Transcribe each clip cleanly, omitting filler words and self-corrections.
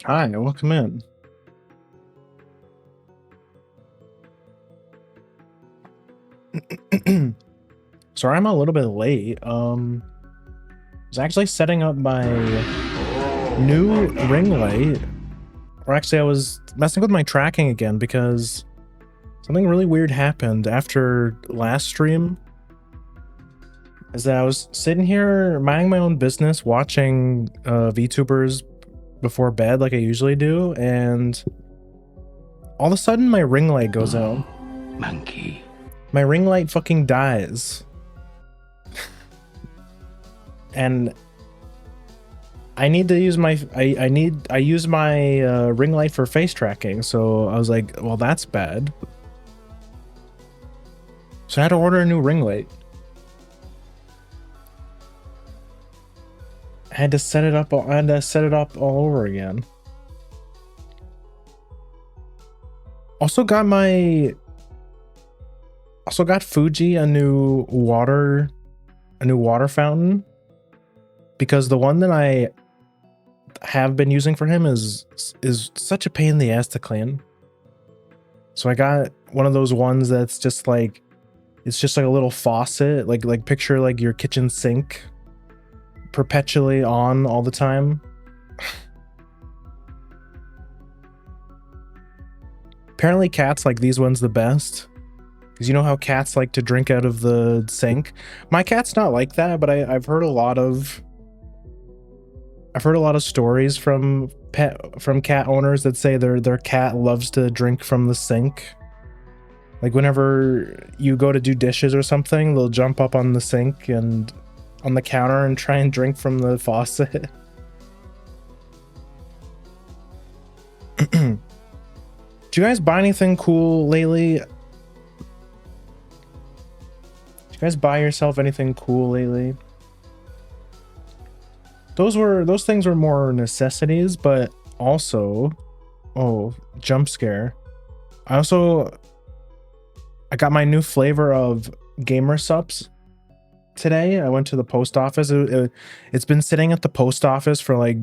Hi, welcome in. Sorry, I'm a little bit late. I was actually setting up my new ring light, or actually, I was messing with my tracking again because something really weird happened after last stream. Is that I was sitting here minding my own business, watching VTubers before bed like I usually do, and all of a sudden my ring light goes out. Monkey. My ring light fucking dies. And I need to use my I use my ring light for face tracking, so I was like, well, that's bad. So I had to order a new ring light. I had to set it up all over again. Also got Fuji a new water fountain, because the one that I have been using for him is such a pain in the ass to clean. So I got one of those ones that's just like, it's just like a little faucet, like picture like your kitchen sink perpetually on all the time. Apparently cats like these ones the best, because you know how cats like to drink out of the sink. My cat's not like that, but I've heard a lot of stories from cat owners that say their cat loves to drink from the sink. Like whenever you go to do dishes or something, they'll jump up on the sink and on the counter and try and drink from the faucet. Did you guys buy anything cool lately? Did you guys buy yourself anything cool lately? Those things were more necessities, but also, oh, jump scare. I got my new flavor of gamer subs today. I went to the post office. It's been sitting at the post office for like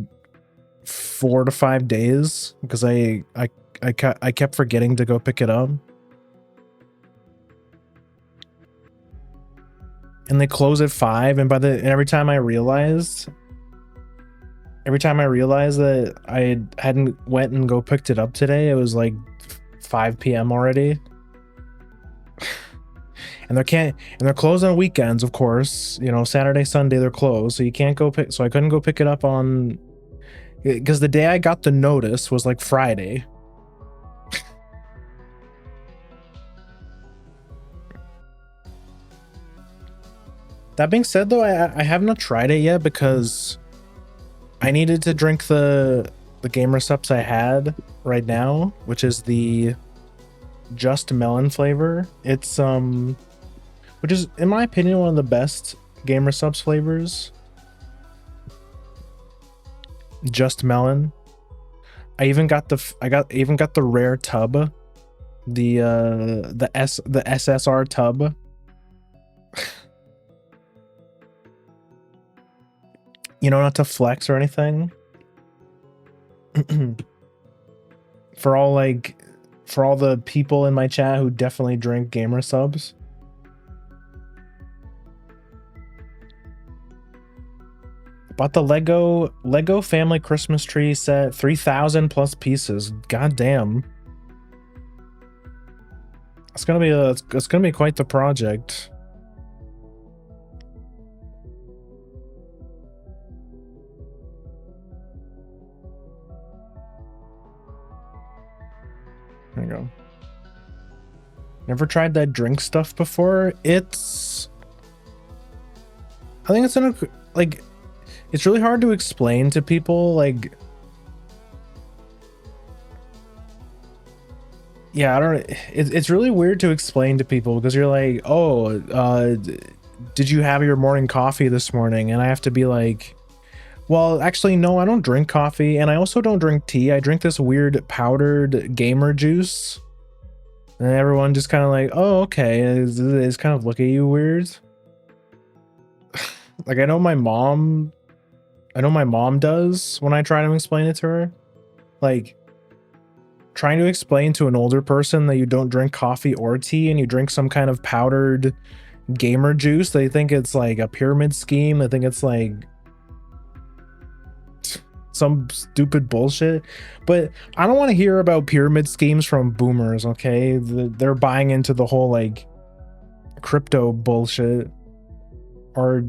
4 to 5 days because I kept forgetting to go pick it up. And they close at 5, and every time I realized that I hadn't went and go picked it up today, it was like 5 p.m. already. And they're closed on weekends, of course. You know, Saturday, Sunday they're closed, so you can't go pick. So I couldn't go pick it up on, because the day I got the notice was like Friday. That being said, though, I have not tried it yet because I needed to drink the gamer subs I had right now, which is the Just Melon flavor. It's which is, in my opinion, one of the best gamer subs flavors. Just Melon. I even got the rare tub, the SSR tub. You know, not to flex or anything. For all the people in my chat who definitely drink gamer subs. Bought the Lego family Christmas tree set, 3,000 plus pieces. God damn. It's gonna be quite the project. There you go. Never tried that drink stuff before. I think it's like, it's really hard to explain to people, like, yeah, I don't, it's really weird to explain to people because you're like, oh, did you have your morning coffee this morning? And I have to be like, well, actually, no, I don't drink coffee, and I also don't drink tea. I drink this weird powdered gamer juice. And everyone just kind of like, oh, okay, is kind of look at you weird. Like, I know my mom does when I try to explain it to her. Like, trying to explain to an older person that you don't drink coffee or tea and you drink some kind of powdered gamer juice, they think it's like a pyramid scheme. They think it's like some stupid bullshit. But I don't want to hear about pyramid schemes from boomers, okay? They're buying into the whole like crypto bullshit or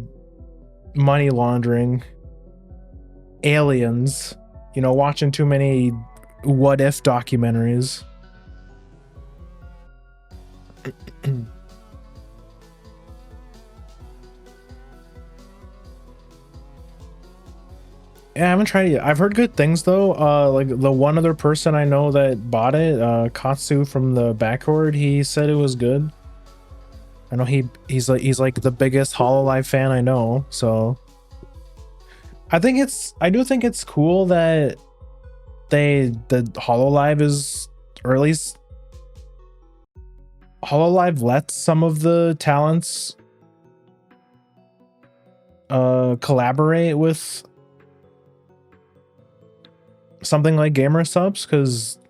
money laundering, aliens, you know, watching too many what if documentaries. Yeah, I haven't tried it yet. I've heard good things though. Like the one other person I know that bought it, Katsu from the Backward, he said it was good. I know he's like the biggest Hololive fan I know, so I do think it's cool that the Hololive is, or at least Hololive lets some of the talents collaborate with something like gamer subs, because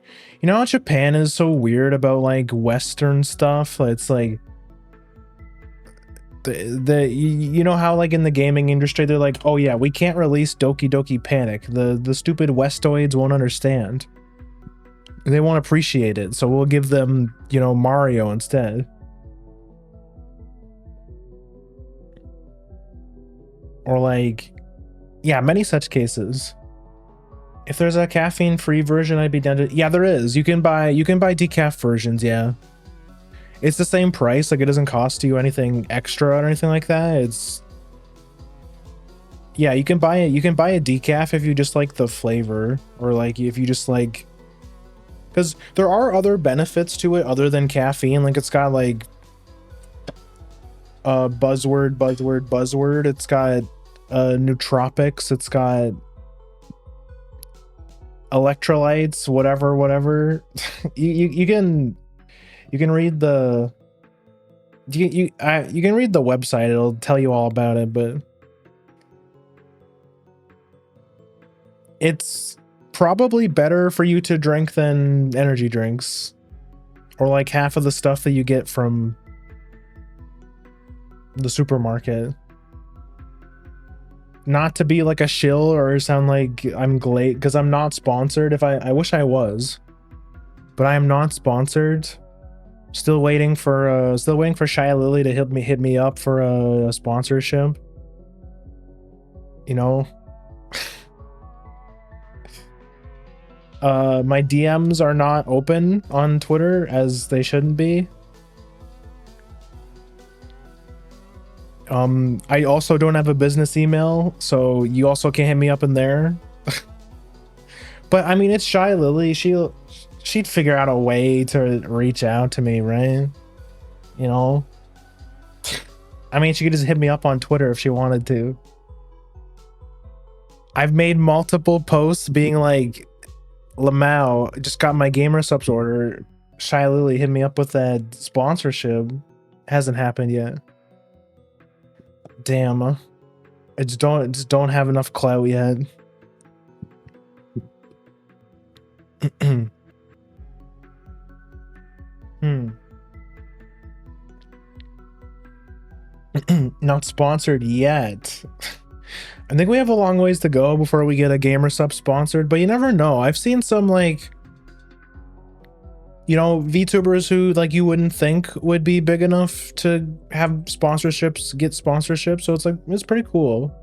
you know how Japan is so weird about like Western stuff. It's like you know how like in the gaming industry they're like, oh yeah, we can't release Doki Doki Panic, the stupid Westoids won't understand, they won't appreciate it, so we'll give them, you know, Mario instead. Or like, yeah, many such cases. If there's a caffeine free version, I'd be down to, yeah, there is. You can buy decaf versions, yeah. It's the same price, like it doesn't cost you anything extra or anything like that. It's, yeah, you can buy a decaf if you just like the flavor, or like if you just like, because there are other benefits to it other than caffeine. Like it's got like buzzword, it's got nootropics, it's got electrolytes, whatever. you can read the you can read the website, it'll tell you all about it, but it's probably better for you to drink than energy drinks, or like half of the stuff that you get from the supermarket. Not to be like a shill or sound like I'm glad, because I'm not sponsored. If I wish I was, but I am not sponsored. Still waiting for Shia Lily to hit me up for a sponsorship. You know, my DMs are not open on Twitter as they shouldn't be. I also don't have a business email, so you also can't hit me up in there. But I mean, it's Shia Lily. She'd figure out a way to reach out to me, right? You know? I mean, she could just hit me up on Twitter if she wanted to. I've made multiple posts being like, Lamau, just got my gamer subs order. Shia Lily hit me up with that sponsorship. Hasn't happened yet. Damn. I just don't have enough clout yet. Not sponsored yet. I think we have a long ways to go before we get a gamer sub sponsored, but you never know. I've seen some like, you know, VTubers who like you wouldn't think would be big enough to have sponsorships, get sponsorships. So it's like, it's pretty cool.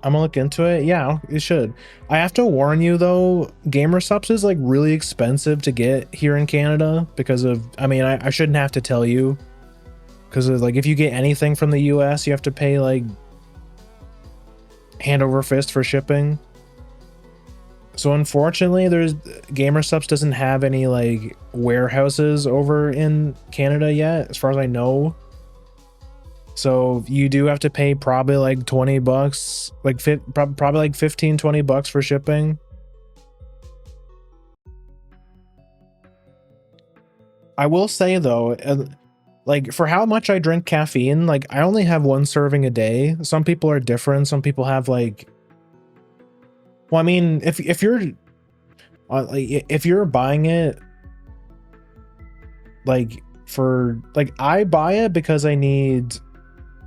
I'm gonna look into it. Yeah, it should. I have to warn you though, gamer subs is like really expensive to get here in Canada because of, I mean, I shouldn't have to tell you, because like if you get anything from the US, you have to pay like hand over fist for shipping. So unfortunately, gamer subs doesn't have any like warehouses over in Canada yet, as far as I know. So you do have to pay probably like 20 bucks, like probably like 15-20 bucks for shipping. I will say though, like for how much I drink caffeine, like I only have one serving a day. Some people are different. Some people have like, well, I mean, if you're, Like if you're buying it, like I buy it because I need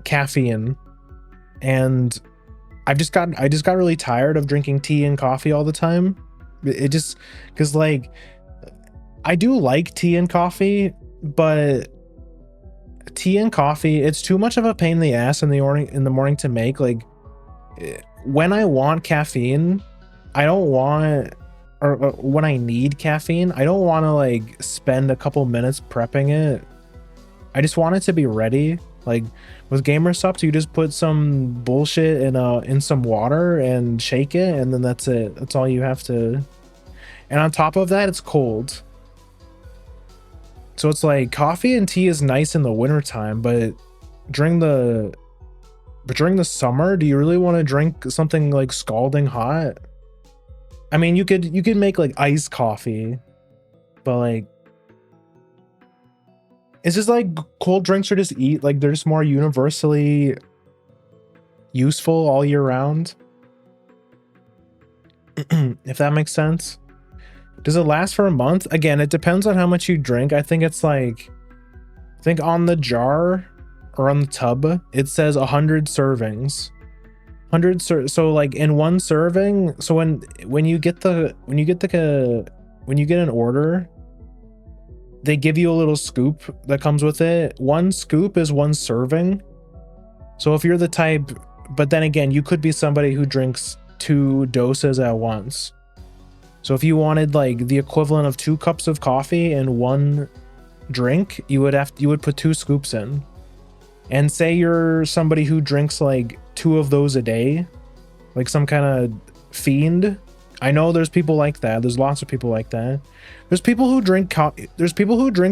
caffeine, and I just got really tired of drinking tea and coffee all the time. It just, because like I do like tea and coffee, but tea and coffee, it's too much of a pain in the ass in the morning to make. Like when I want caffeine, I don't want, or when I need caffeine, I don't want to like spend a couple minutes prepping it. I just want it to be ready. Like with Gamer Supps, you just put some bullshit in some water and shake it, and then that's it. That's all you have to. And on top of that, it's cold. So it's like coffee and tea is nice in the wintertime, but during the summer, do you really want to drink something like scalding hot? I mean, you could make like iced coffee, but like it's just like cold drinks are just they're just more universally useful all year round. If that makes sense. Does it last for a month? Again, it depends on how much you drink. I think it's like, I think on the jar or on the tub, it says 100 servings. So like in one serving, so when you get an order, they give you a little scoop that comes with it. One scoop is one serving. So if you're the type, but then again, you could be somebody who drinks 2 doses at once. So if you wanted like the equivalent of 2 cups of coffee in one drink, you would put 2 scoops in. And say you're somebody who drinks like 2 of those a day, like some kind of fiend. I know there's people like that. There's lots of people like that. There's people who drink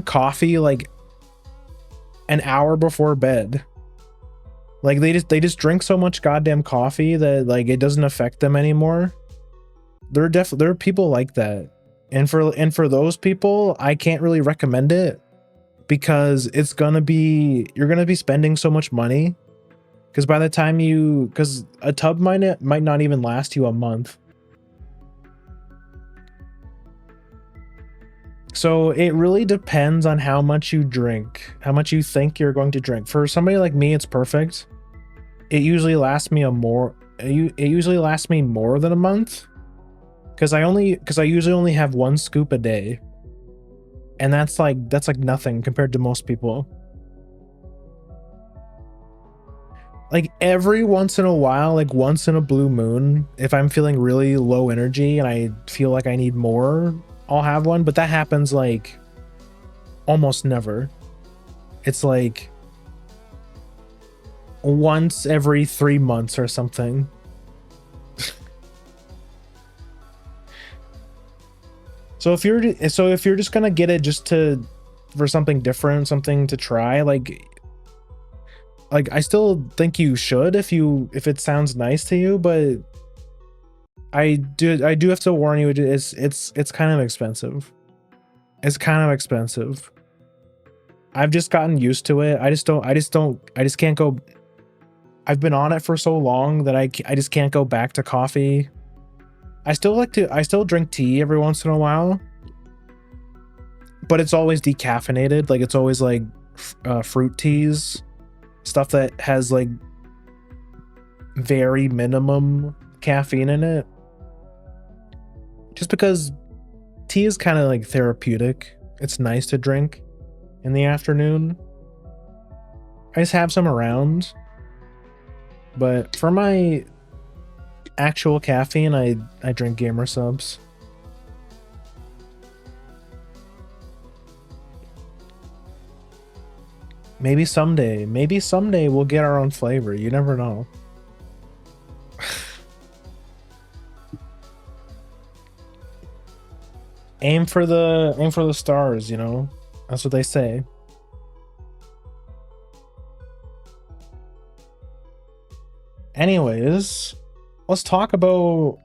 coffee like an hour before bed. Like they just drink so much goddamn coffee that like it doesn't affect them anymore. There are people like that. And for those people, I can't really recommend it, because you're gonna be spending so much money. Because by the time because a tub might not even last you a month. So it really depends on how much you drink, how much you think you're going to drink. For somebody like me, it's perfect. It usually lasts me more than a month, because I usually only have 1 scoop a day, and that's like nothing compared to most people. Like every once in a while, like once in a blue moon, if I'm feeling really low energy and I feel like I need more, I'll have one, but that happens like almost never. It's like once every 3 months or something. So if you're just gonna get it just for something different, something to try, like I still think you should if it sounds nice to you, but I do have to warn you, it's kind of expensive. It's kind of expensive. I've just gotten used to it. I just can't go. I've been on it for so long that I just can't go back to coffee. I still drink tea every once in a while, but it's always decaffeinated. Like it's always like fruit teas, stuff that has like very minimum caffeine in it. Just because tea is kind of like therapeutic. It's nice to drink in the afternoon. I just have some around, but for my actual caffeine, I drink Gamer Supps. Maybe someday we'll get our own flavor. You never know. Aim for the stars, you know? That's what they say. Anyways, let's talk about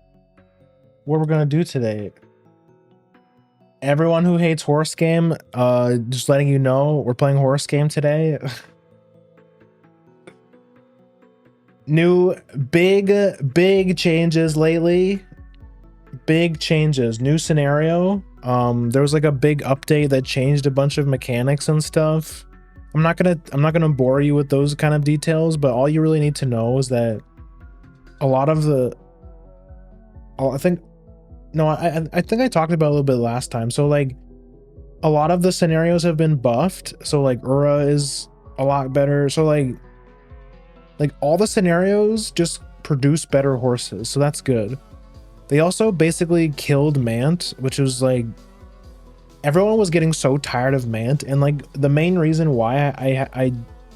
what we're gonna do today. Everyone who hates horse game, just letting you know, we're playing horse game today. New big changes lately. big changes. New scenario. There was like a big update that changed a bunch of mechanics and stuff. I'm not gonna bore you with those kind of details, but all you really need to know is that a lot of the I think I talked about it a little bit last time. So like a lot of the scenarios have been buffed. So like Ura is a lot better. So like all the scenarios just produce better horses. So that's good. They also basically killed Mant, which was like everyone was getting so tired of Mant, and like the main reason why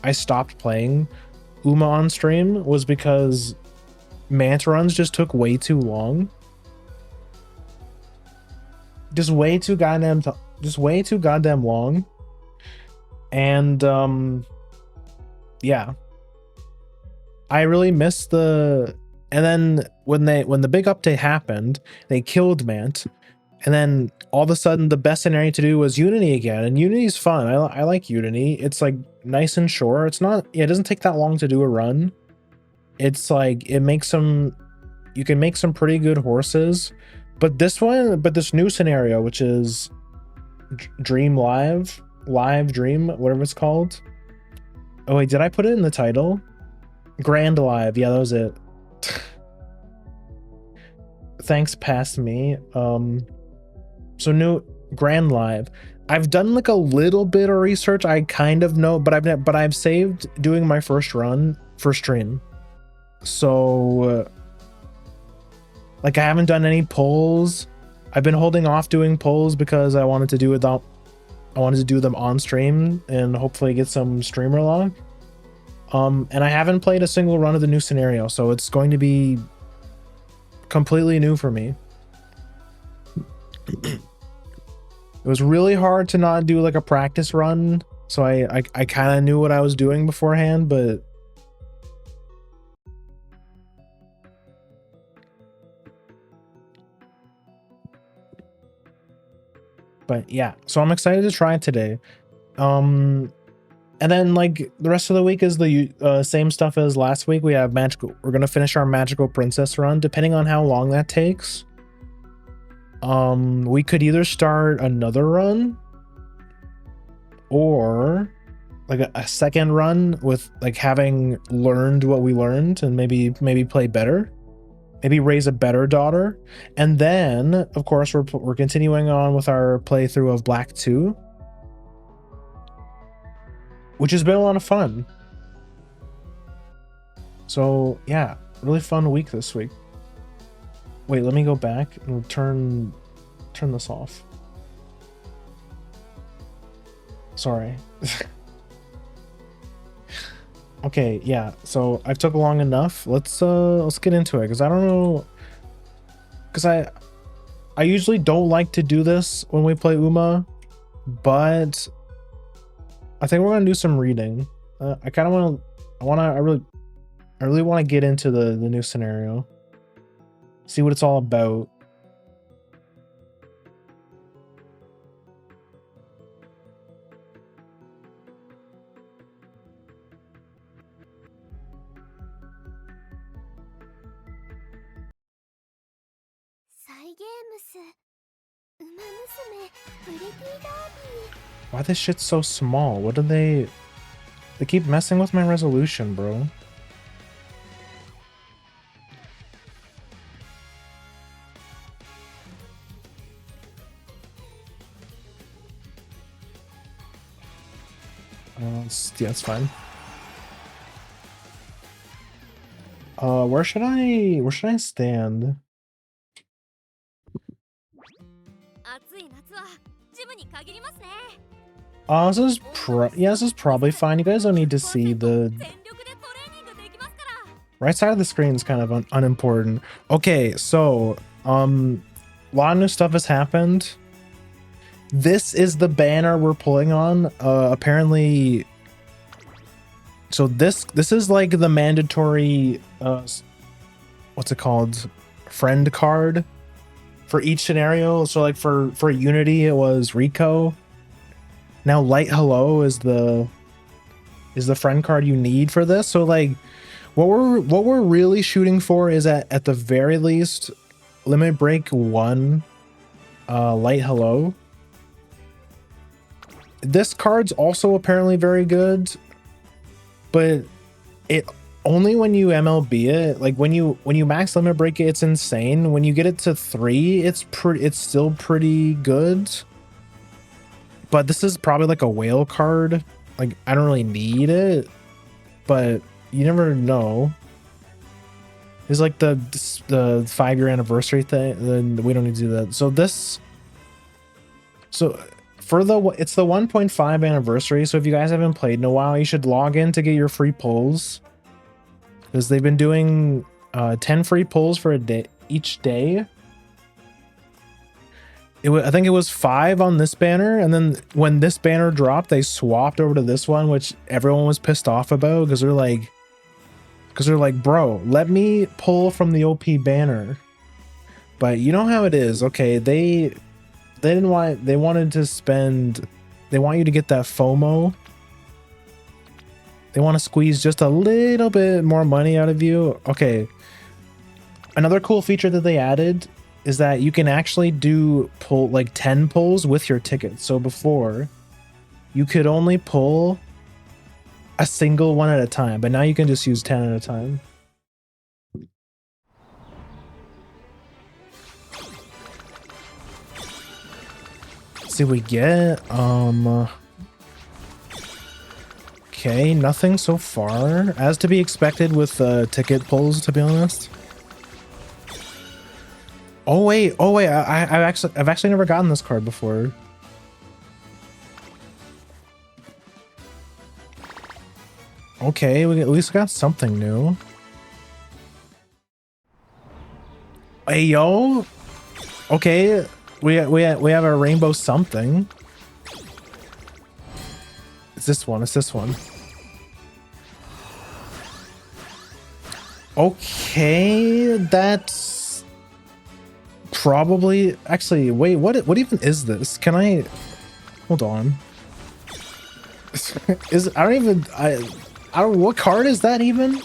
I stopped playing Uma on stream was because Mant runs just took way too long. Just way too goddamn long. And yeah. I really missed the, and then when the big update happened, they killed Mant, and then all of a sudden the best scenario to do was Unity again, and Unity's fun. I like Unity. It's like nice and short. It's not, it doesn't take that long to do a run. It's like you can make some pretty good horses. But this new scenario, which is Dream Live Dream, whatever it's called. Oh wait, did I put it in the title? Grand Live, yeah, that was it. Thanks, past me. So new Grand Live. I've done like a little bit of research. I kind of know, but I've saved doing my first run for stream. So like I haven't done any polls. I've been holding off doing polls because I wanted to do them on stream and hopefully get some streamer log. And I haven't played a single run of the new scenario, so it's going to be completely new for me. It was really hard to not do like a practice run, so I kind of knew what I was doing beforehand, but yeah, so I'm excited to try it today. And then like the rest of the week is the same stuff as last week. We have we're gonna finish our magical princess run, depending on how long that takes. We could either start another run or like a second run with like having learned what we learned and maybe play better. Maybe raise a better daughter. And then, of course, we're continuing on with our playthrough of Black 2, which has been a lot of fun. So, yeah, really fun week this week. Wait, let me go back and turn this off. Sorry. Okay, yeah, so I've took long enough. Let's get into it, because I don't know, because I usually don't like to do this when we play Uma, but I think we're gonna do some reading. I really want to get into the new scenario, see what it's all about. Why this shit's so small? What do they keep messing with my resolution, bro. Yeah, it's fine. Where should I stand? This is probably fine. You guys don't need to see the right side of the screen is kind of unimportant. Okay, so a lot of new stuff has happened. This is the banner we're pulling on. Apparently, so this is like the mandatory what's it called? Friend card for each scenario. So like for Unity it was Rico. Now Light Hello is the friend card you need for this. So like what we're really shooting for is at the very least Limit Break 1 Light Hello. This card's also apparently very good, but it only when you MLB it, like when you max limit break it, it's insane. When you get it to 3, it's still pretty good. But this is probably like a whale card. Like I don't really need it, but you never know. It's like the 5-year anniversary thing. Then we don't need to do that. So this. So for it's the 1.5 anniversary. So if you guys haven't played in a while, you should log in to get your free pulls, because they've been doing 10 free pulls for a day each day. I think it was 5 on this banner, and then when this banner dropped, they swapped over to this one, which everyone was pissed off about because they're like, bro, let me pull from the OP banner. But you know how it is. Okay, they wanted to spend, they want you to get that FOMO. They want to squeeze just a little bit more money out of you. Okay. Another cool feature that they added is that you can actually do pull like 10 pulls with your tickets. So before, you could only pull a single one at a time, but now you can just use 10 at a time. Let's see what we get. Okay, nothing so far, as to be expected with ticket pulls, to be honest. Oh wait, I've actually never gotten this card before. Okay, we at least got something new. Hey yo, okay, we have a rainbow something. It's this one. It's this one. Okay, that's probably actually. Wait, what even is this? Can I hold on? I don't. What card is that even?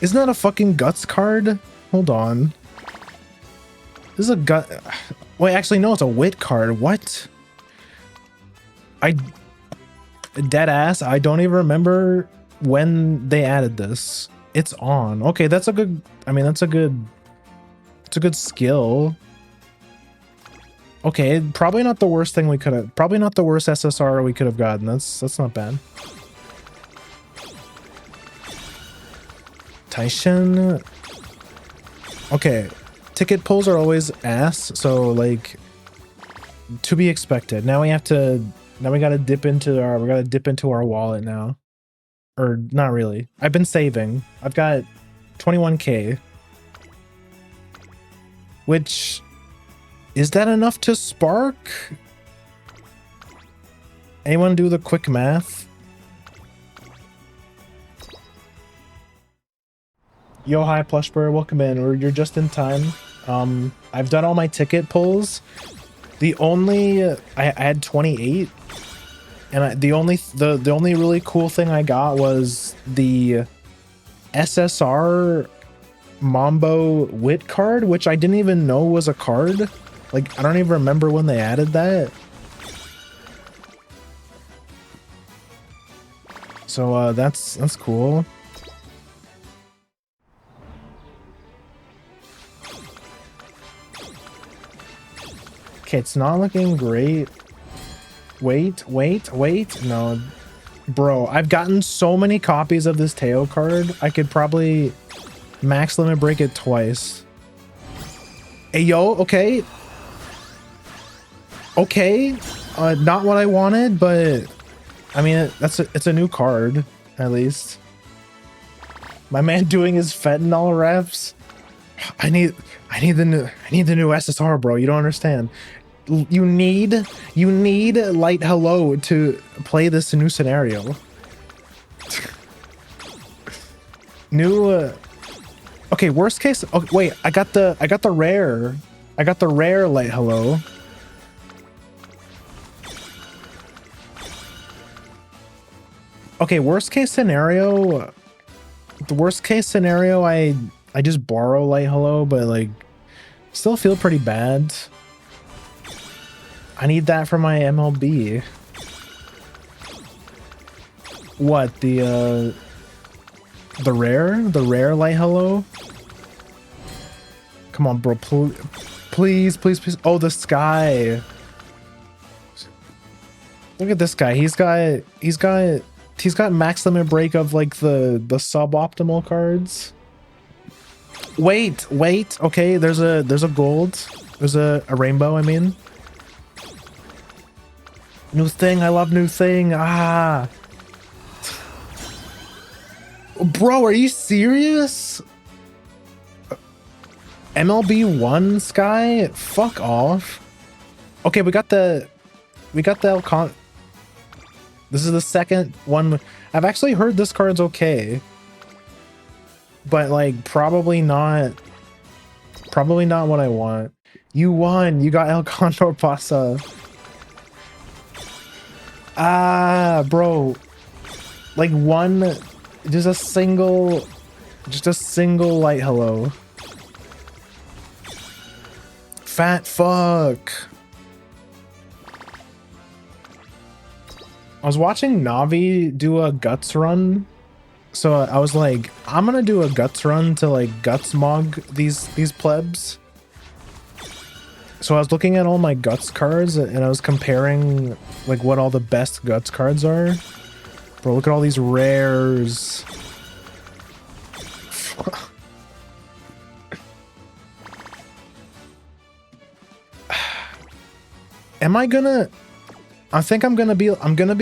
Isn't that a fucking guts card? Hold on. This is a gut. Wait, actually, no, it's a wit card. What? Dead ass. I don't even remember when they added this. It's on. Okay, that's a good. I mean, that's a good. It's a good skill. Okay, probably not the worst thing we could have. Probably not the worst SSR we could have gotten. That's not bad. Taishin. Okay, ticket pulls are always ass, so like to be expected. Now we have to. Now we gotta dip into our. We gotta dip into our wallet now, or not really. I've been saving. I've got 21K. Which, is that enough to spark? Anyone do the quick math? Yo, hi Plushbird, welcome in. You're just in time. I've done all my ticket pulls. The only I had 28, and the only really cool thing I got was the SSR Mambo Wit card, which I didn't even know was a card. Like, I don't even remember when they added that. So that's cool. Okay, it's not looking great. Wait. No. Bro, I've gotten so many copies of this Teo card. I could probably max limit break it twice. Hey, yo, okay. Okay. Not what I wanted, but I mean, it's a new card, at least. My man doing his fentanyl reps. I need the new SSR, bro. You don't understand. You need light hello to play this new scenario. New okay, worst case. Oh, wait, I got the rare. I got the rare light hello. Okay, worst case scenario. The worst case scenario, I just borrow light hello, but like Still feel pretty bad. I need that for my MLB. What, the rare? The rare light hello? Come on, bro, please, please, please. Oh, the sky. Look at this guy. He's got max limit break of like the suboptimal cards. Wait. Okay, there's a gold. There's a rainbow, I mean. New thing. I love new thing. Ah. Bro, are you serious? MLB 1 Sky? Fuck off. Okay, we got the Elcon. This is the second one. I've actually heard this card's okay. But like probably not what I want. You won. You got El Condor Pasa. Ah, bro. Like just a single light hello. Fat fuck. I was watching Navi do a guts run, so I was like, I'm gonna do a guts run to like guts mog these plebs. So I was looking at all my guts cards and I was comparing like what all the best guts cards are. Bro, look at all these rares. I think I'm gonna be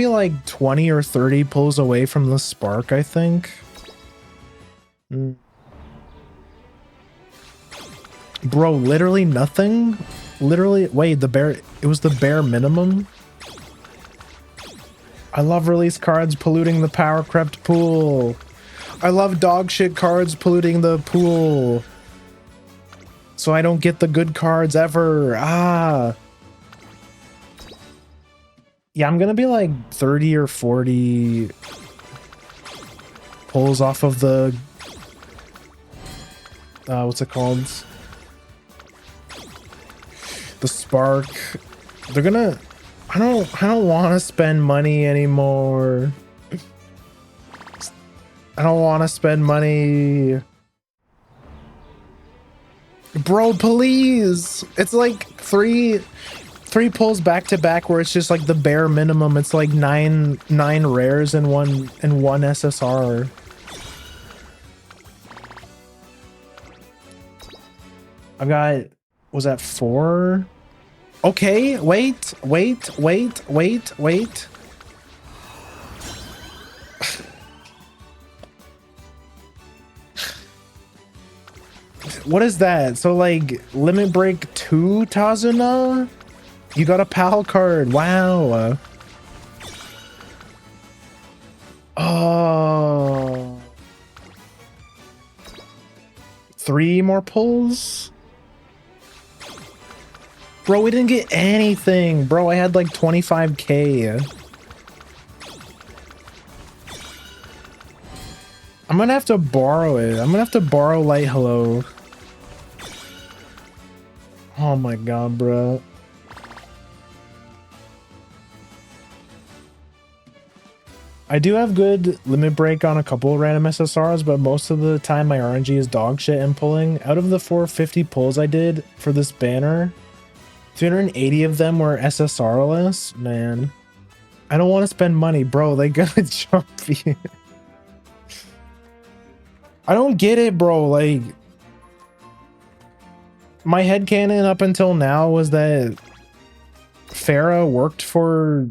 like 20 or 30 pulls away from the spark, I think. Bro, literally nothing? Literally, wait, it was the bare minimum? I love release cards polluting the power crept pool. I love dog shit cards polluting the pool. So I don't get the good cards ever. Ah. Yeah, I'm gonna be like 30 or 40 pulls off of the what's it called? The spark. They're gonna I don't want to spend money anymore. I don't want to spend money. Bro, please. It's like three pulls back to back where it's just like the bare minimum. It's like nine rares and one SSR. I've got, was that 4? Okay, wait. What is that? So like limit break 2 Tazuna? You got a PAL card. Wow. Oh. 3 more pulls? Bro, we didn't get anything. Bro, I had like 25k. I'm gonna have to borrow it. I'm gonna have to borrow Light Hello. Oh my god, bro. I do have good limit break on a couple of random SSRs, but most of the time my RNG is dog shit and pulling. Out of the 450 pulls I did for this banner, 380 of them were SSR-less. Man, I don't want to spend money, bro. They got jumpy. I don't get it, bro. Like, my headcanon up until now was that Farah worked for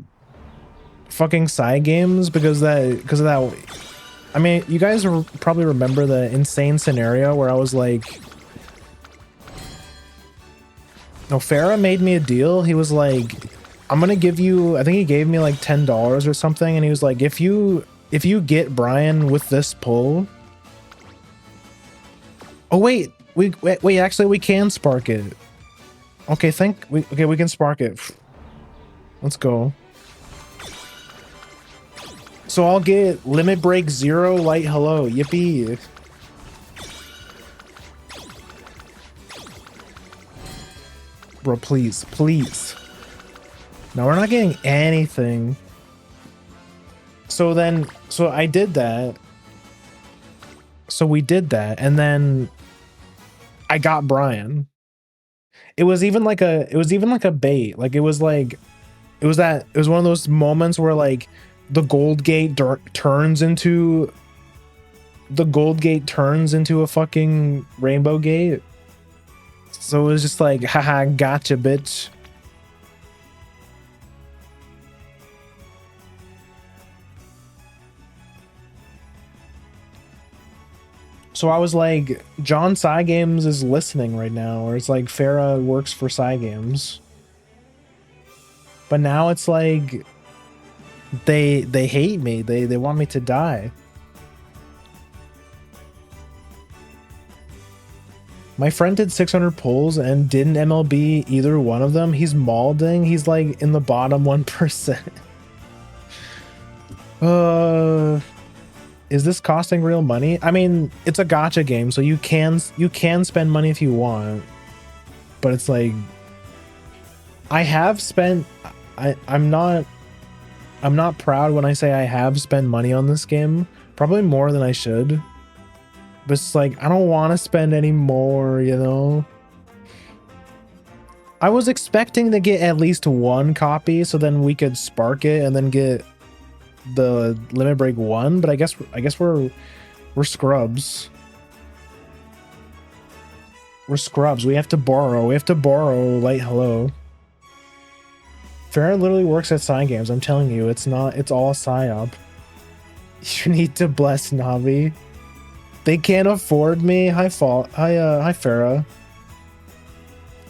fucking side games because of that. I mean, you guys probably remember the insane scenario where I was like, no, Farah made me a deal. He was like, I'm gonna give you, I think he gave me like $10 or something, and he was like, if you get Brian with this pull. Oh wait, wait, actually we can spark it. Okay, we can spark it. Let's go. So I'll get limit break 0 light hello. Yippee. Bro, please, please. No, we're not getting anything. So I did that. So we did that, and then I got Brian. It was even like a bait. Like it was one of those moments where like the gold gate turns into a fucking rainbow gate. So it was just like, haha, gotcha, bitch. So I was like, John Cygames is listening right now, or it's like Farah works for Cygames. But now it's like they hate me. They want me to die. My friend did 600 pulls and didn't MLB either one of them. He's malding. He's like in the bottom 1%. Is this costing real money? I mean, it's a gacha game, so you can spend money if you want. But it's like, I have spent. I'm not proud when I say I have spent money on this game. Probably more than I should. But it's like, I don't want to spend any more, you know? I was expecting to get at least one copy, so then we could spark it and then get the Limit Break 1, but I guess we're scrubs. We're scrubs. We have to borrow. Light Hello. Farrah literally works at Cygames. I'm telling you, it's all a psyop. You need to bless Navi. They can't afford me. Hi Farrah.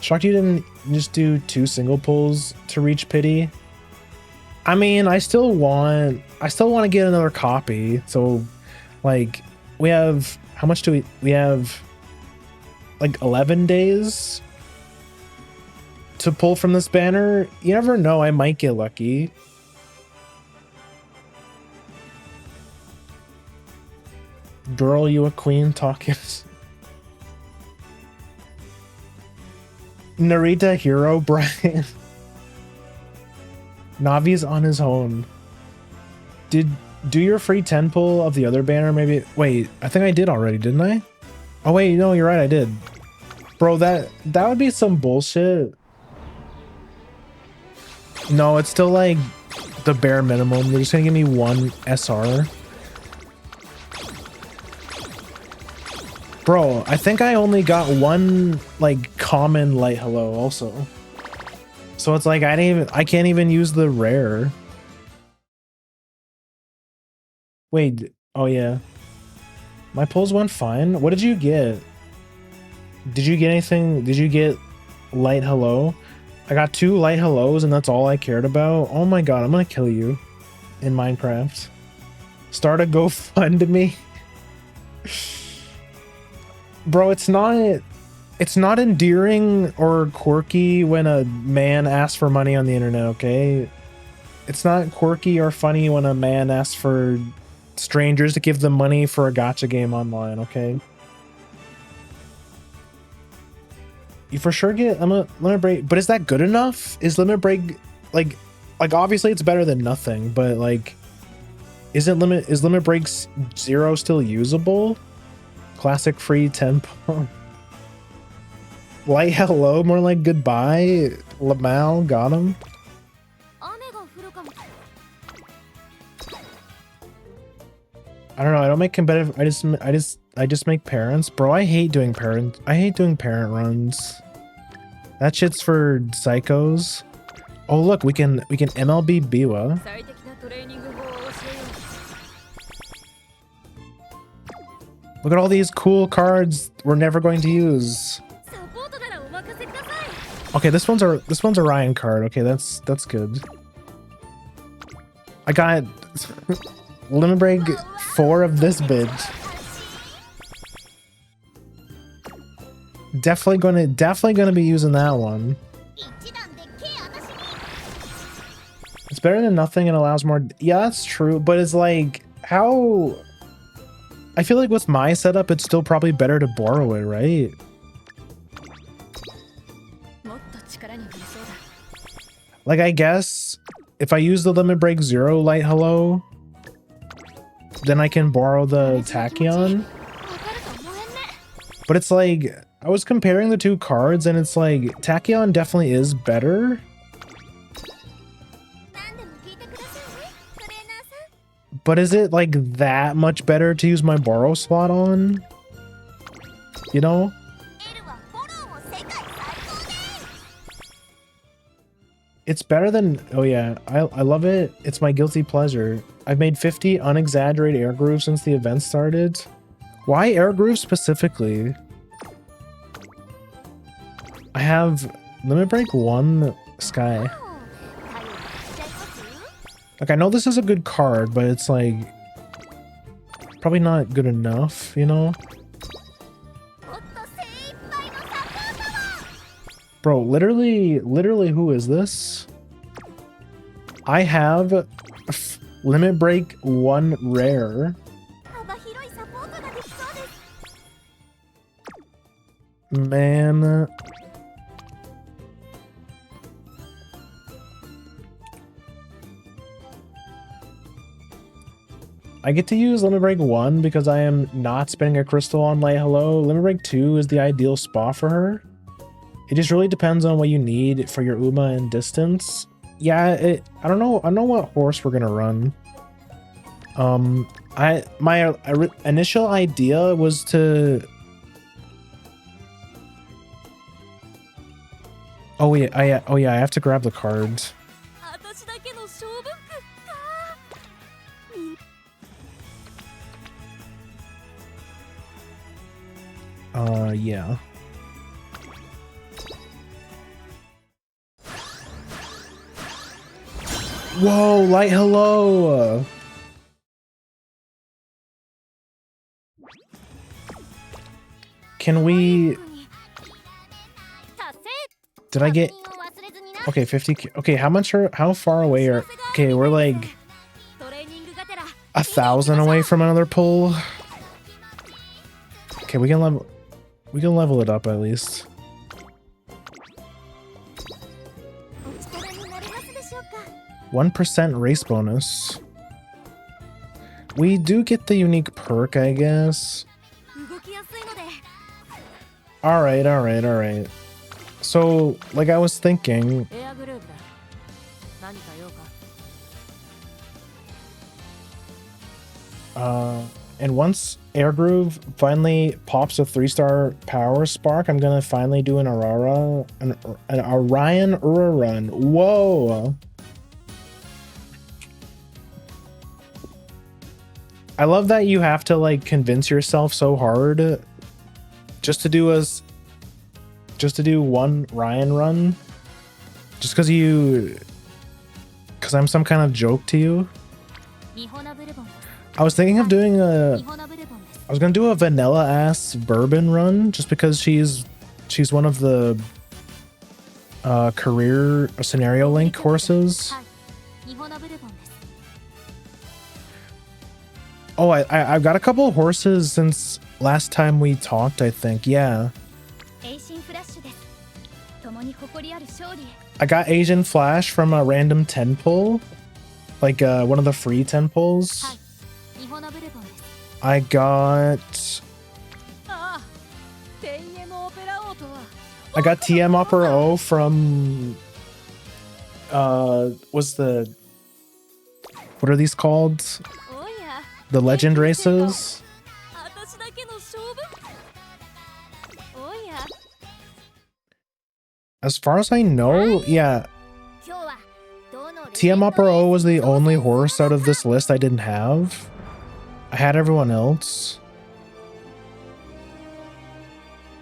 Shocked you didn't just do 2 single pulls to reach pity. I mean, I still want to get another copy. So like we have, how much do we have like 11 days to pull from this banner. You never know, I might get lucky. Girl, you a queen talking. Narita hero, Brian. Navi's on his own. Do your free 10 pull of the other banner, maybe. Wait, I think I did already, didn't I? Oh wait, no, you're right, I did. Bro, that would be some bullshit. No, it's still like the bare minimum. They're just gonna give me 1 SR. Bro, I think I only got 1 like common Light Hello also. So it's like I can't even use the rare. Wait, oh yeah. My pulls went fine. What did you get? Did you get anything? Did you get Light Hello? I got 2 Light Hellos and that's all I cared about. Oh my god, I'm gonna kill you in Minecraft. Start a GoFundMe. Bro, it's not endearing or quirky when a man asks for money on the internet, okay? It's not quirky or funny when a man asks for strangers to give them money for a gacha game online, okay? You for sure get Limit Break, but is that good enough? Is Limit Break like obviously it's better than nothing, but like is Limit Break 0 still usable? Classic free tempo. Light Hello, more like goodbye. Lamal got him. I don't know. I don't make competitive. I just make parents, bro. I hate doing parent runs. That shit's for psychos. Oh look, we can MLB Biwa. Look at all these cool cards we're never going to use. Okay, this one's a Ryan card. Okay, that's good. I got Limit Break 4 of this bitch. Definitely gonna be using that one. It's better than nothing and allows more. Yeah, that's true, but it's like how. I feel like with my setup, it's still probably better to borrow it, right? Like, I guess if I use the Limit Break Zero Light Hello, then I can borrow the Tachyon. But it's like, I was comparing the two cards and it's like, Tachyon definitely is better. But is it like that much better to use my borrow slot on? You know? It's better than, oh yeah, I love it. It's my guilty pleasure. I've made 50 unexaggerated air grooves since the event started. Why air grooves specifically? I have Limit Break 1 Sky. Like, I know this is a good card, but it's like probably not good enough, you know? Bro, literally, who is this? I have Limit Break 1 Rare. Man. I get to use Limit Break 1 because I am not spending a crystal on Light Hello. Limit Break 2 is the ideal spot for her. It just really depends on what you need for your Uma and distance. Yeah, I don't know what horse we're gonna run. My initial idea was to. Oh yeah, I have to grab the cards. Yeah. Whoa, Light Hello! Can we... Did I get... Okay, 50... Okay, how far away are... Okay, we're like... 1,000 away from another pull. Okay, we can level it up at least. %1 race bonus. We do get the unique perk, I guess. Alright. So, like I was thinking... And once Air Groove finally pops a 3-star power spark, I'm gonna finally do an Orion Ura run. Whoa! I love that you have to like convince yourself so hard just to do one Ryan run, just because I'm some kind of joke to you. I was thinking of doing I was gonna do a vanilla ass bourbon run just because she's one of the career scenario link horses. Oh, I've got a couple of horses since last time we talked, I think. Yeah. I got Asian Flash from a random 10 pull. Like one of the free 10 pulls. I got TM Opera O from what are these called? The legend races. As far as I know, yeah. TM Opera O was the only horse out of this list I didn't have. I had everyone else.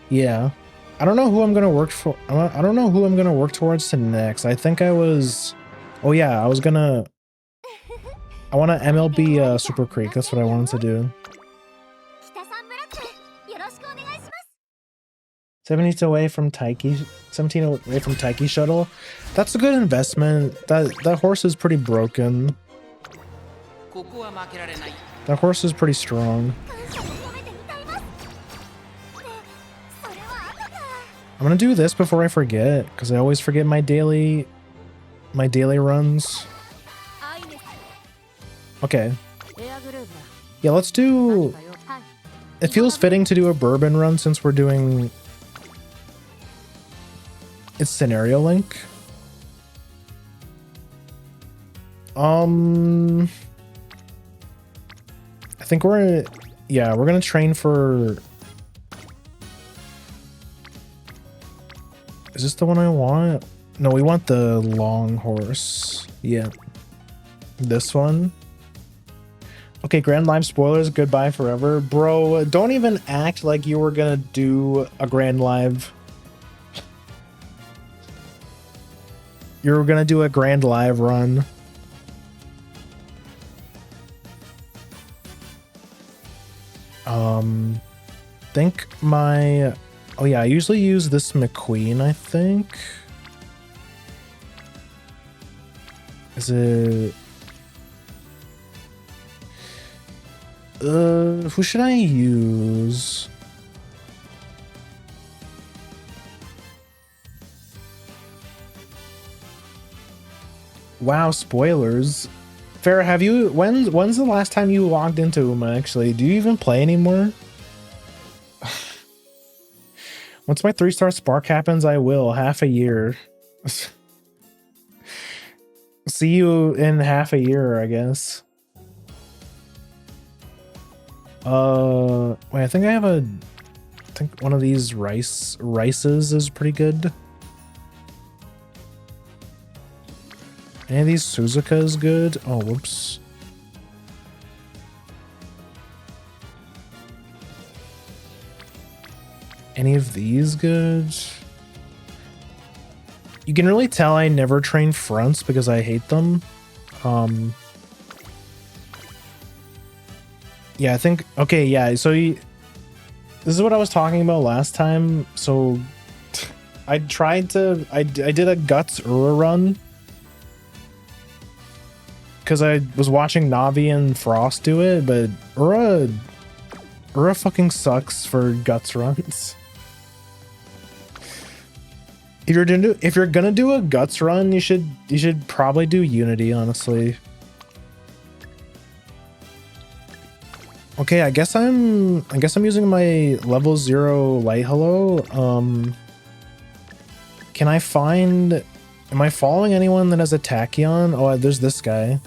Yeah. I don't know who I'm gonna work for. I don't know who I'm gonna work towards to next. I think I was... Oh yeah, I want to MLB Super Creek. That's what I wanted to do. 17 away from Taiki Shuttle. That's a good investment. That horse is pretty broken. That horse is pretty strong. I'm gonna do this before I forget, because I always forget my daily my daily runs. Okay. Yeah, let's do... It feels fitting to do a bourbon run since we're doing... It's scenario link. I think we're... Yeah, we're gonna train for... Is this the one I want? No, we want the long horse. Yeah. This one. Okay, Grand Live spoilers, goodbye forever. Bro, don't even act like you were gonna do a Grand Live. You were gonna do a Grand Live run. Think my... Oh yeah, I usually use this McQueen, I think. Is it... who should I use? Wow, spoilers. Farrah, have you... When's the last time you logged into Uma, actually? Do you even play anymore? Once my 3-star spark happens, I will. Half a year. See you in half a year, I guess. Wait, I think I have a... I think one of these rices is pretty good. Any of these Suzuka is good. Oh, whoops. Any of these good? You can really tell I never train fronts because I hate them. Yeah, I think... Okay, yeah, so this is what I was talking about last time. So I tried to... I did a Guts Ura run. Because I was watching Navi and Frost do it, but Ura fucking sucks for Guts runs. If you're gonna do a Guts run, you should probably do Unity, honestly. Okay, I guess I'm using my level 0 light hello. Can I find... Am I following anyone that has a Tachyon? Oh, there's this guy.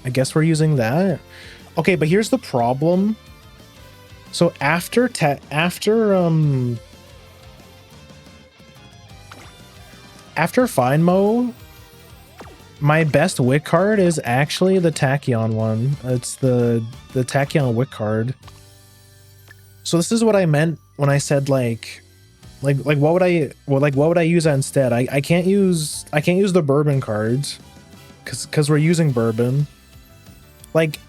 I guess we're using that. Okay, but here's the problem. So after Fine Mo, my best Wick card is actually the Tachyon one. It's the Tachyon Wick card. So this is what I meant when I said like what would I use instead? I can't use the bourbon cards because we're using bourbon. Like,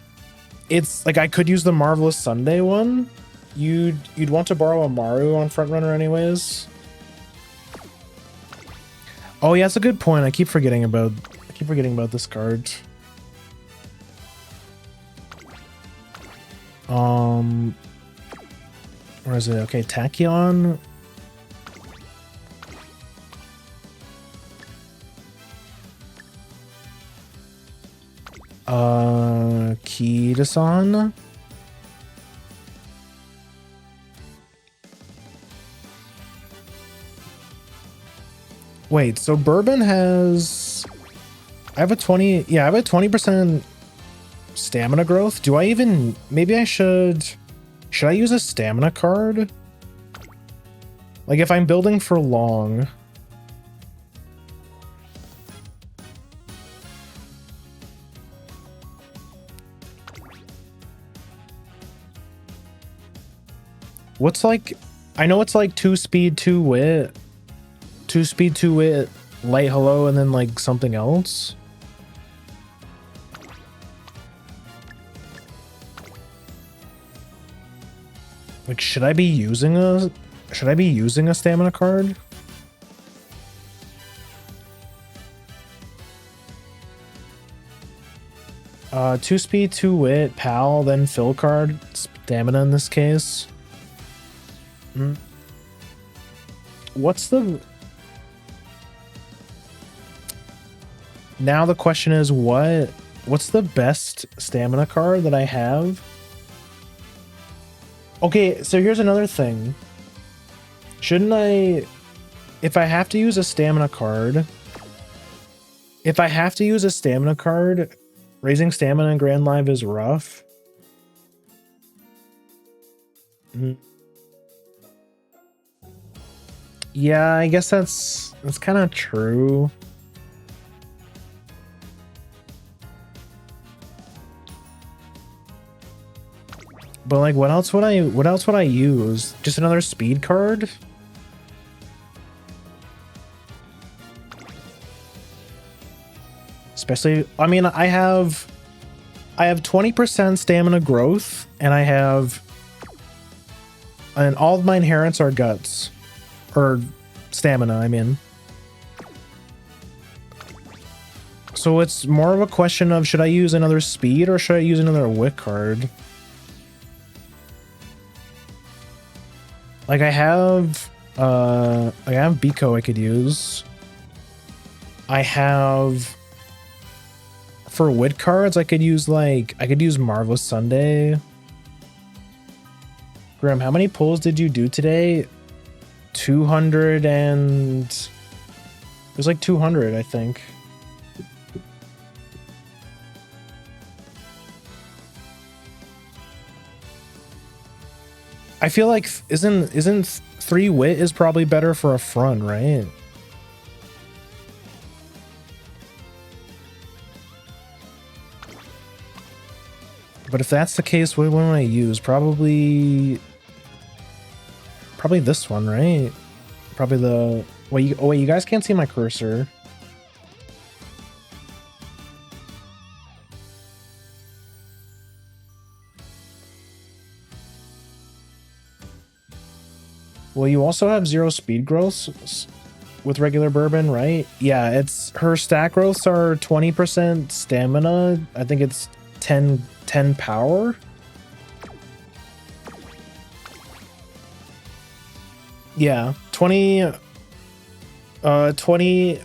it's like I could use the Marvelous Sunday one. You'd want to borrow a Maru on Frontrunner anyways. Oh yeah, that's a good point. I keep forgetting about this card. Where is it? Okay, Tachyon. Kida-san. Wait, so bourbon has... I have a 20% stamina growth. Do I even... Maybe I should... Should I use a stamina card? Like if I'm building for long... What's like... I know it's like 2 speed, 2 wit. 2 speed, 2 wit, light hello, and then like something else. Like, should I be using a stamina card? Uh, 2 speed, 2 wit, pal, then fill card, stamina in this case. What's the... Now the question is what's the best stamina card that I have? Okay, so here's another thing. Shouldn't I... If I have to use a stamina card... raising stamina in Grand Live is rough. Yeah, I guess that's kind of true. But like, what else would I use? Just another speed card? Especially, I mean, I have 20% stamina growth, and all of my inherents are guts. Or stamina, I mean. So it's more of a question of, should I use another speed or should I use another wit card? Like I have Biko I could use. I have, for wit cards, I could use Marvelous Sunday. Grim, how many pulls did you do today? 200 and... It was like 200, I think. I feel like isn't 3 wit is probably better for a front, right? But if that's the case, what would I use? Probably this one, right? Probably the... Wait, oh wait, you guys can't see my cursor. Well, you also have 0 speed growth with regular bourbon, right? Yeah, her stat growths are 20% stamina. I think it's 10 power. Yeah, 20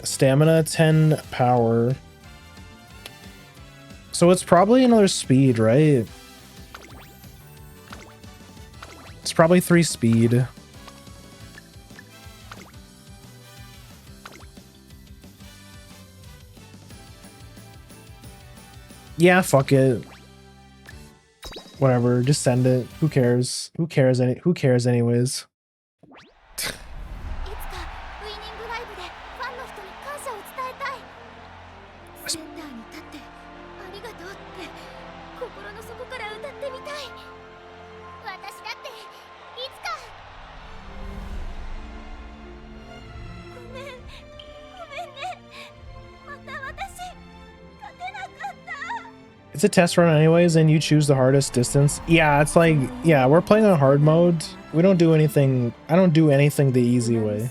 stamina, 10 power. So it's probably another speed, right? It's probably 3 speed. Yeah, fuck it. Whatever, just send it. Who cares? Who cares anyways? It's a test run anyways, and you choose the hardest distance. Yeah, it's like, yeah, we're playing on hard mode. We don't do anything, I don't do anything the easy way.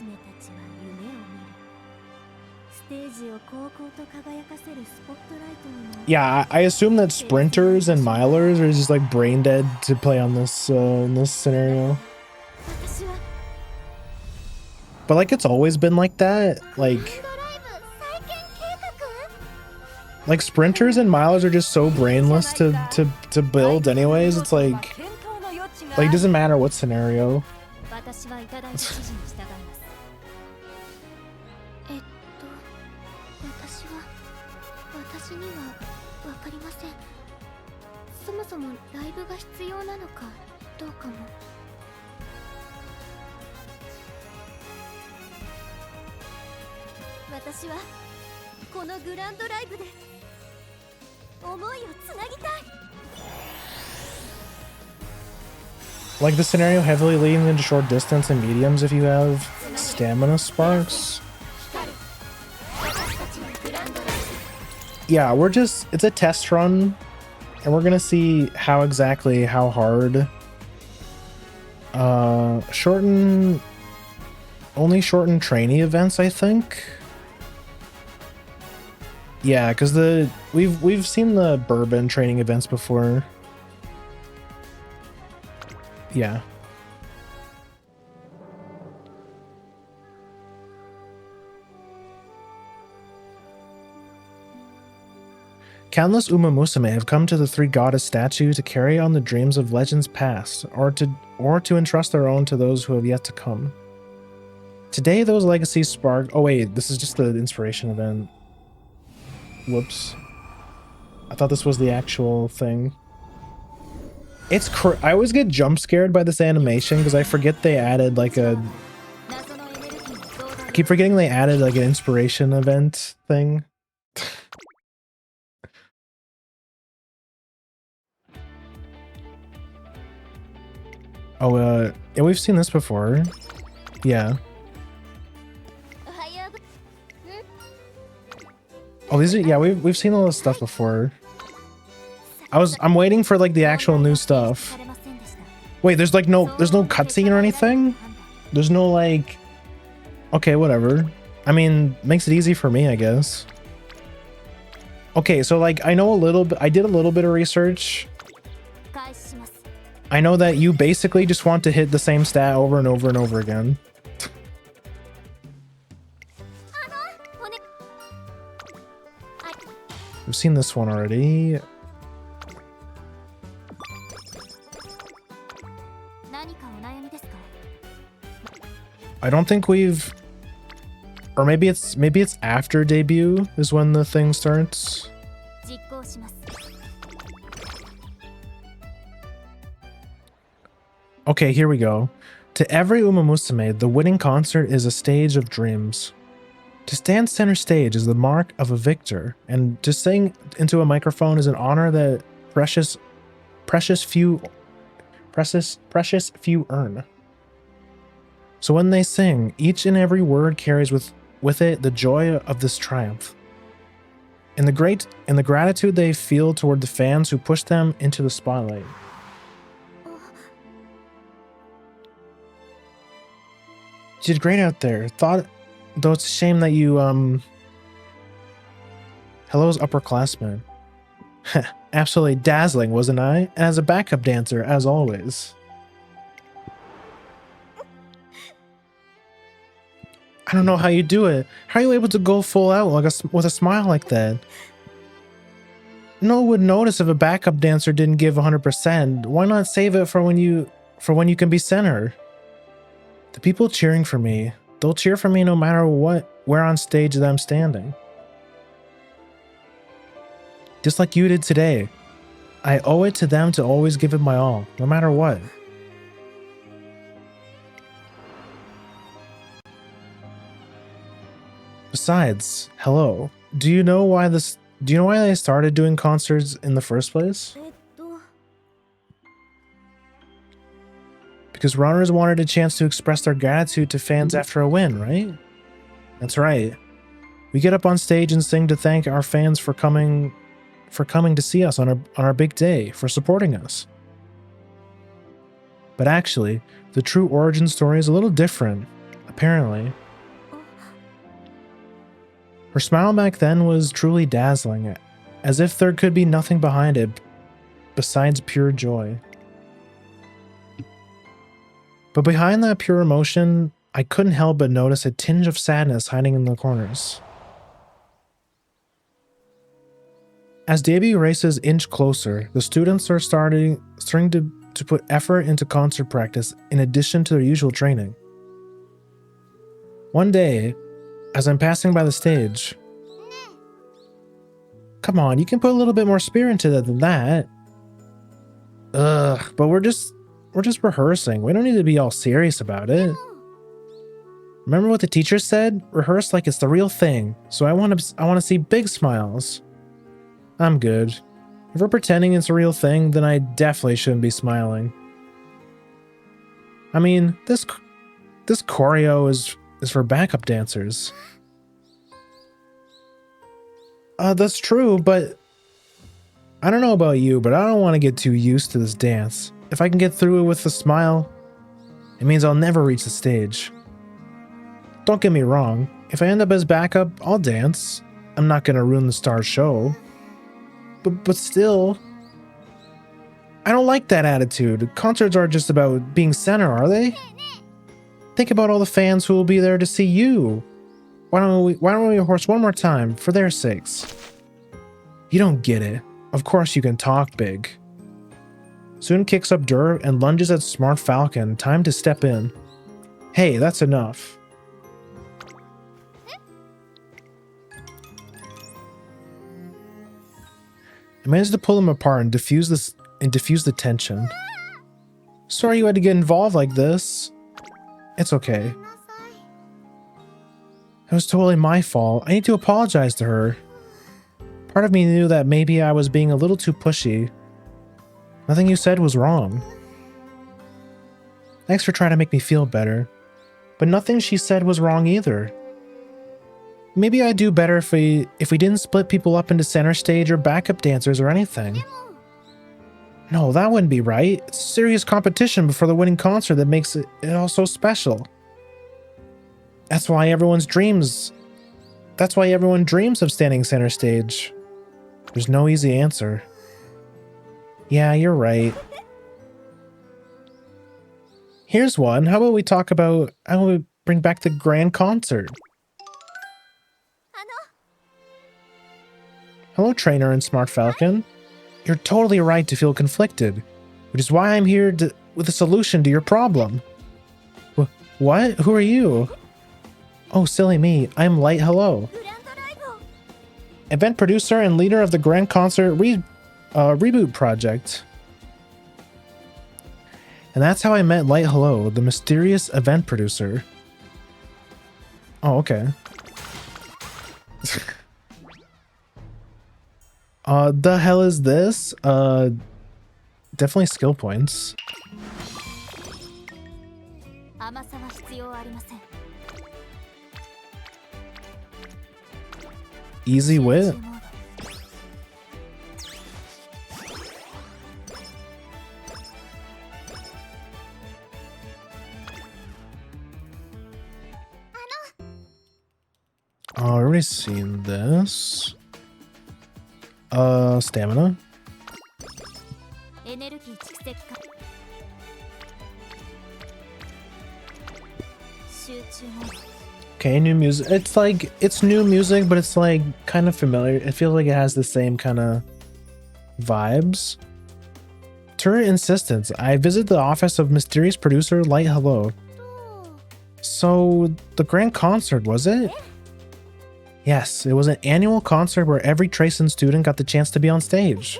Yeah, I assume that sprinters and milers are just like brain dead to play on this in this scenario. But like, it's always been like that. Like sprinters and milers are just so brainless to build anyways. It's like it doesn't matter what scenario. Like the scenario heavily leaning into short distance and mediums if you have stamina sparks. Yeah, it's a test run, and we're gonna see how hard. Only shorten trainee events, I think. Yeah, because we've seen the bourbon training events before. Yeah. Countless Umamusume have come to the three goddess statue to carry on the dreams of legends past, or to entrust their own to those who have yet to come. Today, those legacies spark. Oh wait, this is just the inspiration event. Whoops. I thought this was the actual thing. It's I always get jump scared by this animation because I forget they added like a. I keep forgetting they added like an inspiration event thing. Oh, yeah, we've seen this before. Yeah. Oh, these are, yeah, we've seen all this stuff before. I'm waiting for like the actual new stuff. Wait, there's no cutscene or anything? There's no like, okay, whatever. I mean, makes it easy for me, I guess. Okay, so like, I know a little bit, I did a little bit of research. I know that you basically just want to hit the same stat over and over and over again. We've seen this one already. I don't think we've, or maybe it's after debut is when the thing starts. Okay, here we go. To every Umamusume, the winning concert is a stage of dreams. To stand center stage is the mark of a victor, and to sing into a microphone is an honor that precious few earn. So when they sing, each and every word carries with it the joy of this triumph. And the gratitude they feel toward the fans who push them into the spotlight. You did great out there. Though it's a shame that you, Hello's upperclassman. Absolutely dazzling, wasn't I? And as a backup dancer, as always. I don't know how you do it. How are you able to go full out like with a smile like that? No one would notice if a backup dancer didn't give 100%. Why not save it for when you can be center? The people cheering for me, they'll cheer for me no matter where on stage that I'm standing. Just like you did today. I owe it to them to always give it my all, no matter what. Besides, hello. Do you know why they started doing concerts in the first place? Because runners wanted a chance to express their gratitude to fans after a win, right? That's right. We get up on stage and sing to thank our fans for coming to see us on our big day, for supporting us. But actually, the true origin story is a little different, apparently. Her smile back then was truly dazzling, as if there could be nothing behind it besides pure joy. But behind that pure emotion, I couldn't help but notice a tinge of sadness hiding in the corners. As debut races inch closer, the students are starting to put effort into concert practice in addition to their usual training. One day, as I'm passing by the stage, come on, you can put a little bit more spirit into that than that. Ugh, but we're just rehearsing. We don't need to be all serious about it. Remember what the teacher said? Rehearse like it's the real thing. So I want to see big smiles. I'm good. If we're pretending it's a real thing, then I definitely shouldn't be smiling. I mean, this choreo is for backup dancers. That's true, but I don't know about you, but I don't want to get too used to this dance. If I can get through it with a smile, it means I'll never reach the stage. Don't get me wrong, if I end up as backup, I'll dance. I'm not gonna ruin the star's show. But still, I don't like that attitude. Concerts aren't just about being center, are they? Think about all the fans who will be there to see you. Why don't we rehearse one more time for their sakes? You don't get it. Of course you can talk big. Soon kicks up dirt and lunges at Smart Falcon. Time to step in. Hey, that's enough. I managed to pull him apart and diffuse the tension. Sorry you had to get involved like this. It's okay. It was totally my fault. I need to apologize to her. Part of me knew that maybe I was being a little too pushy. Nothing you said was wrong. Thanks for trying to make me feel better. But nothing she said was wrong either. Maybe I'd do better if we didn't split people up into center stage or backup dancers or anything. No, that wouldn't be right. It's serious competition before the winning concert that makes it all so special. That's why everyone dreams of standing center stage. There's no easy answer. Yeah, you're right. Here's one. How about we bring back the grand concert? Hello, Trainer and Smart Falcon. You're totally right to feel conflicted, which is why I'm here with a solution to your problem. What? Who are you? Oh, silly me. I'm Light Hello. Event producer and leader of the Grand Concert Reboot Project. And that's how I met Light Hello, the mysterious event producer. Oh, okay. The hell is this? Definitely skill points. Easy wit. Oh, I've already seen this. Stamina. Okay, new music. It's new music, but it's like kind of familiar. It feels like it has the same kind of vibes. To her insistence, I visit the office of mysterious producer Light Hello. So, the grand concert, was it? Yes, it was an annual concert where every Trayson student got the chance to be on stage.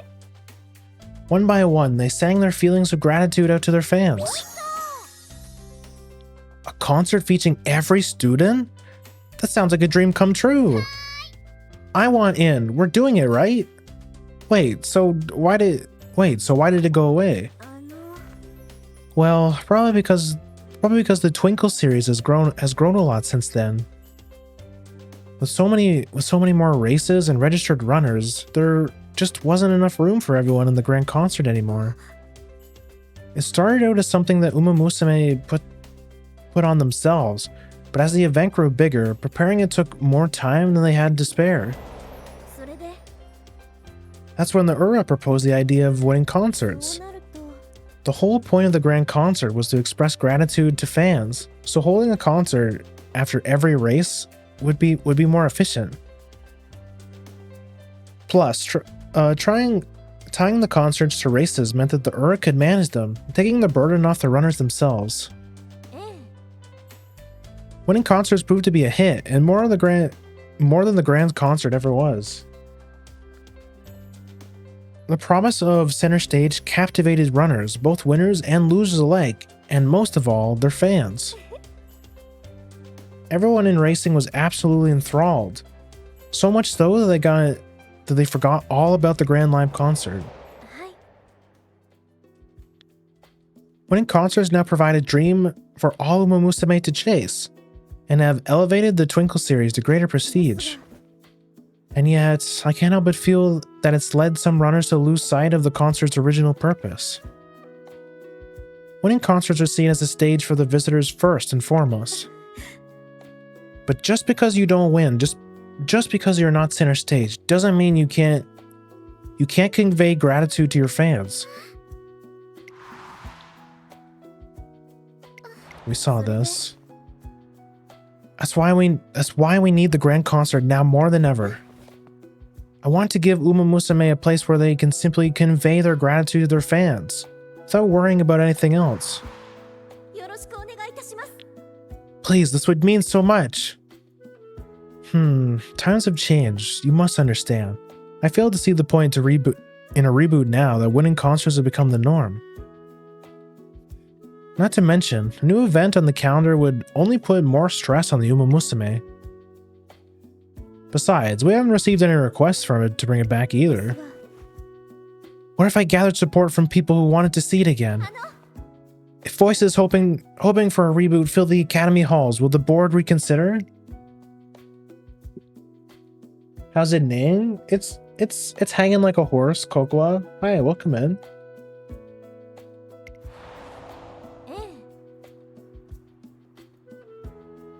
One by one, they sang their feelings of gratitude out to their fans. A concert featuring every student? That sounds like a dream come true. I want in. We're doing it, right? Wait, so why did it go away? Well, probably because the Twinkle series has grown a lot since then. With so many more races and registered runners, there just wasn't enough room for everyone in the grand concert anymore. It started out as something that Umamusume put on themselves, but as the event grew bigger, preparing it took more time than they had to spare. That's when the Ura proposed the idea of winning concerts. The whole point of the grand concert was to express gratitude to fans, so holding a concert after every race would be more efficient. Plus, tying the concerts to races meant that the Ura could manage them, taking the burden off the runners themselves. Winning concerts proved to be a hit, and more than the grand concert ever was. The promise of center stage captivated runners, both winners and losers alike, and most of all, their fans. Everyone in racing was absolutely enthralled, so much so that they forgot all about the Grand Live concert. Winning concerts now provide a dream for all Umamusume to chase, and have elevated the Twinkle series to greater prestige. And yet, I can't help but feel that it's led some runners to lose sight of the concert's original purpose. Winning concerts are seen as a stage for the visitors first and foremost. But just because you don't win, just because you're not center stage, doesn't mean you can't convey gratitude to your fans. We saw this. That's why we need the grand concert now more than ever. I want to give Umamusume a place where they can simply convey their gratitude to their fans, without worrying about anything else. Please, this would mean so much. Times have changed, you must understand. I fail to see the point in a reboot now that winning concerts have become the norm. Not to mention, a new event on the calendar would only put more stress on the Umamusume. Besides, we haven't received any requests from it to bring it back either. What if I gathered support from people who wanted to see it again? If voices hoping for a reboot fill the academy halls, will the board reconsider? How's it named? It's hanging like a horse, Kokoa. Hi, welcome in.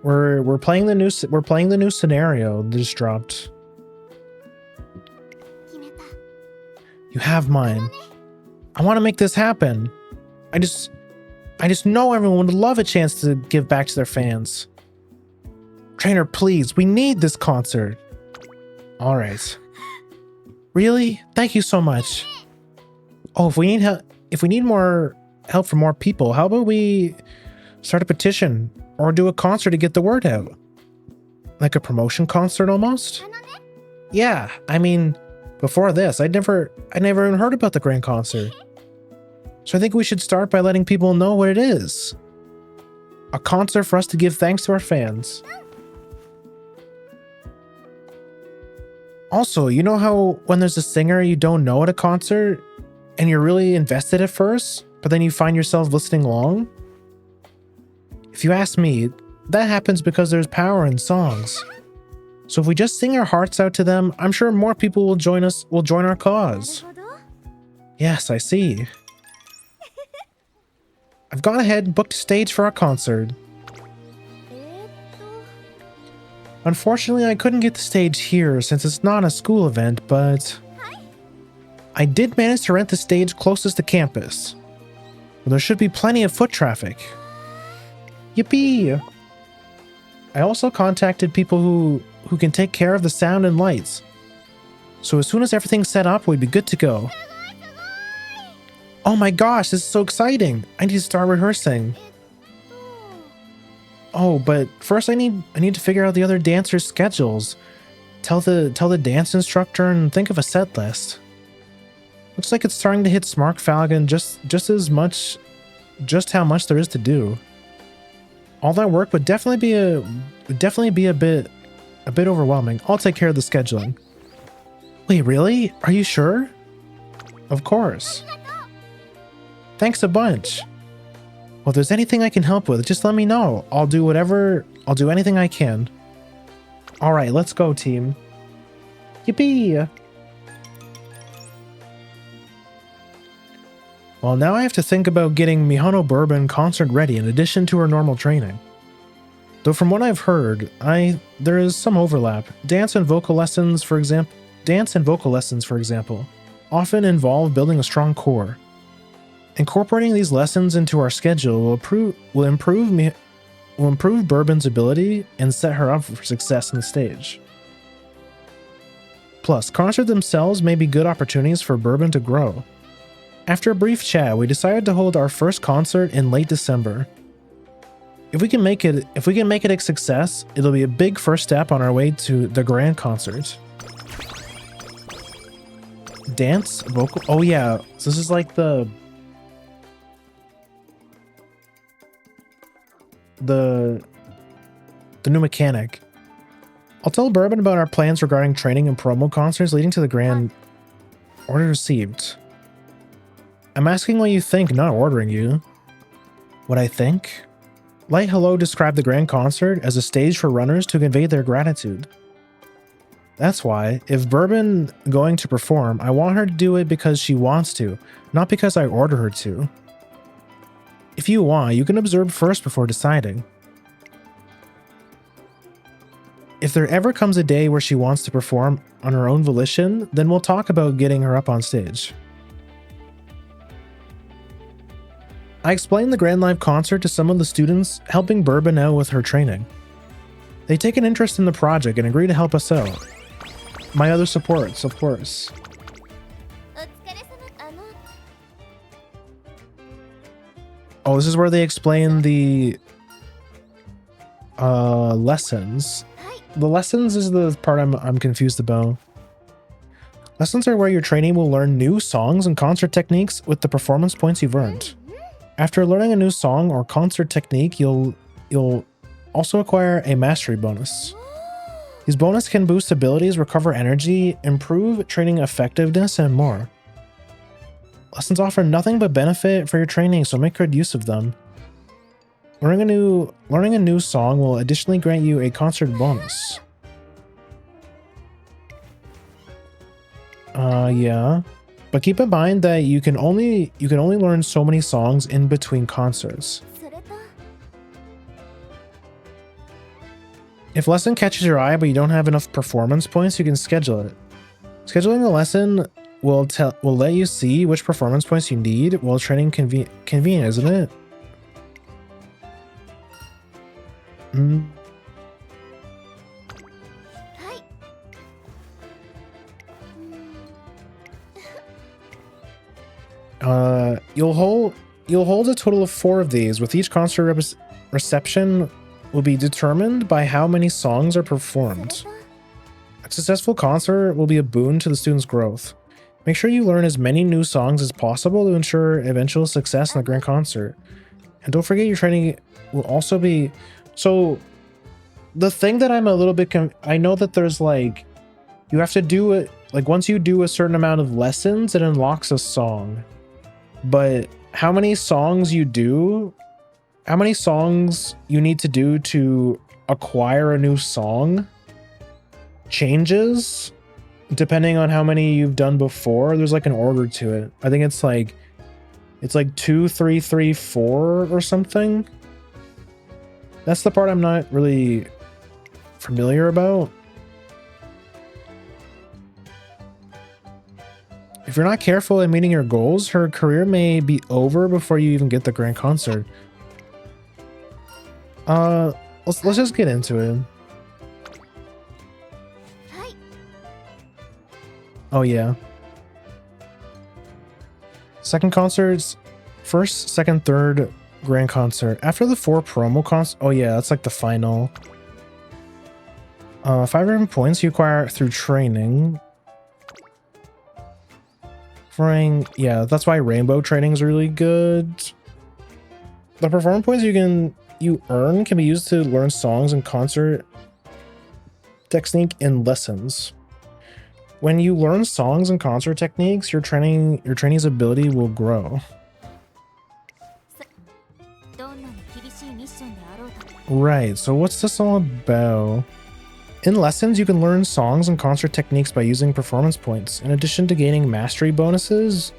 We're playing the new scenario that just dropped. You have mine. I want to make this happen. I just know everyone would love a chance to give back to their fans. Trainer, please, we need this concert. All right. Really? Thank you so much. Oh, if we need more help from more people, how about we start a petition or do a concert to get the word out? Like a promotion concert almost? Yeah, I mean, before this, I'd never even heard about the grand concert. So I think we should start by letting people know what it is. A concert for us to give thanks to our fans. Also, you know how when there's a singer you don't know at a concert and you're really invested at first, but then you find yourself listening along? If you ask me, that happens because there's power in songs. So if we just sing our hearts out to them, I'm sure more people will join our cause. Yes, I see. I've gone ahead and booked a stage for our concert. Unfortunately, I couldn't get the stage here since it's not a school event, but I did manage to rent the stage closest to campus, where there should be plenty of foot traffic. Yippee! I also contacted people who can take care of the sound and lights, so as soon as everything's set up, we'd be good to go. Oh my gosh, this is so exciting! I need to start rehearsing. Oh, but first I need to figure out the other dancers' schedules. Tell the dance instructor and think of a set list. Looks like it's starting to hit Smart Falcon just how much there is to do. All that work would definitely be a bit overwhelming. I'll take care of the scheduling. Wait, really? Are you sure? Of course. Thanks a bunch. Well, if there's anything I can help with, just let me know. I'll do anything I can. All right, let's go, team. Yippee! Well, now I have to think about getting Mihono Bourbon concert ready in addition to her normal training. Though from what I've heard, there is some overlap. Dance and vocal lessons, for example, often involve building a strong core. Incorporating these lessons into our schedule will improve Bourbon's ability and set her up for success on the stage. Plus, concerts themselves may be good opportunities for Bourbon to grow. After a brief chat, we decided to hold our first concert in late December. If we can make it a success, it'll be a big first step on our way to the grand concert. Dance, vocal. Oh yeah, so this is like the new mechanic. I'll tell Bourbon about our plans regarding training and promo concerts leading to the grand. Order received. I'm asking what you think, not ordering you. What I think? Light Hello described the grand concert as a stage for runners to convey their gratitude. That's why, if Bourbon going to perform, I want her to do it because she wants to, not because I order her to. If you want, you can observe first before deciding. If there ever comes a day where she wants to perform on her own volition, then we'll talk about getting her up on stage. I explained the Grand Live concert to some of the students, helping Bourbon out with her training. They take an interest in the project and agree to help us out. my other supports, of course. Oh, this is where they explain the lessons. The lessons is the part I'm confused about. Lessons are where your trainee will learn new songs and concert techniques with the performance points you've earned. After learning a new song or concert technique, you'll also acquire a mastery bonus. These bonus can boost abilities, recover energy, improve training effectiveness, and more. Lessons offer nothing but benefit for your training, so make good use of them. Learning a new song will additionally grant you a concert bonus. Yeah. But keep in mind that you can only learn so many songs in between concerts. If lesson catches your eye but you don't have enough performance points, you can schedule it. Scheduling a lesson will let you see which performance points you need while training. Convenient, isn't it? You'll hold a total of 4 of these, with each concert reception will be determined by how many songs are performed. A successful concert will be a boon to the student's growth. Make sure you learn as many new songs as possible to ensure eventual success in the grand concert. And don't forget your training will also be... So, the thing that I'm a little bit... I know that there's like... You have to do it... Like, once you do a certain amount of lessons, it unlocks a song. But how many songs you do... How many songs you need to do to acquire a new song changes depending on how many you've done before. There's like an order to it. I think it's like 2, 3, 3, 4 or something. That's the part I'm not really familiar about. If you're not careful in meeting your goals, her career may be over before you even get the grand concert. Let's just get into it. Oh yeah. Second concerts, first, second, third grand concert. After the 4 promo concerts, oh yeah, that's like the final. 500 points you acquire through training. Yeah, that's why rainbow training is really good. The performance points you earn can be used to learn songs and concert technique in lessons. When you learn songs and concert techniques, your trainee's ability will grow. Right, so what's this all about? In lessons, you can learn songs and concert techniques by using performance points, in addition to gaining mastery bonuses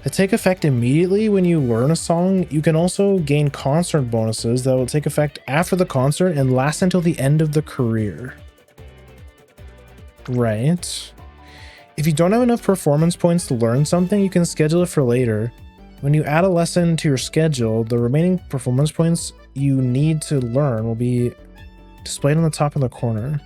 that take effect immediately when you learn a song. You can also gain concert bonuses that will take effect after the concert and last until the end of the career. Right. If you don't have enough performance points to learn something, you can schedule it for later. When you add a lesson to your schedule, the remaining performance points you need to learn will be displayed on the top of the corner.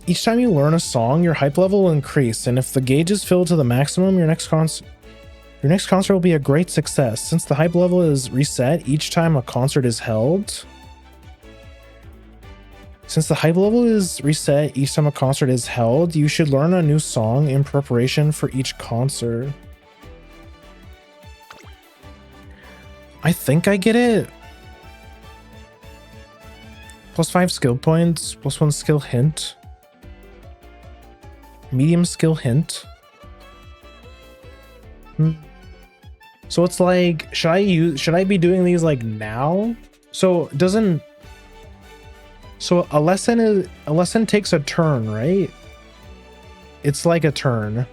Each time you learn a song, your hype level will increase, and if the gauge is filled to the maximum, your next concert will be a great success. Since the hype level is reset each time a concert is held, you should learn a new song in preparation for each concert. I think I get it. +5 skill points, +1 skill hint. Medium skill hint. So it's like, should I be doing these like now? So a lesson takes a turn, right? It's like a turn.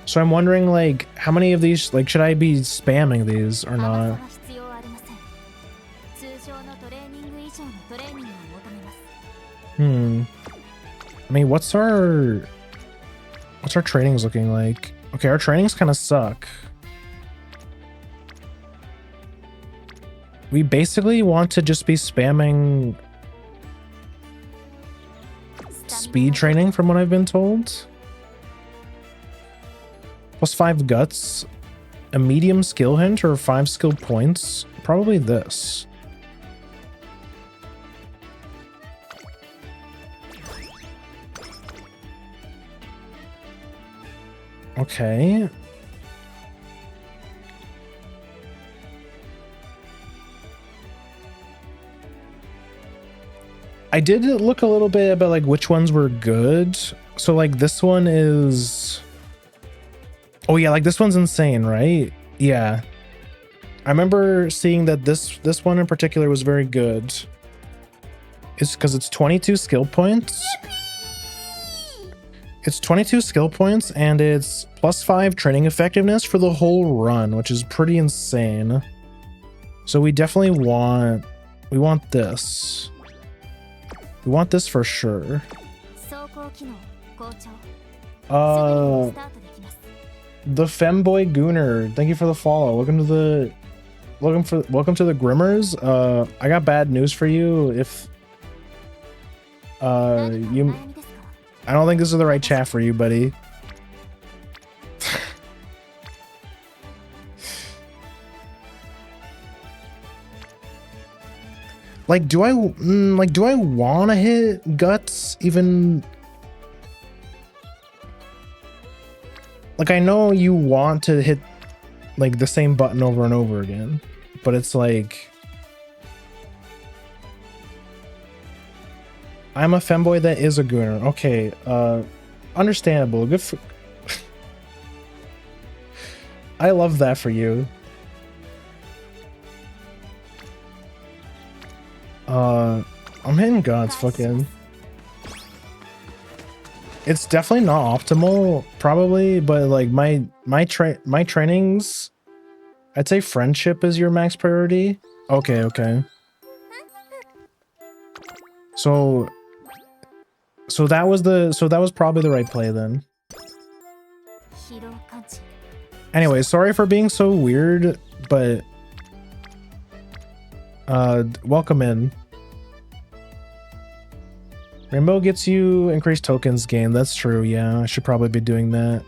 So I'm wondering, like, how many of these, like, should I be spamming these or not? I mean, what's our trainings looking like? Okay, our trainings kind of suck. We basically want to just be spamming speed training from what I've been told. Plus 5 guts, a medium skill hint, or 5 skill points. Probably this. Okay. I did look a little bit about like which ones were good. So like this one is... Oh yeah, like this one's insane, right? Yeah. I remember seeing that this one in particular was very good. It's because it's 22 skill points. It's 22 skill points and it's plus 5 training effectiveness for the whole run, which is pretty insane. So we definitely want... We want this. We want this for sure. The Femboy Gooner, thank you for the follow. Welcome to the Grimmers. I got bad news for you. If I don't think this is the right chat for you, buddy. Like, do I want to hit guts even? Like, I know you want to hit like the same button over and over again, but it's like I'm a femboy that is a gooner. Okay, understandable. Good for I love that for you. I'm hitting guts, fucking. It's definitely not optimal, probably, but like my trainings, I'd say friendship is your max priority. Okay, okay. So that was probably the right play then. Anyway, sorry for being so weird, but welcome in. Rainbow gets you increased tokens gained. That's true, yeah. I should probably be doing that.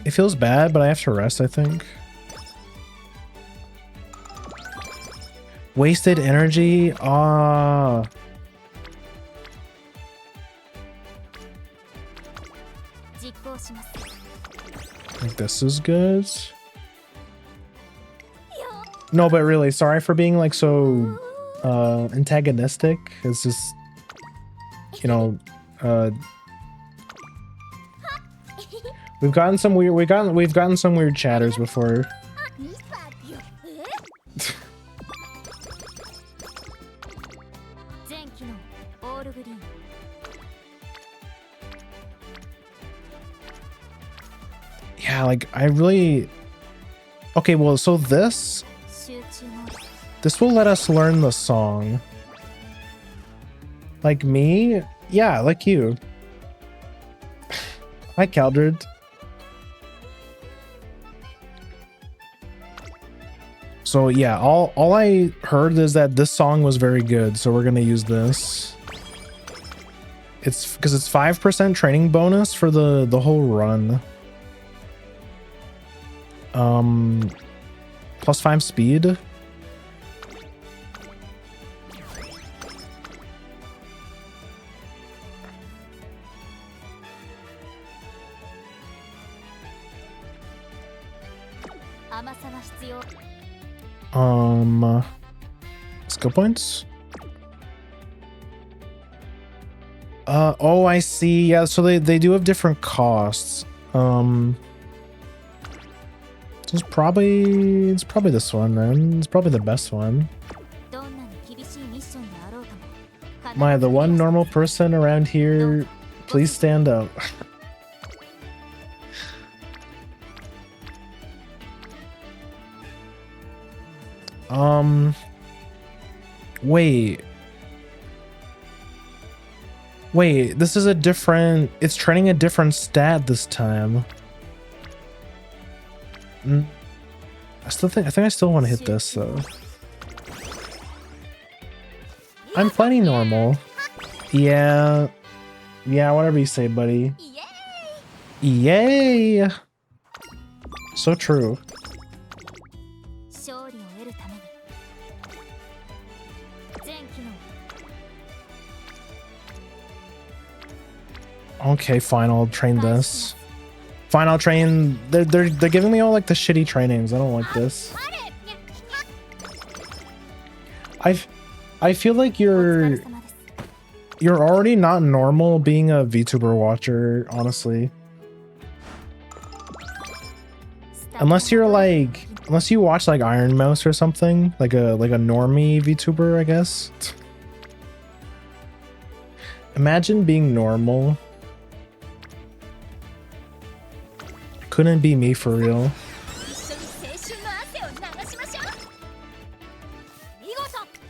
It feels bad, but I have to rest, I think. Wasted energy? Ah. I think this is good. No, but really, sorry for being like so antagonistic. It's just, you know, we've gotten some weird chatters before. Yeah, like I really... Okay, well, so this will let us learn the song. Like me? Yeah, like you. Hi, Caldred. So yeah, all I heard is that this song was very good, so we're gonna use this. It's because it's 5% training bonus for the whole run. Plus 5 speed. Skill points. Oh, I see. Yeah, so they do have different costs. It's probably this one then. It's probably the best one. Am I the one normal person around here? Please stand up. Wait, this is a different... It's training a different stat this time. I think I still want to hit this though. I'm plenty normal. Yeah. Yeah, whatever you say, buddy. Yay! So true. Okay, fine, I'll train this. Fine, I'll train. They're giving me all like the shitty trainings. I don't like this. I feel like you're already not normal being a VTuber watcher, honestly. Unless you watch like Iron Mouse or something, like a normie VTuber, I guess. Imagine being normal. Couldn't be me for real.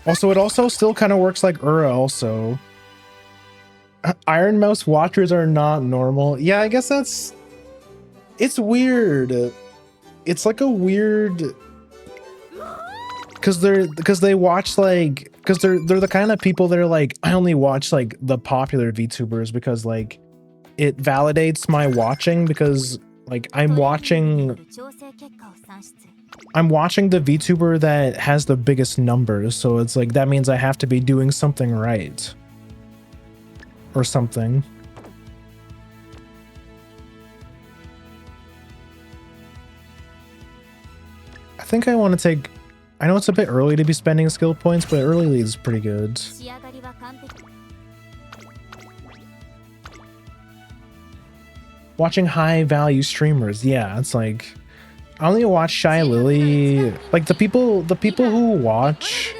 Also, it also still kind of works like Ura also. Iron Mouse watchers are not normal. Yeah, I guess it's weird. It's like a weird, because they watch like, because they're the kind of people that are like, I only watch like the popular VTubers because like it validates my watching, because like I'm watching the VTuber that has the biggest numbers, so it's like that means I have to be doing something right or something. I think I want to take, I know it's a bit early to be spending skill points, but early lead is pretty good. Watching high value streamers, yeah, it's like I only watch Shy Lily, like the people who watch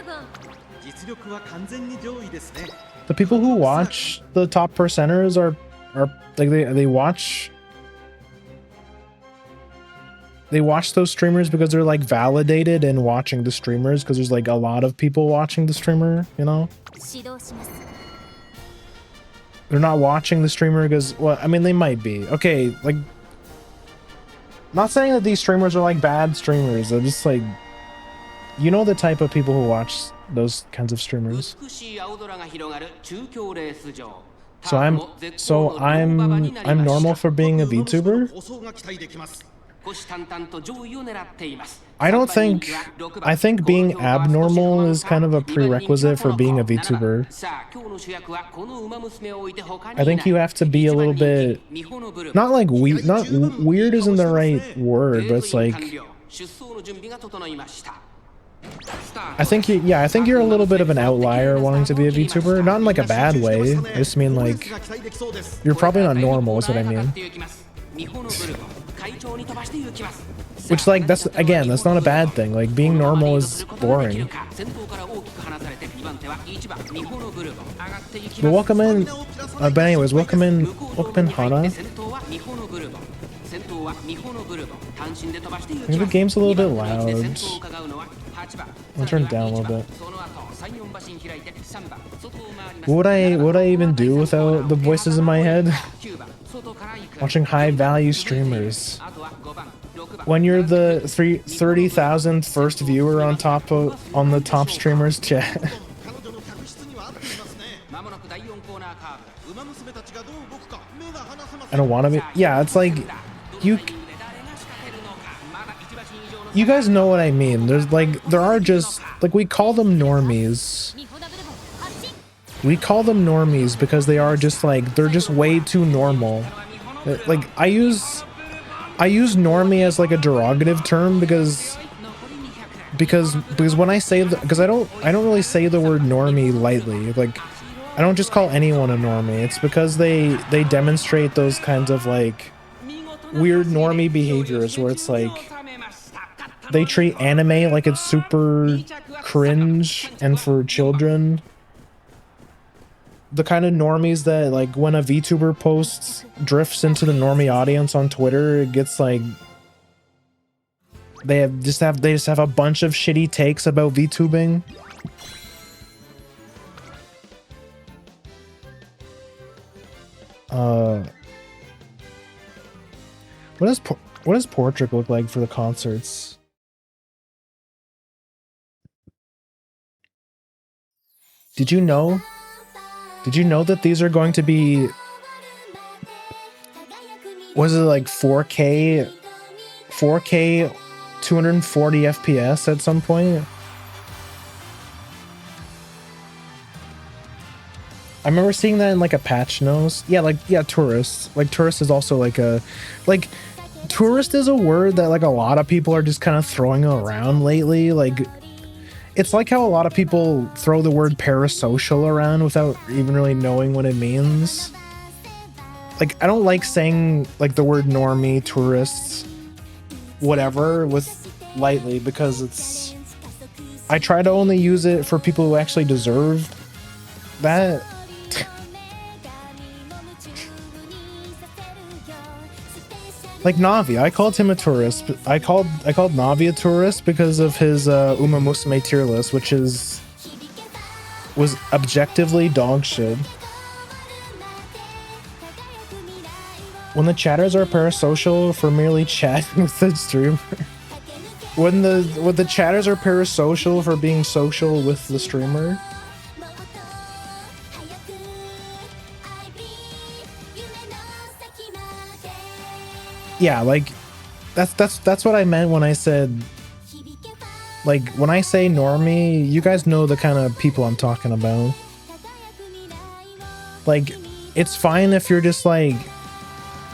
the top percenters are like they watch those streamers because they're like validated in watching the streamers, because there's like a lot of people watching the streamer, you know? They're not watching the streamer because, well, I mean, they might be. Okay, like, not saying that these streamers are like bad streamers. They're just like, you know, the type of people who watch those kinds of streamers. So I'm normal for being a VTuber. I think being abnormal is kind of a prerequisite for being a VTuber. I think you have to be a little bit, not like weird, not weird isn't the right word, but it's like, I think you're a little bit of an outlier wanting to be a VTuber, not in like a bad way. I just mean like, you're probably not normal is what I mean. Which, like, that's not a bad thing. Like, being normal is boring. But welcome in. But anyways, welcome in Hana. I think the game's a little bit loud. I'll turn it down a little bit. What would I even do without the voices in my head? Watching high value streamers. When you're the 30,000th first viewer on the top streamers chat. I don't want to be. Yeah, it's like you guys know what I mean. There are just like, we call them normies. We call them normies because they are just like, they're just way too normal. Like, I use normie as like a derogative term because when I say because I don't really say the word normie lightly. Like, I don't just call anyone a normie. It's because they demonstrate those kinds of like weird normie behaviors where it's like they treat anime like it's super cringe and for children. The kind of normies that, like, when a VTuber posts drifts into the normie audience on Twitter, it gets like they just have a bunch of shitty takes about VTubing. What does Portrait look like for the concerts? Did you know? Did you know that these are going to be... Was it like 4K 240 FPS at some point? I remember seeing that in like a patch notes. Yeah, tourist. Like tourist is also like a tourist is a word that like a lot of people are just kind of throwing around lately. Like it's like how a lot of people throw the word parasocial around without even really knowing what it means. Like I don't like saying like the word normie, tourists, whatever with lightly because it's I try to only use it for people who actually deserve that. Like Navi, I called him a tourist. I called Navi a tourist because of his Umamusume tier list, which was objectively dog shit. When the chatters are parasocial for merely chatting with the streamer. When the chatters are parasocial for being social with the streamer. Yeah, like that's what I meant when I said, like when I say normie, you guys know the kind of people I'm talking about. Like it's fine if you're just like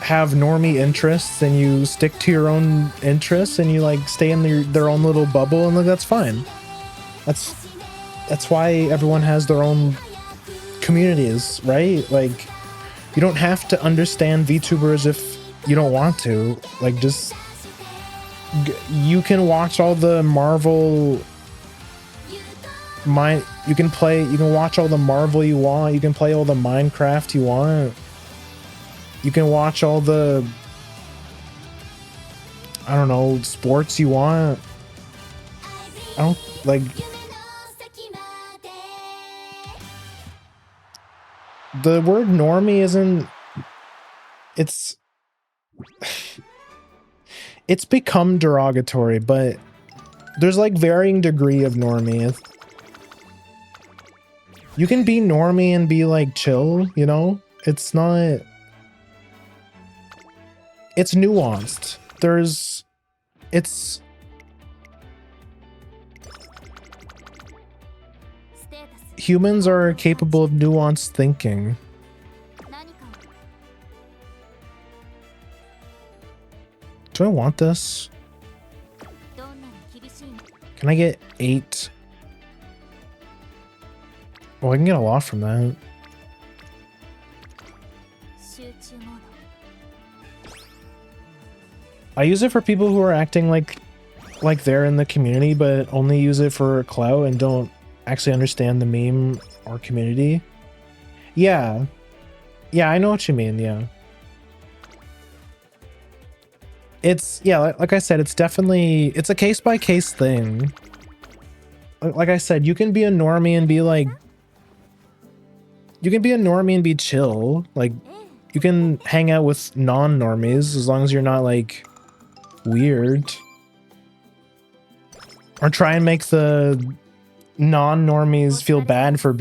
have normie interests and you stick to your own interests and you like stay in their own little bubble, and like that's fine. That's why everyone has their own communities, right? Like you don't have to understand VTubers if you don't want to. Like just you can watch all the Marvel you can watch all the Marvel you want, you can play all the Minecraft you want, you can watch all the I don't know sports you want. I don't like the word normie isn't it's become derogatory, but there's like varying degree of normie. You can be normie and be like chill, you know? It's nuanced. Humans are capable of nuanced thinking. Do I want this? Can I get 8? Oh, I can get a lot from that. I use it for people who are acting like they're in the community, but only use it for clout and don't actually understand the meme or community. Yeah. Yeah, I know what you mean, yeah. It's, yeah, like I said, it's a case-by-case thing. Like I said, you can be a normie and be like... You can be a normie and be chill. Like, you can hang out with non-normies as long as you're not, like, weird. Or try and make the non-normies feel bad for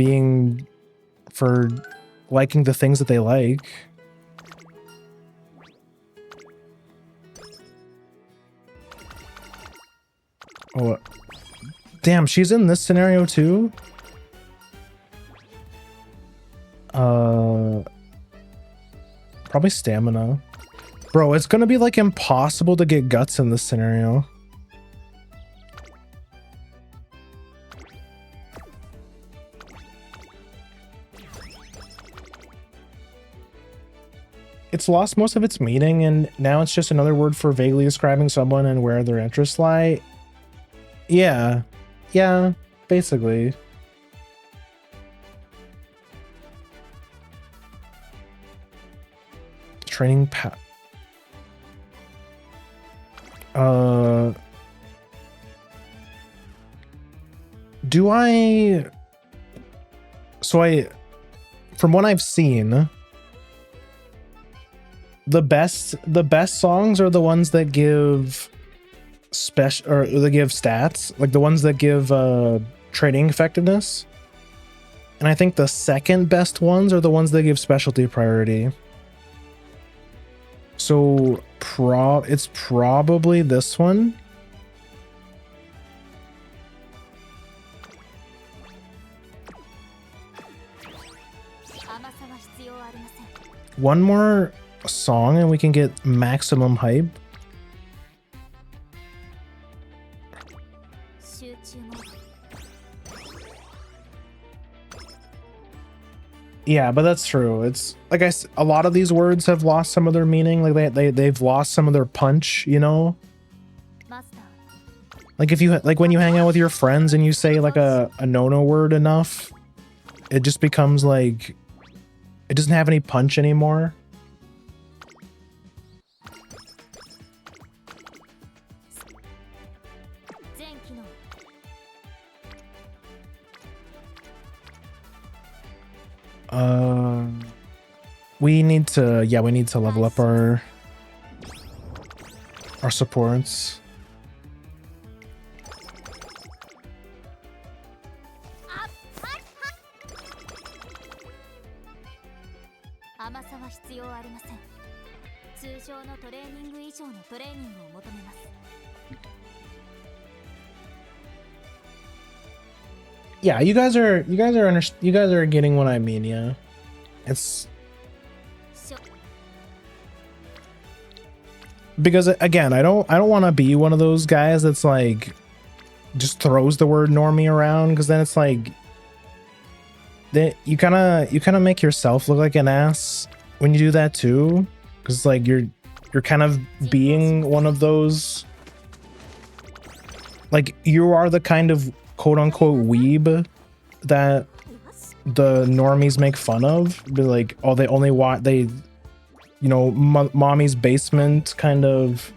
liking the things that they like. Oh, damn, she's in this scenario too? Probably stamina. Bro, it's gonna be like impossible to get guts in this scenario. It's lost most of its meaning, and now it's just another word for vaguely describing someone and where their interests lie. Yeah. Yeah, basically. Training do I... So from what I've seen, the best songs are the ones that give special, or they give stats, like the ones that give trading effectiveness. And I think the second best ones are the ones that give specialty priority. So it's probably this one. One more song and we can get maximum hype. Yeah, but that's true. It's like a lot of these words have lost some of their meaning. Like they've lost some of their punch, you know? Like if you like when you hang out with your friends and you say like a no-no word enough, it just becomes like it doesn't have any punch anymore. We need to level up our supports. Yeah, you guys are getting what I mean, yeah. It's because again, I don't want to be one of those guys that's like just throws the word normie around, because then it's like that you kind of make yourself look like an ass when you do that too, because like you're kind of being one of those, like you are the kind of quote-unquote weeb that the normies make fun of. Be like, oh, they only watch, mommy's basement kind of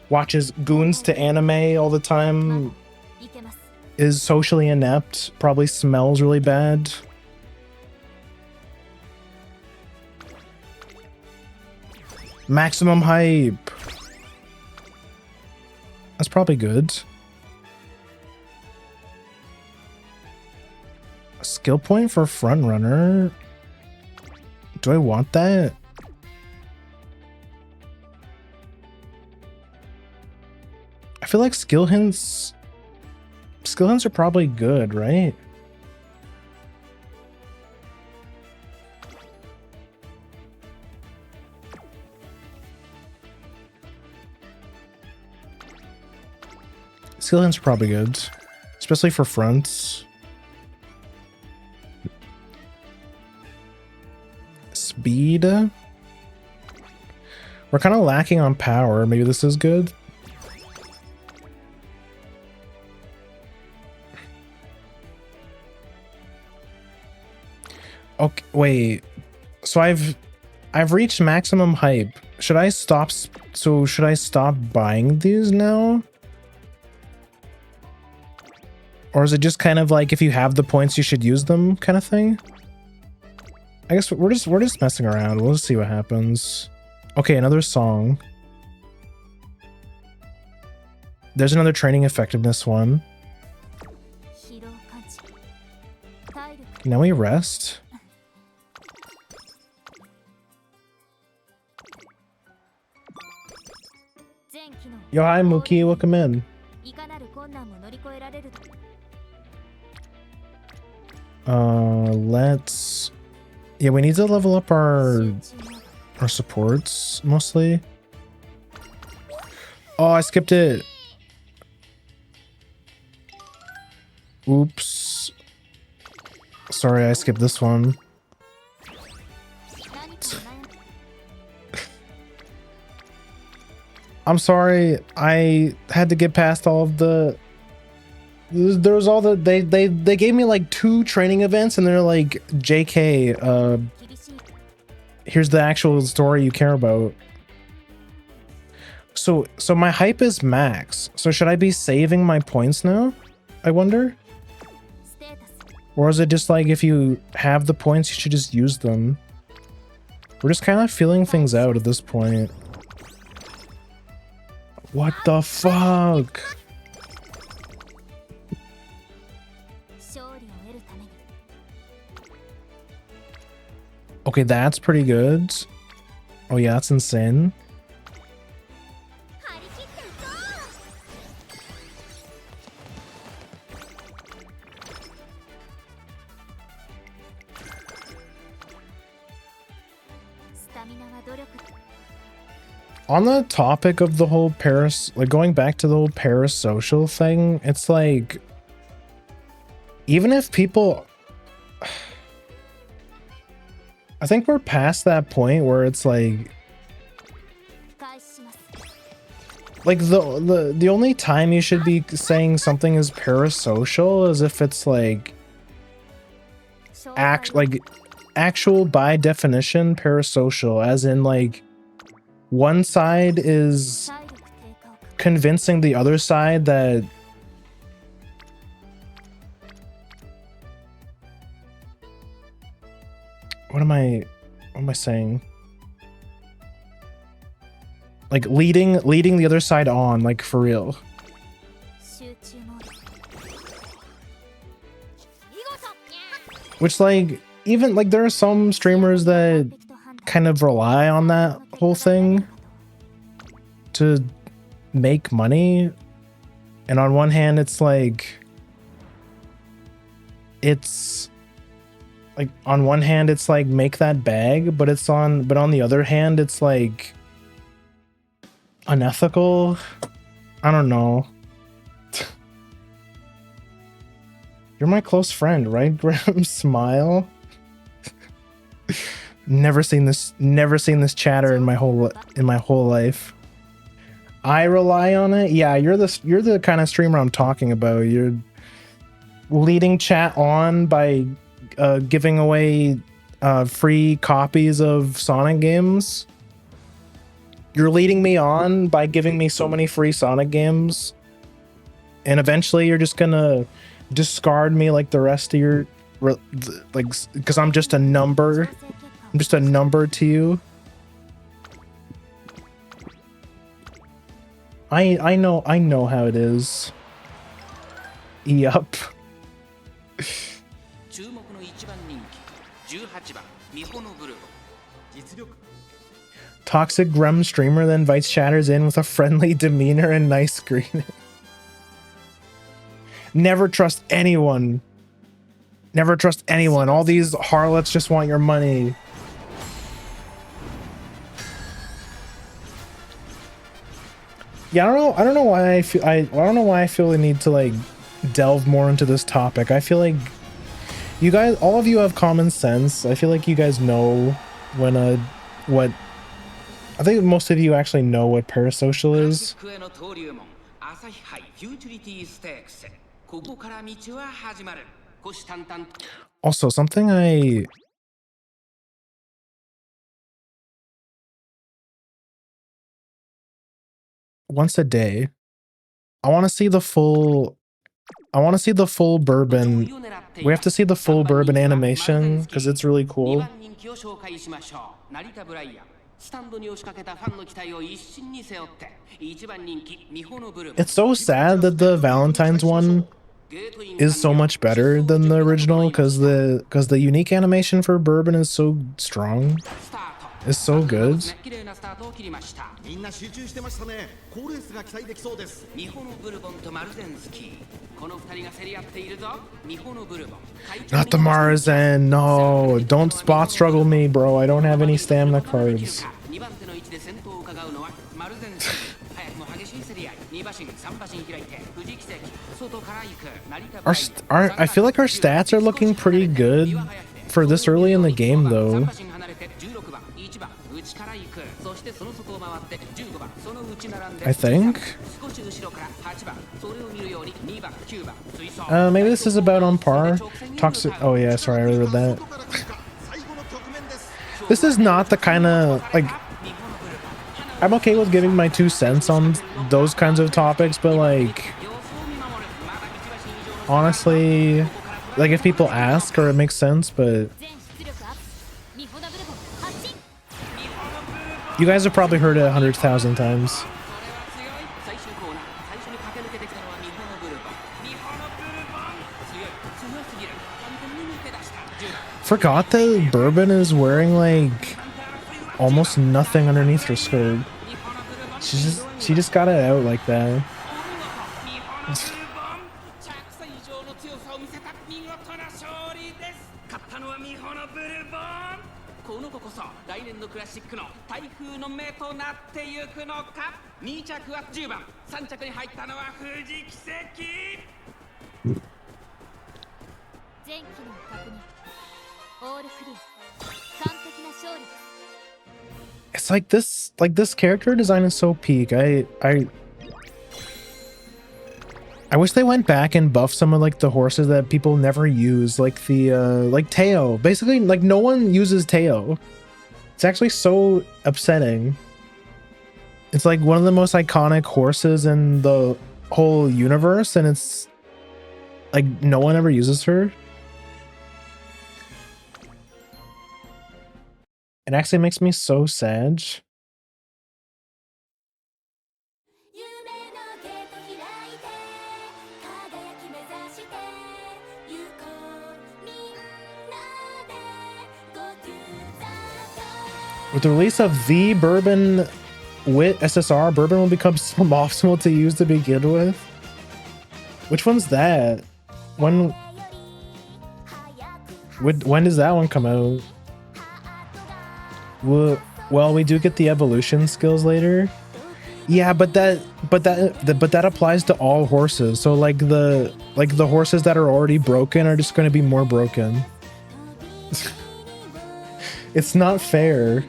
watches goons to anime all the time, is socially inept, probably smells really bad. Maximum hype. That's probably good. A skill point for front runner. Do I want that? I feel like skill hints are probably good, right? Skill hints are probably good, especially for fronts. Speed. We're kind of lacking on power. Maybe this is good. Okay, wait. So I've reached maximum hype. Should I stop? So should I stop buying these now? Or is it just kind of like if you have the points you should use them kind of thing? I guess we're just messing around. We'll just see what happens. Okay, another song. There's another training effectiveness one. Now we rest. Yo, hi Mookie, welcome in. Let's... Yeah, we need to level up our supports, mostly. Oh, I skipped it. Oops. Sorry, I skipped this one. I'm sorry, I had to get past all of the... There was all the... They gave me like 2 training events and they're like, JK, here's the actual story you care about. So my hype is max. So should I be saving my points now? I wonder? Or is it just like if you have the points, you should just use them? We're just kind of feeling things out at this point. What the fuck? Okay, that's pretty good. Oh yeah, that's insane. On the topic of the whole going back to the whole parasocial thing, it's like, even if people, I think we're past that point where it's like the only time you should be saying something is parasocial is if it's like actual by definition parasocial, as in like one side is convincing the other side that what am I saying? Like leading the other side on, like for real. Which like even like there are some streamers that kind of rely on that whole thing to make money, and on one hand it's like on one hand it's like make that bag, but on the other hand it's like unethical. I don't know. You're my close friend, right, Graham? Smile. Never seen this chatter in my whole life. I rely on it. Yeah, you're the kind of streamer I'm talking about. You're leading chat on by giving away free copies of Sonic games. You're leading me on by giving me so many free Sonic games, and eventually you're just gonna discard me like the rest of your like, because I'm just a number. I'm just a number to you. I know how it is. Yup. Toxic Grem streamer that invites chatters in with a friendly demeanor and nice greeting. Never trust anyone. Never trust anyone. All these harlots just want your money. Yeah, I don't know why I don't know why I feel the need to like delve more into this topic. I feel like you guys, all of you have common sense. I feel like you guys know when what I think most of you actually know what parasocial is. Also, something once a day, I want to see the full bourbon. We have to see the full bourbon animation because it's really cool. It's so sad that the Valentine's one is so much better than the original because the unique animation for bourbon is so strong. It's so good. Not the Marzen, no. Don't spot struggle me, bro. I don't have any stamina cards. I feel like our stats are looking pretty good for this early in the game, though. I think. Maybe this is about on par. Toxic. Oh yeah, sorry, I read that. This is not the kind of like. I'm okay with giving my 2 cents on those kinds of topics, but like, honestly, like if people ask or it makes sense, but You guys have probably heard it 100,000 times. Forgot that Bourbon is wearing like almost nothing underneath her skirt. She just got it out like that. It's like this character design is so peak. I wish they went back and buffed some of like the horses that people never use, like the like Teo. Basically, like no one uses Teo. It's actually so upsetting. It's like one of the most iconic horses in the whole universe, and it's like no one ever uses her. It actually makes me so sad. With the release of the Bourbon Wit SSR, Bourbon will become suboptimal to use to begin with. Which one's that? When does that one come out? Well, we do get the evolution skills later. Yeah, but that applies to all horses. So like the horses that are already broken are just going to be more broken. It's not fair.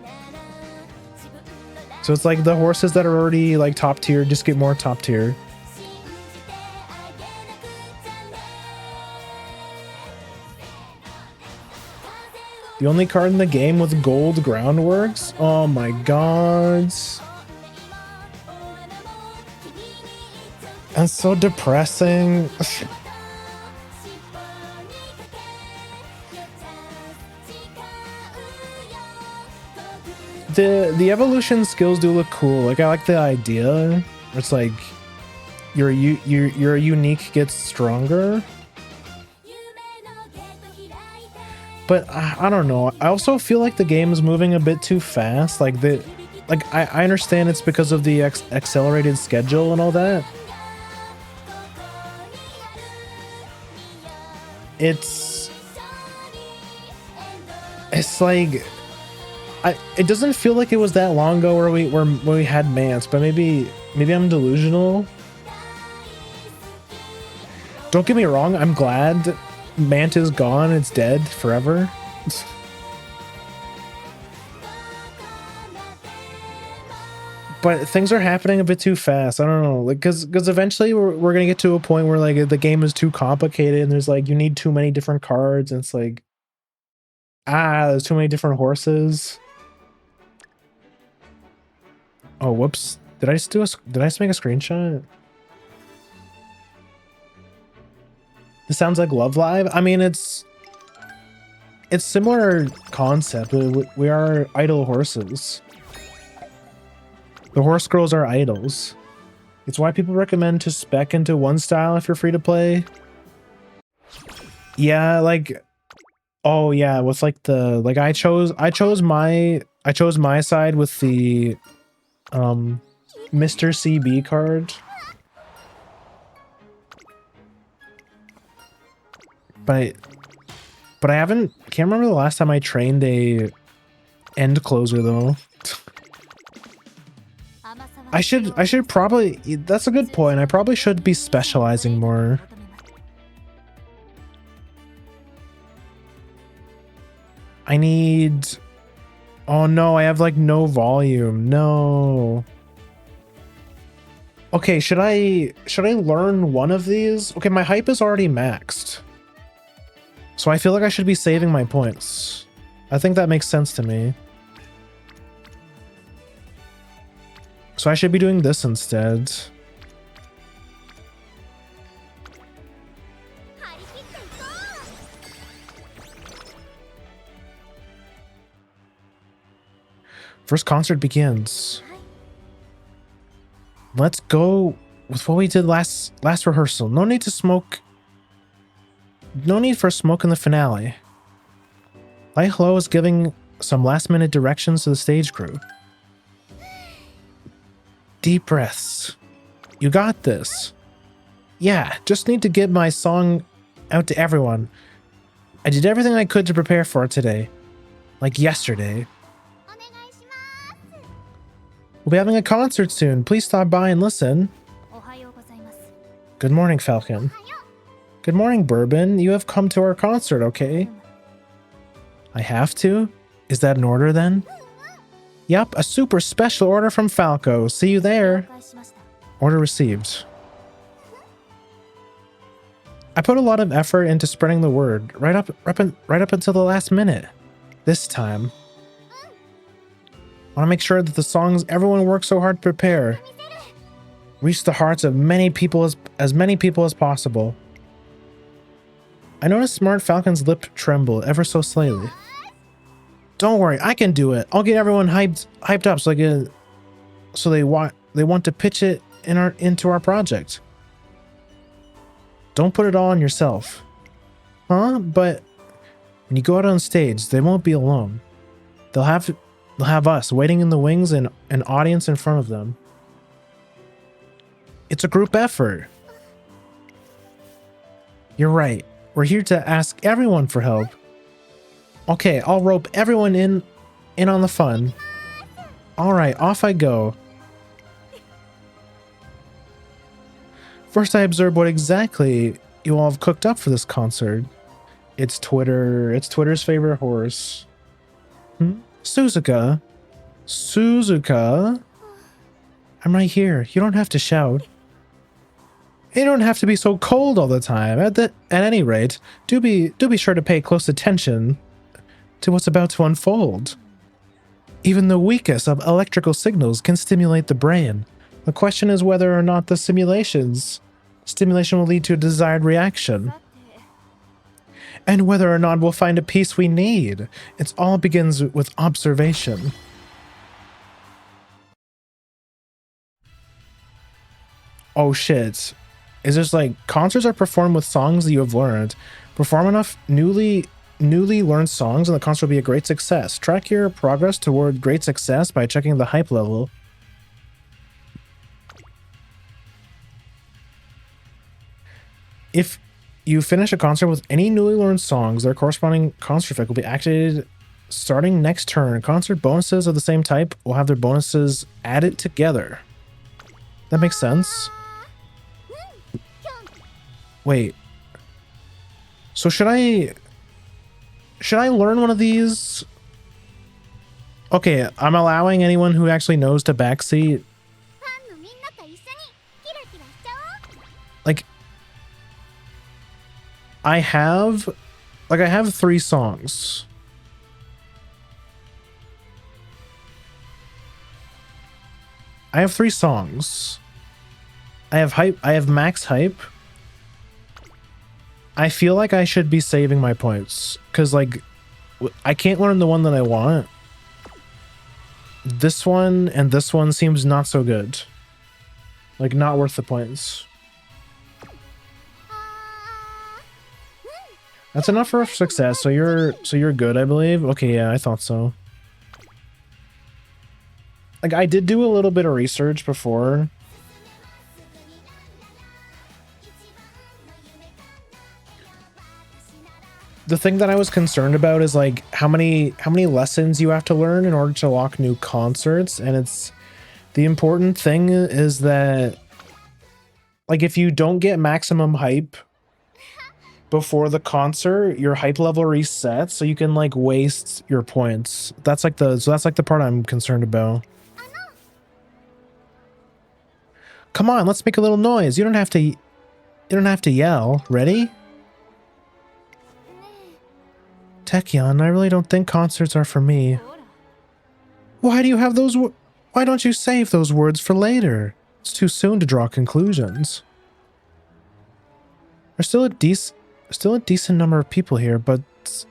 So it's like the horses that are already like top tier just get more top tier. The only card in the game with gold groundworks? Oh my god. That's so depressing. The evolution skills do look cool. Like I like the idea. It's like your unique gets stronger. But I don't know. I also feel like the game is moving a bit too fast. Like I understand it's because of the accelerated schedule and all that. It's like it doesn't feel like it was that long ago where we had Mance, but maybe I'm delusional. Don't get me wrong, I'm glad Mant is gone, it's dead forever. But things are happening a bit too fast. I don't know, like because eventually we're gonna get to a point where like the game is too complicated and there's like you need too many different cards and it's like there's too many different horses. Oh, whoops. Did I just make a screenshot? This sounds like Love Live. I mean, it's similar concept. We are idle horses. The horse girls are idols. It's why people recommend to spec into one style if you're free to play. Yeah, like, oh yeah, with like the like I chose my side with the Mr. CB card. But I can't remember the last time I trained a end closer though. I should probably, that's a good point. I probably should be specializing more. I need, oh no, I have like no volume. No. Okay, should I learn one of these? Okay, my hype is already maxed. So I feel like I should be saving my points. I think that makes sense to me. So I should be doing this instead. First concert begins. Let's go with what we did last rehearsal. No need to smoke. No need for smoke in the finale. Light Hello is giving some last-minute directions to the stage crew. Deep breaths. You got this. Yeah, just need to get my song out to everyone. I did everything I could to prepare for it today. Like yesterday. We'll be having a concert soon. Please stop by and listen. Good morning, Falcon. Good morning, Bourbon. You have come to our concert, okay? I have to? Is that an order then? Yup, a super special order from Falco. See you there. Order received. I put a lot of effort into spreading the word, right up until the last minute. This time. I want to make sure that the songs everyone worked so hard to prepare reach the hearts of many people as many people as possible. I noticed Smart Falcon's lip tremble ever so slightly. Don't worry, I can do it. I'll get everyone hyped up so they want to pitch it into our project. Don't put it all on yourself. Huh? But when you go out on stage, they won't be alone. They'll have us waiting in the wings and an audience in front of them. It's a group effort. You're right. We're here to ask everyone for help. Okay, I'll rope everyone in on the fun. Alright, off I go. First I observe what exactly you all have cooked up for this concert. It's Twitter's favorite horse. Suzuka? Suzuka? I'm right here. You don't have to shout. You don't have to be so cold all the time. At any rate, do be sure to pay close attention to what's about to unfold. Even the weakest of electrical signals can stimulate the brain. The question is whether or not the stimulation will lead to a desired reaction. And whether or not we'll find a peace we need. It all begins with observation. Oh shit. Is this like, concerts are performed with songs that you have learned. Perform enough newly learned songs and the concert will be a great success. Track your progress toward great success by checking the hype level. If you finish a concert with any newly learned songs, their corresponding concert effect will be activated starting next turn. Concert bonuses of the same type will have their bonuses added together. That makes sense. Wait. So should I learn one of these? Okay, I'm allowing anyone who actually knows to backseat. Like, I have 3 songs. I have 3 songs. I have hype. I have max hype. I feel like I should be saving my points because, like, I can't learn the one that I want. This one and this one seems not so good. Like, not worth the points. That's enough for success. So you're good, I believe. Okay, yeah, I thought so. Like, I did do a little bit of research before. The thing that I was concerned about is like how many lessons you have to learn in order to lock new concerts, and it's the important thing is that, like, if you don't get maximum hype before the concert, your hype level resets, so you can like waste your points. That's like the part I'm concerned about. Come on, let's make a little noise. You don't have to yell. Ready? Taekyon, I really don't think concerts are for me. Why do you have those why don't you save those words for later? It's too soon to draw conclusions. There's still a decent number of people here, but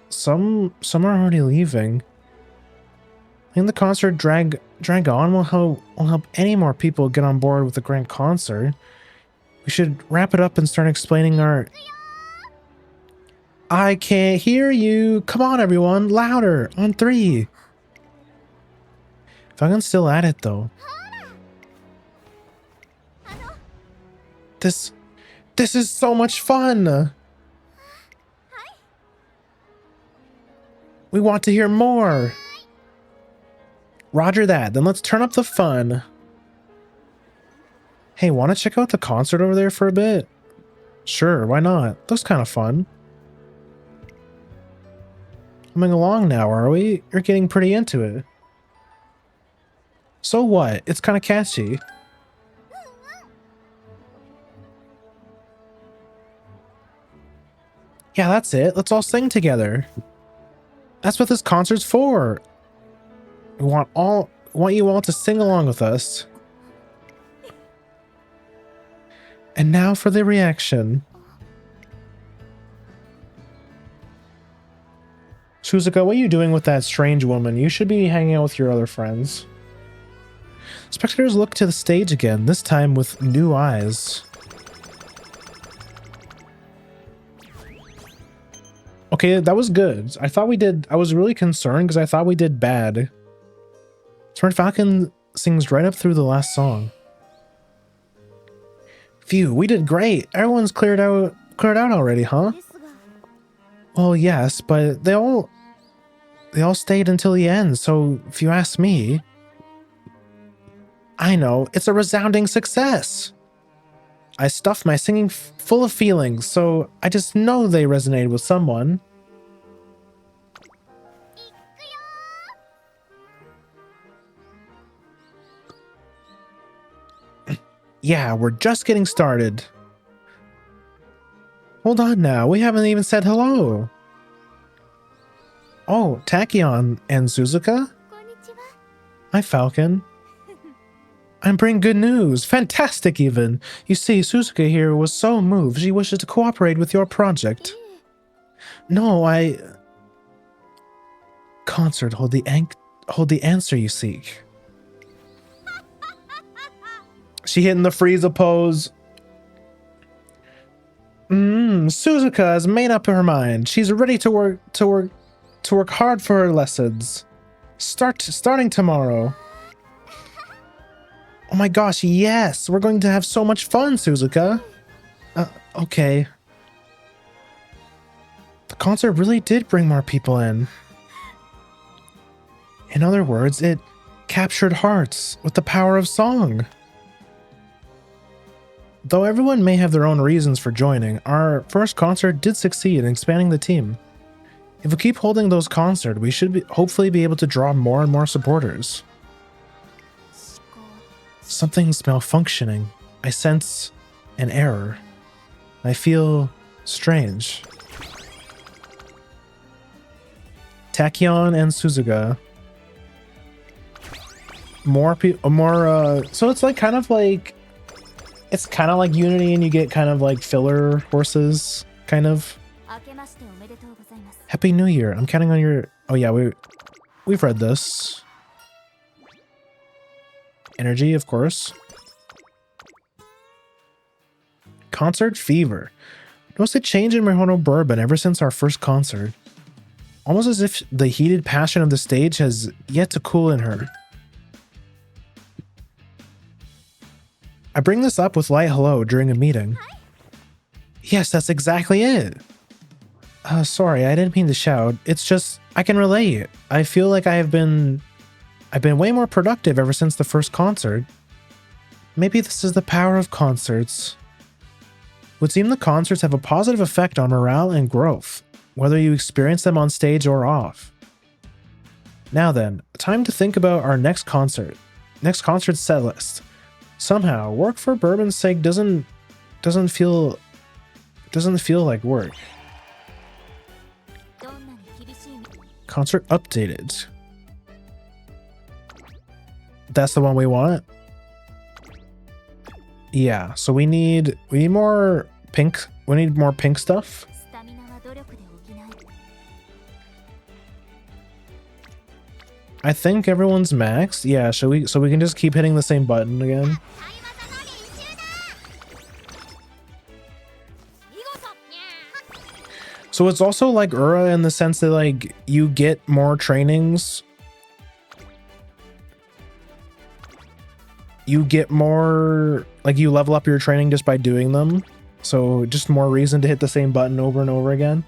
some are already leaving. Letting the concert drag on will help any more people get on board with the grand concert. We should wrap it up and start explaining our... I can't hear you. Come on, everyone. Louder. On 3. Falcon's still at it, though. This is so much fun. We want to hear more. Roger that. Then let's turn up the fun. Hey, want to check out the concert over there for a bit? Sure, why not? Looks kind of fun. Coming along now, are we? You're getting pretty into it. So what? It's kind of catchy. Yeah, that's it. Let's all sing together. That's what this concert's for. We want you all to sing along with us. And now for the reaction. Suzuka, what are you doing with that strange woman? You should be hanging out with your other friends. Spectators look to the stage again, this time with new eyes. Okay, that was good. I was really concerned because I thought we did bad. Smart Falcon sings right up through the last song. Phew, we did great. Everyone's cleared out already, huh? Well, yes, but they all stayed until the end, so if you ask me... I know, it's a resounding success. I stuffed my singing full of feelings, so I just know they resonated with someone. Yeah, we're just getting started. Hold on now, we haven't even said hello. Oh, Tachyon and Suzuka? Hi, Falcon. I'm bringing good news. Fantastic, even. You see, Suzuka here was so moved she wishes to cooperate with your project. No, Concert, hold the answer you seek. She hitting the Frieza pose. Suzuka has made up her mind. She's ready to work hard for her lessons. Starting tomorrow. Oh my gosh, yes! We're going to have so much fun, Suzuka! Okay. The concert really did bring more people in. In other words, it captured hearts with the power of song. Though everyone may have their own reasons for joining, our first concert did succeed in expanding the team. If we keep holding those concerts, we should hopefully be able to draw more and more supporters. Something's malfunctioning. I sense an error. I feel strange. Tachyon and Suzuka. So it's like kind of like Unity, and you get kind of like filler horses, kind of. Happy New Year. I'm counting on your... Oh yeah, we've read this. Energy, of course. Concert fever. Notice a change in Mihono Bourbon ever since our first concert. Almost as if the heated passion of the stage has yet to cool in her. I bring this up with light hello during a meeting. Yes, that's exactly it. Sorry, I didn't mean to shout. It's just, I can relate. I feel like I've been way more productive ever since the first concert. Maybe this is the power of concerts. It would seem the concerts have a positive effect on morale and growth, whether you experience them on stage or off. Now then, time to think about our next concert. Next concert's set list. Somehow, work for Bourbon's sake doesn't feel like work. Concert updated. That's the one we want? Yeah, so we need more pink. We need more pink stuff. I think everyone's maxed. Yeah, so we can just keep hitting the same button again. So it's also like Ura in the sense that like you get more trainings. You get more, like you level up your training just by doing them. So just more reason to hit the same button over and over again.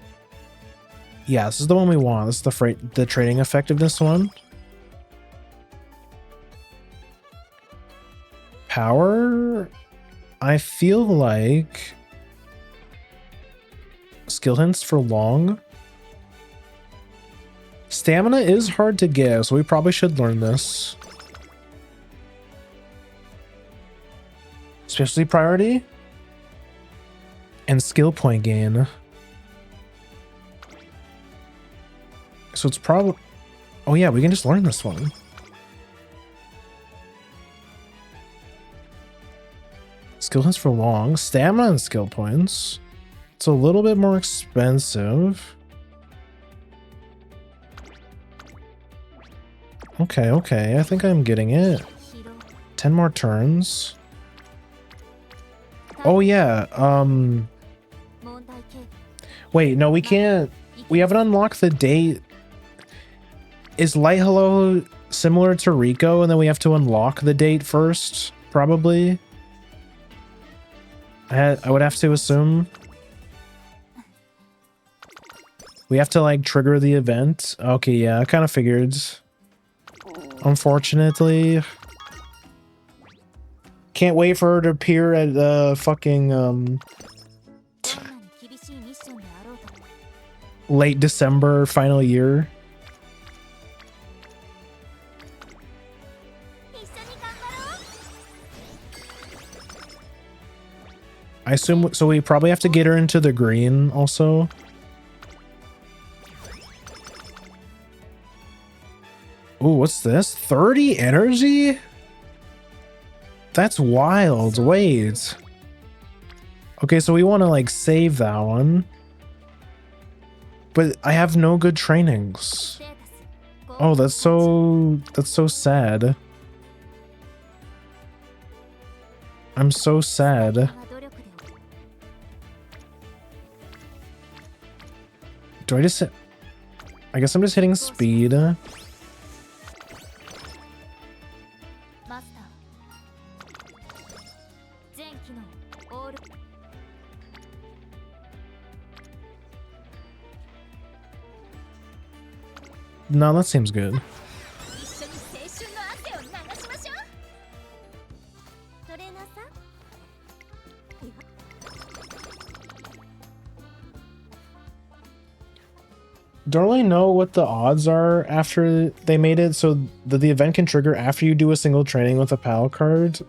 Yeah, this is the one we want. This is the training effectiveness one. Power, I feel like skill hints for long. Stamina is hard to get, so we probably should learn this. Specialty priority and skill point gain. So it's probably, oh yeah, we can just learn this one. Skill hints for long, stamina and skill points. It's a little bit more expensive. Okay, I think I'm getting it. 10 more turns. Oh yeah, wait, no, we can't. We haven't unlocked the date. Is Light Hello similar to Rico and then we have to unlock the date first? Probably. I would have to assume. We have to like trigger the event. Okay, yeah, I kind of figured. Unfortunately. Can't wait for her to appear at the fucking late December final year. I assume so. We probably have to get her into the green also. Oh, what's this? 30 energy? That's wild. Wait. Okay, so we want to like save that one. But I have no good trainings. Oh, that's so sad. I'm so sad. Do I just hit? I guess I'm just hitting speed. No, that seems good. Don't really know what the odds are after they made it so that the event can trigger after you do a single training with a PAL card.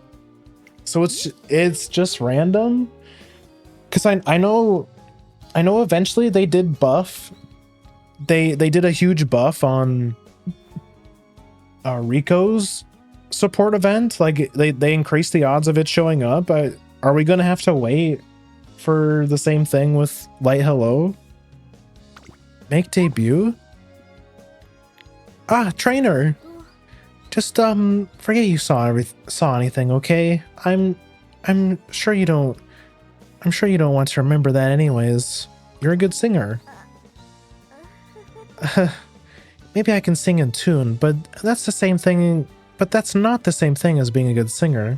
So it's just random. Cause I know eventually they did buff. They did a huge buff on Rico's support event. Like they increased the odds of it showing up. But are we gonna have to wait for the same thing with Light Hello? Make debut? Ah, trainer. Just forget you saw anything, okay? I'm sure you don't want to remember that anyways. You're a good singer. Maybe I can sing in tune, but that's the same thing. But that's not the same thing as being a good singer.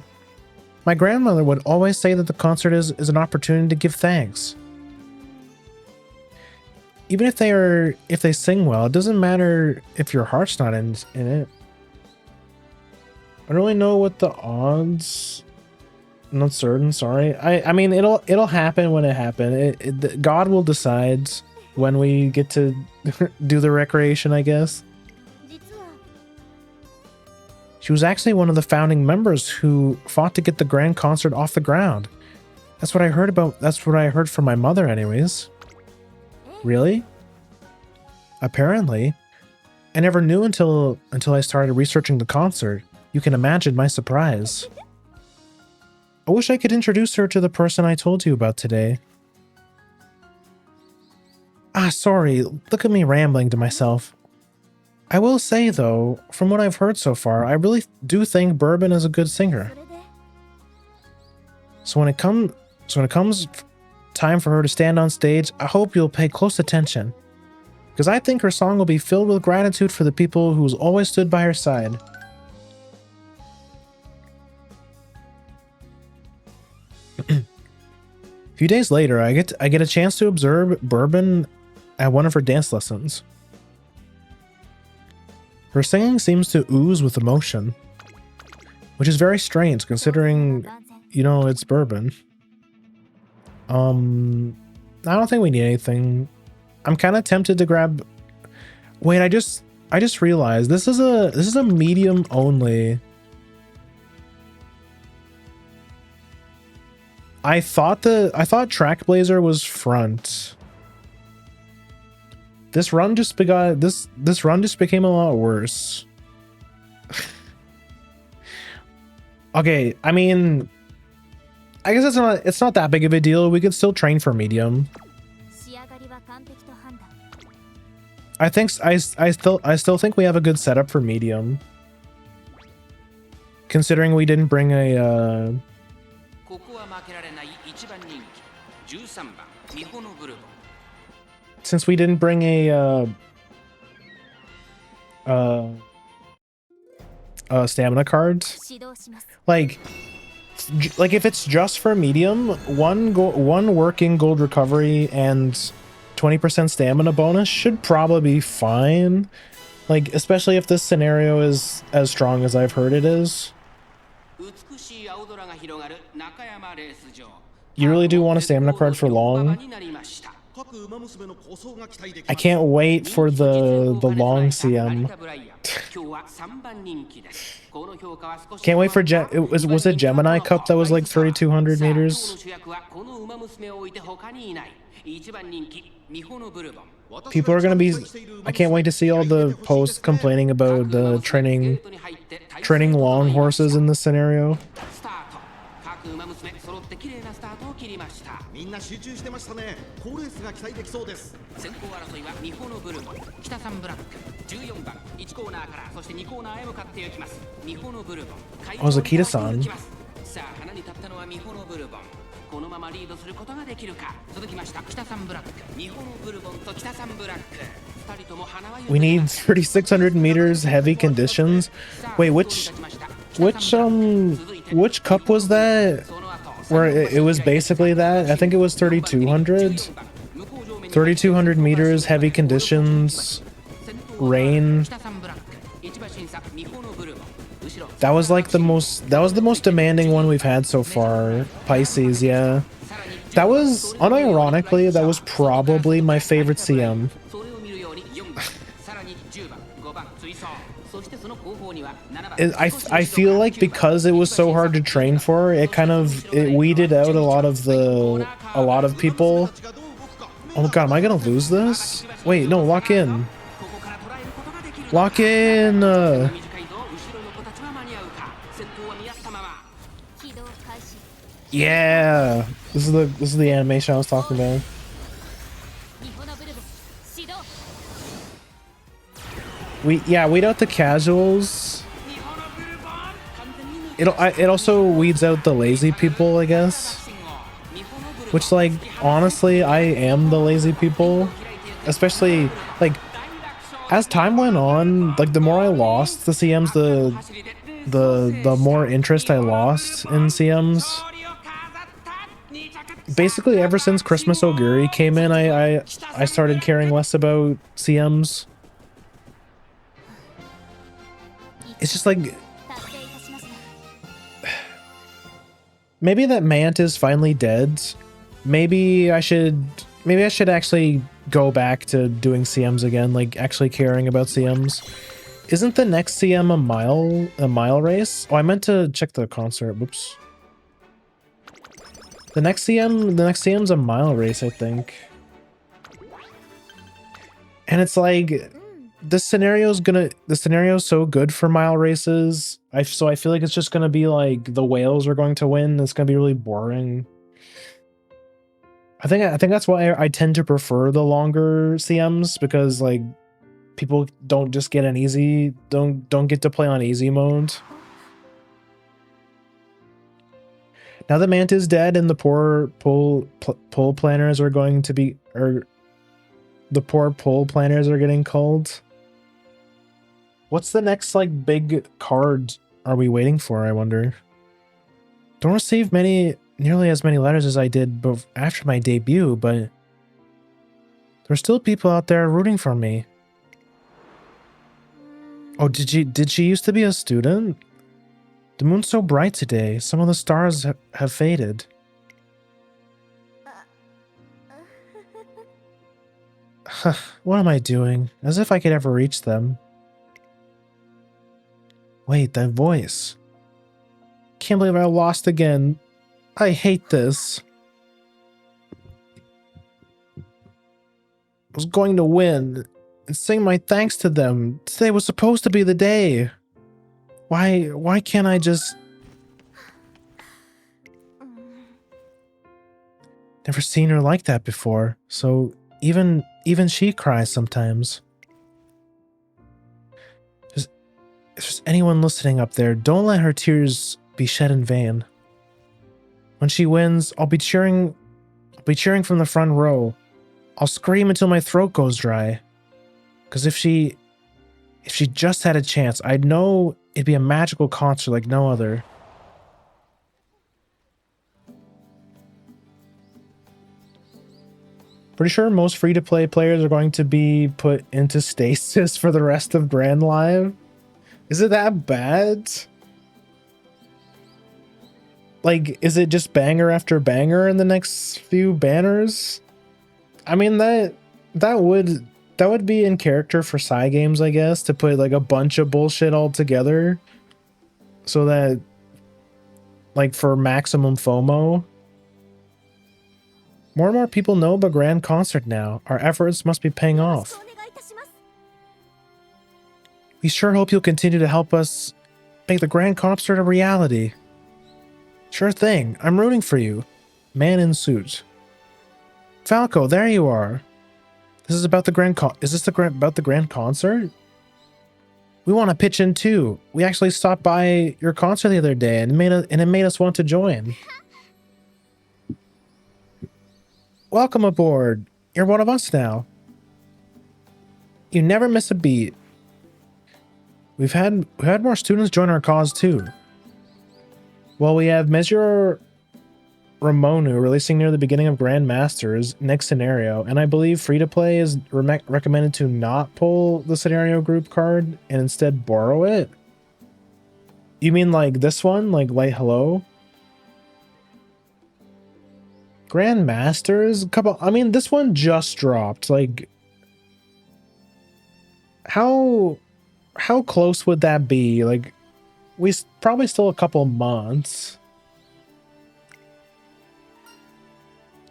My grandmother would always say that the concert is an opportunity to give thanks. Even if they sing well, it doesn't matter if your heart's not in it. I don't really know what the odds. I'm not certain. Sorry. I mean it'll happen when it happens. God will decide when we get to do the recreation, I guess. She was actually one of the founding members who fought to get the grand concert off the ground. That's what I heard about. That's what I heard from my mother, anyways. Really? Apparently. I never knew until I started researching the concert. You can imagine my surprise. I wish I could introduce her to the person I told you about today. Ah, sorry. Look at me rambling to myself. I will say though, from what I've heard so far, I really do think Bourbon is a good singer. So when it comes time for her to stand on stage, I hope you'll pay close attention, because I think her song will be filled with gratitude for the people who's always stood by her side. A few days later, I get a chance to observe Bourbon at one of her dance lessons. Her singing seems to ooze with emotion, which is very strange considering, you know, it's Bourbon. I don't think we need anything. I'm kind of tempted to grab. Wait, I just realized this is a medium only. I thought Track Blazer was front. This run just became a lot worse. Okay, I mean, I guess it's not that big of a deal. We could still train for medium. I still think we have a good setup for medium, considering we didn't bring a since we didn't bring a stamina cards. Like if it's just for medium, one working gold recovery and 20% stamina bonus should probably be fine. Like, especially if this scenario is as strong as I've heard it is. You really do want a stamina card for long. I can't wait for the long CM. Can't wait for was it Gemini Cup that was like 3,200 meters? People are gonna be. I can't wait to see all the posts complaining about the training long horses in this scenario. Oh, Zakita-san. We need 3,600 meters heavy conditions. Wait, which cup was that? Where it was basically that? I think it was 3,200. 3,200 meters heavy conditions, rain. That was like the most demanding one we've had so far. Pisces, yeah. That was, unironically, that was probably my favorite CM. I feel like because it was so hard to train for, it weeded out a lot of people. Oh god, am I gonna lose this? Wait, no, lock in. Lock in! Yeah! This is the animation I was talking about. Weed out the casuals. It also weeds out the lazy people, I guess. Which, like, honestly, I am the lazy people. Especially, like, as time went on, like, the more I lost the CMs, the more interest I lost in CMs. Basically, ever since Christmas Oguri came in, I started caring less about CMs. It's just like, maybe that Mant is finally dead. Maybe I should actually go back to doing CMs again, like actually caring about CMs. Isn't the next CM a mile race? Oh, I meant to check the concert. Whoops. The next CM's a mile race, I think. And it's like, the scenario's so good for mile races. So I feel like it's just gonna be like the whales are going to win. It's gonna be really boring. I think that's why I tend to prefer the longer CMs, because like people don't just get an easy, don't get to play on easy mode. Now that Manta's dead and the poor pull planners are going to be, or the poor pull planners are getting culled. What's the next like big card are we waiting for, I wonder? Don't receive nearly as many letters as I did after my debut, but there's still people out there rooting for me. Oh, did she used to be a student? The moon's so bright today. Some of the stars have faded. What am I doing? As if I could ever reach them. Wait, that voice. Can't believe I lost again. I hate this. I was going to win and sing my thanks to them. Today was supposed to be the day. Why can't I just... Never seen her like that before, so even she cries sometimes. If there's anyone listening up there, don't let her tears be shed in vain. When she wins, I'll be cheering from the front row. I'll scream until my throat goes dry. Because if she just had a chance, I'd know it'd be a magical concert like no other. Pretty sure most free-to-play players are going to be put into stasis for the rest of Grand Live. Is it that bad? Like, is it just banger after banger in the next few banners? I mean, that would be in character for Psy games, I guess, to put like a bunch of bullshit all together so that, like, for maximum FOMO. More and more people know about Grand Concert now. Our efforts must be paying off. We sure hope you'll continue to help us make the Grand Concert a reality. Sure thing. I'm rooting for you. Man in suit. Falco, there you are. This is about the about the Grand Concert? We want to pitch in too. We actually stopped by your concert the other day and it made us want to join. Welcome aboard. You're one of us now. You never miss a beat. We've had more students join our cause too. Well, we have Measure Ramonu releasing near the beginning of Grand Masters next scenario, and I believe free-to-play is recommended to not pull the scenario group card and instead borrow it. You mean like this one, like Light Hello? Grand Masters? I mean, this one just dropped. Like, how close would that be? Like, probably still a couple months.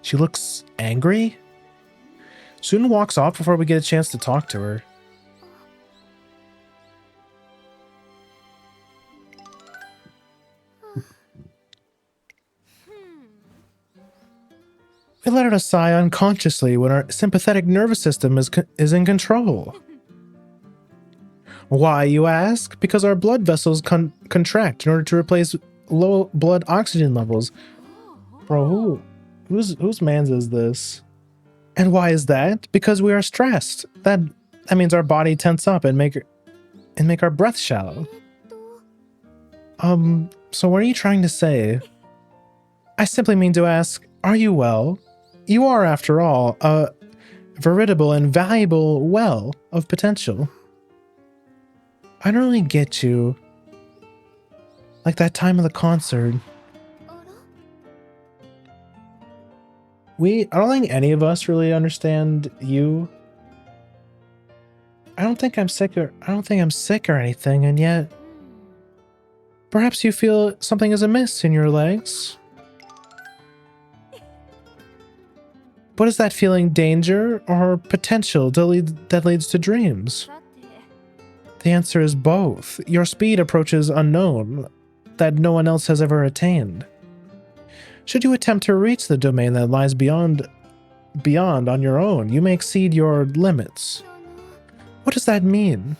She looks angry? Soon walks off before we get a chance to talk to her. We let out a sigh unconsciously when our sympathetic nervous system is in control. Why, you ask? Because our blood vessels contract in order to replace low blood oxygen levels. Bro, whose man's is this? And why is that? Because we are stressed. That means our body tense up and make our breath shallow. So what are you trying to say? I simply mean to ask, are you well? You are, after all, a veritable and valuable well of potential. I don't really get you. Like that time of the concert. I don't think any of us really understand you. I don't think I'm sick or anything, and yet perhaps you feel something is amiss in your legs. What is that feeling, danger or potential that leads to dreams? The answer is both. Your speed approaches unknown, that no one else has ever attained. Should you attempt to reach the domain that lies beyond on your own, you may exceed your limits. What does that mean?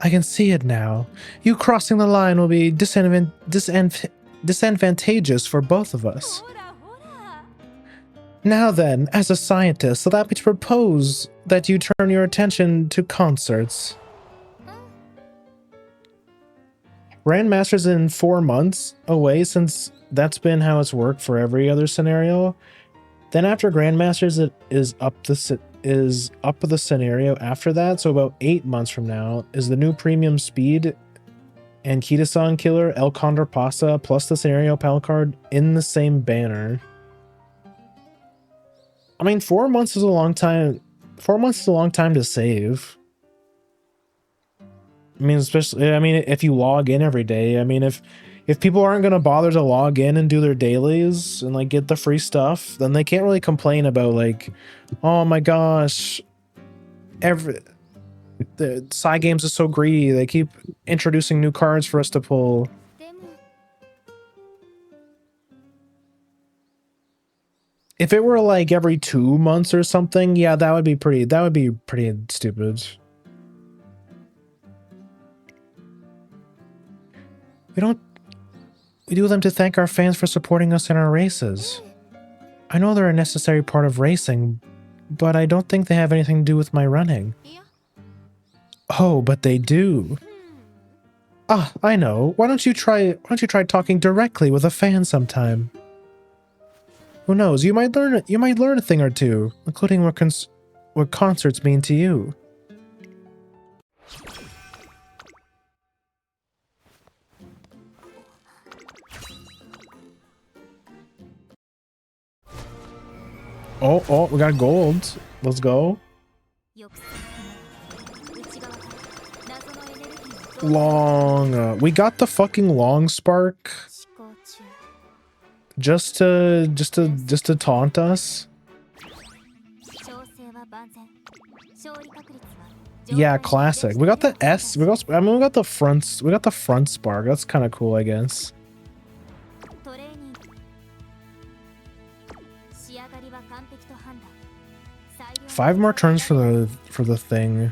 I can see it now. You crossing the line will be disadvantageous for both of us. Now then, as a scientist, allow me to propose that you turn your attention to concerts. Grandmasters in 4 months away, since that's been how it's worked for every other scenario. Then after Grandmasters, it is up the scenario after that, so about 8 months from now is the new premium speed and Kitasan Killer El Condor Pasta plus the scenario pal card in the same banner. I mean, 4 months is a long time. 4 months is a long time to save. I mean, especially, I mean, if you log in every day, I mean, if people aren't going to bother to log in and do their dailies and like get the free stuff, then they can't really complain about like, oh my gosh, the side games are so greedy. They keep introducing new cards for us to pull. If it were like every 2 months or something, yeah, that would be pretty stupid. We do them to thank our fans for supporting us in our races. I know they're a necessary part of racing, but I don't think they have anything to do with my running. Oh, but they do. Ah, I know. Why don't you try talking directly with a fan sometime? Who knows? You might learn a thing or two, including what concerts mean to you. Oh, we got gold. Let's go. Long. We got the fucking long spark. Just to taunt us. Yeah, classic. We got the S. We got the front spark. That's kind of cool, I guess. 5 more turns for the thing.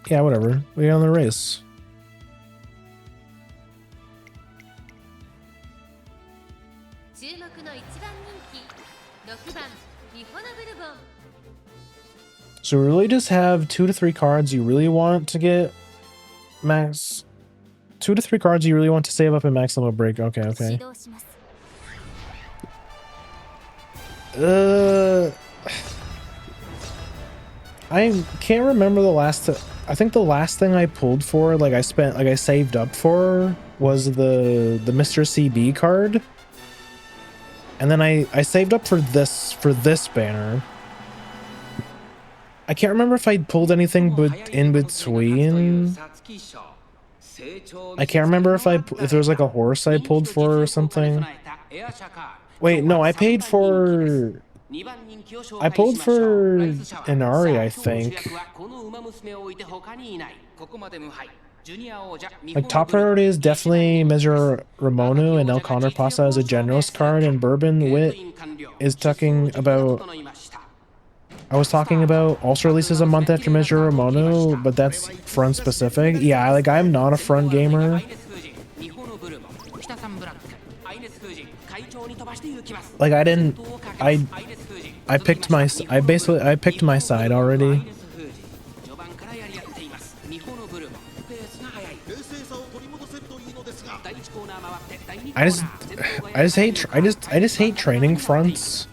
Yeah, whatever. We got on the race. So we really just have 2 to 3 cards you really want to get max. 2 to 3 cards you really want to save up in max level break. Okay. I can't remember the last. I think the last thing I pulled for, I saved up for, was the Mr. CB card, and then I saved up for this banner. I can't remember if I pulled anything but in between. I can't remember if there was like a horse I pulled for or something. Wait, no, I pulled for Inari, I think. Like, top priority is definitely Measure Ramono and El Condor Pasa as a generalist card, and Bourbon Wit is talking about. I was talking about also releases a month after Measure Ramono, but that's front specific. Yeah, like, I'm not a front gamer. Like, I picked my side already. I just hate training fronts.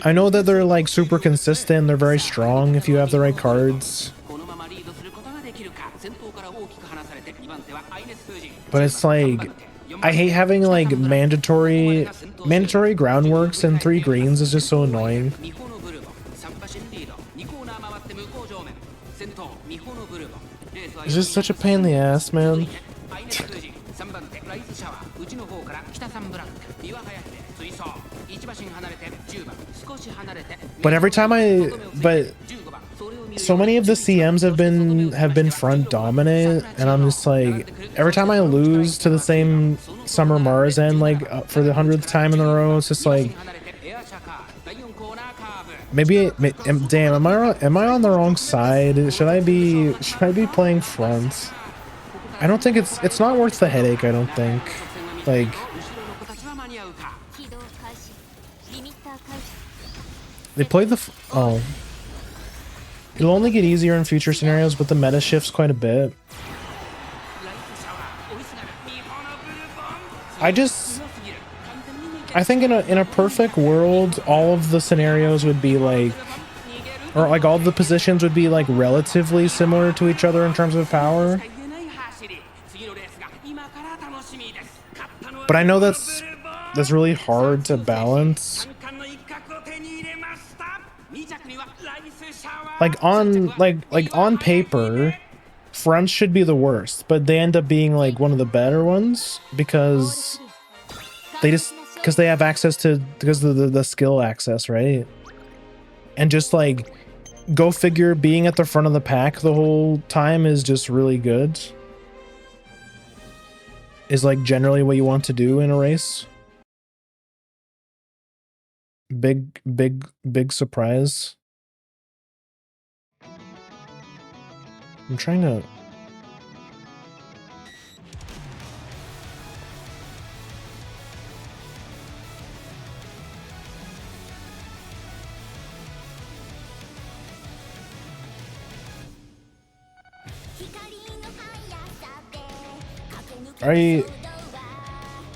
I know that they're like super consistent, they're very strong if you have the right cards. But it's like, I hate having like mandatory groundworks and 3 greens is just so annoying. It's just such a pain in the ass, man. But every time so many of the CMs have been front dominant, and I'm just like, every time I lose to the same Summer Marzen, like for the 100th time in a row, it's just like, Maybe, damn, am I on the wrong side? Should I be playing front? I don't think it's not worth the headache, I don't think. Like, they play the oh. It'll only get easier in future scenarios, but the meta shifts quite a bit. I think in a perfect world, all of the scenarios would be like, or like all the positions would be like relatively similar to each other in terms of power. But I know that's really hard to balance. Like on paper, fronts should be the worst, but they end up being like one of the better ones because they have access to, because of the skill access, right? And just like, go figure, being at the front of the pack the whole time is just really good. Is like generally what you want to do in a race. Big surprise. I'm trying to...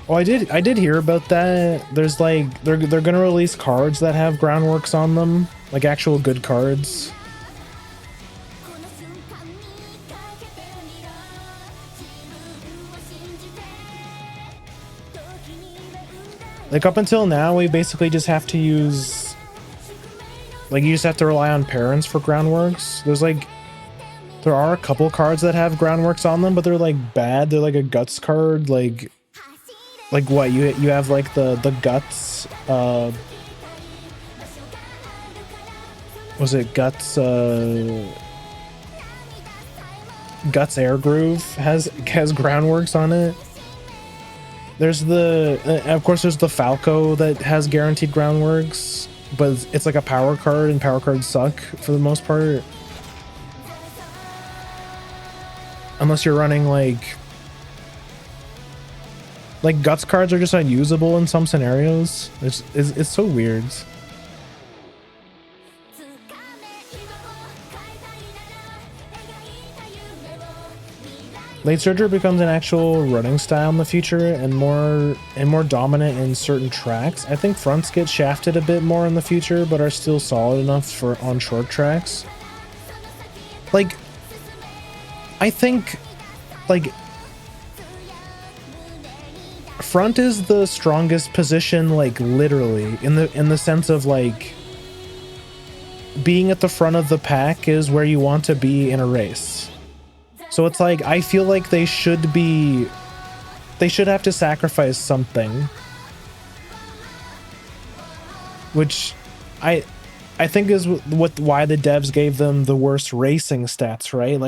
Oh, I did hear about that. There's like, they're gonna release cards that have groundworks on them, like actual good cards. Like up until now, we basically just have to use, like, you just have to rely on parents for groundworks. There are a couple cards that have groundworks on them, but they're like bad. They're like a guts card, like what you have like the guts. Was it guts? Guts Air Groove has groundworks on it. There's of course there's the Falco that has guaranteed groundworks, but it's like a power card, and power cards suck for the most part. Unless you're running like guts cards are just unusable in some scenarios. It's so weird. Late Surger becomes an actual running style in the future and more dominant in certain tracks. I think fronts get shafted a bit more in the future, but are still solid enough for on short tracks. Like, I think like front is the strongest position, like literally in the sense of like being at the front of the pack is where you want to be in a race. So it's like, I feel like they should have to sacrifice something, which I think is why the devs gave them the worst racing stats, right?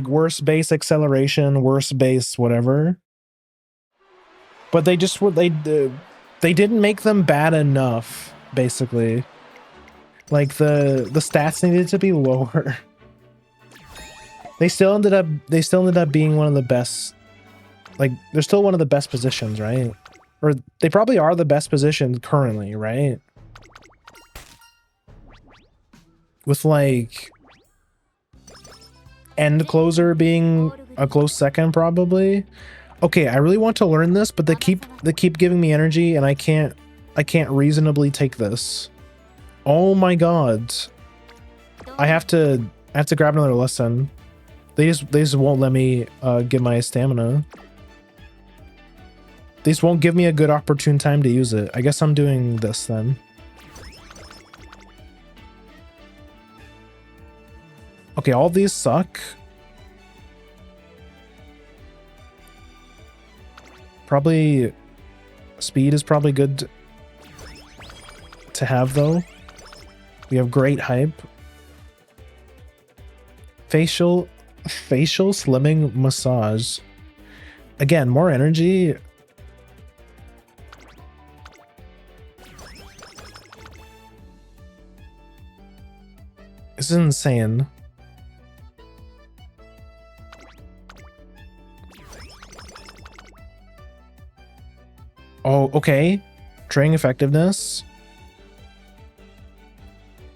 Worst base acceleration, worst base whatever. But they didn't make them bad enough, basically. Like the stats needed to be lower. They still ended up being one of the best. Like, they're still one of the best positions, right? Or they probably are the best position currently, right? With like end closer being a close second, probably. Okay, I really want to learn this, but they keep giving me energy, and I can't reasonably take this. Oh my god! I have to grab another lesson. They just won't let me get my stamina. They just won't give me a good opportune time to use it. I guess I'm doing this then. Okay, all these suck. Probably speed is probably good to have though. We have great hype. Facial slimming massage. Again, more energy. This is insane. Oh, okay. Training effectiveness.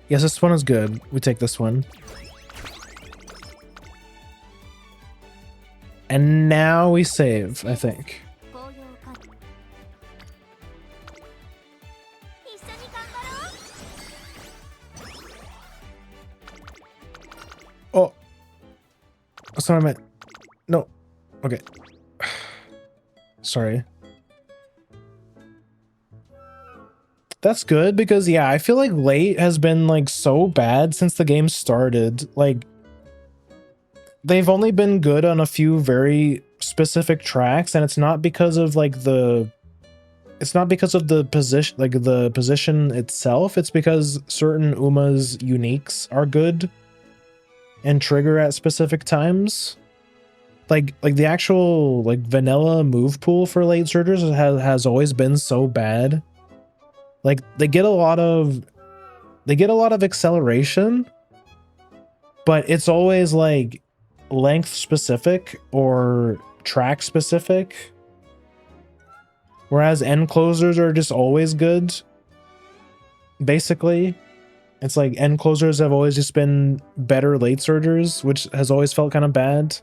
Yes, this one is good. We take this one. And now we save, I think. Oh. That's what I meant. No. Okay. Sorry. That's good because, yeah, I feel like late has been like so bad since the game started. Like, they've only been good on a few very specific tracks, and it's not because of like the position, like the position itself. It's because certain Uma's uniques are good and trigger at specific times. Like the actual like vanilla move pool for late surgers has always been so bad. Like they get a lot of acceleration, but it's always like length specific or track specific. Whereas end closers are just always good. Basically, it's like end closers have always just been better late surgers, which has always felt kind of bad.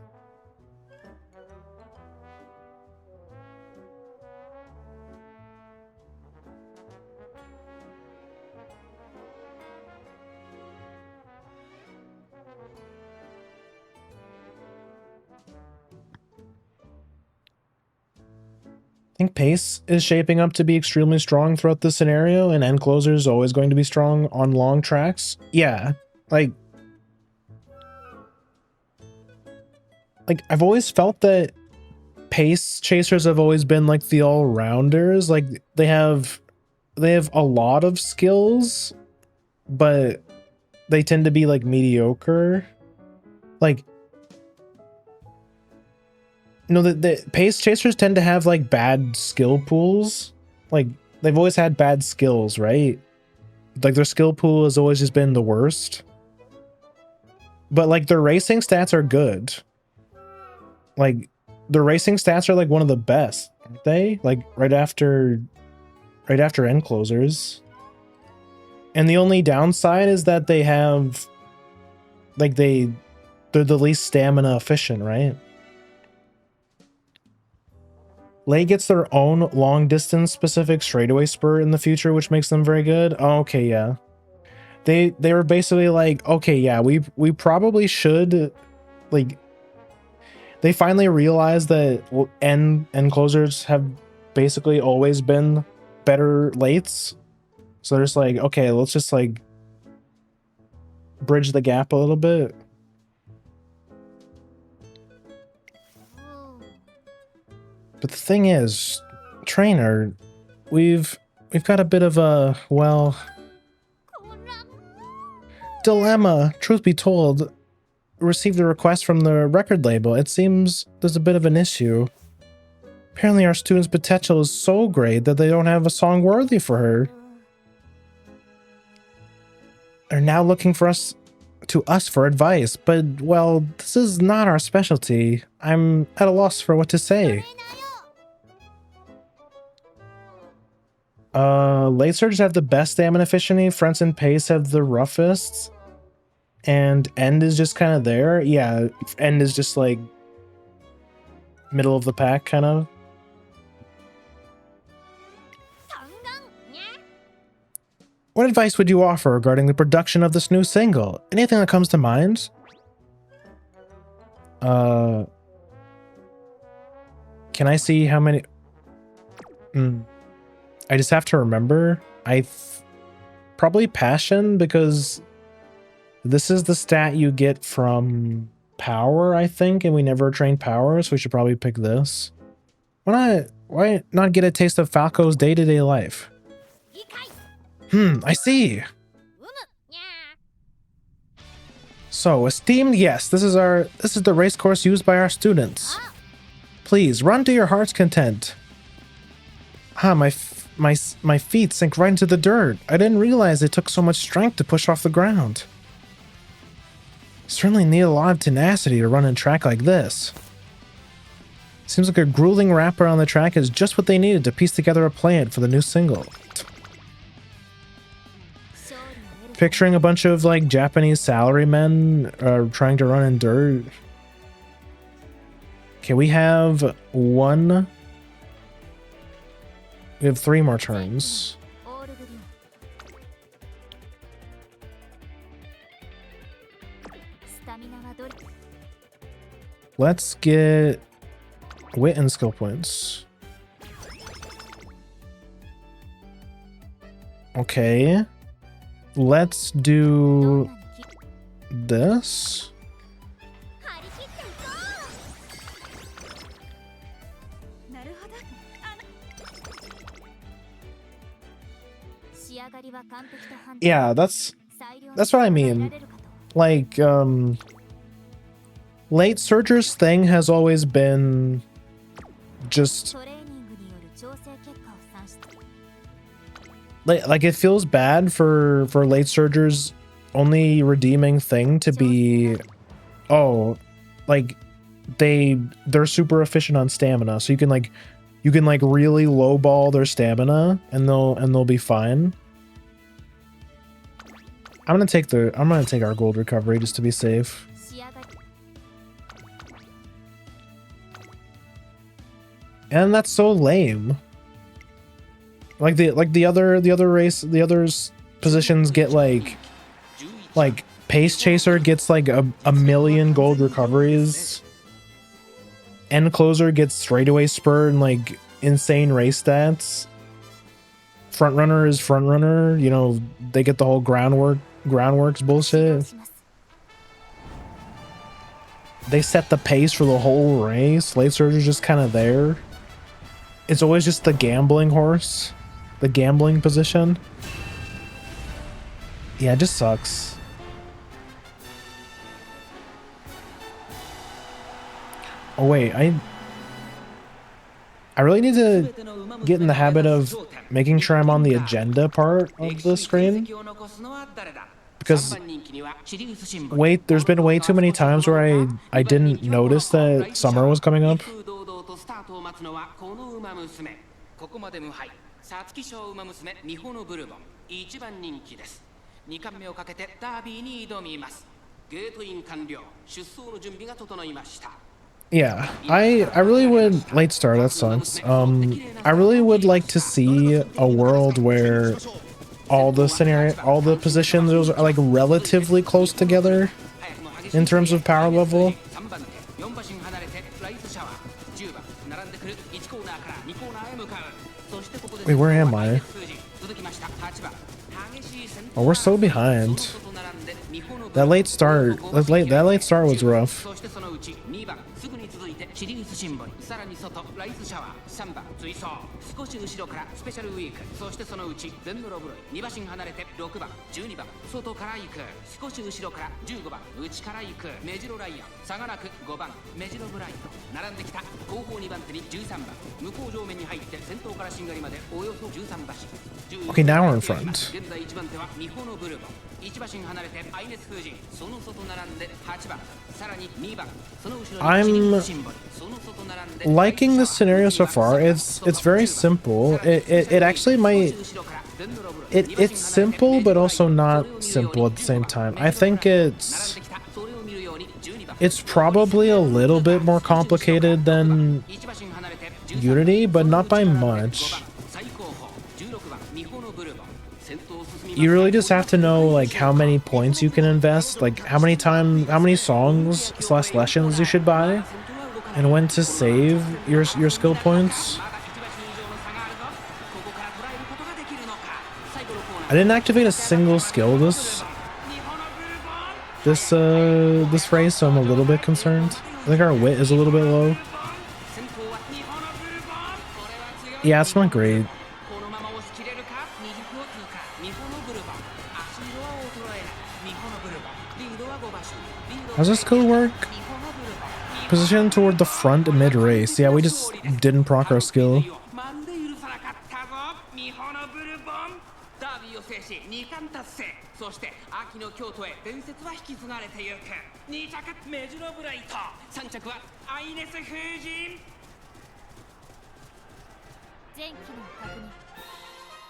I think pace is shaping up to be extremely strong throughout the scenario, and end closer is always going to be strong on long tracks. Yeah, like I've always felt that pace chasers have always been like the all-rounders. Like they have a lot of skills, but they tend to be like mediocre. Like, you know, the pace chasers tend to have like bad skill pools. Like they've always had bad skills, right? Like their skill pool has always just been the worst. But like their racing stats are good. Like their racing stats are like one of the best, aren't they? Like right after end closers. And the only downside is that they have like they're the least stamina efficient, right? Lei gets their own long distance specific straightaway spur in the future, which makes them very good. Oh, okay, yeah. They were basically like, okay, yeah, we probably should, like, they finally realized that end closers have basically always been better lates. So they're just like, okay, let's just like bridge the gap a little bit. But the thing is, trainer, we've got a bit of a, well, dilemma. Truth be told, received a request from the record label. It seems there's a bit of an issue. Apparently our student's potential is so great that they don't have a song worthy for her. They're now looking for us for advice, but, well, this is not our specialty. I'm at a loss for what to say. Late surges have the best stamina efficiency, fronts and pace have the roughest, and end is just kind of there. Yeah, end is just like middle of the pack, kind of. What advice would you offer regarding the production of this new single? Anything that comes to mind? Can I see how many? I just have to remember. Probably passion, because this is the stat you get from power, I think, and we never trained power, so we should probably pick this. Why not get a taste of Falco's day-to-day life? I see. So, esteemed guests, this is the race course used by our students. Please run to your heart's content. My feet sink right into the dirt. I didn't realize it took so much strength to push off the ground. Certainly need a lot of tenacity to run a track like this. Seems like a grueling wrapper on the track is just what they needed to piece together a plan for the new single. Picturing a bunch of like Japanese salarymen trying to run in dirt. Okay, we have one. We have 3 more turns. Let's get wit and skill points. Okay. Let's do this. Yeah, that's what I mean. Like, late surger's thing has always been just like it feels bad for late surger's only redeeming thing to be, oh, like they're super efficient on stamina, so you can like really lowball their stamina and they'll be fine. I'm gonna take our gold recovery just to be safe. And that's so lame. Like the others positions get like Pace Chaser gets like a million gold recoveries. End Closer gets straightaway spur and like insane race stats. Front Runner is Front Runner, you know, they get the whole groundworks bullshit. They set the pace for the whole race. Late Surger's just kind of there. It's always just the gambling horse. The gambling position. Yeah, it just sucks. Oh wait, I really need to get in the habit of making sure I'm on the agenda part of the screen. Because there's been way too many times where I didn't notice that summer was coming up. Yeah, I really would late start, that sucks. I really would like to see a world where all the positions are like relatively close together in terms of power level. Wait, where am I? Oh, we're so behind. That late start was rough. Okay, now we're in front. I'm liking this scenario so far. It's very simple. It actually might. It's simple, but also not simple at the same time. I think it's probably a little bit more complicated than Unity, but not by much. You really just have to know like how many points you can invest, like how many songs / lessons you should buy, and when to save your skill points. I didn't activate a single skill this race, so I'm a little bit concerned. I think our wit is a little bit low. Yeah, it's not great. How's this skill work? Position toward the front mid-race. Yeah, we just didn't proc our skill. ービーを制し2冠達成。そして秋の京都へ伝説は引き継がれてゆく。2着メジロブライト、3着はアイネス風神。前期の確認。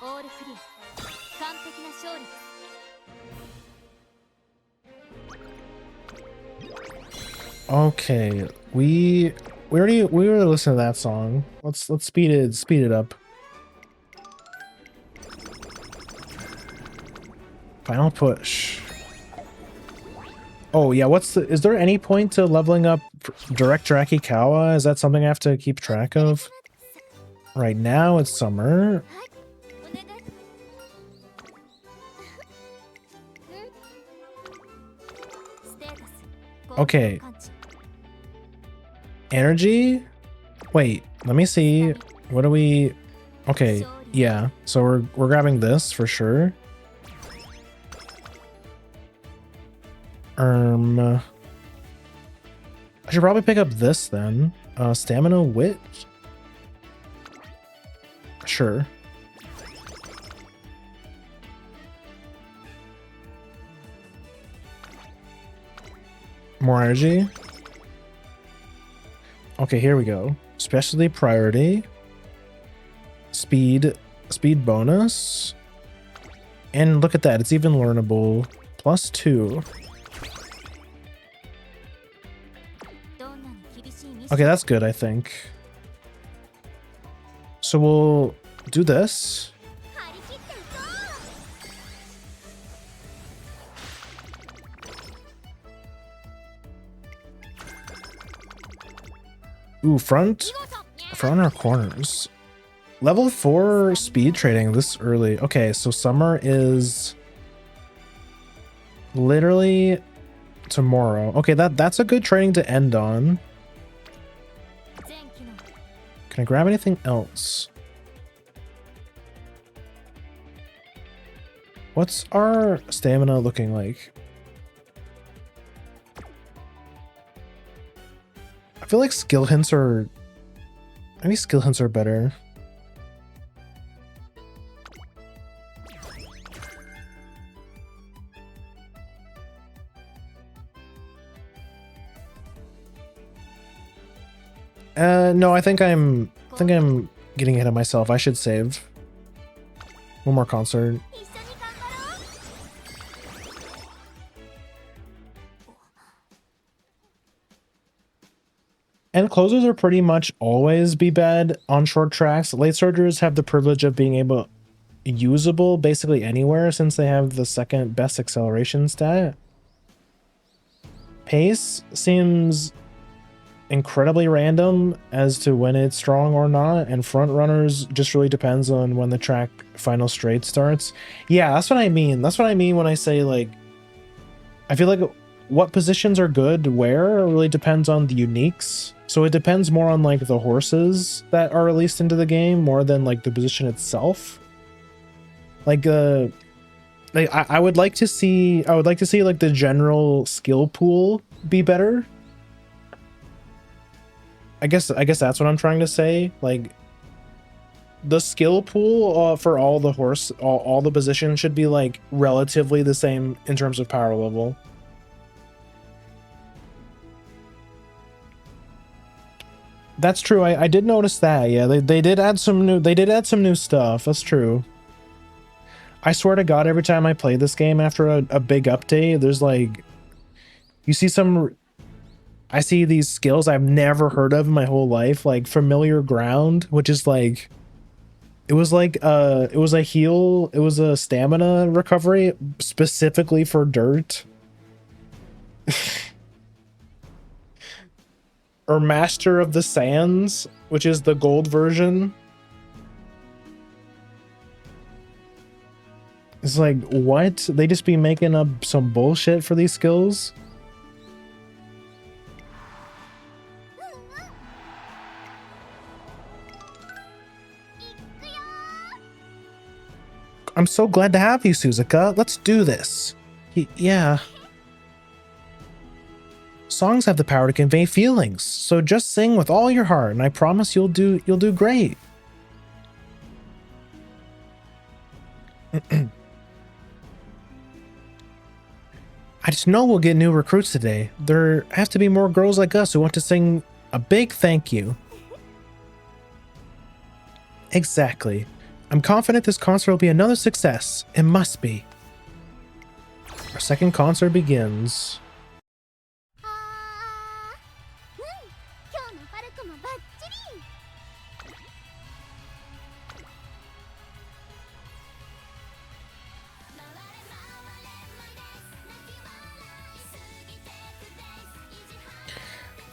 オールクリア。完璧な勝利です。Okay, we already listened to that song. Let's speed it up. Final push. Oh yeah, is there any point to leveling up Direct Drakikawa? Is that something I have to keep track of? Right now it's summer. Okay. Energy? Wait, let me see. What do we... Okay, yeah. So we're grabbing this for sure. I should probably pick up this then. Stamina, wit? Sure. More energy. Okay, here we go. Specialty priority. Speed bonus. And look at that, it's even learnable. +2. Okay, that's good, I think. So we'll do this. Ooh, front or corners. Level 4 speed trading this early. Okay, so summer is literally tomorrow. Okay, that's a good trading to end on. Can I grab anything else? What's our stamina looking like? I feel like skill hints are... Maybe skill hints are better. No, I think I'm getting ahead of myself. I should save. One more concert. And closers are pretty much always be bad on short tracks. Late surgers have the privilege of being usable basically anywhere since they have the second best acceleration stat. Pace seems incredibly random as to when it's strong or not, and front runners just really depends on when the track final straight starts. Yeah, that's what I mean. That's what I mean when I say, like, I feel like what positions are good where really depends on the uniques. So it depends more on like the horses that are released into the game more than like the position itself. Like I would like to see like the general skill pool be better. I guess that's what I'm trying to say. Like the skill pool for all the positions should be like relatively the same in terms of power level. That's true. I did notice that. Yeah, they did add some new stuff. That's true. I swear to God, every time I play this game after a big update, there's like, I see these skills I've never heard of in my whole life, like familiar ground, which is like, it was a stamina recovery specifically for dirt. Or Master of the Sands, which is the gold version. It's like, what? They just be making up some bullshit for these skills? I'm so glad to have you, Suzuka. Let's do this. Yeah. Songs have the power to convey feelings, so just sing with all your heart, and I promise you'll do great. I just know we'll get new recruits today. There has to be more girls like us who want to sing a big thank you. Exactly. I'm confident this concert will be another success. It must be. Our second concert begins.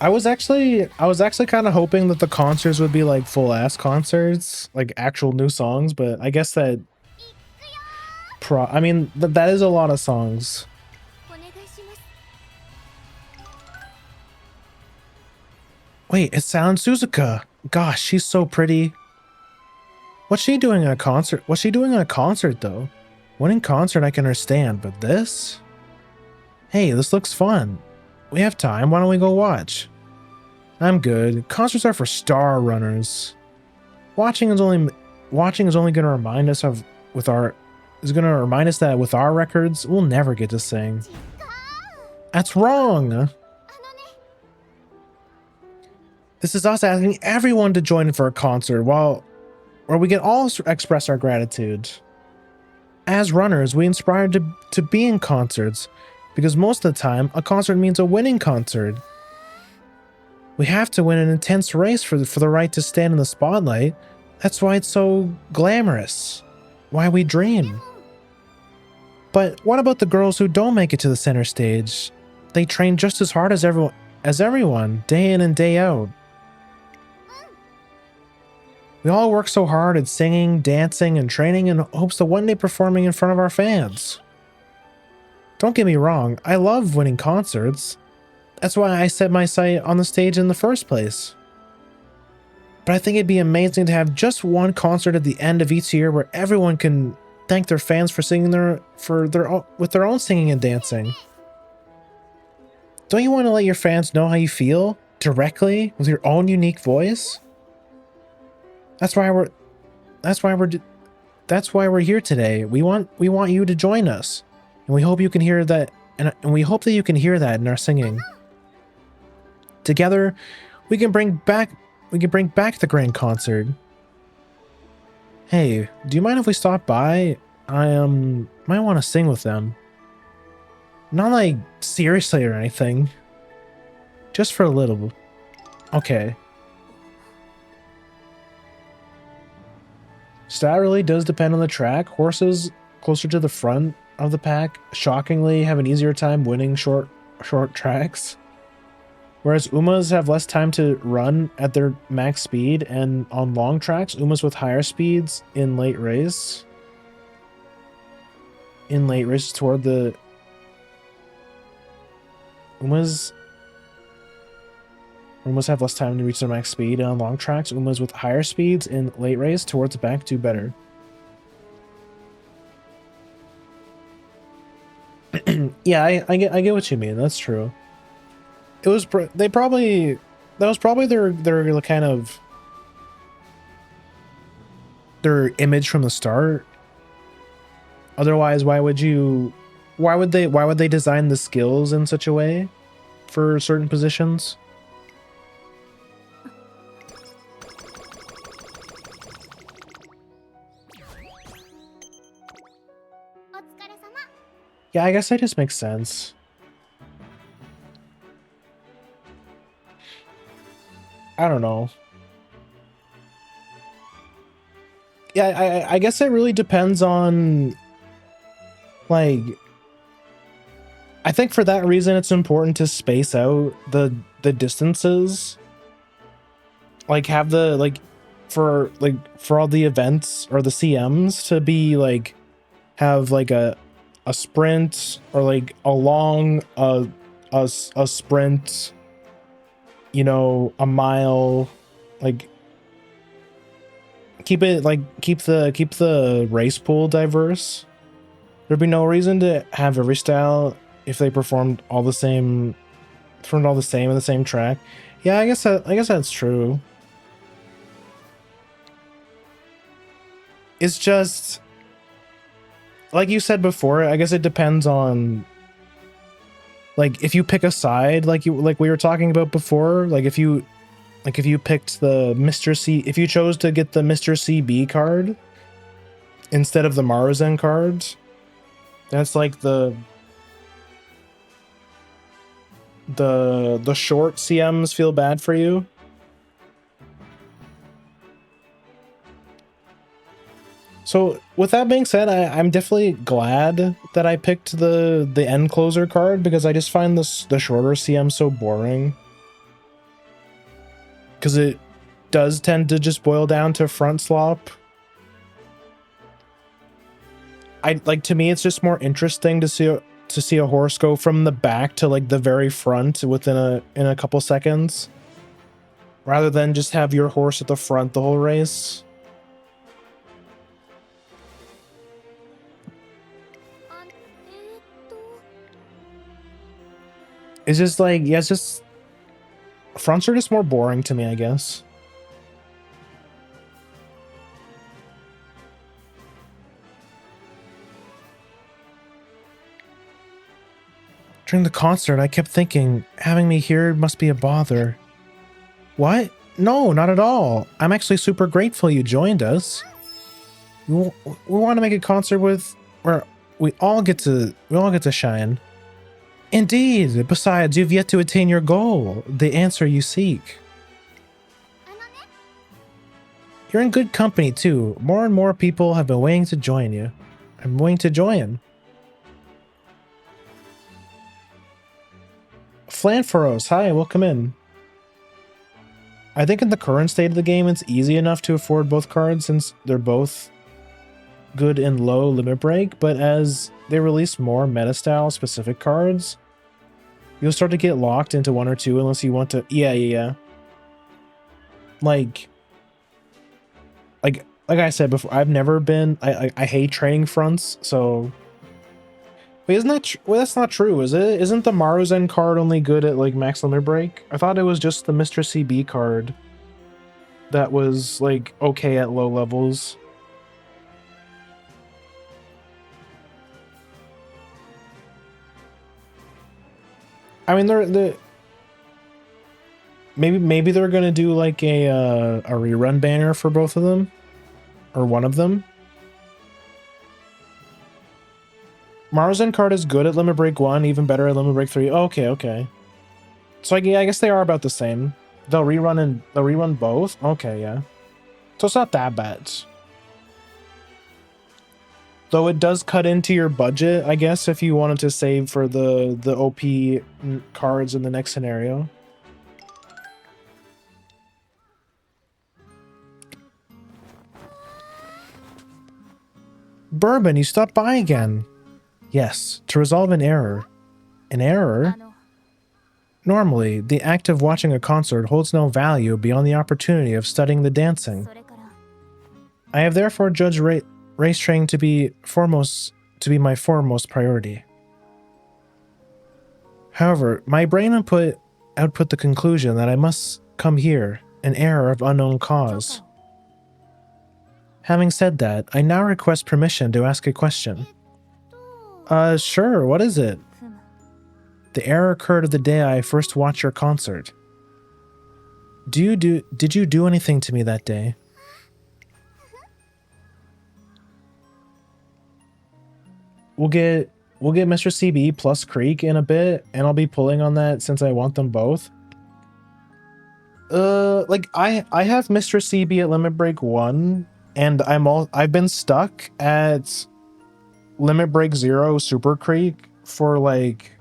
I was actually kind of hoping that the concerts would be like full ass concerts, like actual new songs, but I guess that I mean that is a lot of songs. Wait, it's Sound Suzuka. Gosh, she's so pretty. What's she doing at a concert? What's she doing at a concert though? Winning concert I can understand, but this? Hey, this looks fun. We have time, why don't we go watch? I'm good. Concerts are for star runners. Watching is only going to remind us that with our records, we'll never get to sing. That's wrong. This is us asking everyone to join for a concert where we can all express our gratitude. As runners, we inspire to be in concerts because most of the time, a concert means a winning concert. We have to win an intense race for the right to stand in the spotlight. That's why it's so glamorous. Why we dream. But what about the girls who don't make it to the center stage? They train just as hard as everyone, day in and day out. We all work so hard at singing, dancing, and training in hopes of one day performing in front of our fans. Don't get me wrong, I love winning concerts. That's why I set my sight on the stage in the first place. But I think it'd be amazing to have just one concert at the end of each year where everyone can thank their fans for singing with their own singing and dancing. Don't you want to let your fans know how you feel directly with your own unique voice? That's why we're here today. We want you to join us, and we hope you can hear that. And we hope that you can hear that in our singing. Together, we can bring back the grand concert. Hey, do you mind if we stop by? I might want to sing with them. Not like seriously or anything. Just for a little. Okay. Stat really does depend on the track. Horses closer to the front of the pack shockingly have an easier time winning short tracks. Whereas Umas have less time to run at their max speed, and on long tracks, Umas with higher speeds in late race. Toward the Umas have less time to reach their max speed, and on long tracks, Umas with higher speeds in late race towards the back do better. Yeah, I get what you mean. That's true. It was that was probably their kind of their image from the start. Otherwise, why would they design the skills in such a way for certain positions? Yeah, I guess that just makes sense. I don't know. Yeah, I guess it really depends on, like, I think for that reason it's important to space out the distances. Like have the for all the events or the CMs to be like have like a sprint or like a long a sprint, you know, a mile, like keep the race pool diverse. There'd be no reason to have every style if they performed all the same in the same track. Yeah, I guess that's true. It's just like you said before, I guess it depends on, like, if you pick a side, like we were talking about before, like if you picked the Mr. C, if you chose to get the Mr. CB card instead of the Maruzen cards, that's like the short CMs feel bad for you. So with that being said, I'm definitely glad that I picked the end closer card, because I just find the shorter CM so boring. Because it does tend to just boil down to front slop. To me, it's just more interesting to see a horse go from the back to like the very front within a couple seconds, rather than just have your horse at the front the whole race. It's just like, yeah, it's just fronts are just more boring to me, I guess. During the concert, I kept thinking, having me here must be a bother. What? No, not at all. I'm actually super grateful you joined us. We want to make a concert where we all get to shine. Indeed. Besides, you've yet to attain your goal, the answer you seek. You're in good company too. More and more people have been waiting to join you. I'm waiting to join. Flanforos, hi, welcome in. I think in the current state of the game, it's easy enough to afford both cards since they're both good and low limit break, but as they release more meta-style specific cards, you'll start to get locked into one or two unless you want to... Yeah. Like I said before, I've never been... I hate trading fronts, so... Wait, isn't that... Well, that's not true, is it? Isn't the Maruzen card only good at, like, max limit break? I thought it was just the Mr. CB card that was, like, okay at low levels. I mean, they're maybe they're gonna do like a rerun banner for both of them, or one of them. Maruzen card is good at limit break 1, even better at limit break 3. Oh, okay. So yeah, I guess they are about the same. They'll rerun both. Okay, yeah. So it's not that bad. Though it does cut into your budget, I guess, if you wanted to save for the OP cards in the next scenario. Bourbon, you stopped by again. Yes, to resolve an error. An error? Normally, the act of watching a concert holds no value beyond the opportunity of studying the dancing. I have therefore judged race training to be my foremost priority. However, my brain output the conclusion that I must come here, an error of unknown cause. Having said that, I now request permission to ask a question. Sure, what is it? The error occurred the day I first watched your concert. Did you do anything to me that day? We'll get Mr. CB plus Creek in a bit, and I'll be pulling on that since I want them both. Like I have Mr. CB at limit break 1, and I've been stuck at limit break 0 Super Creek for like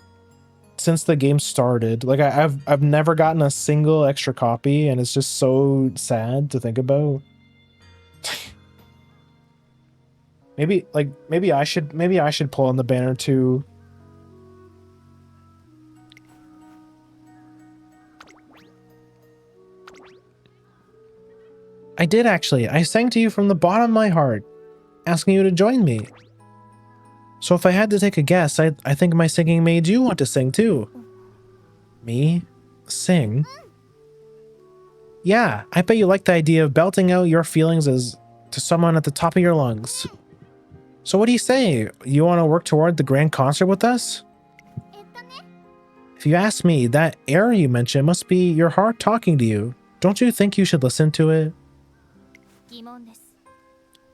since the game started. Like I've never gotten a single extra copy, and it's just so sad to think about. Maybe I should pull on the banner too. I did actually. I sang to you from the bottom of my heart, asking you to join me. So if I had to take a guess, I think my singing made you want to sing too. Me? Sing? Yeah, I bet you like the idea of belting out your feelings to someone at the top of your lungs. So what do you say? You want to work toward the grand concert with us? If you ask me, that air you mentioned must be your heart talking to you. Don't you think you should listen to it?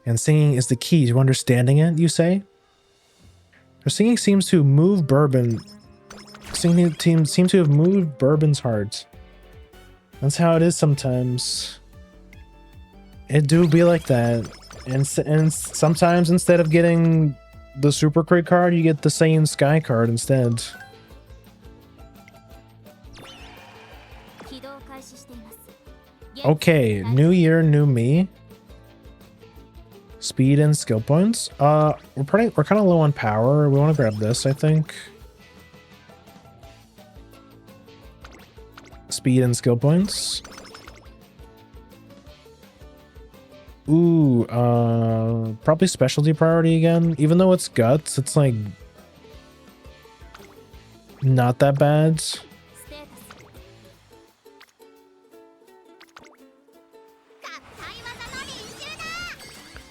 And singing is the key to understanding it, you say? Her singing seems to move Bourbon. Singing teams seem to have moved Bourbon's heart. That's how it is sometimes. It do be like that. And sometimes instead of getting the Super Crit card, you get the Saiyan Sky card instead. Okay, new year, new me. Speed and skill points. We're kind of low on power. We want to grab this, I think. Speed and skill points. Ooh, probably specialty priority again. Even though it's guts, it's like not that bad.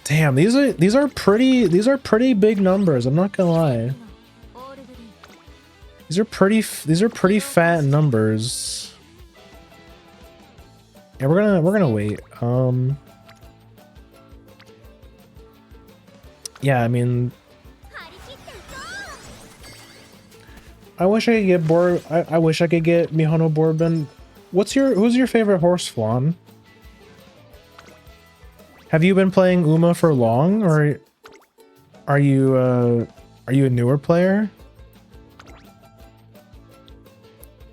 Damn, these are pretty big numbers. I'm not gonna lie. These are pretty fat numbers. Yeah, we're gonna wait. Yeah, I mean, I wish I could get I wish I could get Mihono Bourbon. Who's your favorite horse, Flan? Have you been playing Uma for long, or are you a newer player?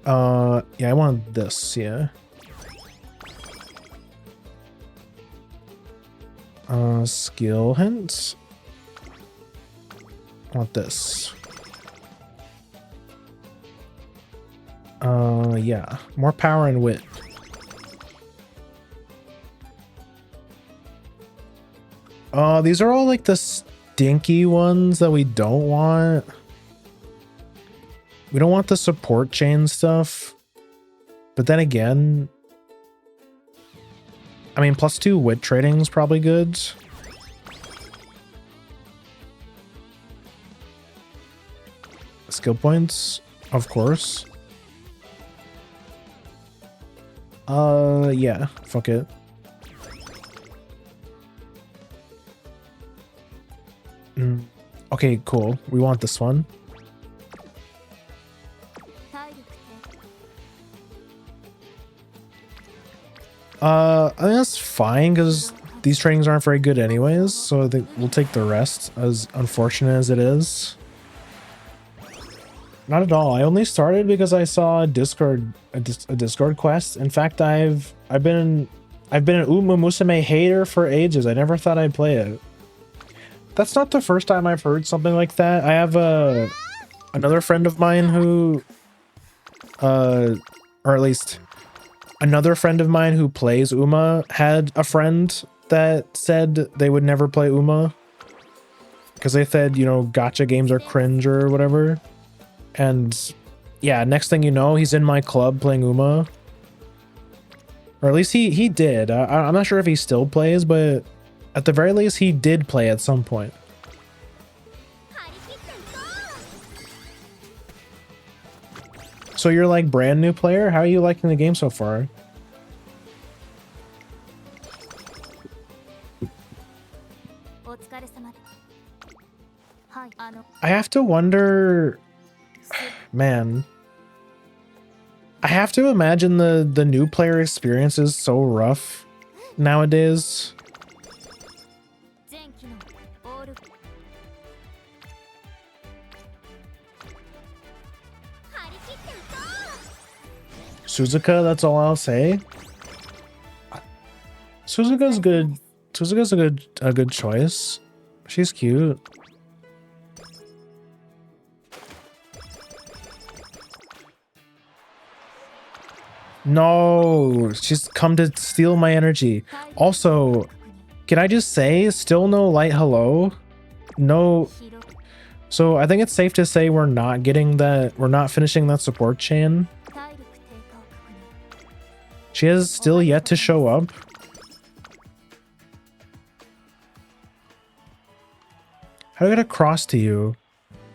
Yeah, I want this, yeah. Skill hints. I want this. Yeah, more power and wit. These are all like the stinky ones that we don't want. We don't want the support chain stuff. But then again, I mean, +2 wit trading is probably good. Skill points, of course. Yeah, fuck it. Okay, cool. We want this one. I think that's fine because these trainings aren't very good anyways, so I think we'll take the rest, as unfortunate as it is. Not at all. I only started because I saw a Discord quest. In fact, I've been an Umamusume hater for ages. I never thought I'd play it. That's not the first time I've heard something like that. I have another friend of mine who, or at least another friend of mine who plays Uma had a friend that said they would never play Uma because they said, you know, gacha games are cringe or whatever. And yeah, next thing you know, he's in my club playing Uma. Or at least he did. I'm not sure if he still plays, but at the very least, he did play at some point. So you're like brand new player? How are you liking the game so far? I have to wonder, man. I have to imagine the new player experience is so rough nowadays. Suzuka, that's all I'll say. Suzuka's good. Suzuka's a good choice. She's cute. No, she's come to steal my energy. Also, can I just say, still no light hello? No. So I think it's safe to say we're not getting that, we're not finishing that support chain. She has still yet to show up. How do I get across to you?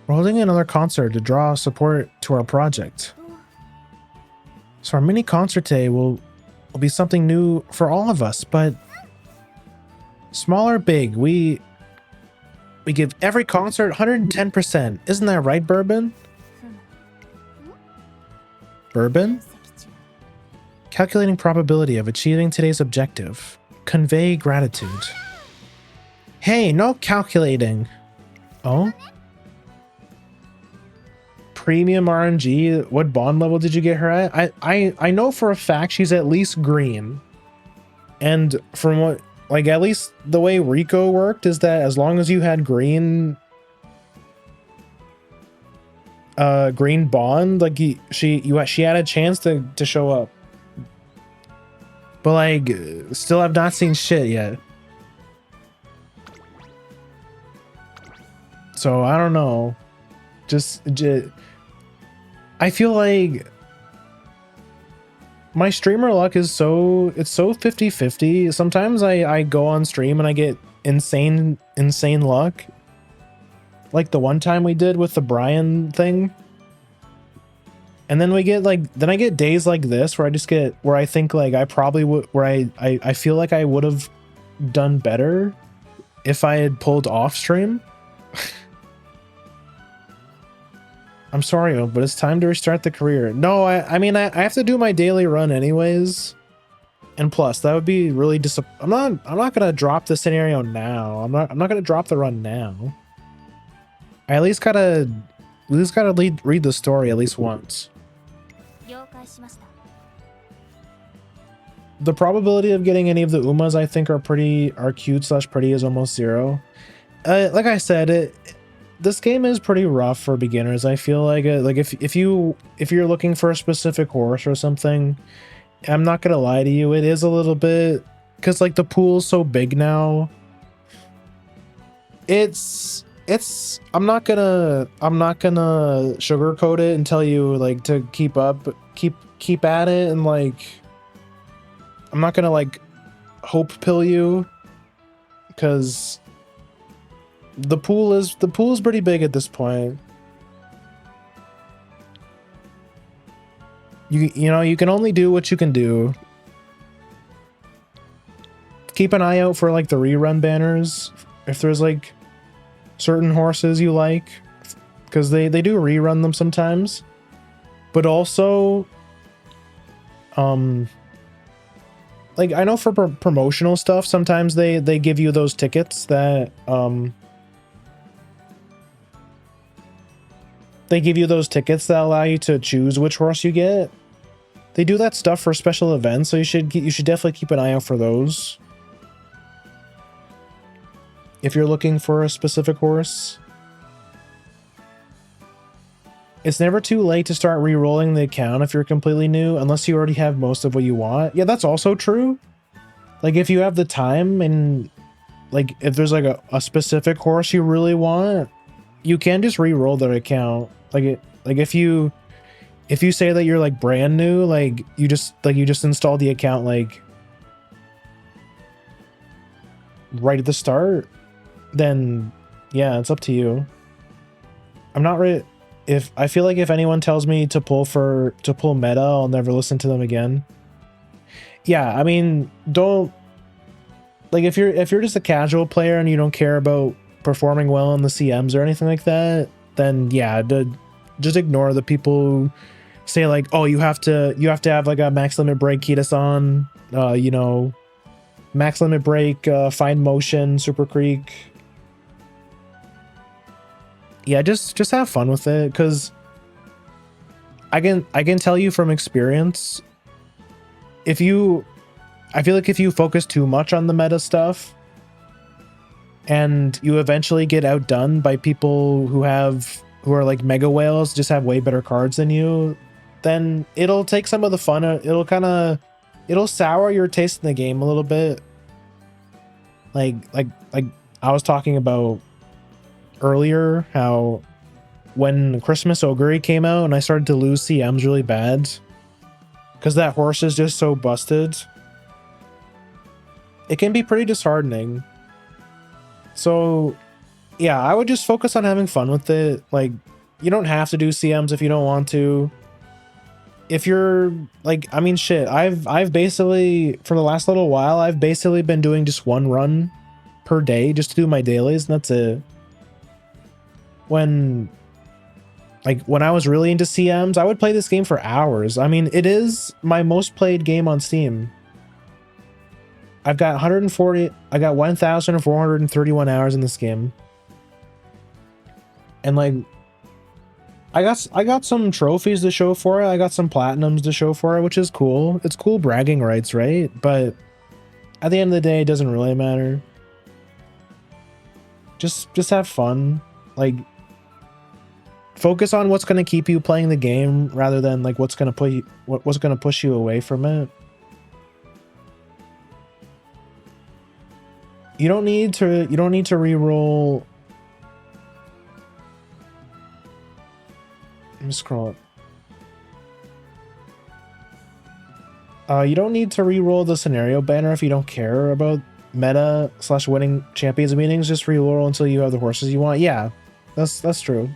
We're holding another concert to draw support to our project. So our mini concert today will be something new for all of us, but small or big, we give every concert 110%. Isn't that right, Bourbon? Bourbon? Calculating probability of achieving today's objective. Convey gratitude. Hey, no calculating. Oh? Premium RNG. What bond level did you get her at? I know for a fact she's at least green. And from what, like, at least the way Rico worked is that as long as you had green green bond, like she had a chance to show up. But like still have not seen shit yet. So I don't know. Just I feel like my streamer luck is so 50-50. Sometimes I go on stream and I get insane luck. Like the one time we did with the Brian thing. And then we get like, then I get days like this where I just get, where I think like I probably would, where I feel like I would have done better if I had pulled off stream. I'm sorry, but it's time to restart the career. No, I mean, I have to do my daily run anyways. And plus, that would be really I'm not gonna drop the scenario now. I'm not gonna drop the run now. I at least gotta read the story at least once. The probability of getting any of the Umas I think are cute/pretty is almost 0. Like I said, this game is pretty rough for beginners. I feel like if you're looking for a specific horse or something, I'm not gonna lie to you, it is a little bit, because like the pool's so big now. I'm not gonna sugarcoat it and tell you like to keep at it, and like I'm not gonna like hope pill you, because the pool is pretty big at this point. You know, you can only do what you can do. Keep an eye out for like the rerun banners if there's like certain horses you like, because they do rerun them sometimes. But also like I know for promotional stuff sometimes they give you those tickets that they give you those tickets that allow you to choose which horse you get. They do that stuff for special events, so you should definitely keep an eye out for those. If you're looking for a specific horse. It's never too late to start re-rolling the account if you're completely new, unless you already have most of what you want. Yeah, that's also true. Like if you have the time and like if there's like a specific horse you really want, you can just re-roll their account. Like if you say that you're like brand new, like you just installed the account like right at the start, then yeah, it's up to you. I'm not really, I feel like if anyone tells me to pull meta, I'll never listen to them again. Yeah, I mean, don't, like if you're just a casual player and you don't care about performing well in the CMs or anything like that, then yeah, just ignore the people who say like, oh, you have to have like a max limit break Kitasan, you know, max limit break, fine motion, super creek. Yeah, just have fun with it, because I can tell you from experience, I feel like if you focus too much on the meta stuff and you eventually get outdone by people who are like mega whales, just have way better cards than you, then it'll take some of the fun. It'll sour your taste in the game a little bit. Like I was talking about earlier, how when Christmas Ogre came out and I started to lose CMs really bad because that horse is just so busted, it can be pretty disheartening. So Yeah, I would just focus on having fun with it. Like, you don't have to do CMs if you don't want to. If you're like, I mean, shit, I've basically, for the last little while, I've basically been doing just one run per day just to do my dailies, and that's it. When I was really into CMs, I would play this game for hours. I mean, it is my most played game on Steam. I've got 140, I got 1,431 hours in this game. And like, I got some trophies to show for it. I got some platinums to show for it, which is cool. It's cool bragging rights, right? But at the end of the day, it doesn't really matter. Just have fun. Like, focus on what's going to keep you playing the game rather than like what's going to put you, what's going to push you away from it. You don't need to re-roll. Let me scroll up. You don't need to re-roll the scenario banner if you don't care about meta / winning champions meetings. Just re-roll until you have the horses you want. Yeah, that's true.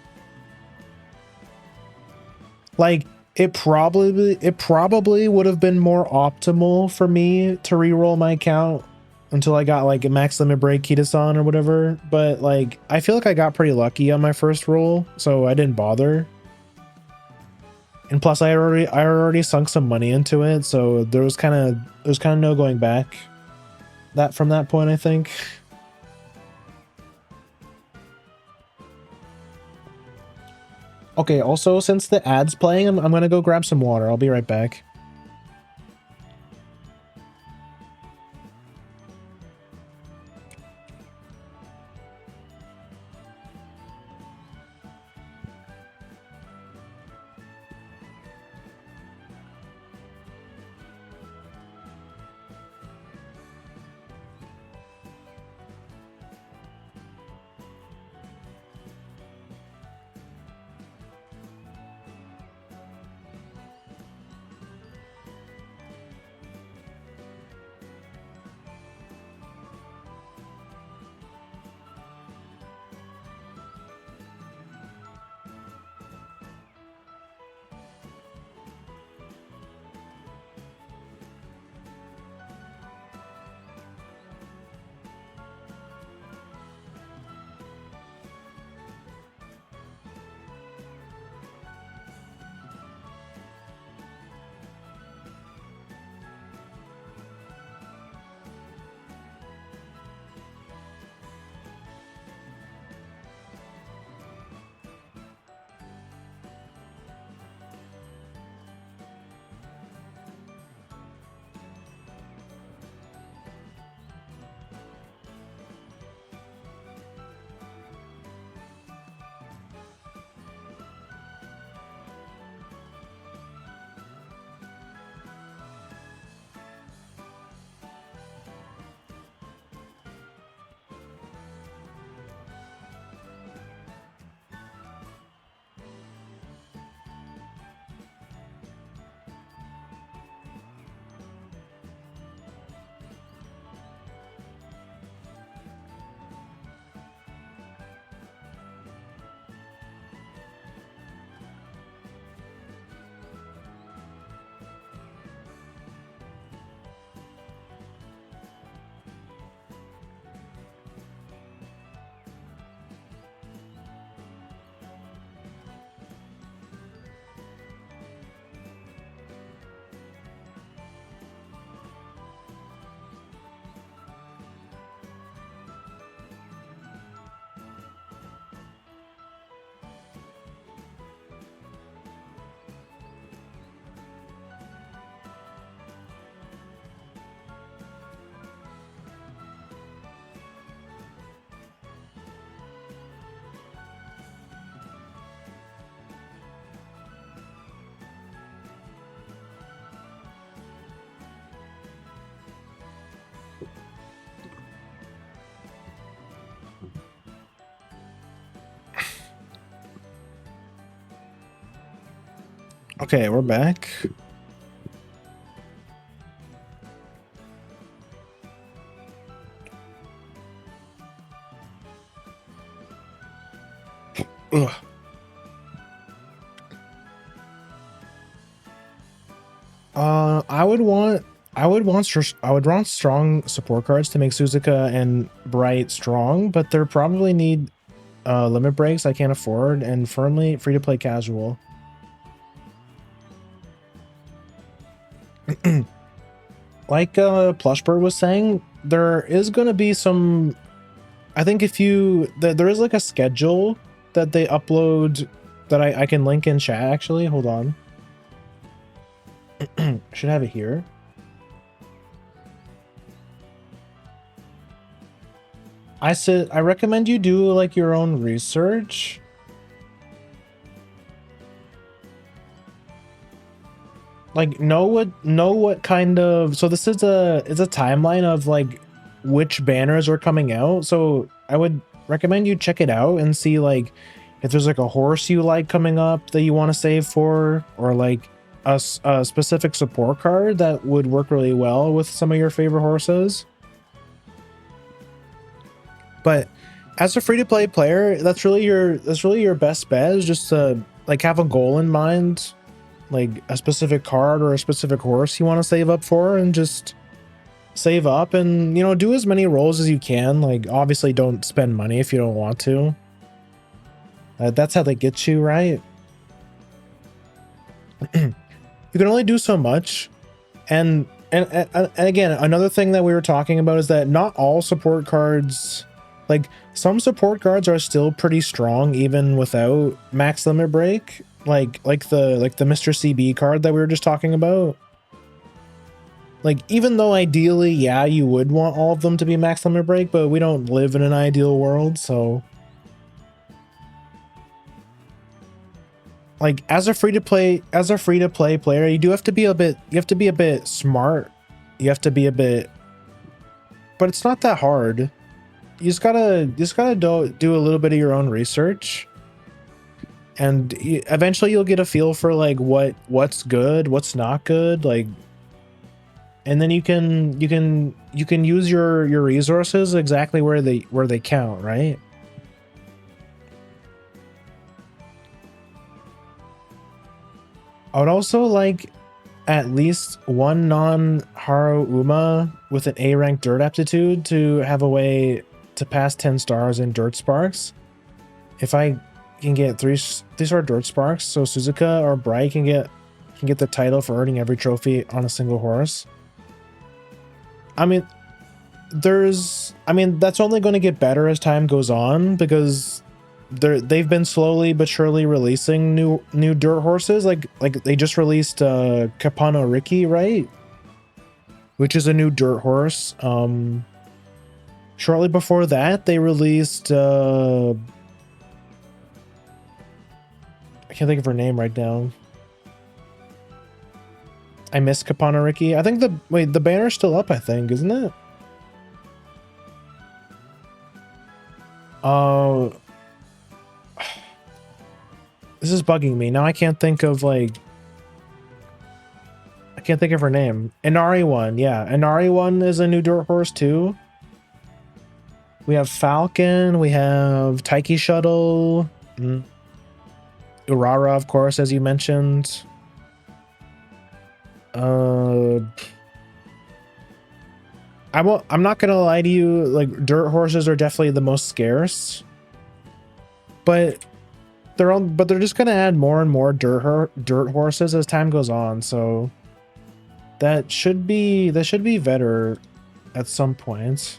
Like, it probably would have been more optimal for me to re-roll my account until I got like a max limit break Kitasan or whatever, but like I feel like I got pretty lucky on my first roll, so I didn't bother. And plus I already sunk some money into it, so there's kind of no going back from that point, I think. Okay, also since the ad's playing, I'm gonna go grab some water. I'll be right back. Okay, we're back. Ugh. I would want strong support cards to make Suzuka and Bright strong, but they probably need limit breaks I can't afford, and firmly free to play casual. Like Plushbird was saying, there is going to be some. I think if you there is like a schedule that they upload that I can link in chat. Actually, hold on. Should have it here. I recommend you do like your own research. Like know what kind of, so this is a timeline of like which banners are coming out. So I would recommend you check it out and see like if there's like a horse you like coming up that you want to save for, or like a specific support card that would work really well with some of your favorite horses. But as a free-to-play player, that's really your best bet, is just to like have a goal in mind, like a specific card or a specific horse you want to save up for, and just save up and, you know, do as many rolls as you can. Like obviously don't spend money if you don't want to. That's how they get you, right? You can only do so much. And again, another thing that we were talking about is that not all support cards, like some support cards are still pretty strong even without max limit break, like the Mr. CB card that we were just talking about. Like, even though ideally, yeah, you would want all of them to be max limit break, but we don't live in an ideal world, so like as a free to play player, you do have to be a bit smart. You have to be a bit, but it's not that hard. You just gotta do a little bit of your own research, and eventually you'll get a feel for like what's good, what's not good, like, and then you can use your resources exactly where they count, right? I would also like at least one non-Haru Uma with an A rank dirt aptitude to have a way to pass 10 stars in Dirt Sparks. If I can get these are Dirt Sparks, so Suzuka or Bright can get the title for earning every trophy on a single horse. I mean, that's only going to get better as time goes on, because they've been slowly but surely releasing new dirt horses. Like they just released Kapano Riki, right? Which is a new dirt horse. Shortly before that, they released I can't think of her name right now. I miss Kapano Riki. I think the banner's still up, I think, isn't it? This is bugging me. Now I can't think of her name. Inari 1, yeah. Inari 1 is a new dirt horse too. We have Falcon, we have Taiki Shuttle, Urara, of course, as you mentioned. I'm not gonna lie to you, like dirt horses are definitely the most scarce, but they're just gonna add more and more dirt horses as time goes on, so that should be better at some point.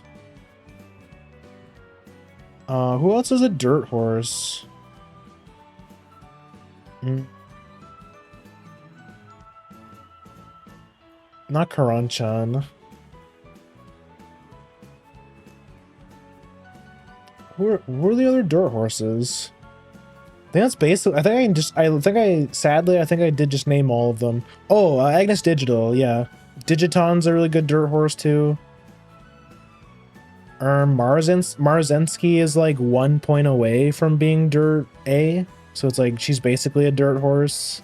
Who else is a dirt horse? Not Karanchan. Who are the other dirt horses? I think that's basically. I think I did just name all of them. Oh, Agnes Digital, yeah. Digiton's a really good dirt horse too. Marzensky is like 1 point away from being dirt A, so it's like she's basically a dirt horse.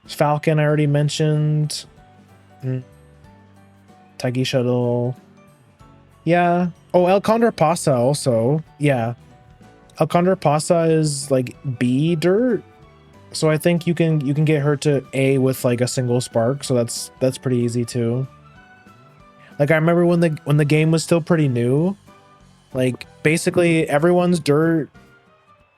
Falcon I already mentioned. Taiki Shuttle. Yeah. Oh, El Condor Pasa also. Yeah. Alcondra Pasa is like B dirt. So I think you can get her to A with like a single spark, so that's pretty easy too. Like I remember when the game was still pretty new, like basically everyone's dirt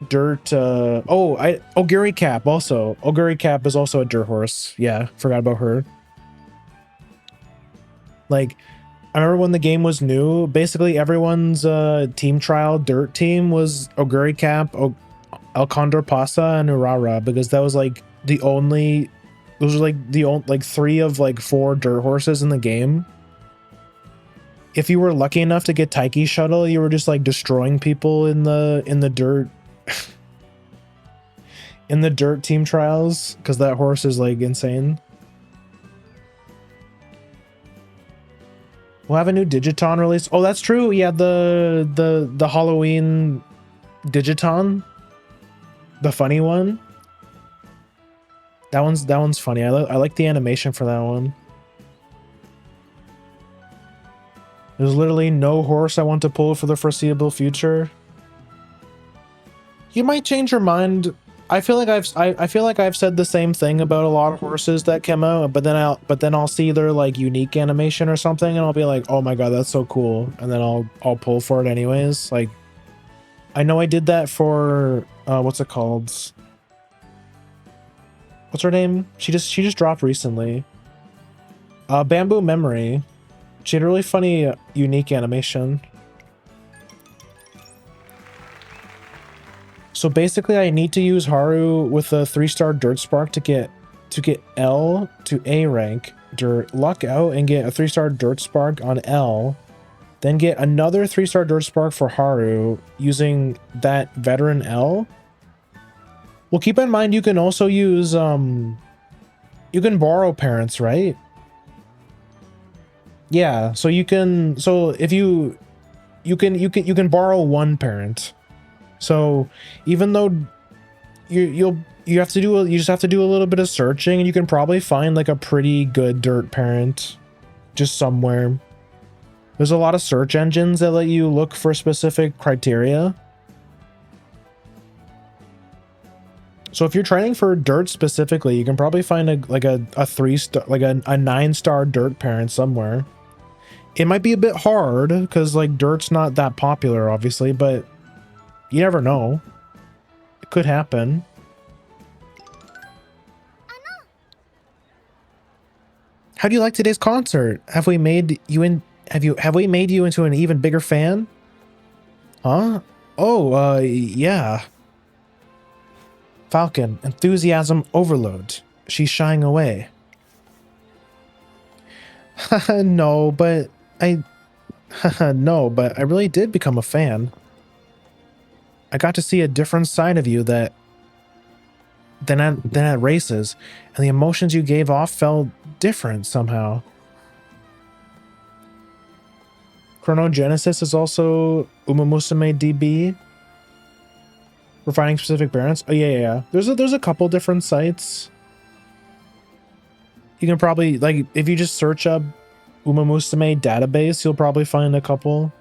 Oguri Cap also. Oguri Cap is also a dirt horse. Yeah, forgot about her. Like I remember when the game was new, basically everyone's team trial dirt team was Oguri Cap, Alcondra Pasa, and Urara, because that was like the only, those are like the only, like 3 of like 4 dirt horses in the game. If you were lucky enough to get Taiki Shuttle, you were just like destroying people in the dirt in the dirt team trials, because that horse is like insane. We'll have a new Digiton release. Oh, that's true. Yeah, the Halloween Digiton, the funny one. That one's funny. I like the animation for that one. There's literally no horse I want to pull for the foreseeable future. You might change your mind. I feel like I've said the same thing about a lot of horses that came out, but then I'll see their like unique animation or something, and I'll be like, oh my god, that's so cool, and then I'll pull for it anyways. Like, I know I did that for what's it called? What's her name? She just dropped recently. Bamboo Memory. She had a really funny unique animation. So basically I need to use Haru with a 3-star dirt spark to get L to A rank dirt, luck out and get a 3-star dirt spark on L, then get another 3-star dirt spark for Haru using that veteran L. Well, keep in mind you can also use you can borrow parents, right? Yeah, so you can, so if you can borrow 1 parent. So even though you just have to do a little bit of searching, and you can probably find like a pretty good dirt parent just somewhere. There's a lot of search engines that let you look for specific criteria. So if you're training for dirt specifically, you can probably find a 3-star, like a 9-star dirt parent somewhere. It might be a bit hard because like dirt's not that popular, obviously, but you never know. It could happen. How do you like today's concert? Have we made you into an even bigger fan? Huh? Oh, yeah. Falcon, enthusiasm overload. She's shying away. No, but I really did become a fan. I got to see a different side of you than at races, and the emotions you gave off felt different somehow. Chronogenesis is also Umamusume DB. Refining specific parents. Oh yeah. There's a couple different sites. You can probably, like, if you just search up Umamusume database, you'll probably find a couple.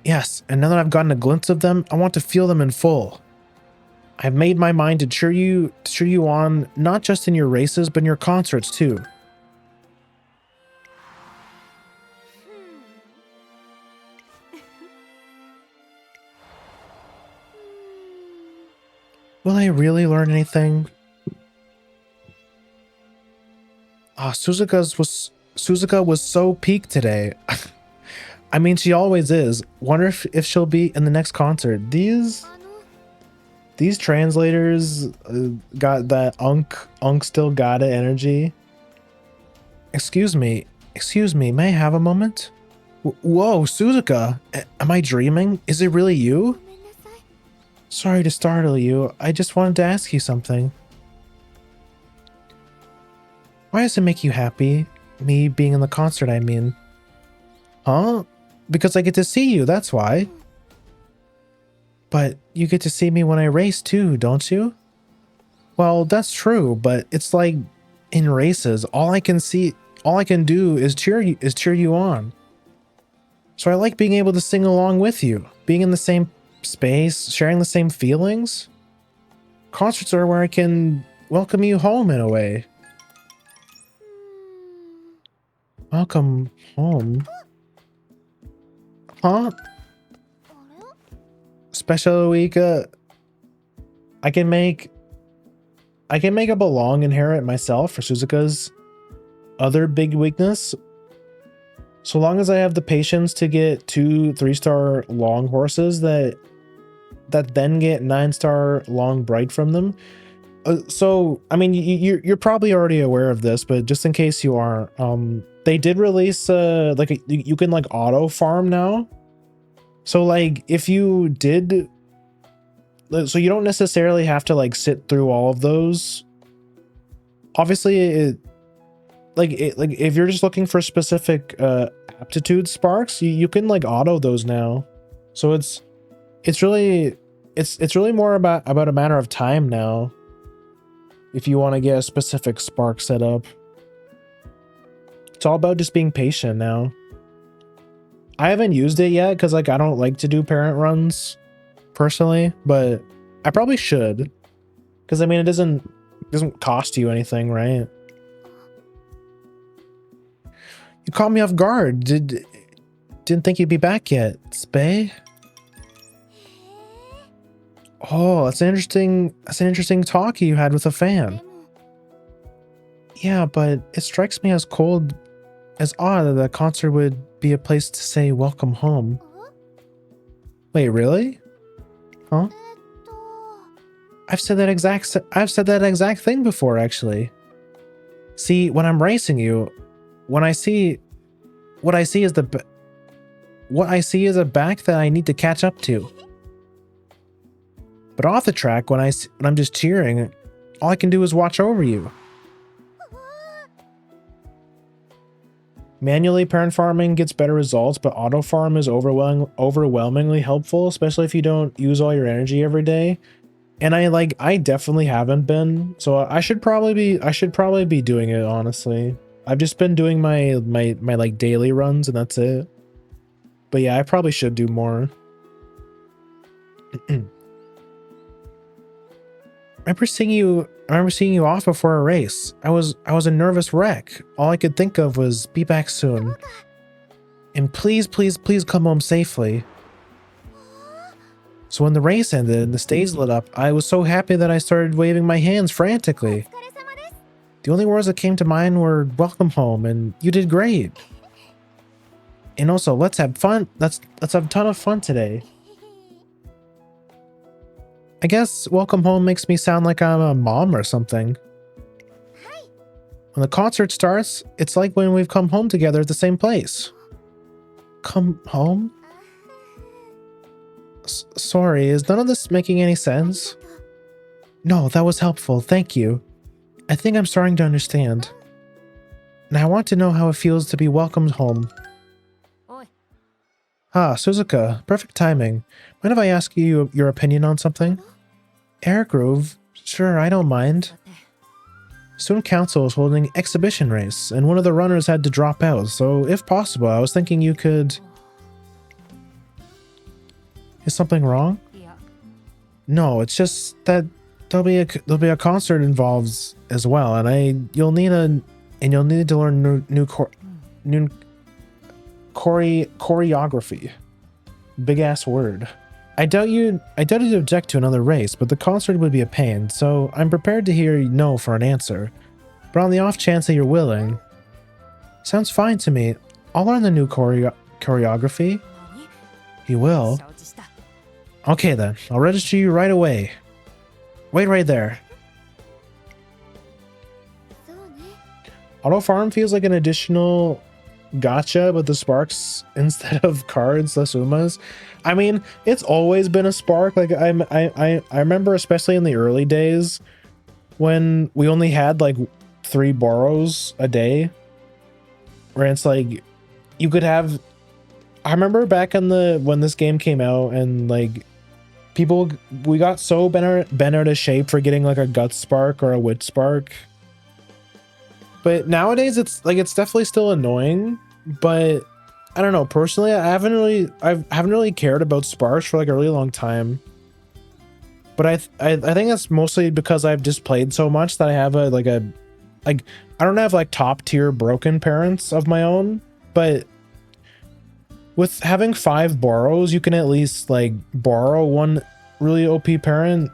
Yes, and now that I've gotten a glimpse of them, I want to feel them in full. I've made my mind to cheer you on, not just in your races, but in your concerts too. Will I really learn anything? Suzuka was so peaked today. I mean, she always is. Wonder if she'll be in the next concert. These translators got that unk still got it energy. Excuse me, may I have a moment? Whoa, Suzuka, am I dreaming? Is it really you? Sorry to startle you. I just wanted to ask you something. Why does it make you happy? Me being in the concert, I mean. Huh? Because I get to see you, that's why. But you get to see me when I race too, don't you? Well, that's true, but it's like in races, all I can do is cheer you on. So I like being able to sing along with you, being in the same space, sharing the same feelings. Concerts are where I can welcome you home in a way. Welcome home. Huh? Special week, I can make a belong inherit myself for Suzuka's other big weakness. So long as I have the patience to get 2 3-star long horses that then get 9-star long bright from them. So I mean, you're probably already aware of this, but just in case you are, they did release like you can like auto farm now. So like if you did, so you don't necessarily have to like sit through all of those. Obviously, like if you're just looking for specific aptitude sparks, you can like auto those now. So it's really more about a matter of time now. If you want to get a specific spark set up, it's all about just being patient now. I haven't used it yet because like I don't like to do parent runs personally, but I probably should, because I mean it doesn't cost you anything, right? You caught me off guard. Didn't think you'd be back yet, Spay. Oh, that's an interesting talk you had with a fan. Yeah, but it strikes me as odd that the concert would be a place to say welcome home. Wait, really? Huh? I've said that exact thing before, actually. See, when I'm racing you, what I see is a back that I need to catch up to. But off the track, when I'm just cheering, all I can do is watch over you. Manually parent farming gets better results, but auto farm is overwhelmingly helpful, especially if you don't use all your energy every day. And I definitely haven't been, so I should probably be doing it, honestly. I've just been doing my like daily runs and that's it. But yeah, I probably should do more. I remember seeing you off before a race. I was a nervous wreck. All I could think of was be back soon. And please come home safely. So when the race ended and the stage lit up, I was so happy that I started waving my hands frantically. The only words that came to mind were welcome home and you did great. And also, let's have fun. Let's have a ton of fun today. I guess welcome home makes me sound like I'm a mom or something. When the concert starts, it's like when we've come home together at the same place. Come home? Sorry, is none of this making any sense? No, that was helpful, thank you. I think I'm starting to understand. Now I want to know how it feels to be welcomed home. Ah, Suzuka, perfect timing. Mind if I ask you your opinion on something? Air Grove? Sure, I don't mind. Student Council is holding an exhibition race, and one of the runners had to drop out, so if possible, I was thinking you could... Is something wrong? No, it's just that there'll be a concert involved as well, and you'll need to learn new choreography. Big ass word. I doubt you'd object to another race, but the concert would be a pain, so I'm prepared to hear no for an answer. But on the off chance that you're willing, sounds fine to me. I'll learn the new choreography. You will? Okay then, I'll register you right away. Wait right there. Auto farm feels like an additional gacha, but the sparks instead of cards, less umas. I mean, it's always been a spark. Like I remember, especially in the early days, when we only had like 3 borrows a day, where it's like you could have. I remember back in when this game came out, and like we got so bent out of shape for getting like a gut spark or a wit spark. But nowadays it's definitely still annoying, but I don't know. Personally, I haven't really cared about Sparks for like a really long time. But I think that's mostly because I've just played so much that I have like I don't have like top tier broken parents of my own, but with having 5 borrows, you can at least like borrow one really OP parent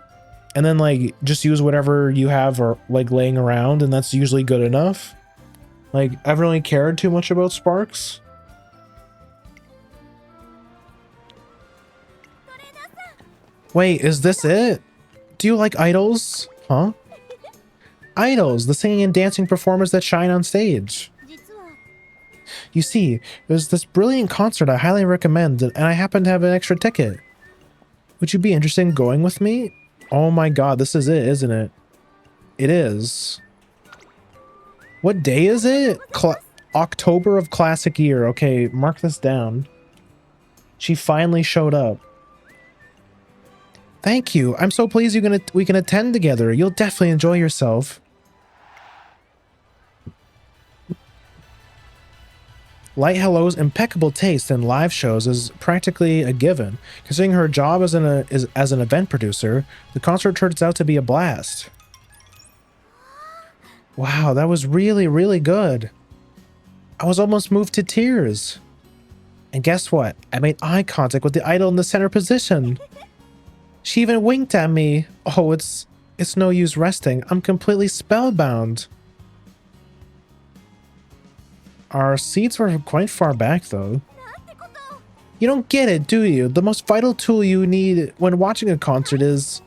and then like just use whatever you have or like laying around, and that's usually good enough. Like I haven't really cared too much about Sparks. Wait, is this it? Do you like idols? Huh? Idols, the singing and dancing performers that shine on stage. You see, there's this brilliant concert I highly recommend, and I happen to have an extra ticket. Would you be interested in going with me? Oh my god, this is it, isn't it? It is. What day is it? October of classic year. Okay, mark this down. She finally showed up. Thank you. I'm so pleased we can attend together. You'll definitely enjoy yourself. Light Hello's impeccable taste in live shows is practically a given. Considering her job as an event producer, the concert turns out to be a blast. Wow, that was really, really good. I was almost moved to tears. And guess what? I made eye contact with the idol in the center position. She even winked at me. Oh, it's no use resting. I'm completely spellbound. Our seats were quite far back, though. You don't get it, do you? The most vital tool you need when watching a concert is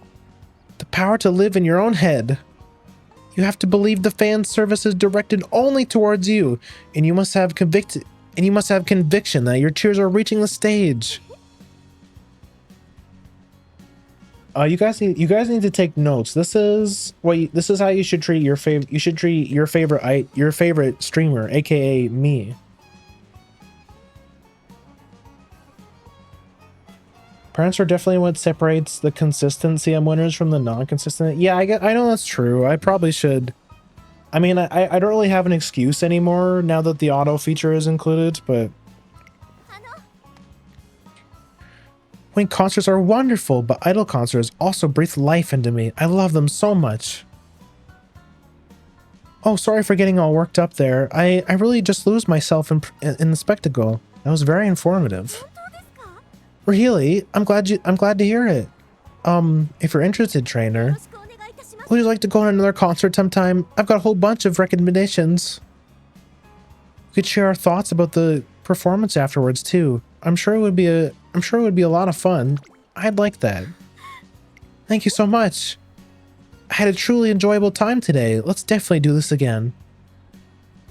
the power to live in your own head. You have to believe the fan service is directed only towards you, and you must have conviction that your cheers are reaching the stage. You guys need to take notes. This is how you should treat your favorite streamer, aka me. Parents are definitely what separates the consistent CM winners from the non-consistent. Yeah, I know that's true. I probably should. I mean, I don't really have an excuse anymore now that the auto feature is included, but Wing concerts are wonderful, but idol concerts also breathe life into me. I love them so much. Oh, sorry for getting all worked up there. I really just lose myself in the spectacle. That was very informative. Really? I'm glad to hear it. If you're interested, trainer, would you like to go on another concert sometime? I've got a whole bunch of recommendations. We could share our thoughts about the performance afterwards too. I'm sure it would be a lot of fun. I'd like that. Thank you so much. I had a truly enjoyable time today. Let's definitely do this again.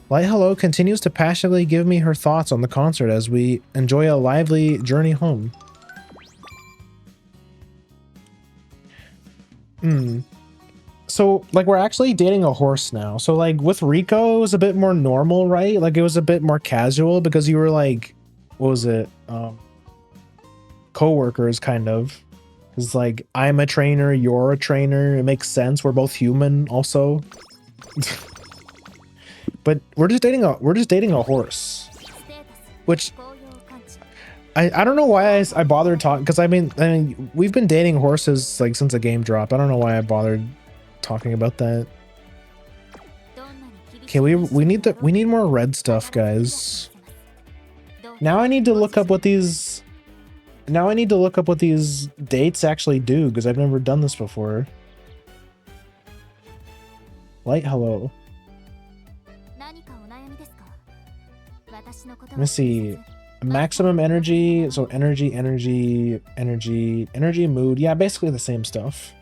Light Hello continues to passionately give me her thoughts on the concert as we enjoy a lively journey home. So, like, we're actually dating a horse now. So, like, with Rico, it was a bit more normal, right? Like, it was a bit more casual because you were, like, what was it? Co-workers, kind of. It's like, I'm a trainer, you're a trainer. It makes sense. We're both human, also. But we're just dating a horse. Which I don't know why I bothered talking, because I mean we've been dating horses like since the game dropped. I don't know why I bothered talking about that. Okay, we need more red stuff, guys. Now I need to look up what these dates actually do, because I've never done this before. Light Hello. Let me see. Maximum energy. So energy, mood. Yeah, basically the same stuff.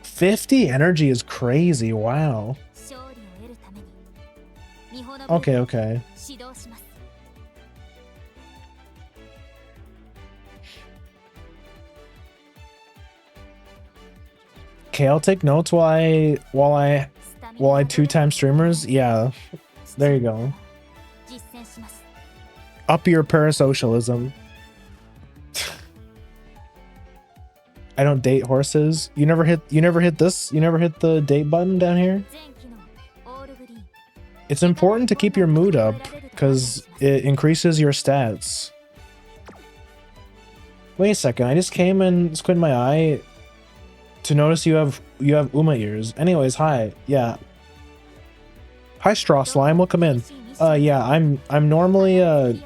50 energy is crazy. Wow. Okay. Okay, I'll take notes while I 2-time streamers. Yeah, there you go. Up your parasocialism. I don't date horses. You never hit this? You never hit the date button down here? It's important to keep your mood up because it increases your stats. Wait a second, I just came and squinted my eye to notice you have Uma ears. Anyways, hi. Yeah. Hi Straw Slime, welcome in. Yeah, I'm normally a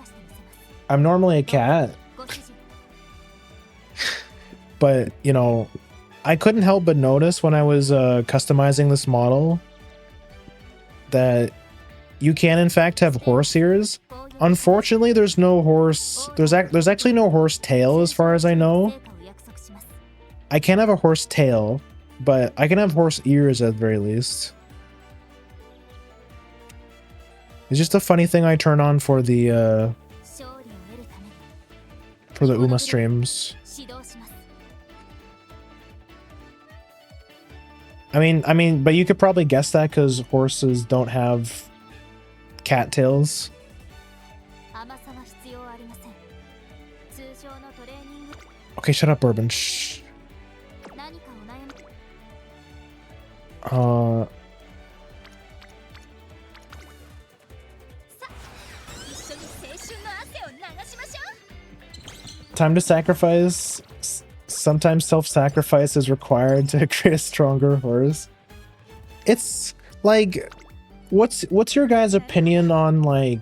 cat. But, you know, I couldn't help but notice when I was customizing this model that you can in fact have horse ears. Unfortunately, there's no horse. There's actually no horse tail as far as I know. I can't have a horse tail, but I can have horse ears at the very least. It's just a funny thing I turn on for the Uma streams. I mean, but you could probably guess that because horses don't have cattails. Okay, shut up, Bourbon. Shh. Time to sacrifice. Sometimes self-sacrifice is required to create a stronger horse. It's like, what's your guys' opinion on like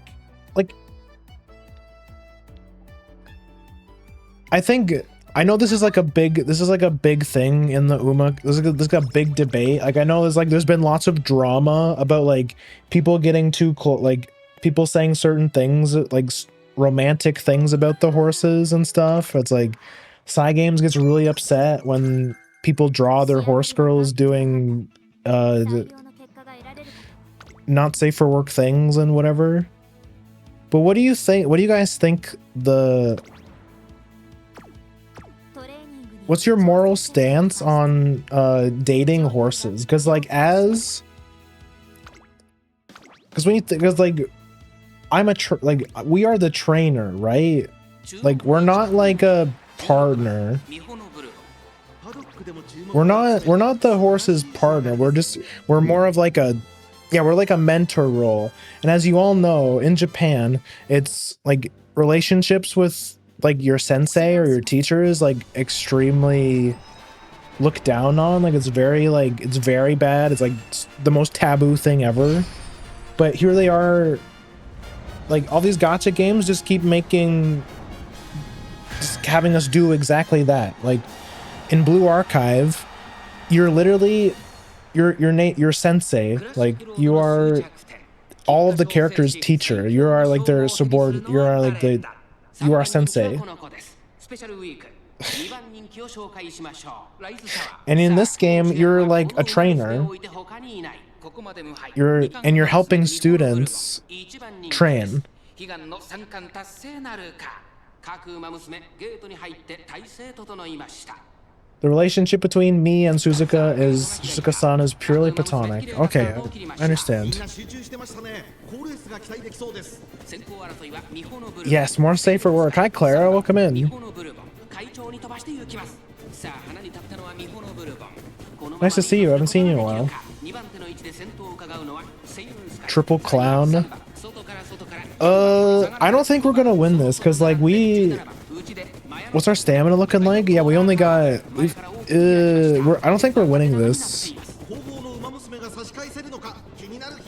I know this is like a big thing in the Uma. This is like a big debate. Like I know there's been lots of drama about like people getting too close, like people saying certain things, like romantic things about the horses and stuff. It's like Cygames gets really upset when people draw their horse girls doing not safe for work things and whatever. But what do you think? What do you guys think what's your moral stance on dating horses? Because like we are the trainer, right? Like we're not like a partner. We're not the horse's partner. We're more of like we're like a mentor role. And as you all know, in Japan, it's like relationships with like your sensei or your teacher is like extremely looked down on. Like it's very bad. It's like the most taboo thing ever. But here they are, like all these gacha games just keep having us do exactly that. Like in Blue Archive, you're literally your sensei. Like you are all of the characters' teacher. You are like their subordinate. You are sensei. And in this game, you're like a trainer. You're helping students train. The relationship between me and Suzuka-san is purely platonic. Okay, I understand. Yes, more safer work. Hi, Clara. Welcome in. Nice to see you. I haven't seen you in a while. Triple clown. I don't think we're gonna win this because like what's our stamina looking like? Yeah, we only got I don't think we're winning this.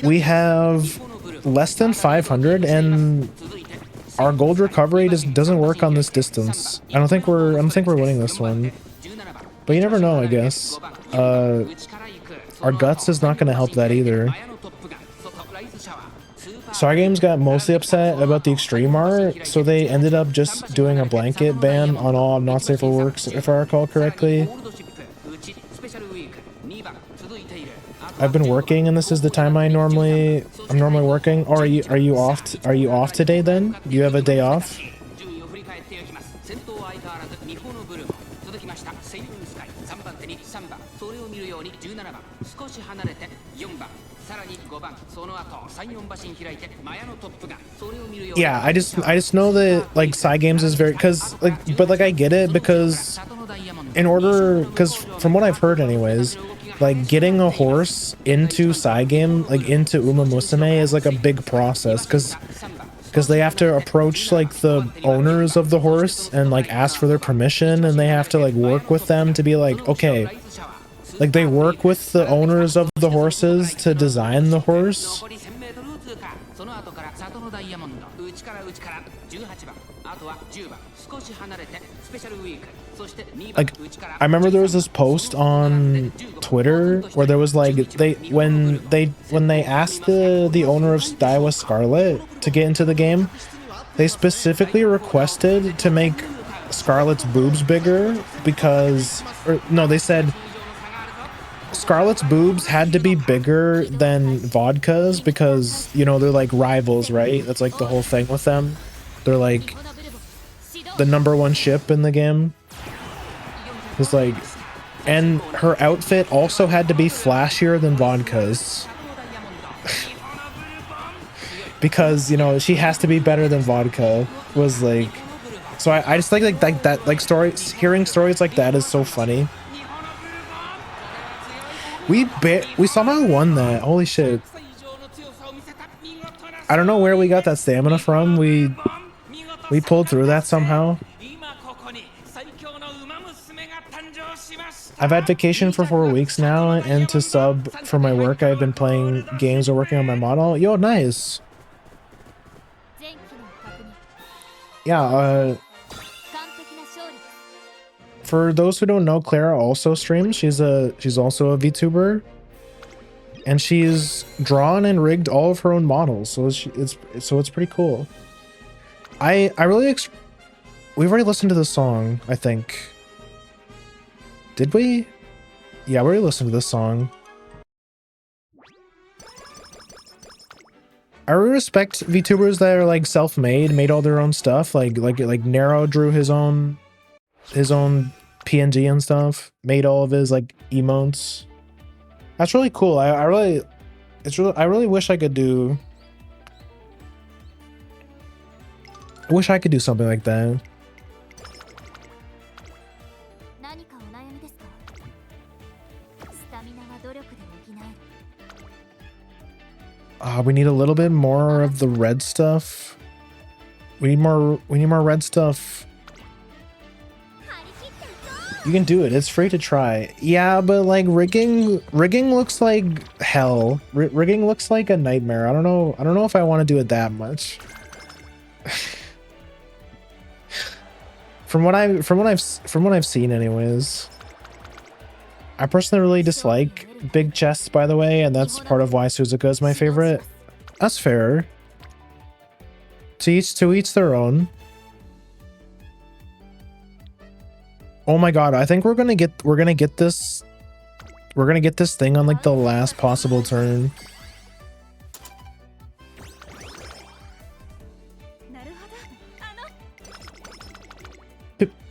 We have less than 500 and our gold recovery just doesn't work on this distance. I don't think we're winning this one. But you never know, I guess. Our guts is not gonna help that either. Cygames got mostly upset about the extreme art, so they ended up just doing a blanket ban on all not safe for works, if I recall correctly. I've been working, and this is the time I'm normally working. Or are you off today then? You have a day off? Yeah, I just know that like Cygames is very but I get it because from what I've heard anyways, like getting a horse into Saigame, like into Umamusume, is like a big process because they have to approach like the owners of the horse and like ask for their permission, and they have to like work with them to be like, okay, like they work with the owners of the horses to design the horse. Like, I remember there was this post on Twitter where there was like when they asked the owner of Daiwa Scarlet to get into the game, they specifically requested to make Scarlet's boobs bigger because, or no, they said Scarlet's boobs had to be bigger than Vodka's because, you know, they're like rivals, right? That's like the whole thing with them. They're like the #1 ship in the game. It's like, and her outfit also had to be flashier than Vodka's. Because, you know, she has to be better than Vodka. Was like, so I just like that, like stories, hearing stories like that is so funny. We somehow won that. Holy shit. I don't know where we got that stamina from. We pulled through that somehow. I've had vacation for 4 weeks now, and to sub for my work, I've been playing games or working on my model. Yo, nice. Yeah, for those who don't know, Clara also streams. She's also a VTuber, and she's drawn and rigged all of her own models. So it's pretty cool. We've already listened to the song, I think. Did we? Yeah, we already listened to this song. I really respect VTubers that are like self-made, made all their own stuff. Like Nero drew his own PNG and stuff, made all of his like emotes. That's really cool. I really wish I could do. I wish I could do something like that. We need a little bit more of the red stuff. We need more red stuff. You can do it. It's free to try. Yeah, but like rigging looks like hell. Rigging looks like a nightmare. I don't know if I want to do it that much. From what I've seen anyways. I personally really dislike big chests, by the way, and that's part of why Suzuka is my favorite. That's fair. To each their own. Oh my god, I think we're gonna get this thing on like the last possible turn.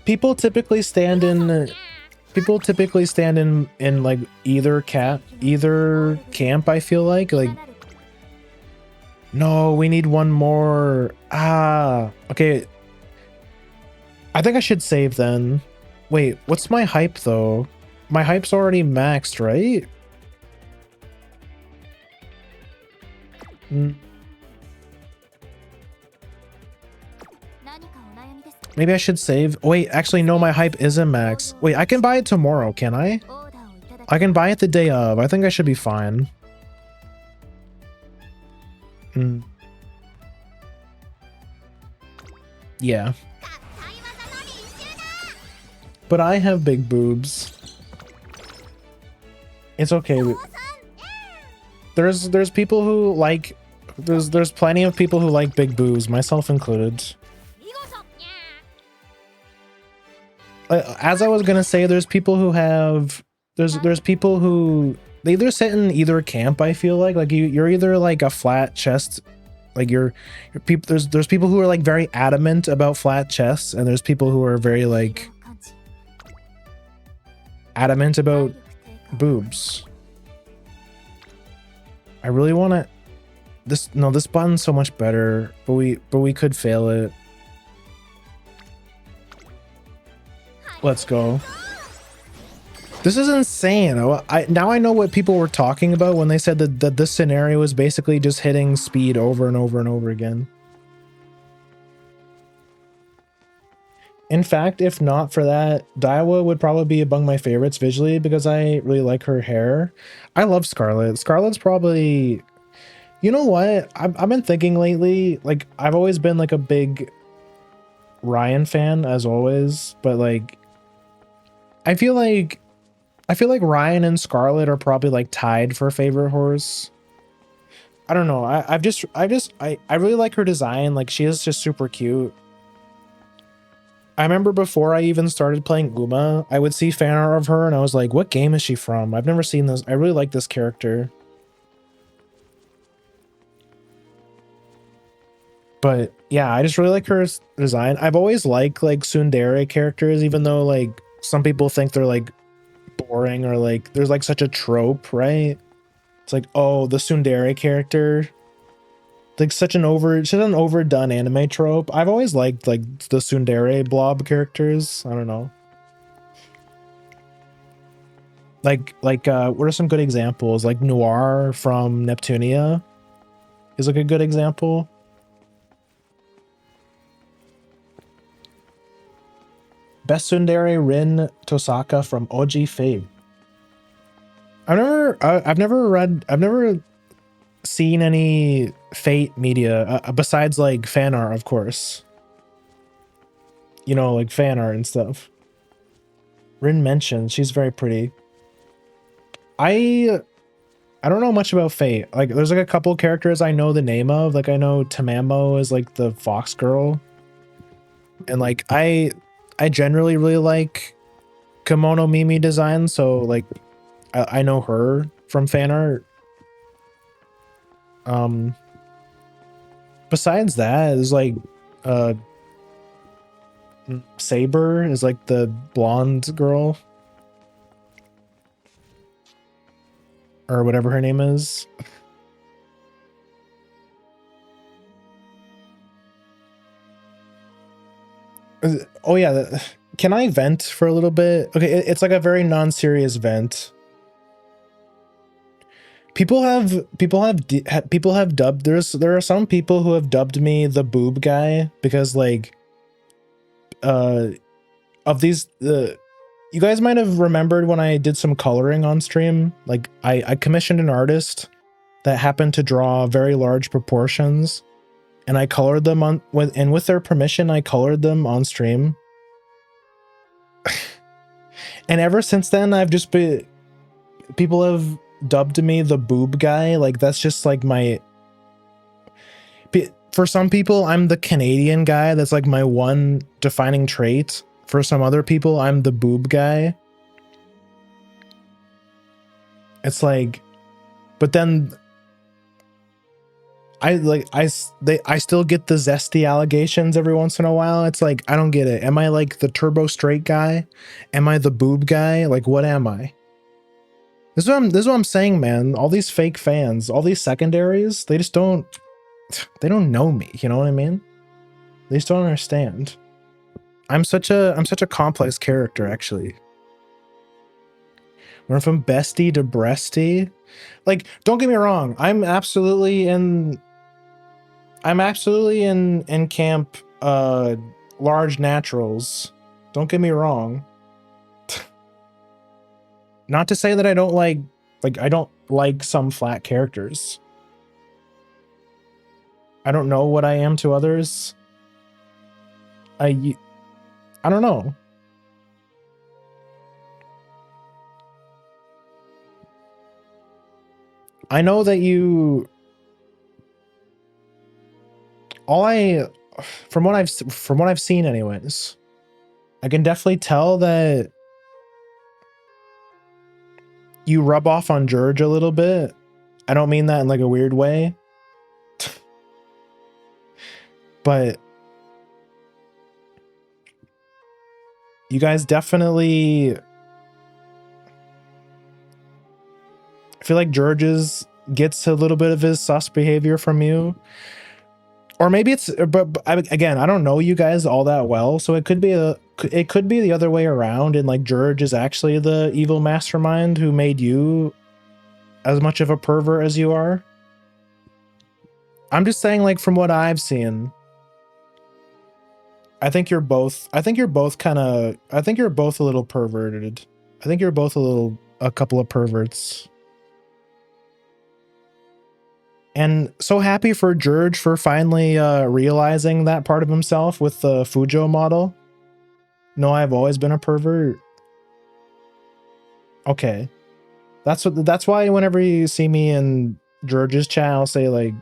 People typically stand in like either camp, I feel like no, we need one more. Okay, I think I should save then. Wait, what's my hype though? My hype's already maxed, right? Maybe I should save. Oh, wait, actually no, my hype isn't max. Wait, I can buy it tomorrow, can I? I can buy it the day of. I think I should be fine. Yeah. But I have big boobs. It's okay. There's people who like there's plenty of people who like big boobs, myself included. As I was gonna say, there's people who have there's people who they either sit in either camp. I feel like you're either like a flat chest, like you're people. There's people who are like very adamant about flat chests, and there's people who are very like adamant about boobs. I really want to. This button's so much better, but we could fail it. Let's go. This is insane. Now I know what people were talking about when they said that this scenario was basically just hitting speed over and over and over again. In fact, if not for that, Daiwa would probably be among my favorites visually because I really like her hair. I love Scarlet. Scarlet's probably... You know what? I've been thinking lately, like, I've always been like a big Ryan fan, as always, but like, I feel like Ryan and Scarlet are probably like tied for favorite horse. I don't know. I really like her design. Like, she is just super cute. I remember before I even started playing Uma, I would see fan art of her and I was like, what game is she from? I've never seen this. I really like this character. But yeah, I just really like her design. I've always liked like tsundere characters, even though like some people think they're like boring or like there's like such a trope, right? It's like, oh, the tsundere character. Like such an overdone anime trope. I've always liked like the tsundere blob characters. I don't know. Like what are some good examples? Like Noir from Neptunia is like a good example. Best tsundere Rin Tosaka from Oji Fate. I've never seen any Fate media besides like fan art, of course. You know, like fan art and stuff. Rin mentioned she's very pretty. I don't know much about Fate. Like, there's like a couple characters I know the name of. Like, I know Tamamo is like the fox girl, and like I generally really like Kimono Mimi design, so like I know her from fan art. Besides that, is like Saber is like the blonde girl or whatever her name is. Oh yeah, can I vent for a little bit? Okay, it's like a very non-serious vent. People have dubbed, there are some people who have dubbed me the boob guy because like of these you guys might have remembered when I did some coloring on stream. Like I commissioned an artist that happened to draw very large proportions, and I colored them on with their permission I colored them on stream. And ever since then I've just been, people have dubbed me the boob guy. Like that's just like my, for some people I'm the Canadian guy, that's like my one defining trait. For some other people I'm the boob guy. It's like, but then I still get the zesty allegations every once in a while. It's like, I don't get it. Am I like the turbo straight guy? Am I the boob guy? Like, what am I? This is what I'm saying, man. All these fake fans, all these secondaries, they just don't know me. You know what I mean? They just don't understand. I'm such a complex character, actually. We're from bestie to breastie. Like, don't get me wrong. I'm absolutely in camp large naturals. Don't get me wrong. Not to say that I don't like some flat characters. I don't know what I am to others. I don't know. I know that you, from what I've seen anyways, I can definitely tell that you rub off on George a little bit. I don't mean that in like a weird way. But you guys definitely, I feel like George's gets a little bit of his sus behavior from you. Or maybe it's, but again, I don't know you guys all that well, so it could it could be the other way around, and like George is actually the evil mastermind who made you as much of a pervert as you are. I'm just saying, like, from what I've seen, I think you're both a little perverted. I think you're both a couple of perverts. And so happy for George for finally realizing that part of himself with the Fujo model. No, I've always been a pervert. Okay. That's why whenever you see me in George's chat, I'll say like,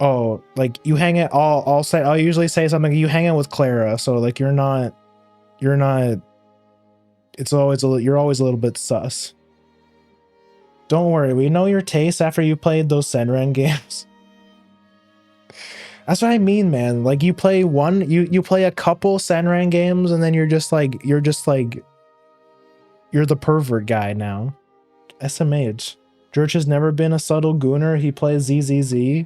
oh, like you hang out. I'll usually say something. You hang out with Clara, so like you're not. It's always you're always a little bit sus. Don't worry, we know your tastes after you played those Senran games. That's what I mean, man. Like you play you play a couple Senran games, and then you're the pervert guy now. SMH. George has never been a subtle gooner. He plays ZZZ.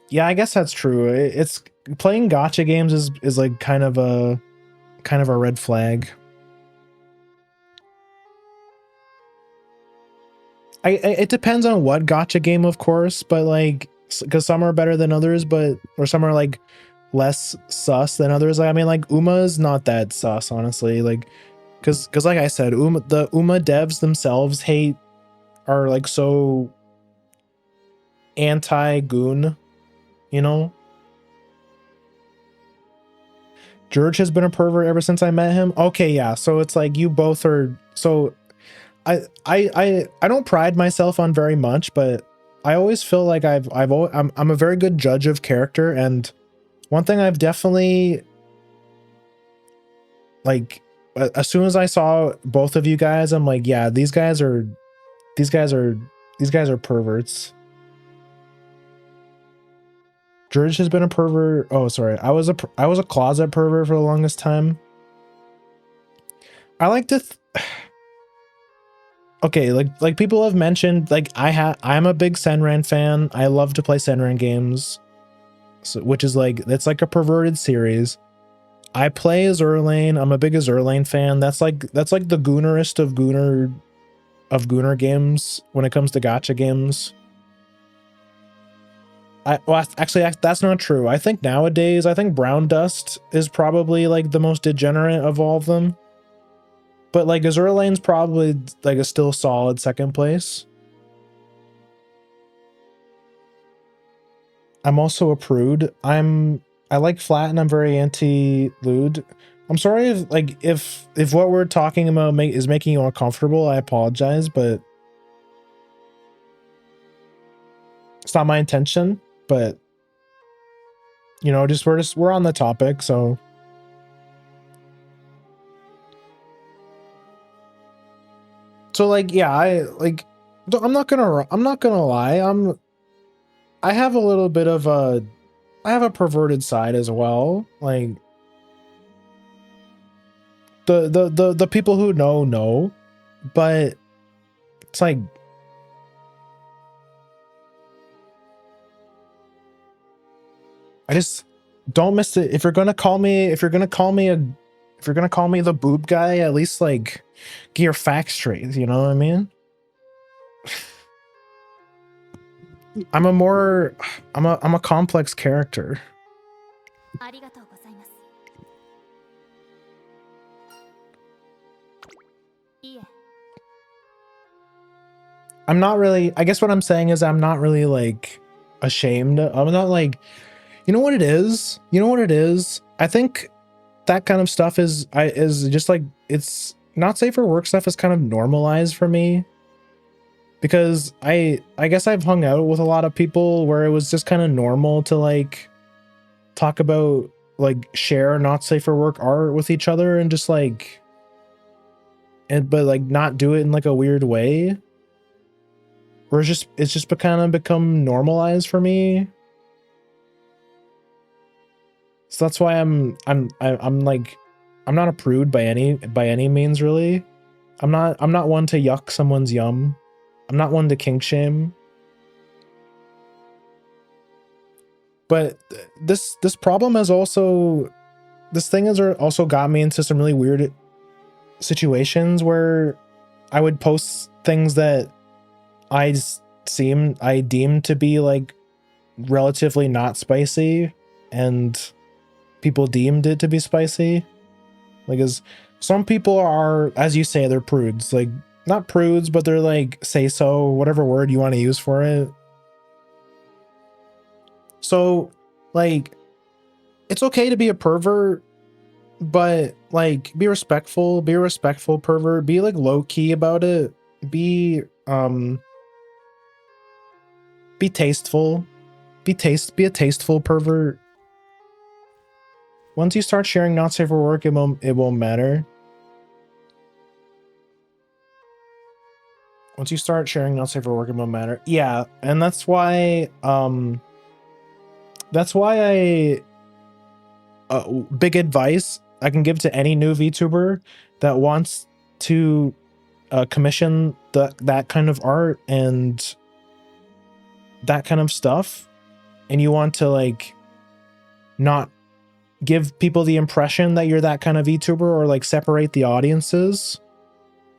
Yeah, I guess that's true. It's playing gacha games is like kind of a red flag. It depends on what gacha game, of course, but like, because some are better than others, or some are like less sus than others. I mean, like Uma's not that sus, honestly. Like, because like I said, the Uma devs themselves are like so anti-goon, you know. George has been a pervert ever since I met him. Okay, yeah. So it's like you both are. So I don't pride myself on very much, but I always feel like I'm a very good judge of character, and one thing I've definitely, like, as soon as I saw both of you guys, I'm like, yeah, these guys are perverts. George has been a pervert. Oh, sorry. I was a closet pervert for the longest time. I like to okay, like people have mentioned, like I'm a big Senran fan. I love to play Senran games. So, which is like, it's like a perverted series. I play Azurlane. I'm a big Azurlane fan. That's like the goonerest of gooner games when it comes to gacha games. Well, actually, that's not true. I think nowadays, Brown Dust is probably like the most degenerate of all of them. But like Azurlane's probably like a still solid second place. I'm also a prude. I like flat and I'm very anti-lewd. I'm sorry if what we're talking about is making you uncomfortable. I apologize, but it's not my intention. But you know, we're on the topic, so like, yeah, I'm not gonna lie. I have a little bit of I have a perverted side as well. Like the people who know, but it's like, I just don't miss it. If you're gonna call me the boob guy, at least like get your facts straight. You know what I mean? I'm a complex character. I'm not really, I guess what I'm saying is I'm not really like ashamed. I'm not like, you know what it is? I think that kind of stuff is just like, it's not safe for work stuff is kind of normalized for me. Because I guess I've hung out with a lot of people where it was just kind of normal to like talk about like share not safe for work art with each other and just like, but like not do it in like a weird way. Or it's just kind of become normalized for me. So that's why I'm like, I'm not a prude by any means, really. I'm not one to yuck someone's yum. I'm not one to kink shame. But this problem has also, this thing has also got me into some really weird situations where I would post things that I deemed to be like relatively not spicy, and people deemed it to be spicy. Like, as some people are, as you say, they're prudes. Like, not prudes, but they're like, say so, whatever word you want to use for it. So, like, it's okay to be a pervert, but like, be respectful, be a respectful pervert, be like low key about it, be tasteful, be a tasteful pervert. Once you start sharing not safe for work, it won't matter. Once you start sharing not safe for work, it won't matter. Yeah, and that's why I big advice I can give to any new VTuber that wants to commission that kind of art and that kind of stuff, and you want to like not give people the impression that you're that kind of VTuber, or like separate the audiences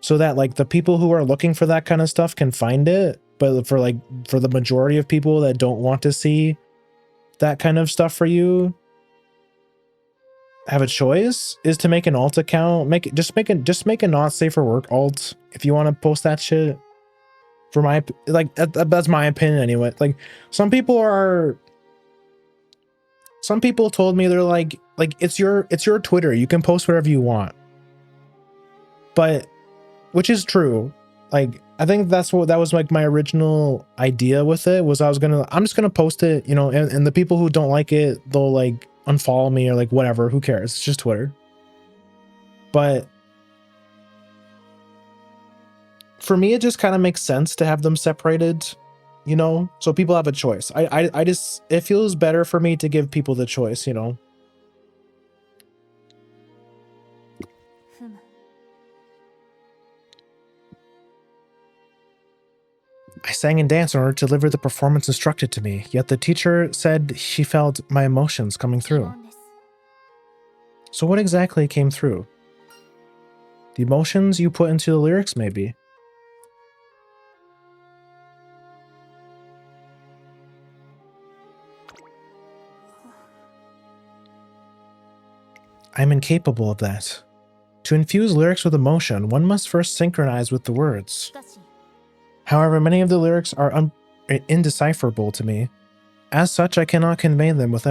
so that like the people who are looking for that kind of stuff can find it, but for the majority of people that don't want to see that kind of stuff for you, have a choice, is to make an alt account. Just make a not safe for work alt if you want to post that shit. For my, like, that's my opinion anyway. Like, some people told me, they're like it's your Twitter, you can post whatever you want. But, which is true. Like, I think that was like my original idea with it, was I'm just gonna post it, you know, and the people who don't like it, they'll like unfollow me or like whatever, who cares, it's just Twitter. But for me, it just kind of makes sense to have them separated, you know, so people have a choice. I just, it feels better for me to give people the choice, you know. I sang and danced in order to deliver the performance instructed to me, yet the teacher said she felt my emotions coming through. So what exactly came through? The emotions you put into the lyrics, maybe. I'm incapable of that. To infuse lyrics with emotion, one must first synchronize with the words. However, many of the lyrics are indecipherable to me. As such, I cannot convey anything with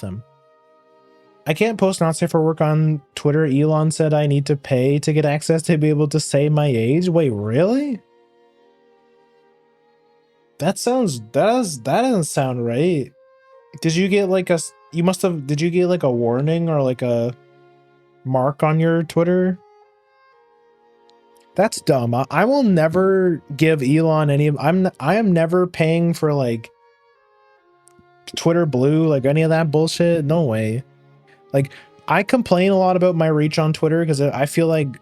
them. I can't post not safe for work on Twitter. Elon said I need to pay to get access to be able to say my age. Wait, really? That doesn't sound right. Did you get like did you get like a warning or like a mark on your Twitter? That's dumb. I will never give Elon I am never paying for like Twitter Blue, like any of that bullshit. No way. Like, I complain a lot about my reach on Twitter because I feel like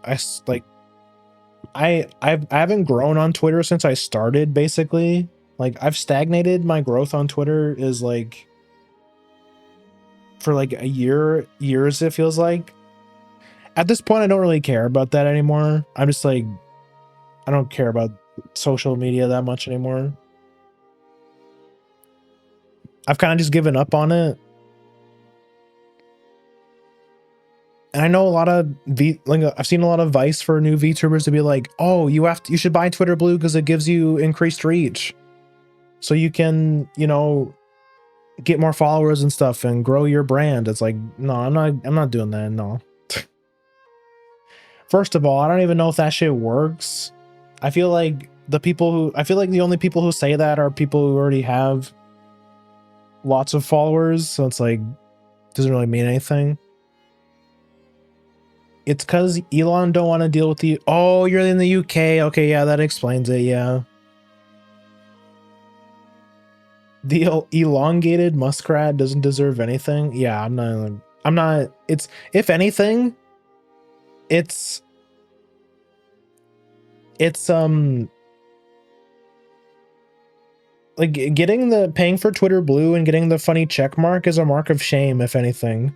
I haven't grown on Twitter since I started, basically. Like, I've stagnated. My growth on Twitter is like for like years, it feels like. At this point, I don't really care about that anymore. I'm just like, I don't care about social media that much anymore. I've kind of just given up on it. And I know a lot of I've seen a lot of advice for new VTubers to be like, oh, you should buy Twitter Blue because it gives you increased reach. So you can, you know, get more followers and stuff and grow your brand. It's like, no, I'm not doing that. No. First of all, I don't even know if that shit works. I feel like the only people who say that are people who already have lots of followers. So it's like, doesn't really mean anything. It's because Elon don't want to deal with the, oh, you're in the UK. Okay, yeah, that explains it, yeah. The elongated muskrat doesn't deserve anything. Yeah, I'm not, it's, if anything, it's like getting the paying for Twitter Blue and getting the funny check mark is a mark of shame, if anything.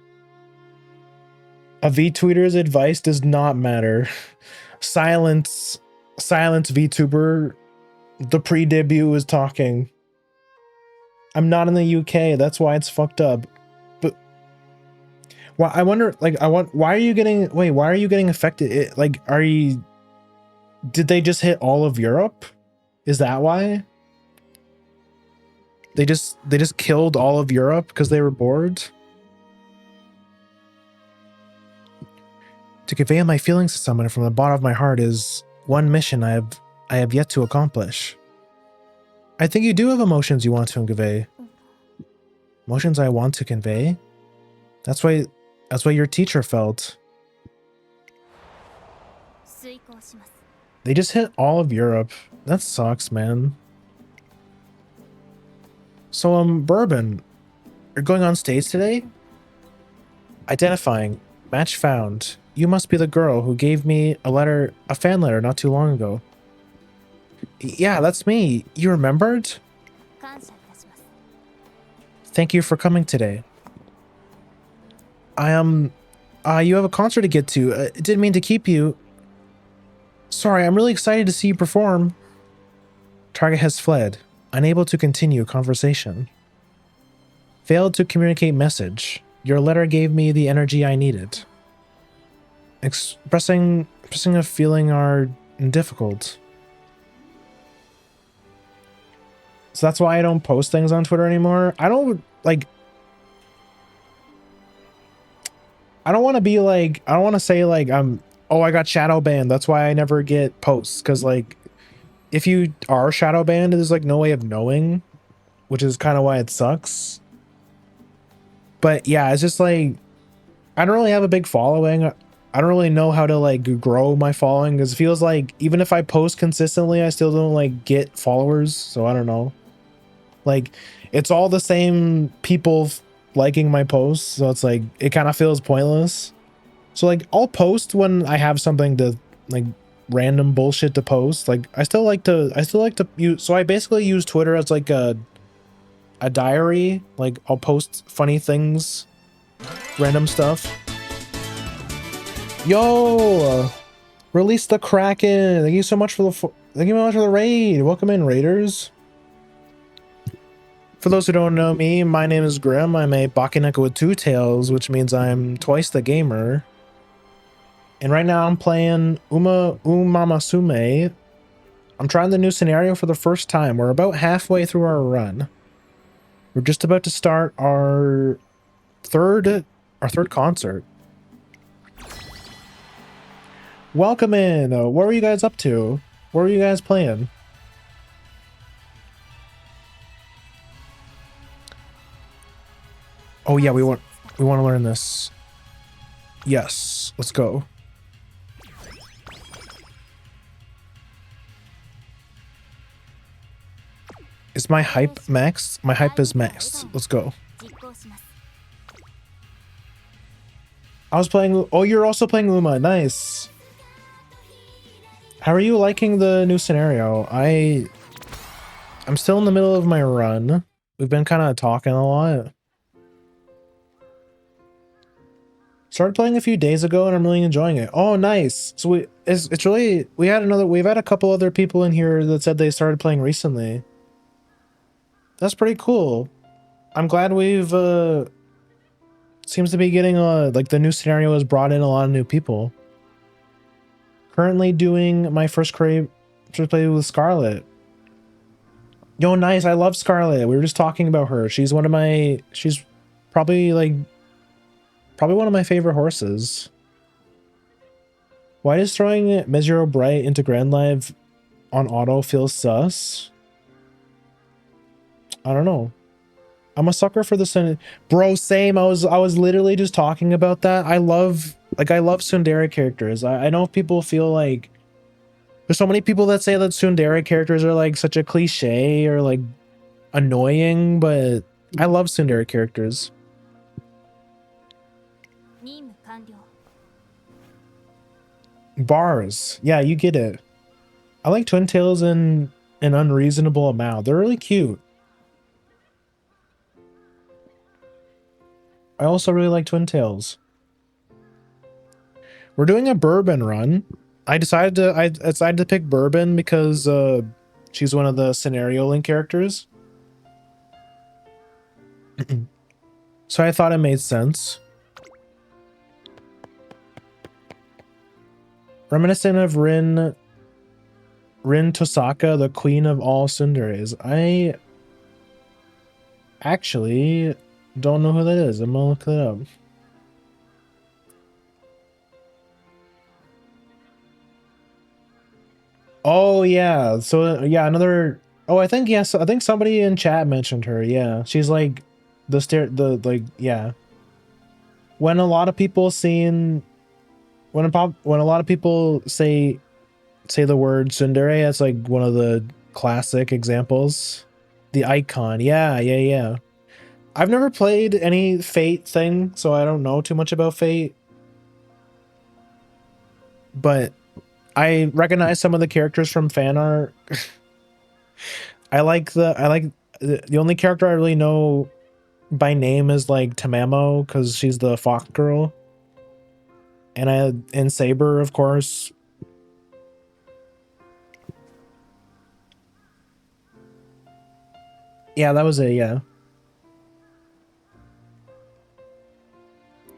A VTuber's advice does not matter. Silence VTuber. The pre-debut is talking. I'm not in the UK. That's why it's fucked up. But why? I wonder. Like, why are you getting? Wait, why are you getting affected? Like, are you? Did they just hit all of Europe? Is that why? They just killed all of Europe because they were bored. To convey my feelings to someone from the bottom of my heart is one mission I have yet to accomplish. I think you do have emotions you want to convey. Emotions I want to convey? That's why your teacher felt. They just hit all of Europe. That sucks, man. So, Bourbon, you're going on stage today? Identifying. Match found. You must be the girl who gave me a fan letter not too long ago. Yeah, that's me. You remembered? Thank you for coming today. You have a concert to get to. Didn't mean to keep you. Sorry, I'm really excited to see you perform. Target has fled, unable to continue conversation. Failed to communicate message. Your letter gave me the energy I needed. Expressing a feeling are difficult. So that's why I don't post things on Twitter anymore. I don't want to be like, I don't want to say like oh, I got shadow banned. That's why I never get posts. Cause like if you are shadow banned, there's like no way of knowing, which is kind of why it sucks. But yeah, it's just like, I don't really have a big following. I don't really know how to like grow my following because it feels like even if I post consistently, I still don't like get followers. So I don't know. Like it's all the same people liking my posts. So it's like, it kind of feels pointless. So like I'll post when I have something to like random bullshit to post. Like I still like to use, so I basically use Twitter as like a diary. Like I'll post funny things, random stuff. Yo, release the Kraken. Thank you so much for the raid. Welcome in, raiders. For those who don't know me, my name is Grim. I'm a Bakeneko with two tails, which means I'm twice the gamer. And right now I'm playing Umamusume. I'm trying the new scenario for the first time. We're about halfway through our run. We're just about to start our third concert. Welcome in. What were you guys up to? What were you guys playing? Oh yeah, we want to learn this. Yes, let's go. Is my hype maxed? My hype is maxed. Let's go. I was playing. Oh, you're also playing Uma. Nice. How are you liking the new scenario? I'm still in the middle of my run. We've been kind of talking a lot. Started playing a few days ago and I'm really enjoying it. Oh, nice. So we've had a couple other people in here that said they started playing recently. That's pretty cool. I'm glad we've seems to be getting like the new scenario has brought in a lot of new people. Currently doing my first play with Scarlet. Yo, nice. I love Scarlet. We were just talking about her. She's probably one of my favorite horses. Why does throwing Mesero Bright into Grand Live on auto feel sus? I don't know. I'm a sucker for the bro. Same. I was literally just talking about that. I love tsundere characters. I know people feel like there's so many people that say that tsundere characters are like such a cliche or like annoying, but I love tsundere characters. Bars. Yeah, you get it. I like Twin Tails in an unreasonable amount. They're really cute. I also really like Twin Tails. We're doing a bourbon run. I decided to pick bourbon because she's one of the scenario link characters. So I thought it made sense. Reminiscent of Rin Tosaka, the queen of all tsunderes. I actually don't know who that is. I'm gonna look that up. Oh yeah, so yeah, another. Oh, I think yes. I think somebody in chat mentioned her. Yeah, she's like yeah. When a lot of people when a lot of people say the word tsundere, that's like one of the classic examples. The icon, yeah. I've never played any Fate thing, so I don't know too much about Fate. But I recognize some of the characters from fan art. I like the only character I really know by name is like Tamamo because she's the fox girl, and Saber, of course. Yeah, that was it. Yeah,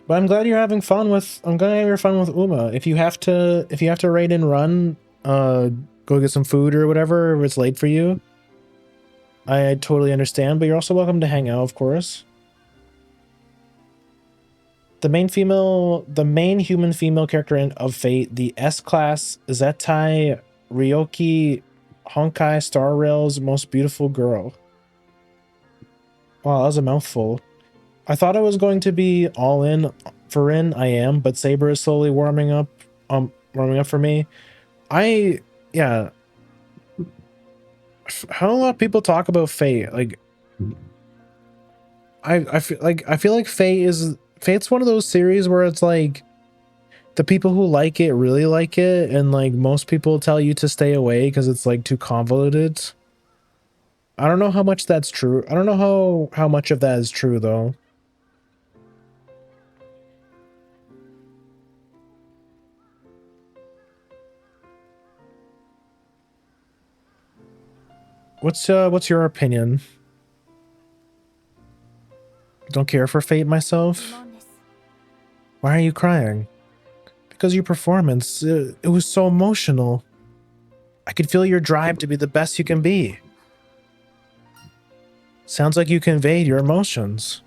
but I'm glad you're having fun with. I'm glad you're fun with Uma. If you have to raid and run, go get some food or whatever. If it's late for you, I totally understand. But you're also welcome to hang out, of course. The main human female character of Fate, the S-Class Zettai Ryoki Honkai Star Rail's most beautiful girl. Wow, that was a mouthful. I thought I was going to be all in for Rin. I am, but Saber is slowly warming up for me. Yeah. How a lot of people talk about Fate. Like, I feel like Fate's one of those series where it's like the people who like it really like it, and like most people tell you to stay away because it's like too convoluted. I don't know how much that's true. I don't know how much of that is true though. What's your opinion? Don't care for Fate myself. Why are you crying? Because your performance, it was so emotional. I could feel your drive to be the best you can be. Sounds like you conveyed your emotions.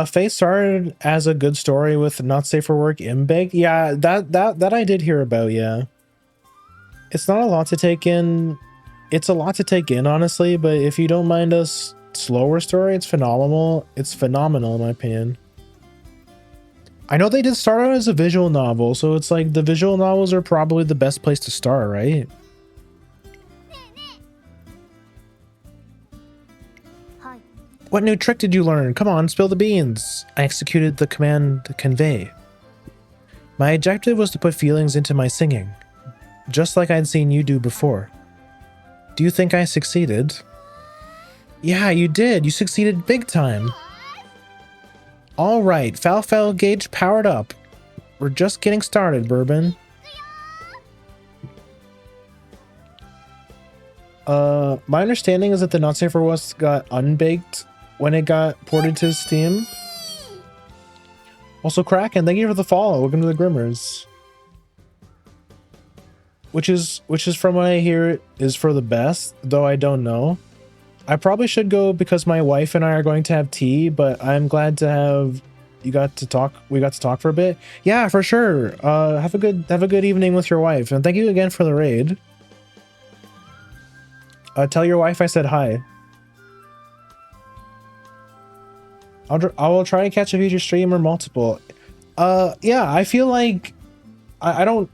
Fate started as a good story with not safe for work baked. Yeah, that I did hear about, yeah. It's not a lot to take in. It's a lot to take in, honestly, but if you don't mind a slower story, it's phenomenal. It's phenomenal, in my opinion. I know they did start out as a visual novel, so it's like the visual novels are probably the best place to start, right? What new trick did you learn? Come on, spill the beans. I executed the command to convey. My objective was to put feelings into my singing, just like I'd seen you do before. Do you think I succeeded? Yeah, you did. You succeeded big time. All right, Falfel gauge powered up. We're just getting started, Bourbon. My understanding is that the Not Safe for Work got unbaked when it got ported to Steam. Also, Kraken, thank you for the follow. Welcome to the Grimmers. Which is from what I hear is for the best, though I don't know. I probably should go because my wife and I are going to have tea, but I'm glad to have we got to talk for a bit. Yeah, for sure. Have a good evening with your wife, and thank you again for the raid. Tell your wife I said hi. I will try to catch a future stream or multiple. Yeah, I feel like I don't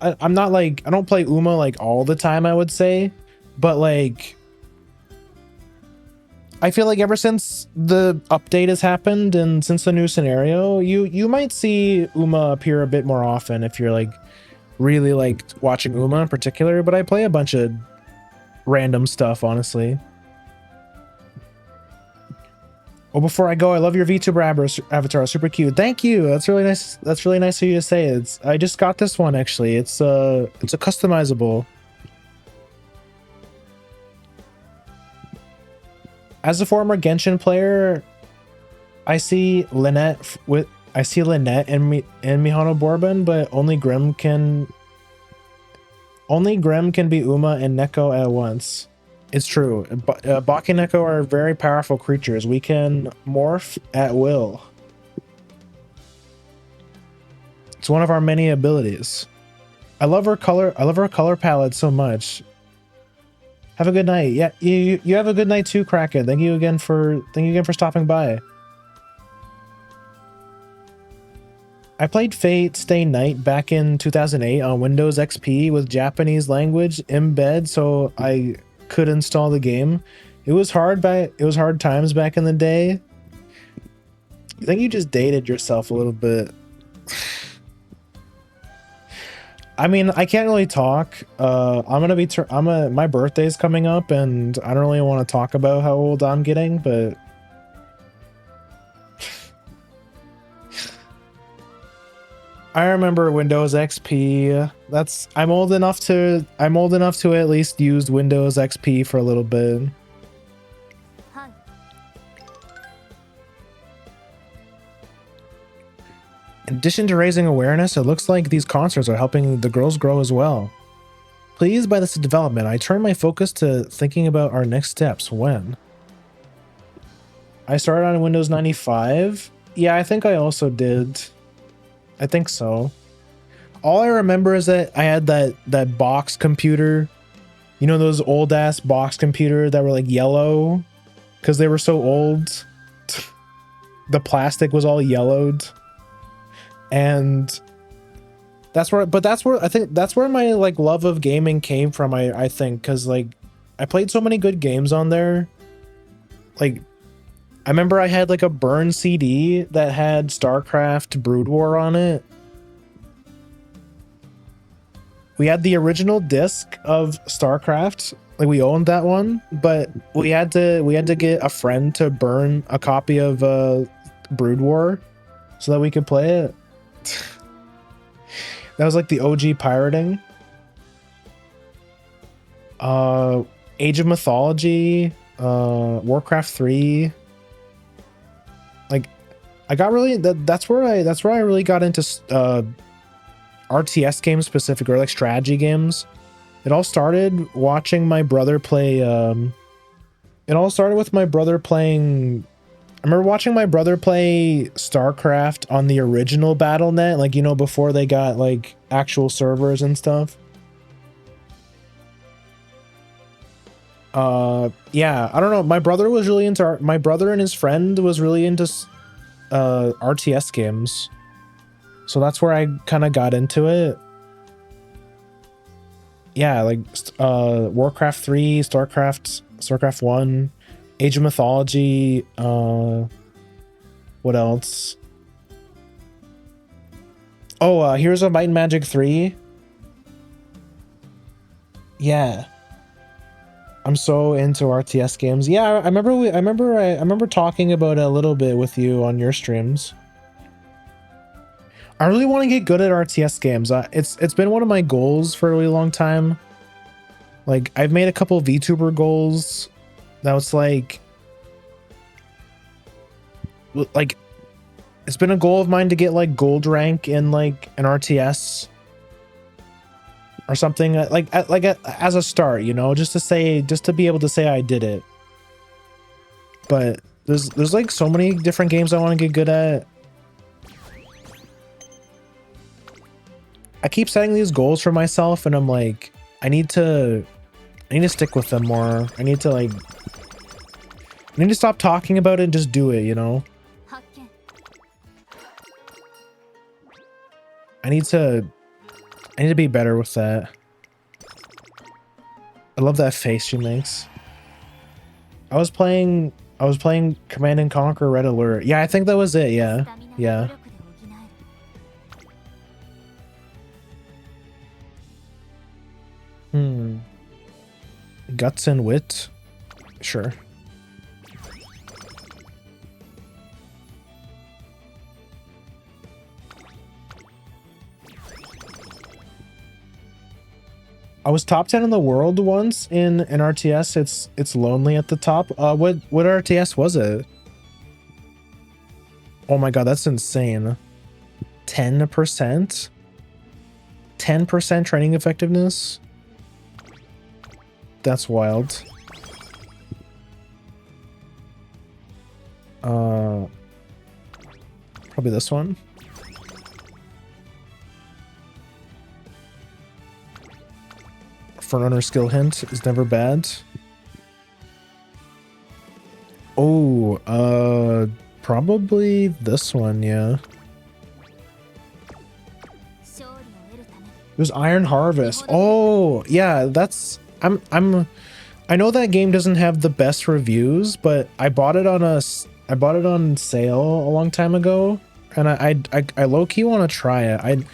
play Uma like all the time, I would say, but like I feel like ever since the update has happened and since the new scenario, you might see Uma appear a bit more often if you're like really like watching Uma in particular, but I play a bunch of random stuff, honestly. Oh, before I go, I love your VTuber avatar. Super cute. Thank you. That's really nice. That's really nice of you to say. I just got this one actually. It's a customizable. As a former Genshin player, I see Lynette and Mihano Bourbon, but only Grim can be Uma and Neko at once. It's true. Baki and Neko are very powerful creatures. We can morph at will. It's one of our many abilities. I love her color palette so much. Have a good night. Yeah, you have a good night too, Kraken. Thank you again for stopping by. I played Fate Stay Night back in 2008 on Windows XP with Japanese language embed, so I could install the game. It was hard times back in the day. I think you just dated yourself a little bit. I mean, I can't really talk. My birthday's coming up and I don't really want to talk about how old I'm getting, but I remember Windows XP. I'm old enough to at least use Windows XP for a little bit. In addition to raising awareness, it looks like these concerts are helping the girls grow as well. Pleased by this development, I turn my focus to thinking about our next steps. When? I started on Windows 95. Yeah, I think I also did. I think so. All I remember is that I had that box computer. You know, those old ass box computers that were like yellow because they were so old. The plastic was all yellowed. And that's where my like love of gaming came from. I think because like I played so many good games on there. Like I remember I had like a burn CD that had StarCraft Brood War on it. We had the original disc of StarCraft, like we owned that one, but we had to get a friend to burn a copy of Brood War so that we could play it. That was like the OG pirating. Age of Mythology, Warcraft 3. Like I got really that's where I really got into RTS games specifically, or like strategy games. It all started watching my brother play it all started with my brother playing. I remember watching my brother play StarCraft on the original BattleNet, like, you know, before they got like actual servers and stuff. Yeah, I don't know. My brother and his friend was really into RTS games. So that's where I kind of got into it. Yeah, like Warcraft 3, StarCraft 1, Age of Mythology, what else? Oh, Heroes of Might and Magic 3. Yeah. I'm so into RTS games. Yeah, I remember talking about it a little bit with you on your streams. I really want to get good at RTS games. It's been one of my goals for a really long time. Like I've made a couple VTuber goals. That was like it's been a goal of mine to get like gold rank in like an RTS or something, like as a start, you know, just to be able to say I did it. But there's like so many different games I want to get good at. I keep setting these goals for myself and I'm like, I need to stick with them more. I need to stop talking about it and just do it, you know? I need to be better with that. I love that face she makes. I was playing Command and Conquer Red Alert. Yeah, I think that was it. Yeah. Yeah. Guts and wit? Sure. I was top 10 in the world once in an RTS. It's lonely at the top. What RTS was it? Oh my god, that's insane. 10%? 10% training effectiveness? That's wild. Probably this one. Front runner skill hint is never bad. Oh, probably this one, yeah. It was Iron Harvest. Oh, yeah, that's I know that game doesn't have the best reviews, but I bought it on sale a long time ago, and I low-key want to try it.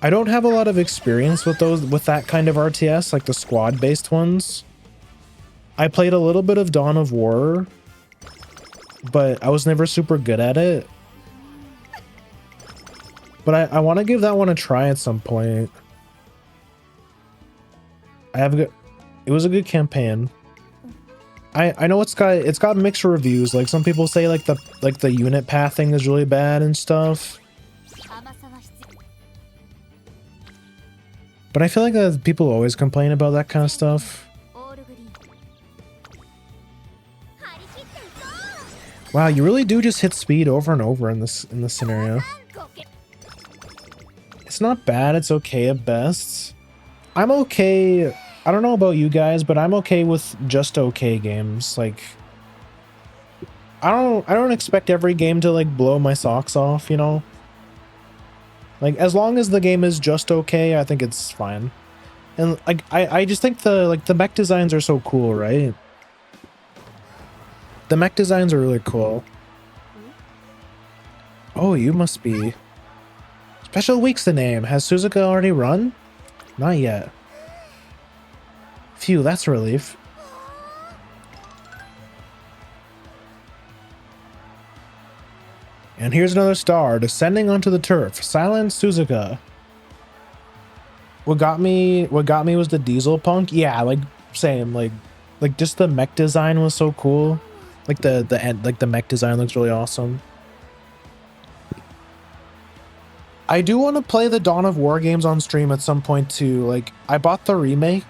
I don't have a lot of experience with that kind of RTS, like the squad-based ones. I played a little bit of Dawn of War, but I was never super good at it. But I want to give that one a try at some point. It was a good campaign. I know it's got mixed reviews. Like some people say like the unit pathing is really bad and stuff. But I feel like people always complain about that kind of stuff. Wow, you really do just hit speed over and over in this scenario. It's not bad, it's okay at best. I'm okay. I don't know about you guys, but I'm okay with just okay games. Like I don't expect every game to like blow my socks off, you know? Like as long as the game is just okay, I think it's fine. And like I just think the mech designs are so cool, right? The mech designs are really cool. Oh, you must be. Special Week's the name. Has Suzuka already run? Not yet. Phew, that's a relief. And here's another star descending onto the turf. Silent Suzuka. What got me was the diesel punk. Yeah, like same. Like just the mech design was so cool. Like the mech design looks really awesome. I do want to play the Dawn of War games on stream at some point too. Like I bought the remake.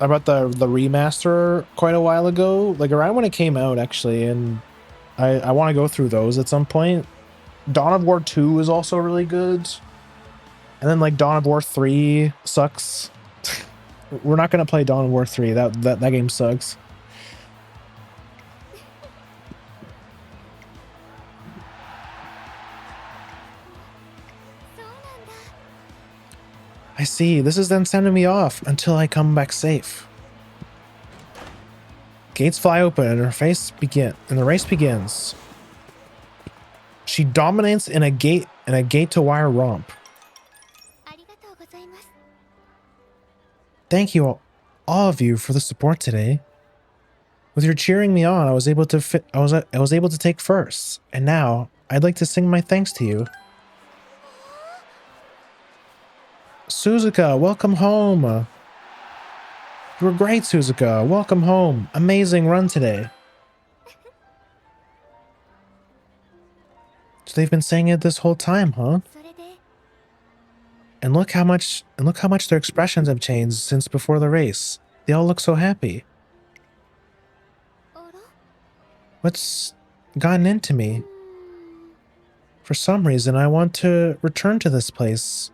I bought the remaster quite a while ago, like around when it came out actually, and I want to go through those at some point. Dawn of War 2 is also really good. And then like Dawn of War 3 sucks. We're not going to play Dawn of War 3. That game sucks. I see. This is them sending me off until I come back safe. Gates fly open and the race begins. She dominates in a gate to wire romp. Thank you all of you for the support today. With your cheering me on, I was able to take first, and now I'd like to sing my thanks to you. Suzuka, welcome home. You were great, Suzuka. Welcome home. Amazing run today. So they've been saying it this whole time, huh? And look how much their expressions have changed since before the race. They all look so happy. What's gotten into me? For some reason, I want to return to this place.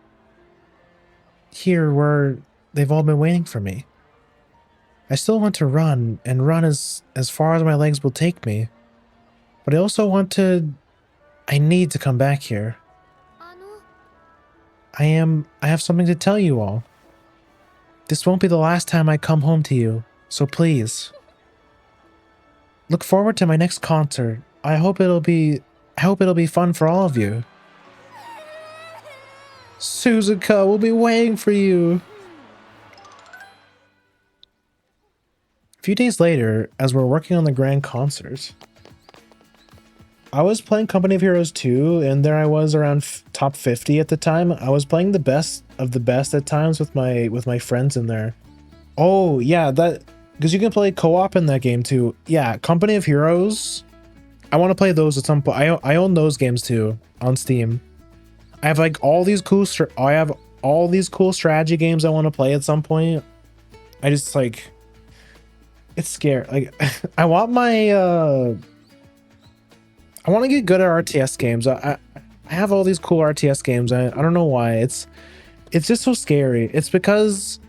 Here where they've all been waiting for me. I still want to run as far as my legs will take me. But I also I need to come back here. I have something to tell you all. This won't be the last time I come home to you, so please. Look forward to my next concert. I hope it'll be fun for all of you. Suzuka, we'll be waiting for you. A few days later, as we're working on the grand concert, I was playing Company of Heroes 2, and there I was around top 50 at the time. I was playing the best of the best at times with my friends in there. Oh yeah, that because you can play co-op in that game too. Yeah, Company of Heroes. I want to play those at some point. I own those games too on Steam. I have like all these cool. I have all these cool strategy games I want to play at some point. I just like. It's scary. Like I want my. I want to get good at RTS games. I have all these cool RTS games. I don't know why. It's just so scary. It's because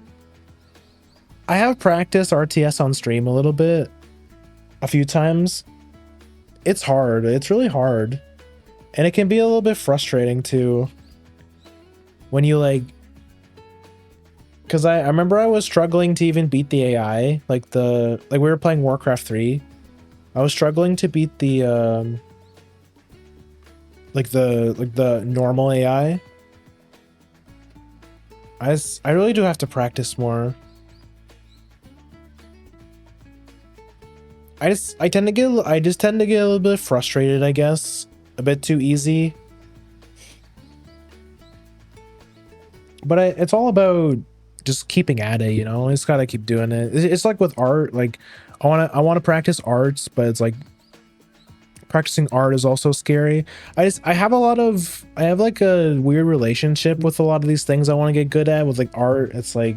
I have practiced RTS on stream a little bit, a few times. It's hard. It's really hard. And it can be a little bit frustrating too. When you like, because I remember I was struggling to even beat the AI. Like we were playing Warcraft 3. I was struggling to beat the like the normal AI. I really do have to practice more. I just tend to get a little bit frustrated, I guess. A bit too easy. But it's all about just keeping at it, you know? I just gotta keep doing it. It's like with art, like I wanna practice arts, but it's like practicing art is also scary. I have like a weird relationship with a lot of these things I want to get good at with like art. It's like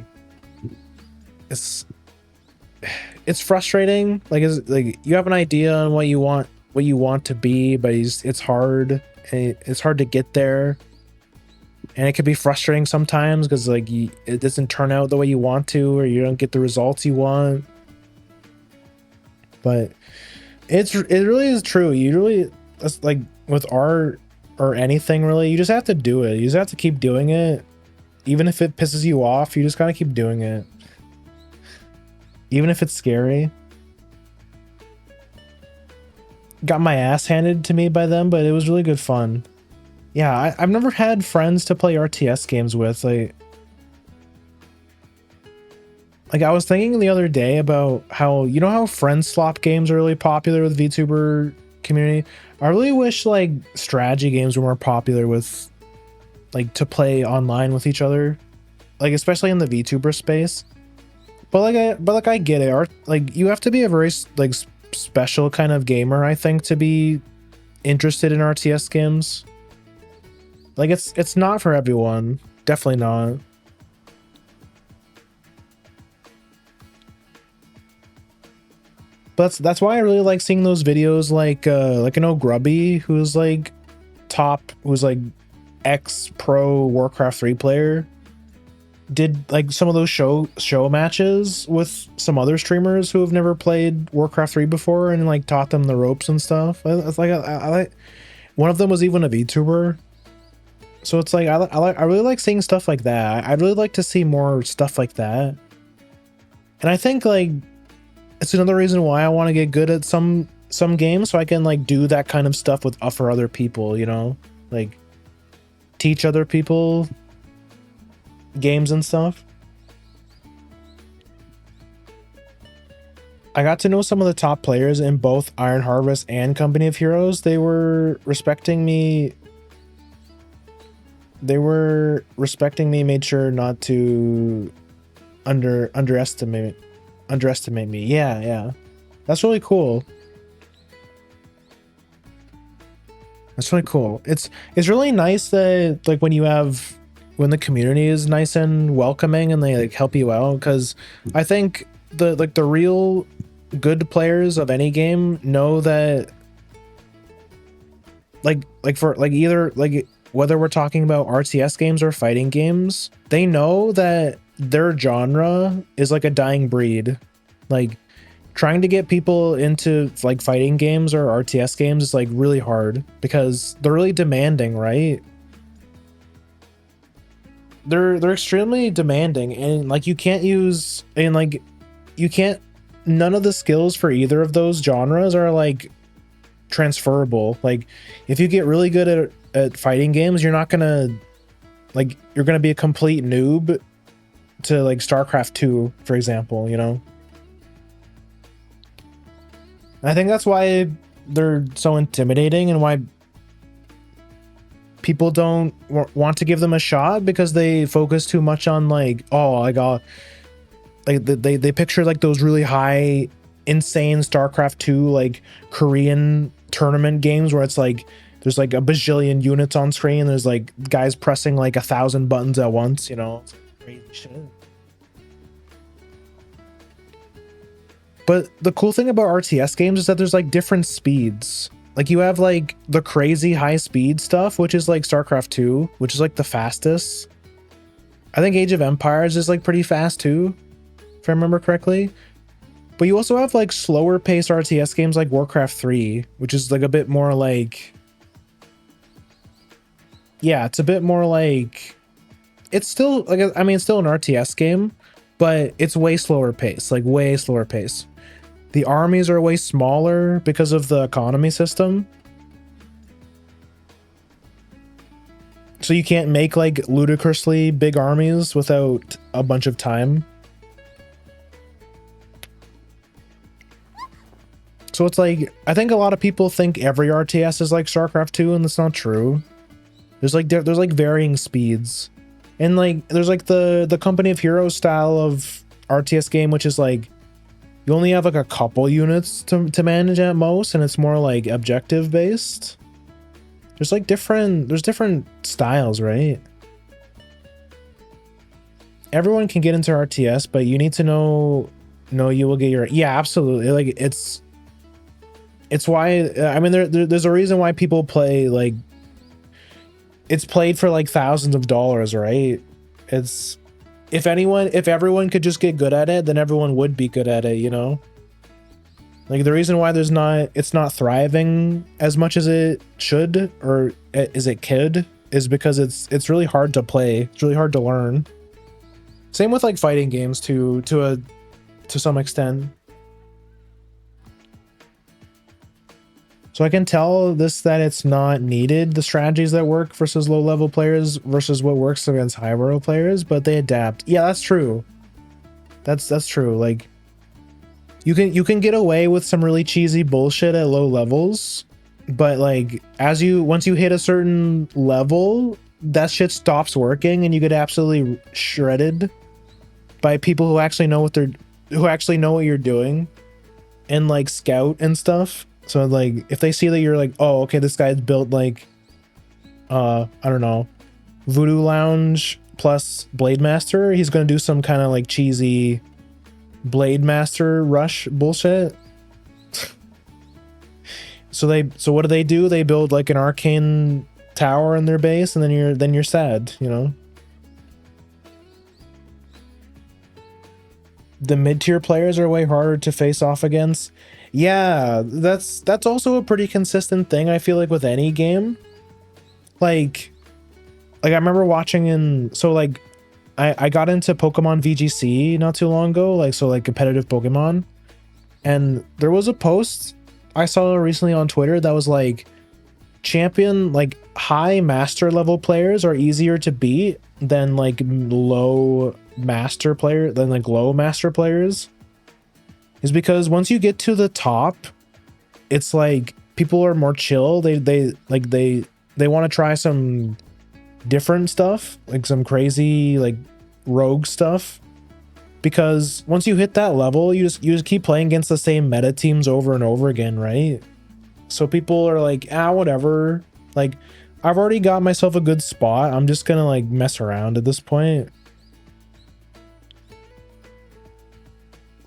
it's frustrating. Like it's like you have an idea on what you want to be, but it's hard. It's hard to get there. And it can be frustrating sometimes because like it doesn't turn out the way you want to, or you don't get the results you want. But it really is true. You really, that's like with art or anything really, you just have to do it. You just have to keep doing it. Even if it pisses you off, you just gotta keep doing it. Even if it's scary. Got my ass handed to me by them, but it was really good fun. Yeah, I've never had friends to play RTS games with. Like I was thinking the other day about how, you know how friend swap games are really popular with VTuber community? I really wish like strategy games were more popular with like to play online with each other. Like especially in the VTuber space. But I get it. Like you have to be a very like special kind of gamer, I think, to be interested in RTS games. Like it's not for everyone. Definitely not. But that's why I really like seeing those videos like an Grubby who's like ex-pro Warcraft 3 player, did like some of those show matches with some other streamers who have never played Warcraft 3 before and like taught them the ropes and stuff. It's like I like, one of them was even a VTuber. So it's like I really like seeing stuff like that. I'd really like to see more stuff like that. And I think like it's another reason why I want to get good at some games, so I can like do that kind of stuff for other people, you know, like teach other people games and stuff. I got to know some of the top players in both Iron Harvest and Company of Heroes. They were respecting me. Made sure not to underestimate me. Yeah. That's really cool. That's really cool. It's really nice that like when the community is nice and welcoming and they like help you out, because I think the real good players of any game know that whether we're talking about RTS games or fighting games, they know that their genre is like a dying breed. Like trying to get people into like fighting games or RTS games is like really hard because they're really demanding, right? They're extremely demanding, and like none of the skills for either of those genres are like transferable. Like if you get really good at fighting games, you're gonna be a complete noob to like StarCraft 2, for example, you know? I think that's why they're so intimidating and why people don't want to give them a shot, because they focus too much on like, oh, I got like they picture like those really high insane StarCraft 2 like Korean tournament games where it's like there's like a bajillion units on screen, there's like guys pressing like 1,000 buttons at once, you know. It's crazy shit. But the cool thing about RTS games is that there's like different speeds. Like you have like the crazy high speed stuff, which is like StarCraft 2, which is like the fastest. I think Age of Empires is like pretty fast too, if I remember correctly. But you also have like slower paced RTS games like Warcraft 3, which is like a bit more like, yeah, it's a bit more like, it's still like, I mean, it's still an RTS game, but it's way slower pace, like way slower pace. The armies are way smaller because of the economy system. So you can't make like ludicrously big armies without a bunch of time. So it's like, I think a lot of people think every RTS is like StarCraft 2, and that's not true. There's like varying speeds. And like there's like the Company of Heroes style of RTS game, which is like you only have like a couple units to manage at most, and it's more like objective based. There's like different styles, right? Everyone can get into RTS, but you need to know you will get your, yeah, absolutely. Like it's why, I mean, there's a reason why people play, like it's played for like thousands of dollars, right? It's, if everyone could just get good at it, then everyone would be good at it, you know? Like the reason why it's not thriving as much as it should, or as it could, is because it's really hard to play. It's really hard to learn. Same with like fighting games to some extent. So I can tell that it's not needed, the strategies that work versus low level players versus what works against high level players, but they adapt. Yeah, that's true. That's true. Like you can get away with some really cheesy bullshit at low levels, but like once you hit a certain level, that shit stops working and you get absolutely shredded by people who actually know what you're doing and like scout and stuff. So like if they see that you're like, oh, okay, this guy's built like I don't know, Voodoo Lounge plus Blade Master, he's gonna do some kind of like cheesy Blade Master rush bullshit. So what do? They build like an arcane tower in their base, and then you're sad, you know? The mid-tier players are way harder to face off against. Yeah, that's also a pretty consistent thing, I feel like, with any game. Like I remember watching I got into Pokemon VGC not too long ago, like competitive Pokemon. And there was a post I saw recently on Twitter that was like, champion, like high master level players are easier to beat than like low master players. Is because once you get to the top, it's like people are more chill. They want to try some different stuff, like some crazy like rogue stuff, because once you hit that level, you just keep playing against the same meta teams over and over again, right? So people are like, whatever, like I've already got myself a good spot, I'm just gonna like mess around at this point.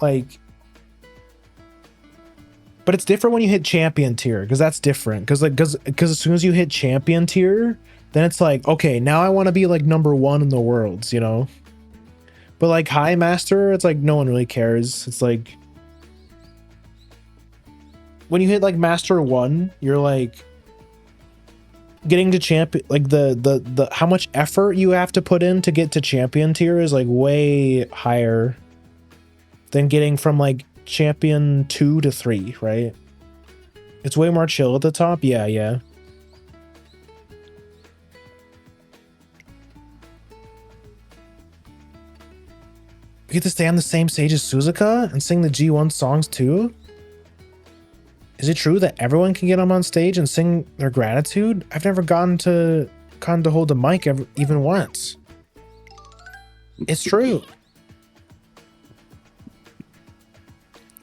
Like, but it's different when you hit champion tier, because that's different, because as soon as you hit champion tier, then it's like, okay, now I want to be like #1 in the worlds, you know? But like high master, it's like no one really cares. It's like when you hit like master 1, you're like getting to champion, like the how much effort you have to put in to get to champion tier is like way higher than getting from like champion 2 to 3, right? It's way more chill at the top. Yeah. You get to stay on the same stage as Suzuka and sing the G1 songs too? Is it true that everyone can get up on stage and sing their gratitude? I've never gotten to hold a mic even once. It's true.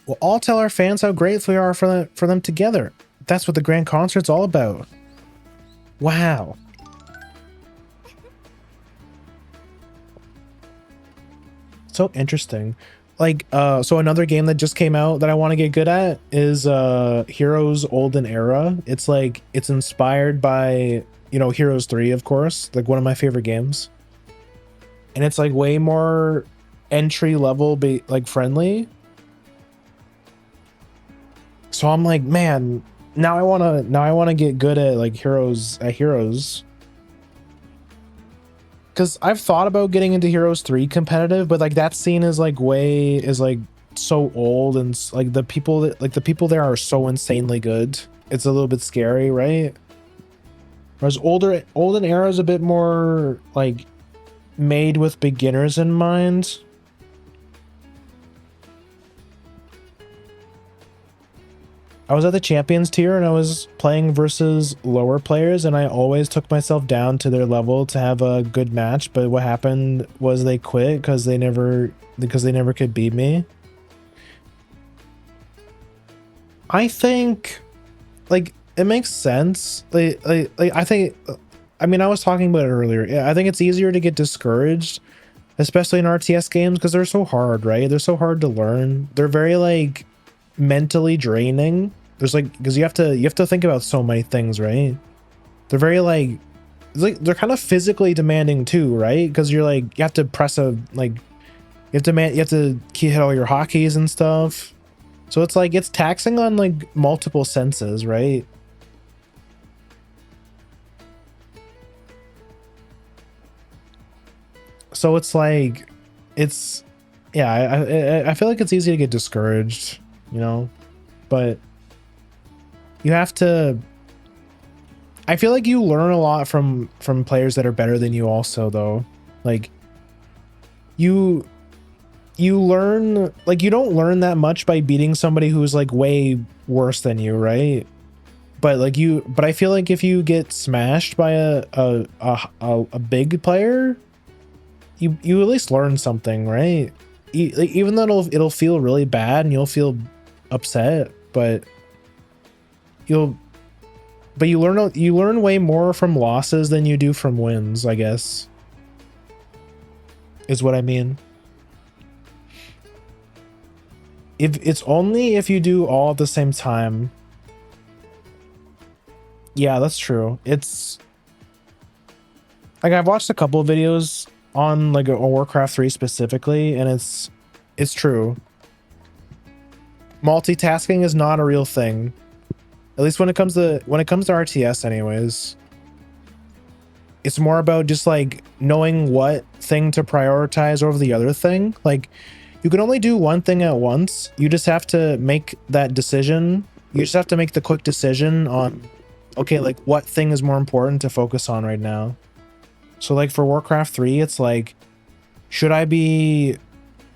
We'll all tell our fans how grateful we are for them together. That's what the grand concert's all about. Wow. So interesting. Like, so another game that just came out that I want to get good at is Heroes Olden Era. It's like, it's inspired by, you know, Heroes 3, of course, like one of my favorite games. And it's like way more entry level, like friendly. So I'm like, man, now I wanna get good at like Heroes. Because I've thought about getting into Heroes 3 competitive, but like that scene is like so old, and like the people there are so insanely good. It's a little bit scary, right? Whereas Olden Era is a bit more like made with beginners in mind. I was at the champions tier and I was playing versus lower players, and I always took myself down to their level to have a good match, but what happened was they quit because they never could beat me. I think like it makes sense. Like I think, I mean, I was talking about it earlier. Yeah, I think it's easier to get discouraged, especially in RTS games, because they're so hard, right? They're so hard to learn. They're very like mentally draining. There's like, because you have to think about so many things, right? They're very like they're kind of physically demanding too, right? Because you're like, you have to press a like, you have to hit all your hotkeys and stuff. So it's like, it's taxing on like multiple senses, right? So it's like, it's, yeah, I feel like it's easy to get discouraged, you know, but you have to, I feel like you learn a lot from players that are better than you also, though. Like you learn, like you don't learn that much by beating somebody who's like way worse than you, right? But like but I feel like if you get smashed by a big player, you at least learn something, right? Like, even though it'll feel really bad and you'll feel upset, but you learn way more from losses than you do from wins, I guess, is what I mean. It's only if you do all at the same time. Yeah, that's true. It's like, I've watched a couple of videos on like a Warcraft 3 specifically, and it's true. Multitasking is not a real thing. At least when it comes to RTS anyways. It's more about just like knowing what thing to prioritize over the other thing. Like, you can only do one thing at once. You just have to make that decision. You just have to make the quick decision on, okay, like what thing is more important to focus on right now. So like for Warcraft 3, it's like, should I be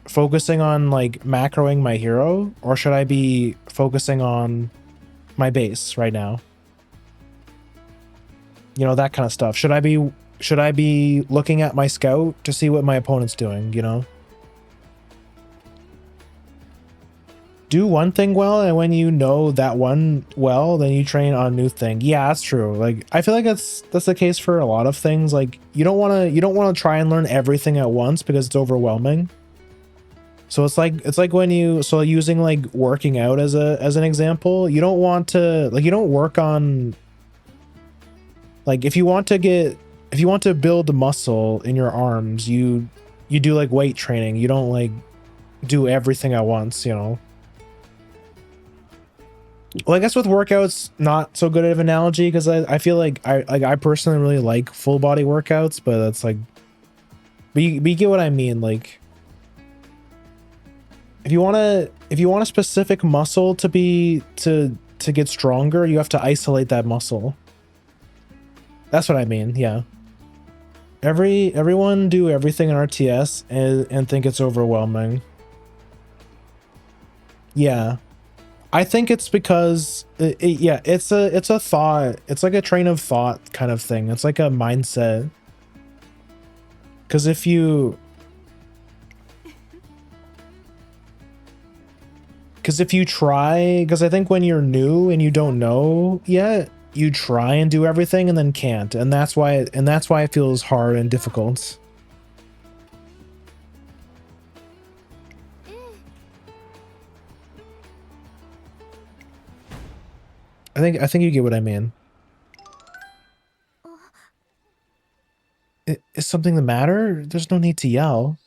focusing on like macroing my hero, or should I be focusing on my base right now? You know, that kind of stuff. Should I be looking at my scout to see what my opponent's doing, you know? Do one thing well, and when you know that one well, then you train on a new thing. Yeah, that's true. Like, I feel like that's the case for a lot of things. Like, you don't want to try and learn everything at once because it's overwhelming. So it's like when using like working out as an example, you don't want to, like, you don't work on, like, if you want to build muscle in your arms, you do like weight training. You don't like do everything at once, you know. Well, I guess with workouts, not so good of an analogy, because I feel like I personally really like full body workouts, but that's like, but you get what I mean. Like, if you want a specific muscle to get stronger, you have to isolate that muscle. That's what I mean. Yeah. Everyone do everything in RTS and think it's overwhelming. Yeah. I think it's because yeah, it's a thought. It's like a train of thought kind of thing. It's like a mindset. Because if you try, because I think when you're new and you don't know yet, you try and do everything and then can't, and that's why it feels hard and difficult. I think you get what I mean. Is something the matter? There's no need to yell.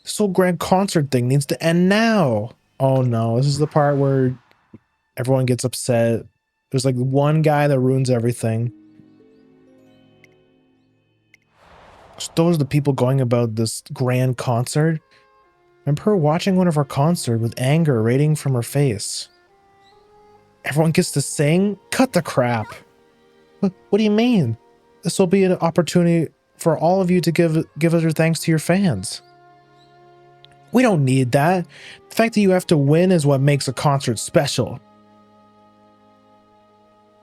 This whole grand concert thing needs to end now. Oh no, this is the part where everyone gets upset. There's like one guy that ruins everything. So those are the people going about this grand concert. Remember her watching one of our concerts with anger radiating from her face. Everyone gets to sing? Cut the crap. What do you mean? This will be an opportunity for all of you to give us your thanks to your fans. We don't need that. The fact that you have to win is what makes a concert special.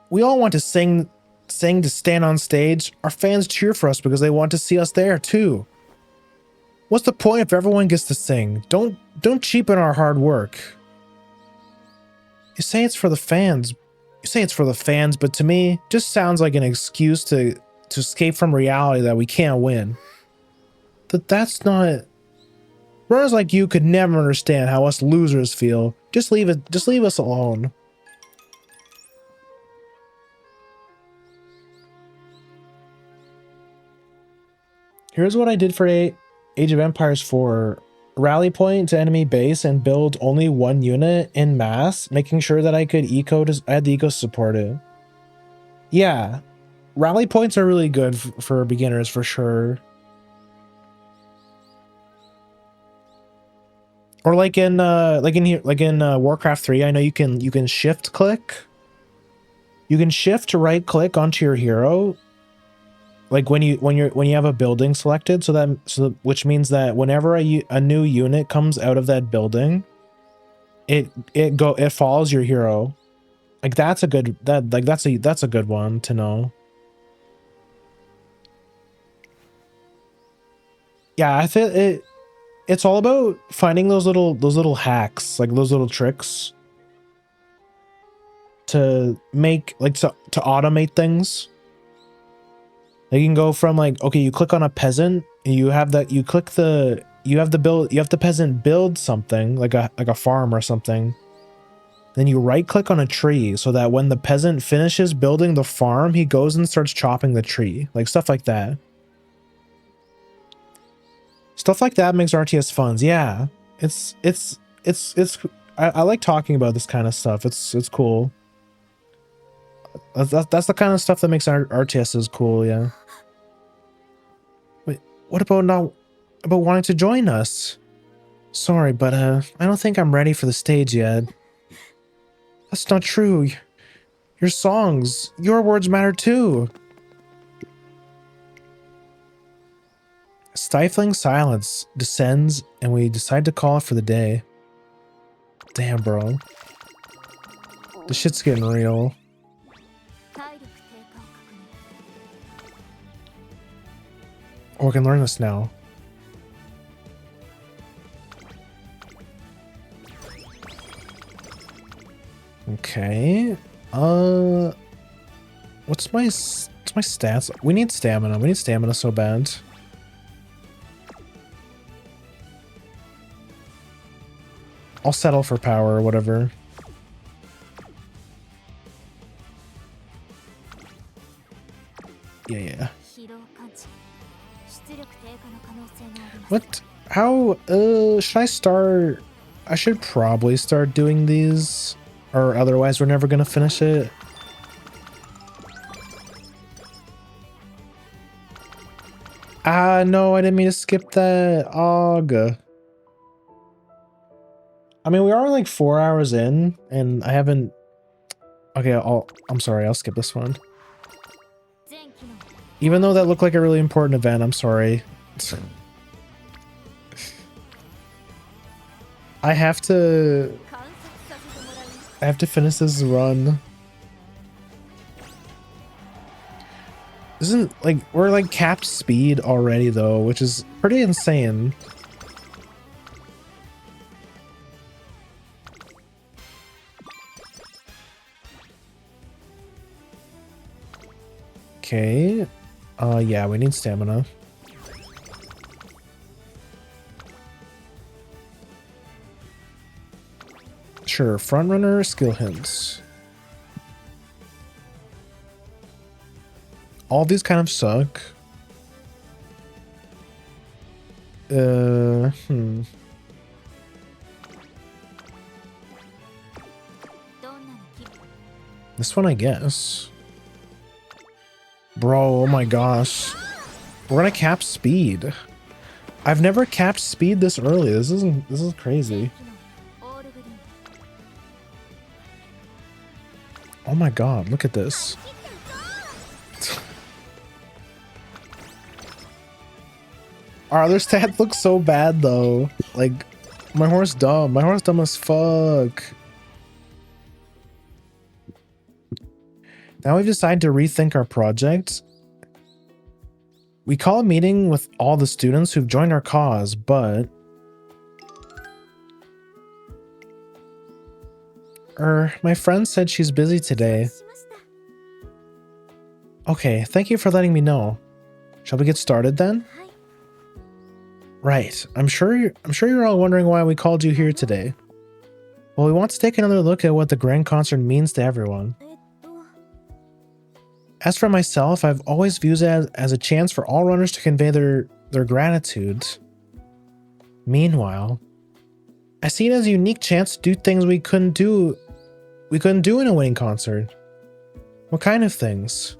We all want to sing to stand on stage. Our fans cheer for us because they want to see us there too. What's the point if everyone gets to sing? Don't cheapen our hard work. You say it's for the fans. But to me, it just sounds like an excuse to escape from reality that we can't win. That's not. Runners like you could never understand how us losers feel. Just leave us alone. Here's what I did for Age of Empires 4. Rally point to enemy base and build only one unit in mass, making sure that I could I had the eco to support it. Yeah. Rally points are really good for beginners for sure. Or like in Warcraft 3, I know you can shift click. You can shift to right click onto your hero. Like when you have a building selected, which means that whenever a new unit comes out of that building, it follows your hero. Like that's a good one to know. Yeah, I think it's all about finding those little hacks, like those little tricks to make to automate things. Like you can go from like, okay, you click on a peasant and you have the peasant build something like a farm or something. Then you right click on a tree so that when the peasant finishes building the farm, he goes and starts chopping the tree, like stuff like that. Stuff like that makes RTS fun. Yeah, I like talking about this kind of stuff. It's cool. That's the kind of stuff that makes RTSs cool. Yeah. Wait, what about wanting to join us? Sorry, but I don't think I'm ready for the stage yet. That's not true. Your songs, your words matter too. Stifling silence descends, and we decide to call it for the day. Damn, bro. This shit's getting real. Oh, we can learn this now. Okay. What's my stats? We need stamina. We need stamina so bad. I'll settle for power or whatever. Yeah. What? How? Should I start? I should probably start doing these, or otherwise we're never gonna finish it. Ah, no, I didn't mean to skip that. Ugh. I mean, we are like 4 hours in, and I haven't... Okay, I'm sorry, I'll skip this one. Even though that looked like a really important event, I'm sorry. I have to I have to finish this run. Isn't like we're like capped speed already though, which is pretty insane. Okay. Yeah, we need stamina. Sure, front runner skill hints. All these kind of suck. This one, I guess. Bro, oh my gosh. We're gonna cap speed. I've never capped speed this early. This is crazy. Oh my god, look at this. Our other stats look so bad though. Like, my horse dumb. My horse dumb as fuck. Now we've decided to rethink our project. We call a meeting with all the students who've joined our cause, but... my friend said she's busy today. Okay, thank you for letting me know. Shall we get started then? Right. I'm sure you're all wondering why we called you here today. Well, we want to take another look at what the grand concert means to everyone. As for myself, I've always viewed it as a chance for all runners to convey their gratitude. Meanwhile, I see it as a unique chance to do things we couldn't do in a winning concert. What kind of things?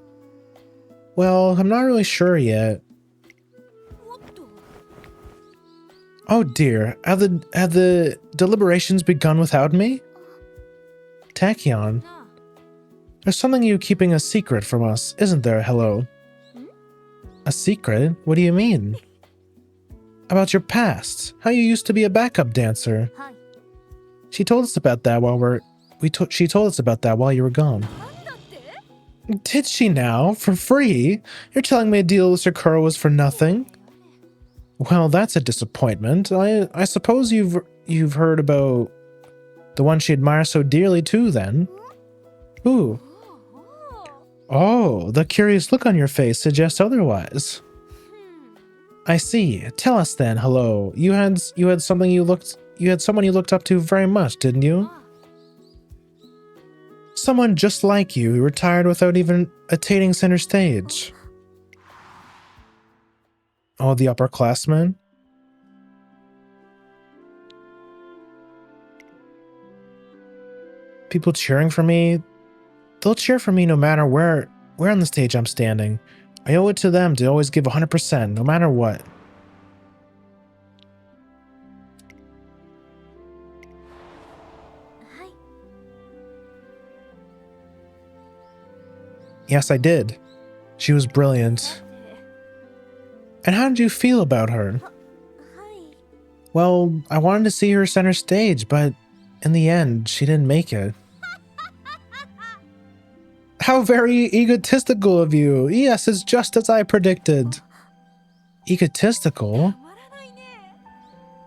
Well, I'm not really sure yet. Oh dear, have the deliberations begun without me? Tachyon, there's something you keeping a secret from us, isn't there, hello? A secret? What do you mean? About your past, how you used to be a backup dancer. She told us about that she told us about that while you were gone. Did she now? For free? You're telling me a deal with Sakura was for nothing? Well, that's a disappointment. I suppose you've heard about the one she admires so dearly too, then? Who? Oh, the curious look on your face suggests otherwise. I see. Tell us then, hello. You had someone you looked up to very much, didn't you? Someone just like you who retired without even attaining center stage. Oh, the upperclassmen? People cheering for me? They'll cheer for me no matter where on the stage I'm standing. I owe it to them to always give 100%, no matter what. Yes, I did. She was brilliant. And how did you feel about her? Well, I wanted to see her center stage, but in the end, she didn't make it. How very egotistical of you. Yes, it's just as I predicted. Egotistical?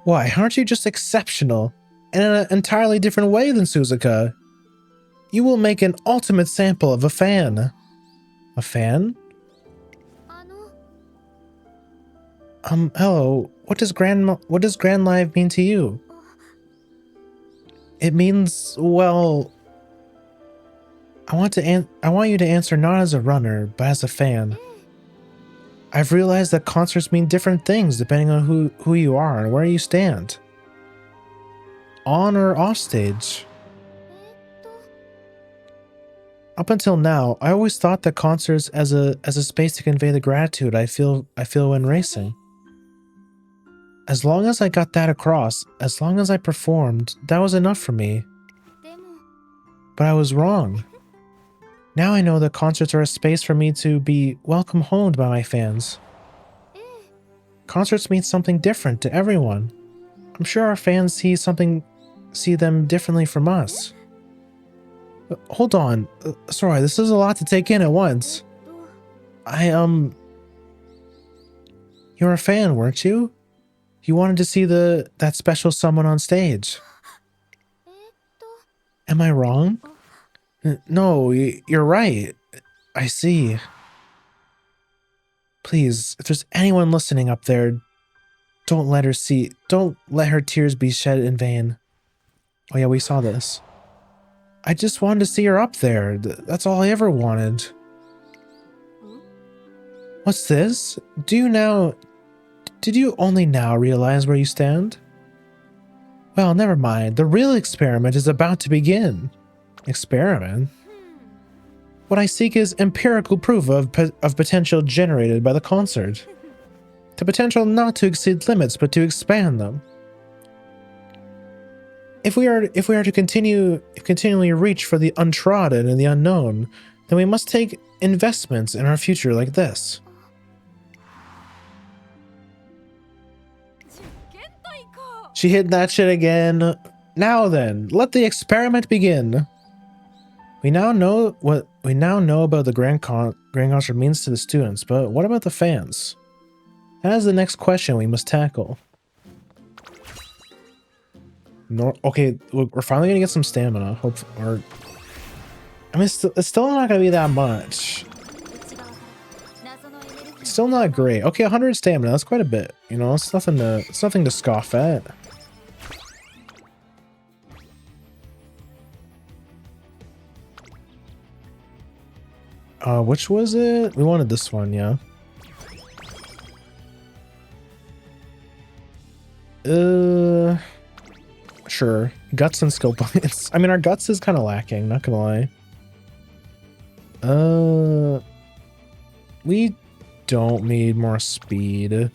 Why, aren't you just exceptional? And in an entirely different way than Suzuka? You will make an ultimate sample of a fan. A fan? Hello. What does Grand Live mean to you? It means, well, I want you to answer not as a runner, but as a fan. I've realized that concerts mean different things depending on who you are and where you stand. On or off stage. Up until now, I always thought that concerts as a space to convey the gratitude I feel when racing. As long as I got that across, as long as I performed, that was enough for me. But I was wrong. Now I know that concerts are a space for me to be welcome home by my fans. Concerts mean something different to everyone. I'm sure our fans see them differently from us. Hold on. Sorry, this is a lot to take in at once. You're a fan, weren't you? You wanted to see that special someone on stage. Am I wrong? No, you're right. I see. Please, if there's anyone listening up there, don't let her tears be shed in vain. Oh yeah, we saw this. I just wanted to see her up there. That's all I ever wanted. What's this? Did you only now realize where you stand? Well, never mind. The real experiment is about to begin. Experiment? What I seek is empirical proof of potential generated by the concert. The potential not to exceed limits, but to expand them. If we are to continually reach for the untrodden and the unknown, then we must take investments in our future like this. She hit that shit again. Now then, let the experiment begin. We now know about the grand concert means to the students, but what about the fans? That is the next question we must tackle. Okay, we're finally gonna get some stamina. I mean, it's still not gonna be that much. It's still not great. Okay, 100 stamina. That's quite a bit. You know, it's nothing to scoff at. Which was it? We wanted this one, yeah. Sure. Guts and skill points. I mean, our guts is kind of lacking, not gonna lie. We don't need more speed.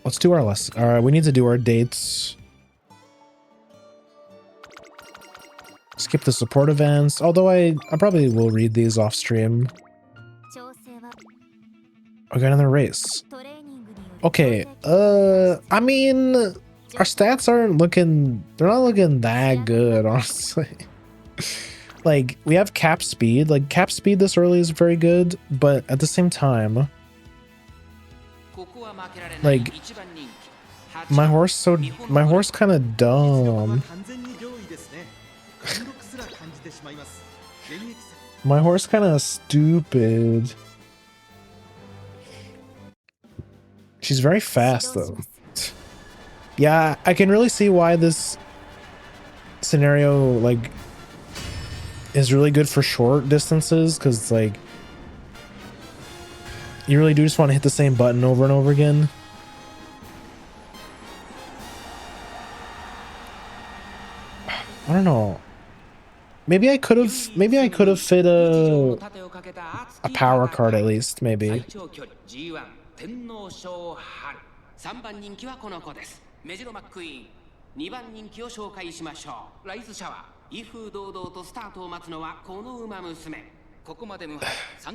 Let's do our lesson. Alright, we need to do our dates. Skip the support events, although I probably will read these off stream. We got another race. Okay, I mean, our stats they're not looking that good, honestly. Like, we have cap speed. Like, cap speed this early is very good, but at the same time, like, my horse kind of dumb. My horse kind of stupid. She's very fast though. Yeah, I can really see why this scenario like is really good for short distances, because like you really do just want to hit the same button over and over again. I don't know. Maybe I could have fit a power card at least, maybe. 天皇賞春3番人気はこの子です。メジロマックイーン2番人気を紹介しましょう。ライスシャワー威風堂々とスタートを待つのはこの馬娘。ここまで無敗。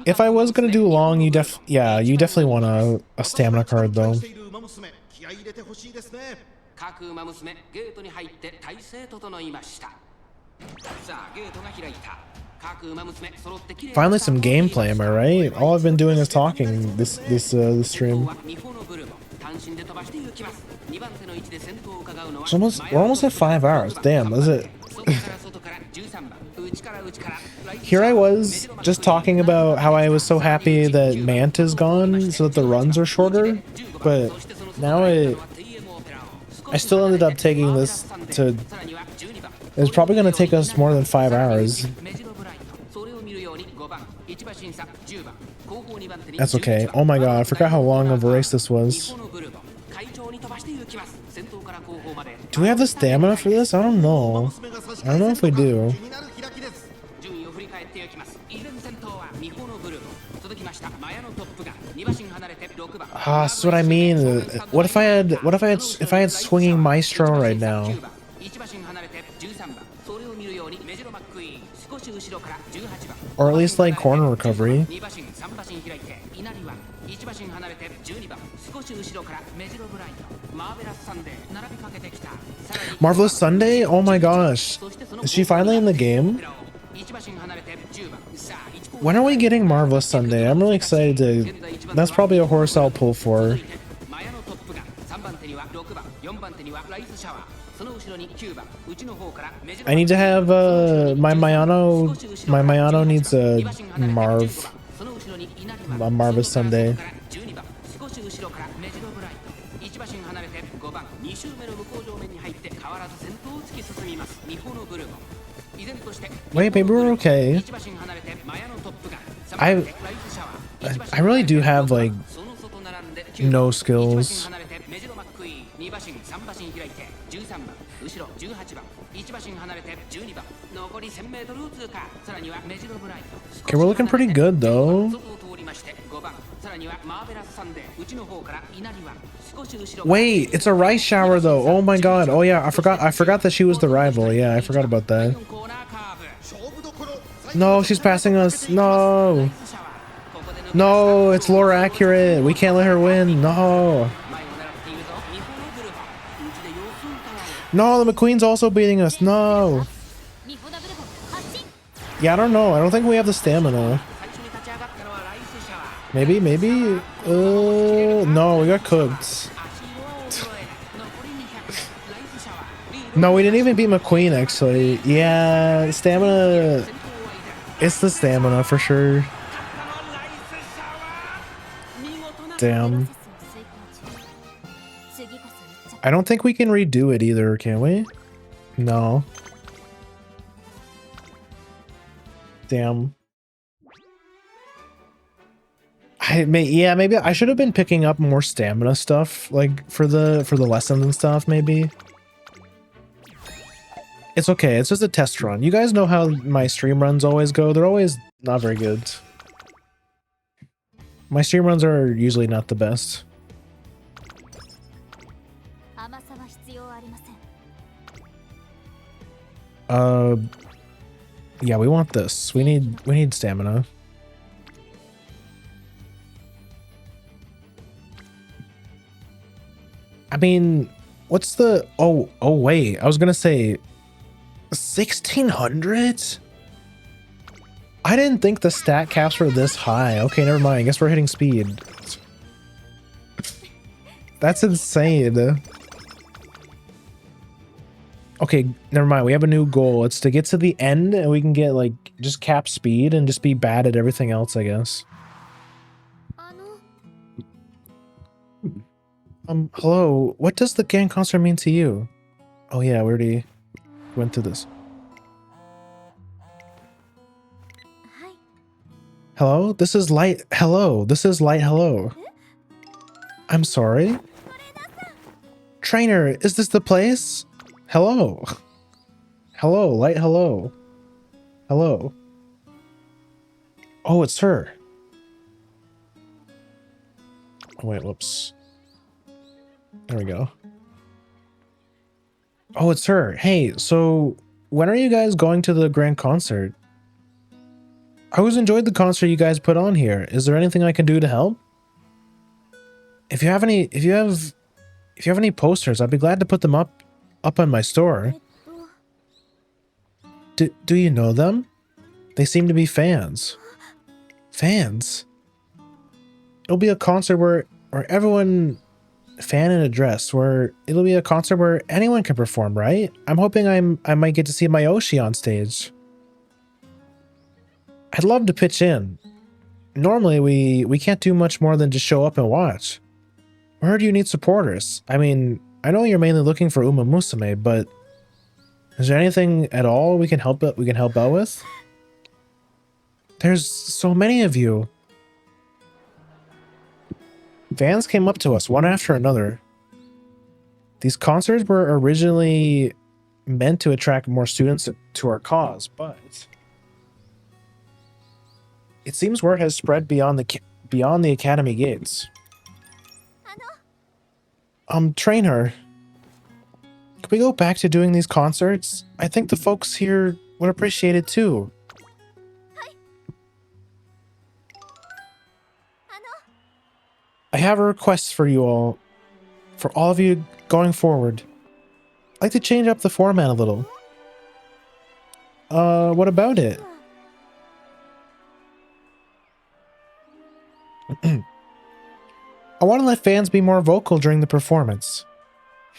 If I was gonna do long, you definitely want a stamina card though. 各馬娘ゲートに入って体勢整いました。さあゲートが開いた。 Finally some gameplay, am I right? All I've been doing is talking this stream. We're almost at 5 hours. Damn, is it? Here I was just talking about how I was so happy that Mant is gone so that the runs are shorter, but now I still ended up taking this to... It's probably going to take us more than 5 hours. That's okay. Oh my god, I forgot how long of a race this was. Do we have the stamina for this? I don't know. I don't know if we do. That's what I mean. What if I had swinging maestro right now? Or at least like corner recovery. 馬身離れて12番少し後ろからメジロブライトマーベラスサンデー並びかけてきた。 Marvelous Sunday? Oh my gosh. Is she finally in the game? 1馬身離れて10番さあ When are we getting Marvelous Sunday? I'm really excited to... That's probably a horse I'll pull for. マヤのトップが3番手には6番4番手にはライスシャワーその後ろに9番内の方からメジロ I need to have my Mayano needs a Marvelous Sunday. 12番少し後ろからメジロブライト1馬身離れて5番2周目の向こう上面に入って変わらず先頭を突き進みます日本のブルーモ依然として Wait, maybe we're okay. 1馬身離れてマヤのトップが I really do have like no skills. 2馬身3馬身開いて13番後ろ18番1馬身離れて12番残り 1000m を通過さらにはメジロブライト Okay, we're looking pretty good though. 外を通りまして5番さらにはマーベラスサンデー内の方から稲荷は少し後ろ Wait, it's a rice shower though. Oh my god. Oh yeah, I forgot that she was the rival. Yeah, I forgot about that. No, she's passing us. No. No, it's lore accurate. We can't let her win. No. No, the McQueen's also beating us. No. Yeah, I don't know. I don't think we have the stamina. Maybe. No, we got cooked. No, we didn't even beat McQueen, actually. Yeah, stamina. It's the stamina for sure. Damn. I don't think we can redo it either, can we? No. Damn. Yeah, maybe I should have been picking up more stamina stuff, like for the lessons and stuff, maybe. It's okay, it's just a test run. You guys know how my stream runs always go. They're always not very good. My stream runs are usually not the best. Yeah, we want this. We need stamina. I mean, what's the... Oh, wait. I was gonna say... 1600? I didn't think the stat caps were this high. Okay, never mind. I guess we're hitting speed. That's insane. Okay, never mind. We have a new goal. It's to get to the end and we can get, like, just cap speed and just be bad at everything else, I guess. Hello. What does the gang concert mean to you? Oh yeah, we already went through this. Hello? This is Light. Hello. This is Light. Hello. I'm sorry. Trainer, is this the place? Hello. Hello, Light. Hello. Hello. Oh, it's her. Oh, wait, whoops. There we go. Oh, it's her. Hey, so when are you guys going to the grand concert? I always enjoyed the concert you guys put on here. Is there anything I can do to help? If you have any posters, I'd be glad to put them up on my store. Do you know them? They seem to be fans. Fans? It'll be a concert where everyone fan in a dress, where it'll be a concert where anyone can perform, right? I'm hoping I might get to see Mayoshi on stage. I'd love to pitch in. Normally we can't do much more than just show up and watch. I heard you need supporters. I mean, I know you're mainly looking for Umamusume, but is there anything at all we can help out with? There's so many of you. Fans came up to us one after another. These concerts were originally meant to attract more students to our cause, but it seems word has spread beyond the academy gates. Trainer, can we go back to doing these concerts? I think the folks here would appreciate it too. have a request for you all. For all of you going forward. I'd like to change up the format a little. What about it? I want to let fans be more vocal during the performance.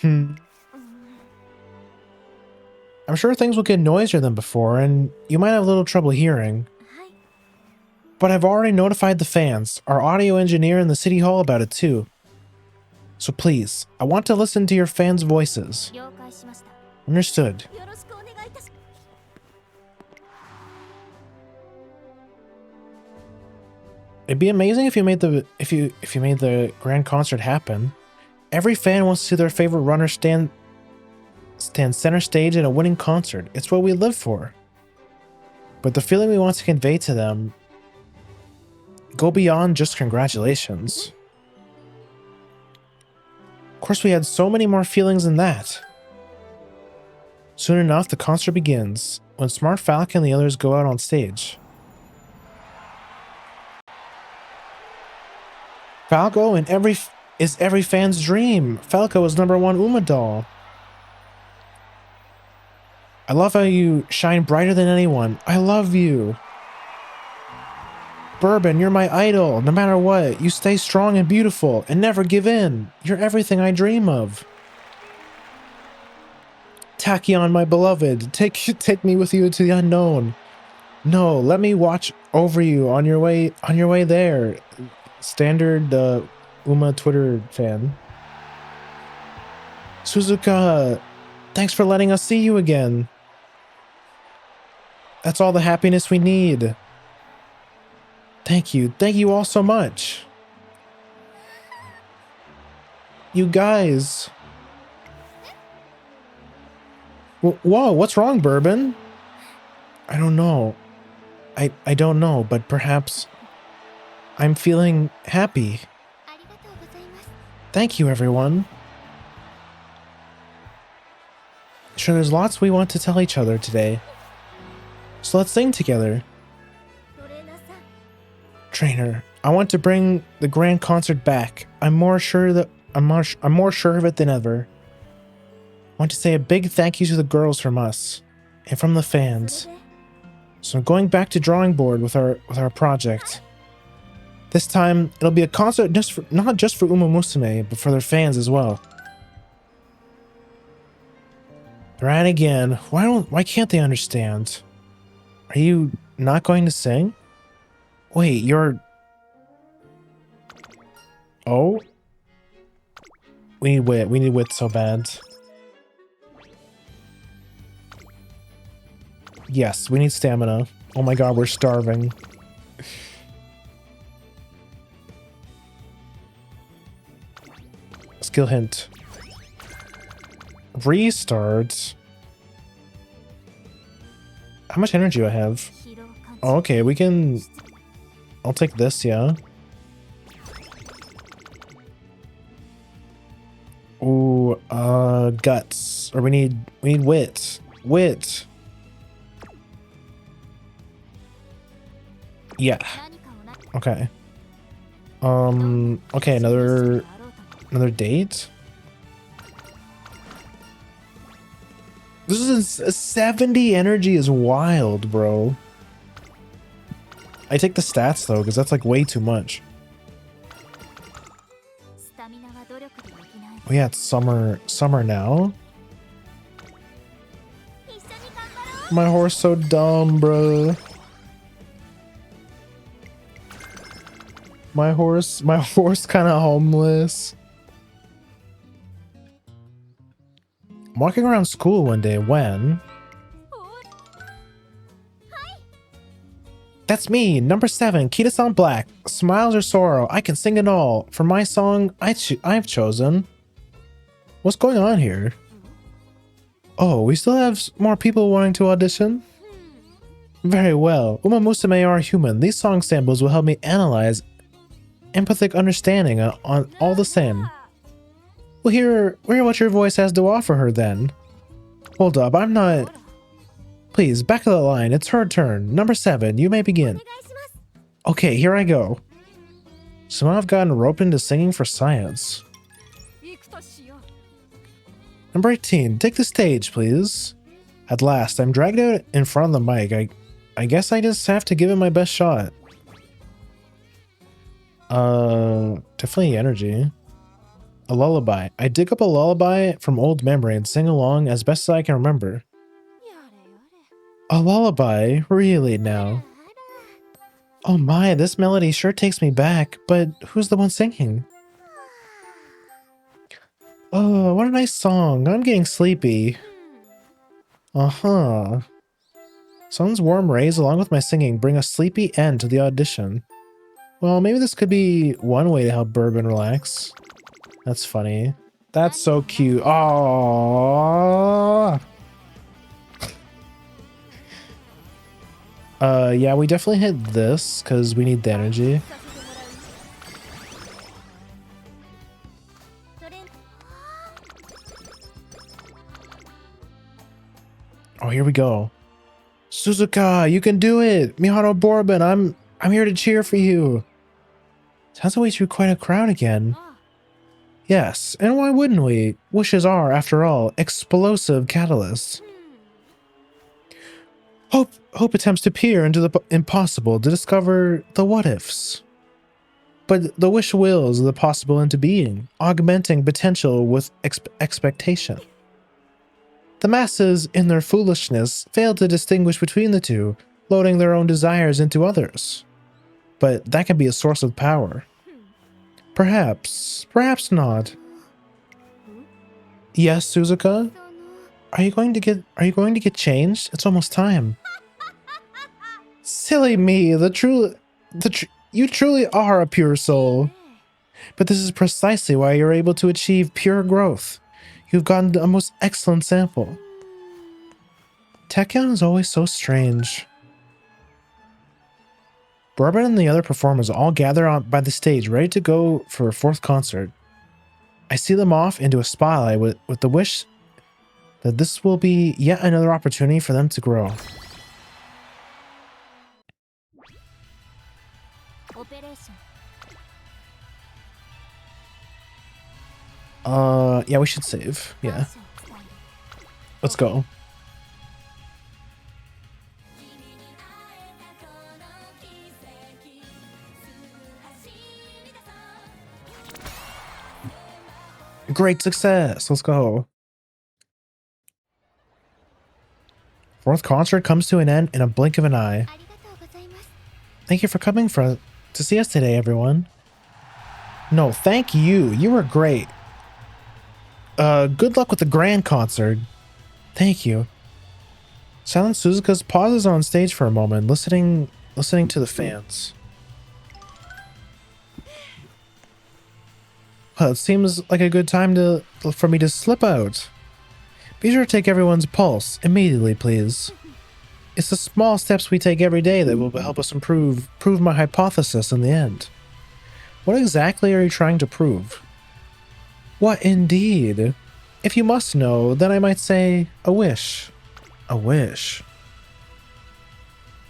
I'm sure things will get noisier than before, and you might have a little trouble hearing. But I've already notified the fans, our audio engineer and the city hall about it too. So please, I want to listen to your fans' voices. Understood. It'd be amazing if you made the if you made the grand concert happen. Every fan wants to see their favorite runner stand center stage at a winning concert. It's what we live for. But the feeling we want to convey to them go beyond just congratulations. Of course, we had so many more feelings than that. Soon enough, the concert begins, when Smart Falcon and the others go out on stage. Falco is every fan's dream. Falco is #1 Uma doll. I love how you shine brighter than anyone. I love you. Bourbon, you're my idol. No matter what, you stay strong and beautiful and never give in. You're everything I dream of. Tachyon, my beloved, take me with you to the unknown. No, let me watch over you on your way there. Standard Uma Twitter fan. Suzuka, thanks for letting us see you again. That's all the happiness we need. Thank you all so much. You guys. Whoa, what's wrong, Bourbon? I don't know. I don't know, but perhaps I'm feeling happy. Thank you, everyone. Sure, there's lots we want to tell each other today. So let's sing together. Trainer, I want to bring the grand concert back. I'm more sure of it than ever. I want to say a big thank you to the girls from us and from the fans. So I'm going back to drawing board with our project. This time it'll be a concert not just for Umamusume, but for their fans as well. Right again. Why can't they understand? Are you not going to sing? Wait, you're... Oh? We need wit. We need wit so bad. Yes, we need stamina. Oh my god, we're starving. Skill hint. Restart. How much energy do I have? Oh, okay, we can... I'll take this, yeah. Ooh, guts. Or we need wit. Wit. Yeah. Okay. Okay, another date? This is 70 energy is wild, bro. I take the stats though, because that's like way too much. Oh yeah, it's summer now. My horse so dumb, bro. My horse kind of homeless. I'm walking around school one day when... That's me, number 7, Kita-san Black. Smiles or sorrow, I can sing it all. For my song, I've chosen. What's going on here? Oh, we still have more people wanting to audition? Very well. Umamusume are human. These song samples will help me analyze empathic understanding on all the same. We'll hear what your voice has to offer her then. Hold up, I'm not... Please, back of the line. It's her turn. Number 7, you may begin. Okay, here I go. Somehow I've gotten roped into singing for science. Number 18, take the stage, please. At last, I'm dragged out in front of the mic. I guess I just have to give it my best shot. Definitely energy. A lullaby. I dig up a lullaby from old memory and sing along as best as I can remember. A lullaby? Really now? Oh my, this melody sure takes me back, but who's the one singing? Oh, what a nice song. I'm getting sleepy. Uh-huh. Sun's warm rays along with my singing bring a sleepy end to the audition. Well, maybe this could be one way to help Bourbon relax. That's funny. That's so cute. Aww. Yeah, we definitely hit this because we need the energy. Oh, here we go. Suzuka, you can do it! Mihano Bourbon, I'm here to cheer for you. Sounds like we drew quite a crowd again. Yes, and why wouldn't we? Wishes are, after all, explosive catalysts. Hope attempts to peer into the impossible to discover the what-ifs. But the wish wills the possible into being, augmenting potential with expectation. The masses, in their foolishness, fail to distinguish between the two, loading their own desires into others. But that can be a source of power. Perhaps not. Yes, Suzuka? Are you going to get changed? It's almost time. Silly me, you truly are a pure soul. But this is precisely why you're able to achieve pure growth. You've gotten a most excellent sample. Tachyon is always so strange. Bourbon and the other performers all gather by the stage, ready to go for a fourth concert. I see them off into a spotlight with the wish that this will be yet another opportunity for them to grow. Yeah, we should save. Yeah. Let's go. Great success. Let's go. Fourth concert comes to an end in a blink of an eye. Thank you for coming to see us today, everyone. No, thank you. You were great. Good luck with the grand concert. Thank you. Silent Suzuka pauses on stage for a moment, listening to the fans. Well, it seems like a good time for me to slip out. Be sure to take everyone's pulse immediately, please. It's the small steps we take every day that will help us prove my hypothesis in the end. What exactly are you trying to prove? What indeed? If you must know, then I might say a wish. A wish.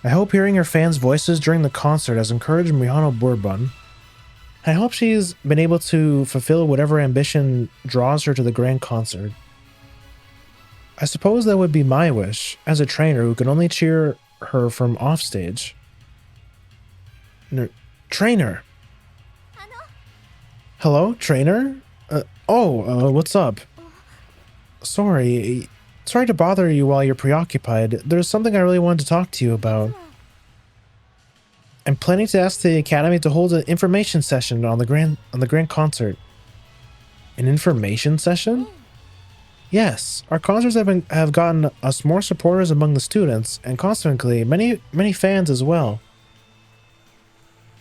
I hope hearing your fans' voices during the concert has encouraged Mihano Bourbon. I hope she's been able to fulfill whatever ambition draws her to the grand concert. I suppose that would be my wish, as a trainer who can only cheer her from offstage. Trainer! Hello, trainer? What's up? Sorry to bother you while you're preoccupied. There's something I really wanted to talk to you about. I'm planning to ask the Academy to hold an information session on the grand concert. An information session? Yes, our concerts have gotten us more supporters among the students, and consequently, many fans as well.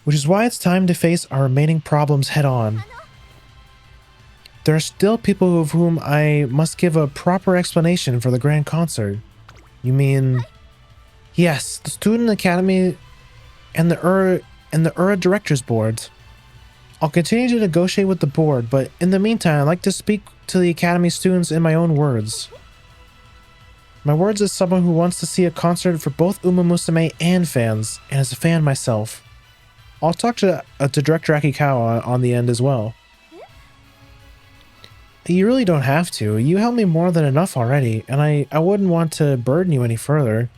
Which is why it's time to face our remaining problems head on. There are still people of whom I must give a proper explanation for the grand concert. You mean... Yes, the Student Academy and the URA Directors Board. I'll continue to negotiate with the board, but in the meantime, I'd like to speak to the Academy students in my own words. My words as someone who wants to see a concert for both Umamusume and fans, and as a fan myself. I'll talk to Director Akikawa on the end as well. You really don't have to. You helped me more than enough already, and I wouldn't want to burden you any further.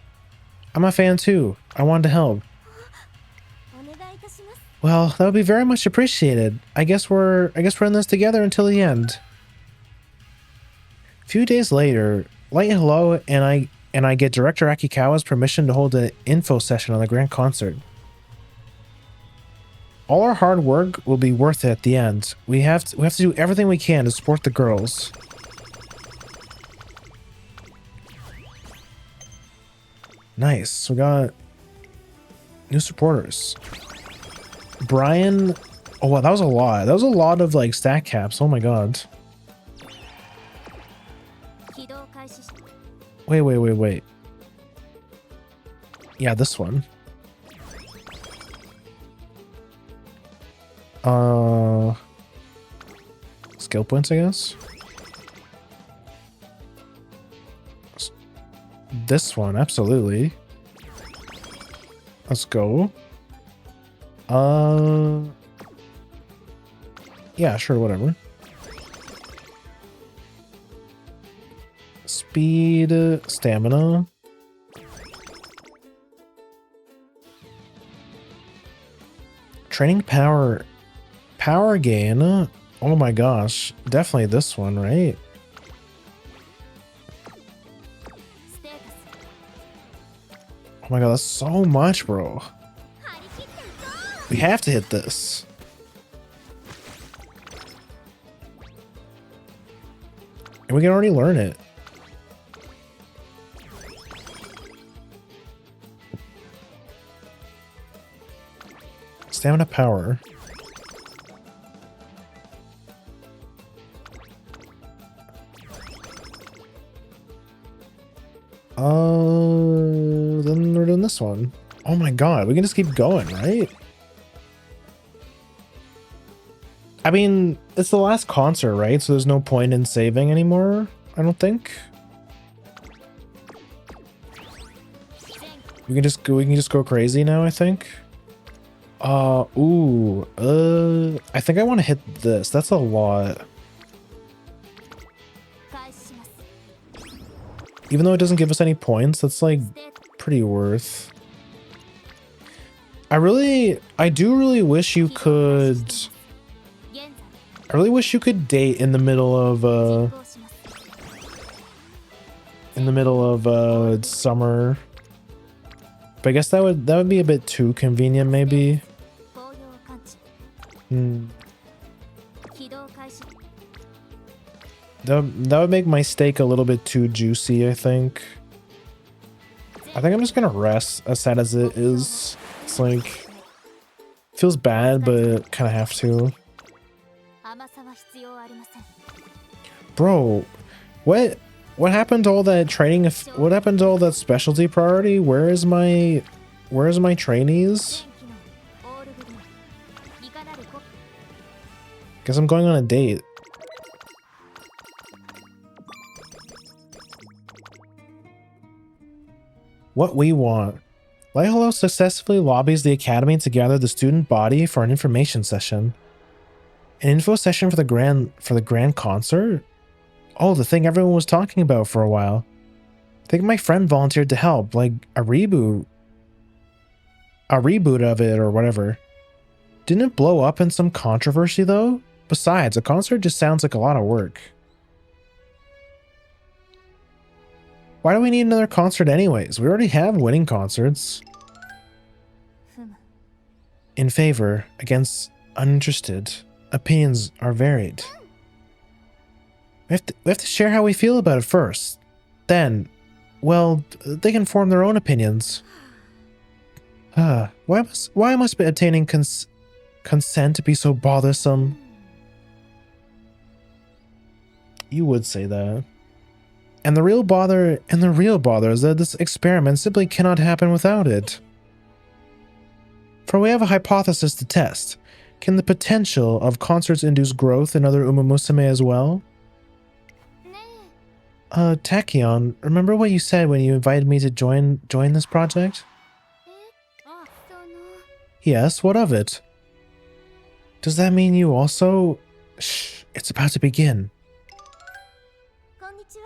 I'm a fan too. I wanted to help. Well, that would be very much appreciated. I guess we're in this together until the end. A few days later, Light Hello and I get Director Akikawa's permission to hold an info session on the grand concert. All our hard work will be worth it at the end. We have to do everything we can to support the girls. Nice. We got new supporters. Brian. Oh wow, that was a lot. That was a lot of like stat caps. Oh my god. Wait. Yeah, this one. Skill points, I guess. This one, absolutely. Let's go. Yeah, sure, whatever. Speed, stamina. Training power gain. Oh my gosh, definitely this one, right? Oh my god, that's so much, bro. We have to hit this. And we can already learn it. Stamina power. Then we're doing this one. Oh my god, we can just keep going, right? I mean, it's the last concert, right? So there's no point in saving anymore, I don't think. We can just go crazy now, I think. I think I want to hit this. That's a lot. Even though it doesn't give us any points, that's like pretty worth. I do really wish you could. I really wish you could date in the middle of summer. But I guess that would be a bit too convenient, maybe. That would make my steak a little bit too juicy, I think. I think I'm just gonna rest, as sad as it is. It's like, feels bad, but kind of have to. Bro, what happened to all that training? What happened to all that specialty priority? Where's my trainees? Guess I'm going on a date. What we want. Light Hello successfully lobbies the academy to gather the student body for an information session. An info session for the grand concert? Oh, the thing everyone was talking about for a while. I think my friend volunteered to help, like a reboot of it or whatever. Didn't it blow up in some controversy though? Besides, a concert just sounds like a lot of work. Why do we need another concert anyways? We already have winning concerts. In favor, against uninterested. Opinions are varied. We have to share how we feel about it first. Then, well, they can form their own opinions. Why must obtaining consent be so bothersome? You would say that. And the real bother is that this experiment simply cannot happen without it. For we have a hypothesis to test. Can the potential of concerts induce growth in other Umamusume as well? Tachyon, remember what you said when you invited me to join this project? Yes, what of it? Does that mean you also... Shh, it's about to begin. こんにちは。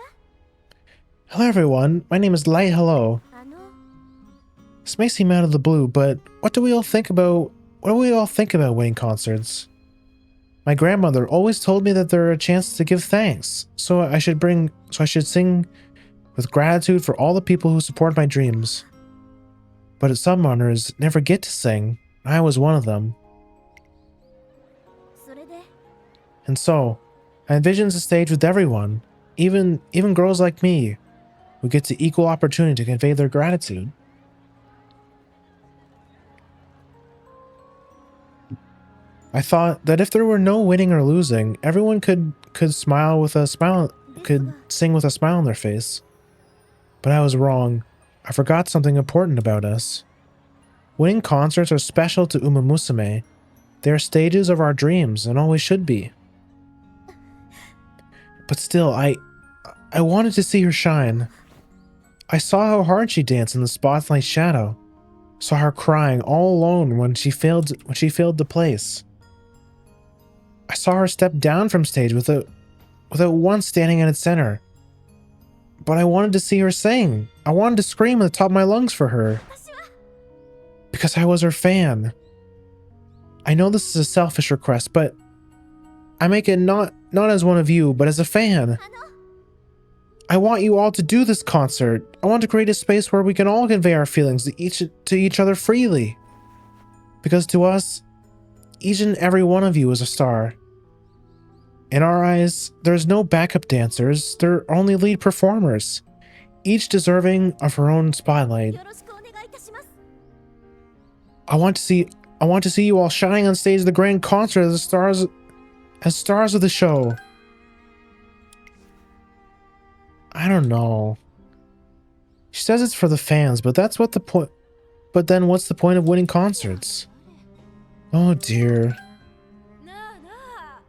Hello everyone, my name is Light Hello. This may seem out of the blue, but what do we all think about winning concerts? My grandmother always told me that there are a chance to give thanks, so I should sing with gratitude for all the people who support my dreams. But some runners never get to sing. I was one of them. それで And so, I envisioned a stage with everyone, even girls like me, who get to equal opportunity to convey their gratitude. I thought that if there were no winning or losing, everyone could sing with a smile on their face. But I was wrong. I forgot something important about us. Winning concerts are special to Umamusume. They are stages of our dreams and always should be. But still, I wanted to see her shine. I saw how hard she danced in the spotlight shadow. Saw her crying all alone when she failed to place. I saw her step down from stage without once standing in its center. But I wanted to see her sing. I wanted to scream at the top of my lungs for her. Because I was her fan. I know this is a selfish request, but I make it not as one of you, but as a fan. I want you all to do this concert. I want to create a space where we can all convey our feelings to each other freely. Because to us, each and every one of you is a star. In our eyes, there's no backup dancers, there are only lead performers, each deserving of her own spotlight. よろしくお願いいたします。 I want to see you all shining on stage at the grand concert as stars of the show. I don't know. She says it's for the fans, but that's what the point. But then what's the point of winning concerts? Oh dear. なあなあ。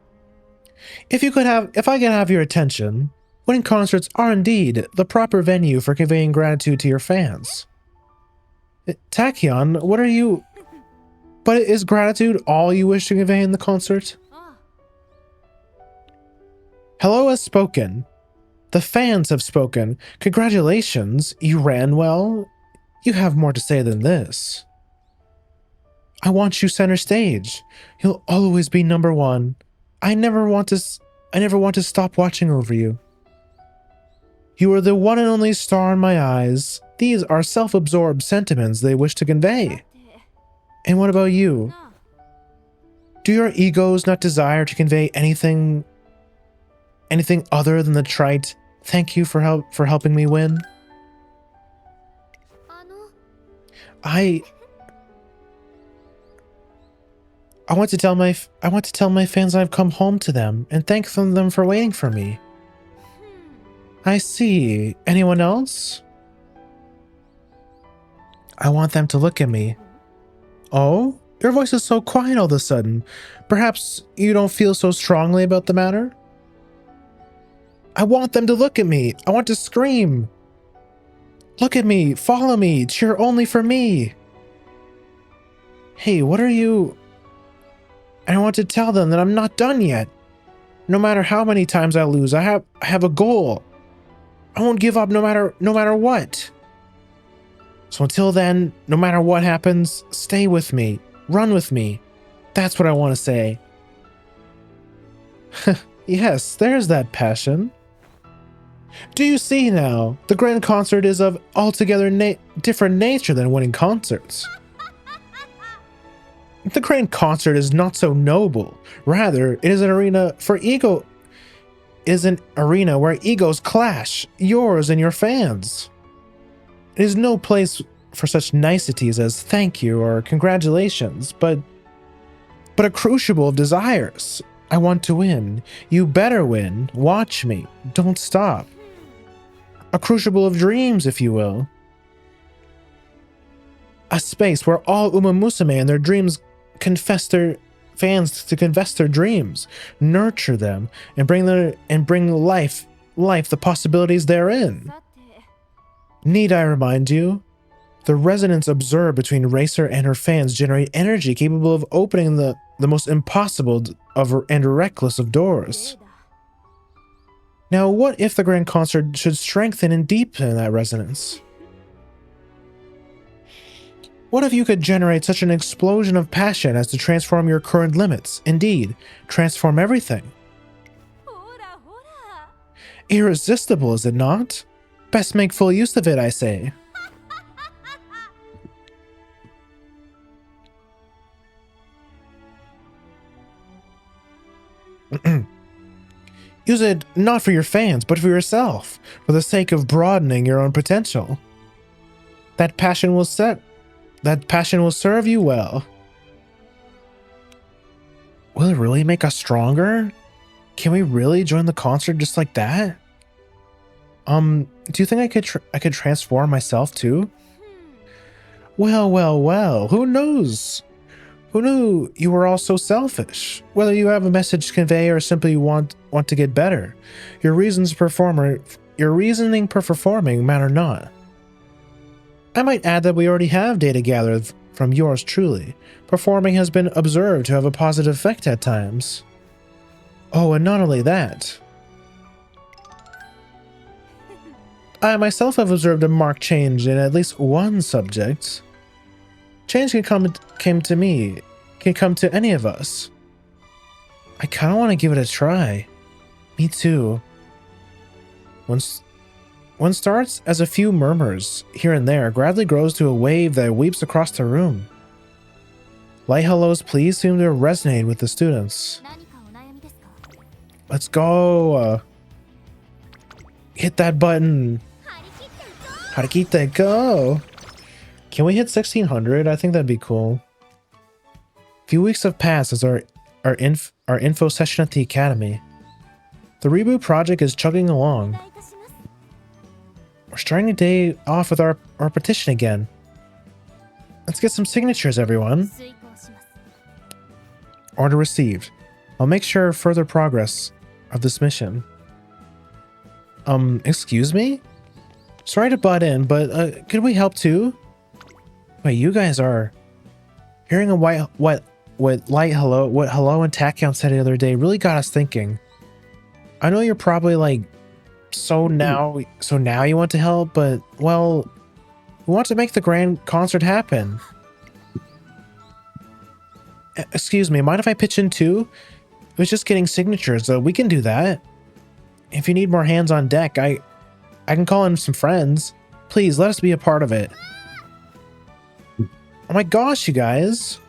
If I could have your attention, winning concerts are indeed the proper venue for conveying gratitude to your fans. Tachyon, what are you... But is gratitude all you wish to convey in the concert? ああ。 Hello has spoken. The fans have spoken. Congratulations, you ran well. You have more to say than this. I want you center stage. You'll always be number one. I never want to stop watching over you. You are the one and only star in my eyes. These are self-absorbed sentiments they wish to convey. And what about you? なあ。 Do your egos not desire to convey anything other than the trite "thank you for helping me win"? あの。 I want to tell my fans I've come home to them and thank them for waiting for me. I see. Anyone else? I want them to look at me. Oh? Your voice is so quiet all of a sudden. Perhaps you don't feel so strongly about the matter? I want them to look at me. I want to scream. Look at me. Follow me. Cheer only for me. Hey, what are you... I want to tell them that I'm not done yet. No matter how many times I lose, I have a goal. I won't give up no matter what. So until then, no matter what happens, stay with me. Run with me. That's what I want to say. Yes, there's that passion. Do you see now? The grand concert is of altogether different nature than winning concerts. The grand concert is not so noble. Rather, it is an arena for ego. It is an arena where egos clash, yours and your fans. It is no place for such niceties as thank you or congratulations, but a crucible of desires. I want to win. You better win. Watch me. Don't stop. A crucible of dreams, if you will. A space where all Umamusume and their dreams confess their fans to confess their dreams, nurture them, and bring life the possibilities therein. さて。 Need I remind you? The resonance observed between Racer and her fans generate energy capable of opening the most impossible and reckless of doors. Now, what if the grand concert should strengthen and deepen that resonance? What if you could generate such an explosion of passion as to transform your current limits? Indeed, transform everything. Irresistible, is it not? Best make full use of it, I say. Use it not for your fans, but for yourself, for the sake of broadening your own potential. That passion will serve you well. Will it really make us stronger? Can we really join the concert just like that? Do you think I could transform myself too? Well, who knows? Who knew you were all so selfish? Whether you have a message to convey or simply want to get better, your reasoning for performing matter not. I might add that we already have data gathered from yours truly. Performing has been observed to have a positive effect at times. Oh, and not only that. I myself have observed a marked change in at least one subject. Change can come to any of us. I kind of want to give it a try. Me too. One starts as a few murmurs here and there, gradually grows to a wave that weeps across the room. Light hellos, please, seem to resonate with the students. Let's go. Hit that button. Harikite, go. Can we hit 1600? I think that'd be cool. A few weeks have passed as our info session at the academy. The reboot project is chugging along. We're starting the day off with our petition again. Let's get some signatures, everyone. Order received. I'll make sure further progress of this mission. Excuse me? Sorry to butt in, but could we help too? Wait, you guys are hearing what Hello and Tachyon said the other day really got us thinking. I know you're probably like, so now you want to help, but well, we want to make the grand concert happen. Excuse me, mind if I pitch in too? It was just getting signatures, so we can do that. If you need more hands on deck, I can call in some friends. Please, let us be a part of it. Oh my gosh, you guys.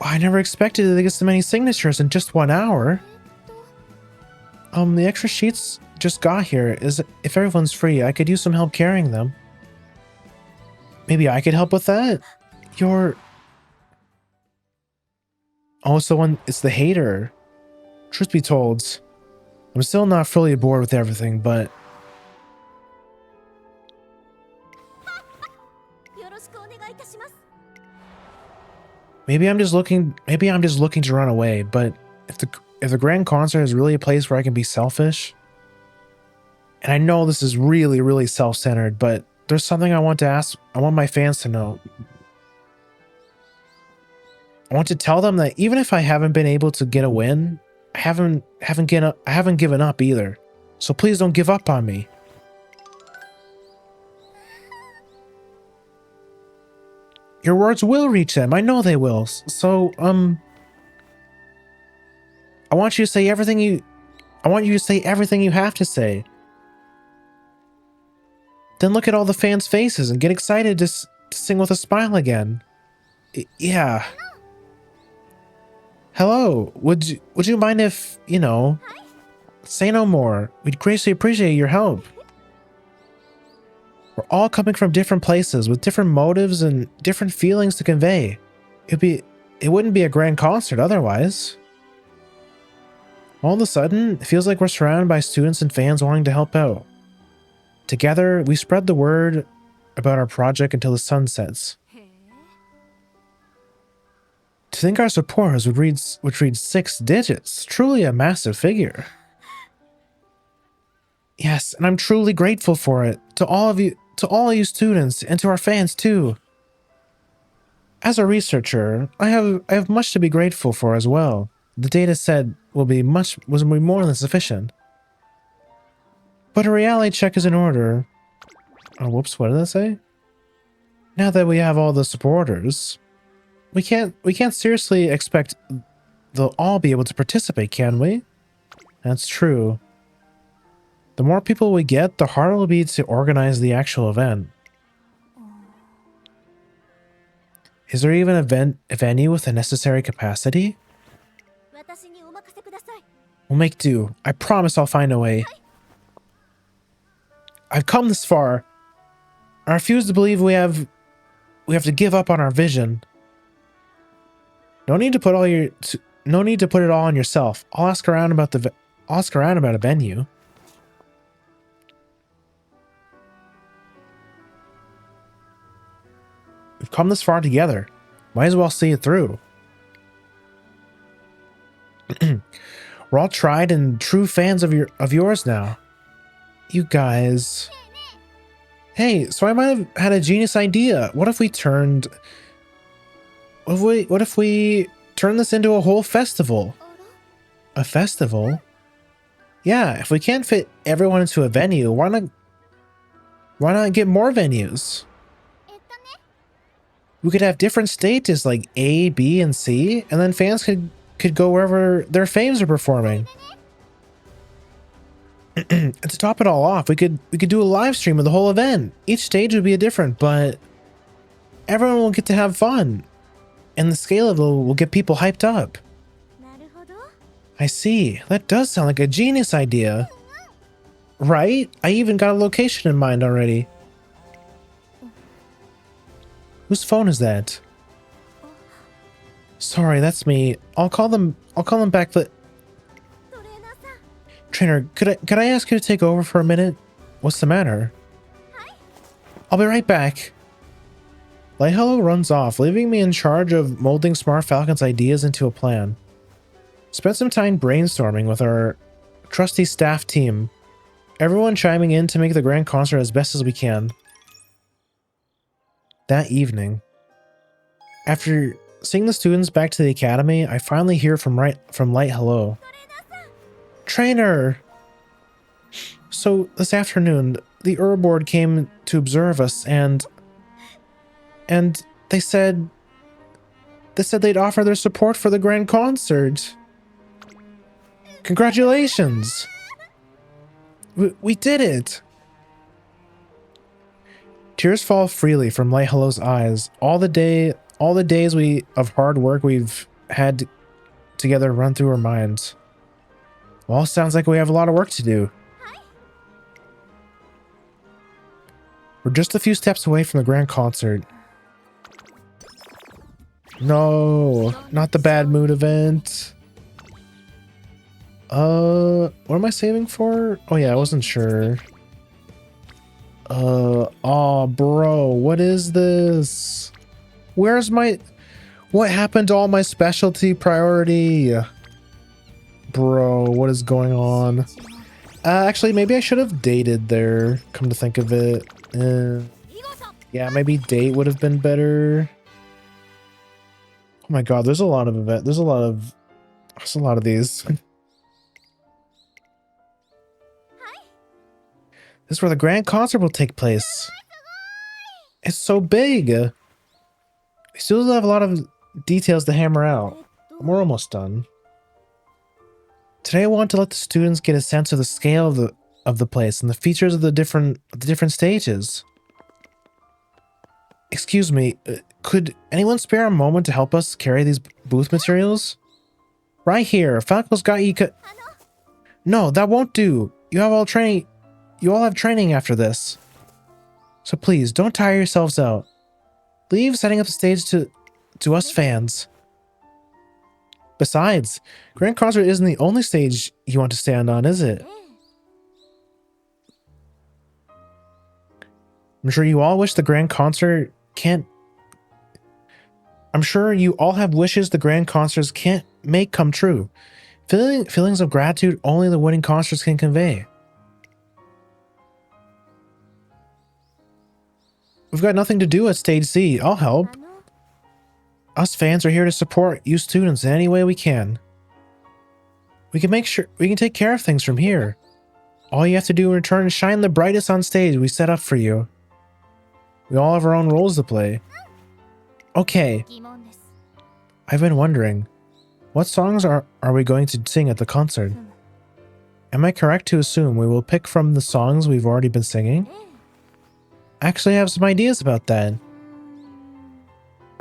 I never expected to get so many signatures in just 1 hour. The extra sheets just got here. If everyone's free, I could use some help carrying them. Maybe I could help with that? Oh, it's the hater. Truth be told, I'm still not fully aboard with everything, but maybe I'm just looking to run away, but if the grand concert is really a place where I can be selfish, and I know this is really, really self-centered, but there's something I want to ask. I want my fans to know. I want to tell them that even if I haven't been able to get a win, I haven't given up either. So please don't give up on me. Your words will reach them. I know they will. So, I want you to say everything you have to say. Then look at all the fans' faces and get excited to sing with a smile again. Yeah. Hello. Would you mind if, say no more. We'd greatly appreciate your help. We're all coming from different places with different motives and different feelings to convey. It wouldn't be a grand concert otherwise. All of a sudden, it feels like we're surrounded by students and fans wanting to help out. Together, we spread the word about our project until the sun sets. To think our supporters would read 6 digits, truly a massive figure. Yes, and I'm truly grateful for it. To all to all you students and to our fans too. As a researcher, I have much to be grateful for as well. The data set will be more than sufficient. But a reality check is in order. Oh, whoops, what did I say? Now that we have all the supporters, we can't seriously expect they'll all be able to participate, can we? That's true. The more people we get, the harder it will be to organize the actual event. Is there even a venue with the necessary capacity? We'll make do. I promise I'll find a way. I've come this far. I refuse to believe we have to give up on our vision. No need to put it all on yourself. I'll ask around about a venue. We've come this far together. Might as well see it through. We're all tried and true fans of yours now. You guys. Hey, so I might have had a genius idea. What if we turned this into a whole festival? A festival? Yeah, if we can't fit everyone into a venue, why not get more venues? We could have different stages like A, B, and C, and then fans could go wherever their faves are performing. And to top it all off, we could do a live stream of the whole event. Each stage would be different, but everyone will get to have fun. And the scale of it will get people hyped up. I see. That does sound like a genius idea. Right? I even got a location in mind already. Whose phone is that? Sorry, that's me. I'll call them back. Trainer, could I ask you to take over for a minute? What's the matter? I'll be right back. Light Hello runs off, leaving me in charge of molding Smart Falcon's ideas into a plan. Spent some time brainstorming with our trusty staff team, everyone chiming in to make the grand concert as best as we can. That evening, after seeing the students back to the academy, I finally hear from Light Hello. Trainer! So this afternoon, the board came to observe us and they said they'd offer their support for the grand concert. Congratulations! We did it! Tears fall freely from Light Hello's eyes. All the days of hard work we've had together run through our minds. Well, sounds like we have a lot of work to do. We're just a few steps away from the grand concert. No, not the bad mood event. What am I saving for? Oh yeah, I wasn't sure. Oh bro, what is this? What happened to all my specialty priority? Bro, what is going on? Actually, maybe I should have dated there, come to think of it. Yeah, maybe date would have been better. Oh my god, there's a lot of there's a lot of these. This is where the grand concert will take place. It's so big. We still have a lot of details to hammer out. We're almost done. Today I want to let the students get a sense of the scale of the place and the features of the different stages. Excuse me, could anyone spare a moment to help us carry these booth materials? Right here, Falco's got you. No, that won't do. You all have training after this. So please, don't tire yourselves out. Leave setting up the stage to us fans. Besides, Grand Concert isn't the only stage you want to stand on, is it? I'm sure you all wish the Grand Concert can't... I'm sure you all have wishes the Grand Concerts can't make come true. Feelings of gratitude only the winning concerts can convey. We've got nothing to do at Stage C. I'll help. Us fans are here to support you students in any way we can. We can make sure we can take care of things from here. All you have to do in return is shine the brightest on stage we set up for you. We all have our own roles to play. Okay. I've been wondering, what songs are we going to sing at the concert? Am I correct to assume we will pick from the songs we've already been singing? I actually have some ideas about that.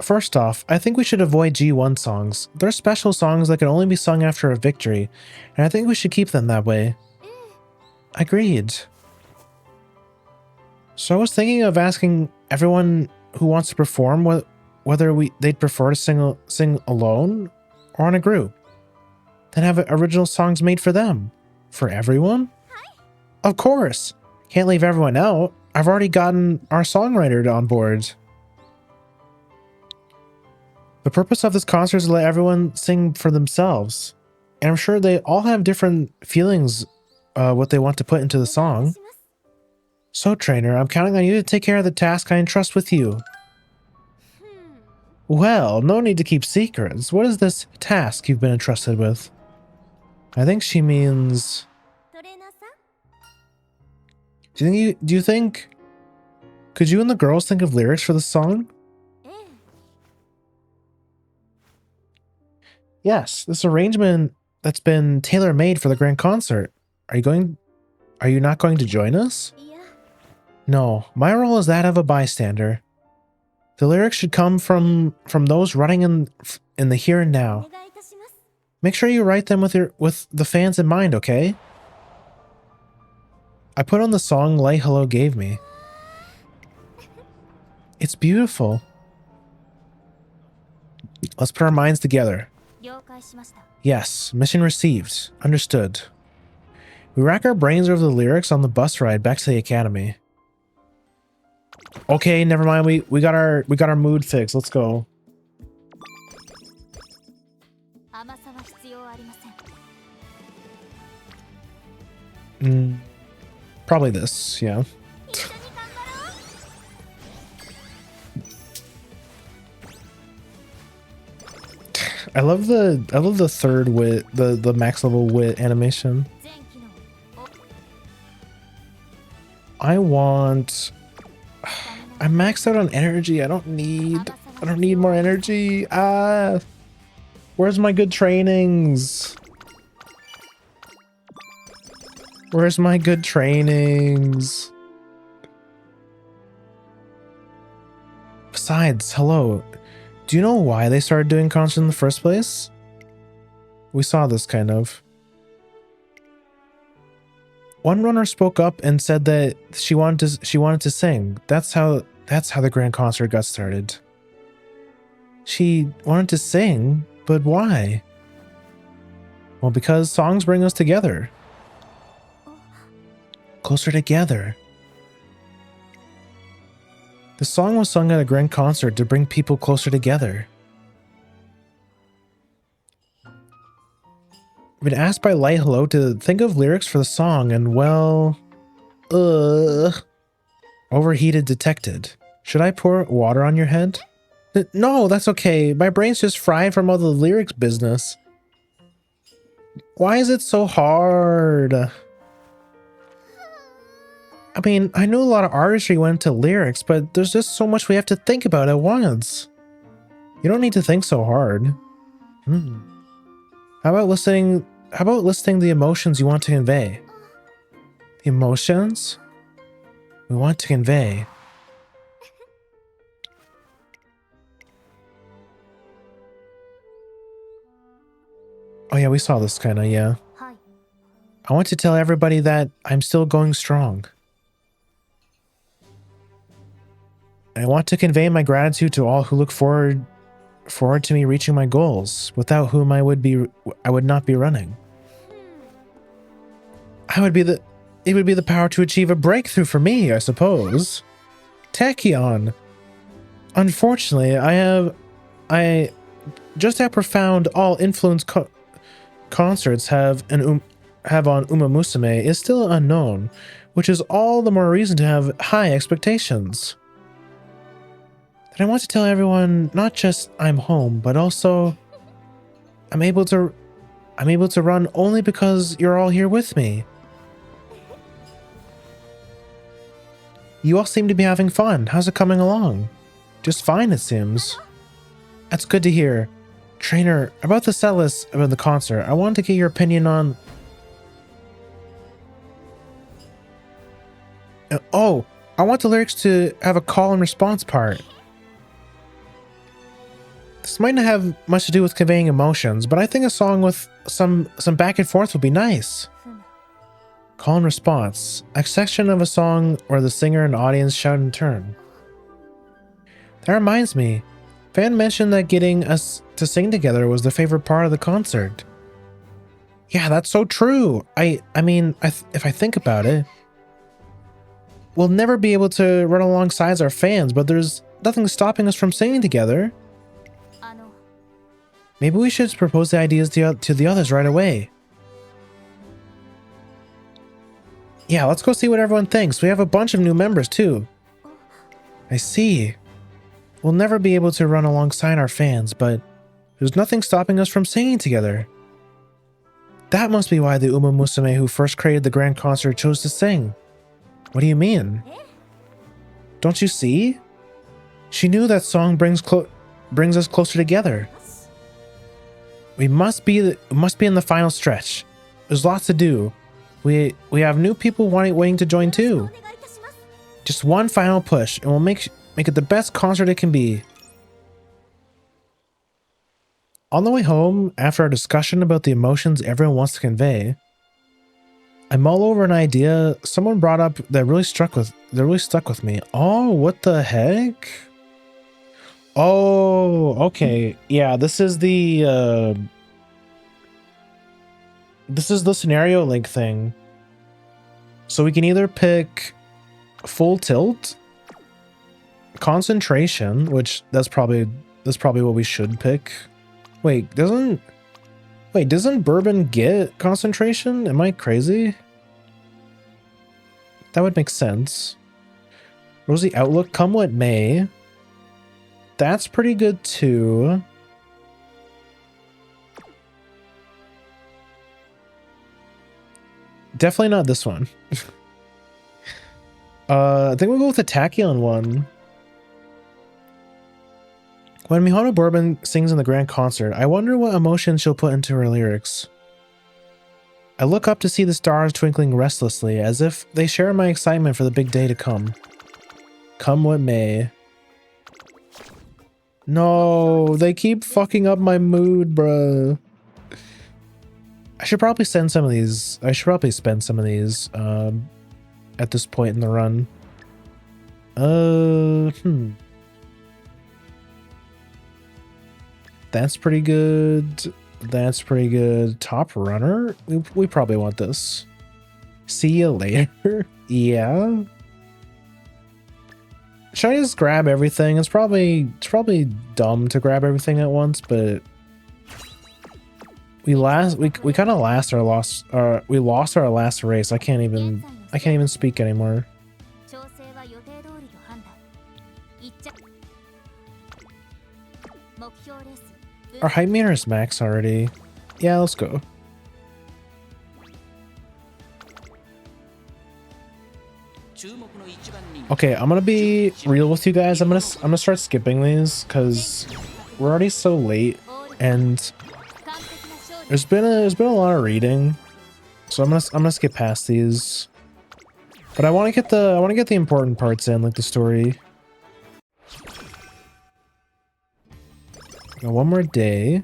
First off, I think we should avoid G1 songs. They're special songs that can only be sung after a victory, and I think we should keep them that way. Agreed. So I was thinking of asking everyone who wants to perform whether they'd prefer to sing alone or in a group. Then have original songs made for them. For everyone? Of course! Can't leave everyone out. I've already gotten our songwriter on board. The purpose of this concert is to let everyone sing for themselves. And I'm sure they all have different feelings what they want to put into the song. So, trainer, I'm counting on you to take care of the task I entrust with you. Well, no need to keep secrets. What is this task you've been entrusted with? I think she means... Do you think... Could you and the girls think of lyrics for the song? Yes, this arrangement that's been tailor-made for the grand concert. Are you not going to join us? No, my role is that of a bystander. The lyrics should come from those running in the here and now. Make sure you write them with the fans in mind, okay? I put on the song Light Hello gave me. It's beautiful. Let's put our minds together. Yes, mission received. Understood. We rack our brains over the lyrics on the bus ride back to the academy. Okay, never mind. We got our mood fixed. Let's go. Probably this, yeah. I love the third wit, the max level wit animation. I'm maxed out on energy. I don't need more energy. Where's my good trainings? Where's my good trainings? Besides, hello. Do you know why they started doing concerts in the first place? We saw this kind of. One runner spoke up and said that she wanted to sing. That's how the grand concert got started. She wanted to sing, but why? Well, because songs bring us together. Closer together. The song was sung at a grand concert to bring people closer together. I've been asked by Light Hello to think of lyrics for the song and, well... Overheated detected. Should I pour water on your head? No, that's okay. My brain's just fried from all the lyrics business. Why is it so hard? I mean, I know a lot of artistry went into lyrics, but there's just so much we have to think about at once. You don't need to think so hard. How about listing the emotions you want to convey? The emotions we want to convey. Oh yeah, we saw this kinda, yeah. I want to tell everybody that I'm still going strong. I want to convey my gratitude to all who look forward to me reaching my goals, without whom I would not be running. It would be the power to achieve a breakthrough for me, I suppose. Tachyon. Unfortunately, just how profound all influence concerts have on Umamusume is still unknown, which is all the more reason to have high expectations. And I want to tell everyone not just I'm home, but also I'm able to run only because you're all here with me. You all seem to be having fun. How's it coming along? Just fine, it seems. That's good to hear. Trainer, about the set list about the concert, I wanted to get your opinion on... oh, I want the lyrics to have a call and response part. This might not have much to do with conveying emotions, but I think a song with some back and forth would be nice. Call and response. A section of a song where the singer and audience shout in turn. That reminds me. Fan mentioned that getting us to sing together was the favorite part of the concert. Yeah, that's so true. I mean, if I think about it, we'll never be able to run alongside our fans, but there's nothing stopping us from singing together. Maybe we should propose the ideas to the others right away. Yeah, let's go see what everyone thinks. We have a bunch of new members too. I see. We'll never be able to run alongside our fans, but there's nothing stopping us from singing together. That must be why the Umamusume who first created the grand concert chose to sing. What do you mean? Don't you see? She knew that song brings us closer together. We must be in the final stretch. There's lots to do. We have new people waiting to join too. Just one final push, and we'll make it the best concert it can be. On the way home, after our discussion about the emotions everyone wants to convey, I mull over an idea someone brought up that really stuck with me. Oh, what the heck? Oh, okay. Yeah, this is the scenario link thing. So we can either pick full tilt, concentration, which that's probably what we should pick. Wait, doesn't bourbon get concentration? Am I crazy? That would make sense. Rosy outlook, come what may. That's pretty good too. Definitely not this one. I think we'll go with the Tachyon one. When Mihono Bourbon sings in the grand concert, I wonder what emotion she'll put into her lyrics. I look up to see the stars twinkling restlessly, as if they share my excitement for the big day to come. Come what may. No, they keep fucking up my mood, bruh. I should probably spend some of these at this point in the run. That's pretty good. That's pretty good. Top runner? We probably want this. See you later. Yeah. Should I just grab everything? It's probably dumb to grab everything at once, but we lost our last race. I can't even speak anymore. Our height meter is max already. Yeah, let's go. Okay, I'm gonna be real with you guys. I'm gonna start skipping these because we're already so late, and there's been a lot of reading, so I'm gonna skip past these. But I want to get the important parts in, like the story. Got one more day.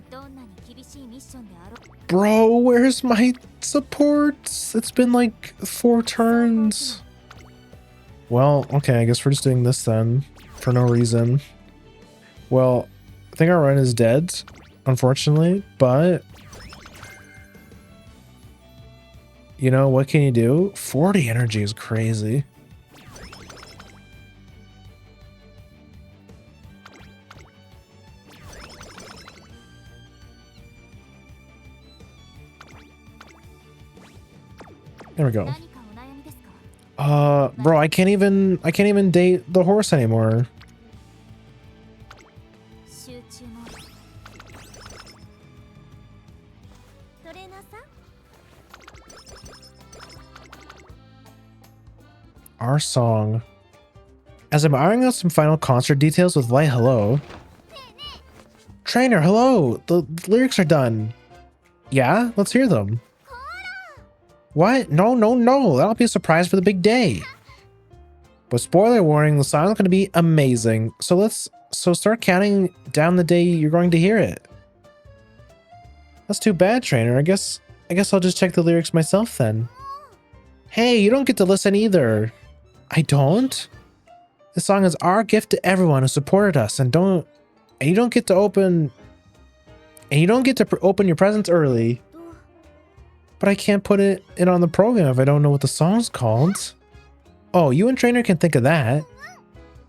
Bro, where's my supports? It's been like 4 turns. Well, okay, I guess we're just doing this then, for no reason. Well, I think our run is dead, unfortunately, but you know, what can you do? 40 energy is crazy. There we go. Bro, I can't even date the horse anymore. Our song. As I'm ironing out some final concert details with Light Hello. Trainer, hello! The lyrics are done. Yeah? Let's hear them. What? No, no, no! That'll be a surprise for the big day. But spoiler warning, the song's gonna be amazing. So start counting down the day you're going to hear it. That's too bad, Trainer. I guess I'll just check the lyrics myself then. Hey, you don't get to listen either. I don't? This song is our gift to everyone who supported us, and you don't get to open your presents early. But I can't put it in on the program if I don't know what the song's called. Oh, you and Trainer can think of that.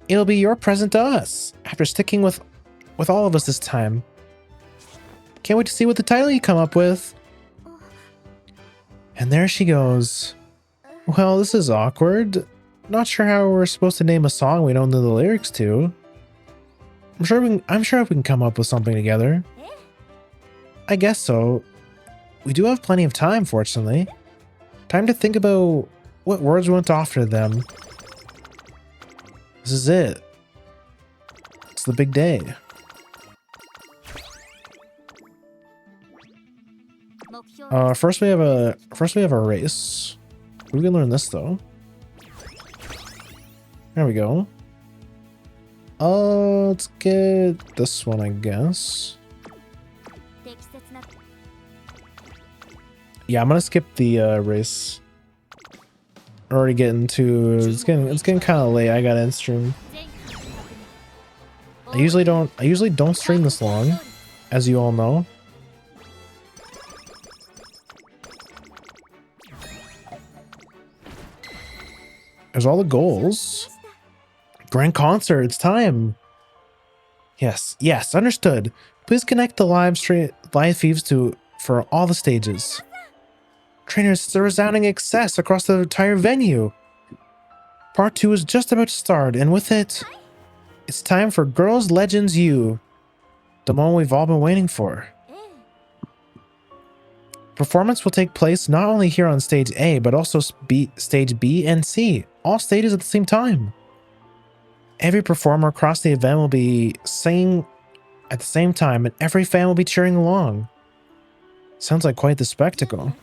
It'll be your present to us, after sticking with all of us this time. Can't wait to see what the title you come up with. And there she goes. Well, this is awkward. Not sure how we're supposed to name a song we don't know the lyrics to. I'm sure we can come up with something together. I guess so. We do have plenty of time, fortunately. Time to think about what words we want to offer them. This is it. It's the big day. First we have a race. We can learn this though. There we go. Let's get this one, I guess. Yeah, I'm gonna skip the race. Already getting to it's getting kind of late. I got in stream. I usually don't stream this long, as you all know. There's all the goals. Grand concert, it's time. Yes, understood. Please connect the live feeds for all the stages. Trainers, it's a resounding success across the entire venue. Part 2 is just about to start, and with it, it's time for Girls Legends U, the moment we've all been waiting for. Performance will take place not only here on stage A, but also stage B and C, all stages at the same time. Every performer across the event will be singing at the same time, and every fan will be cheering along. Sounds like quite the spectacle.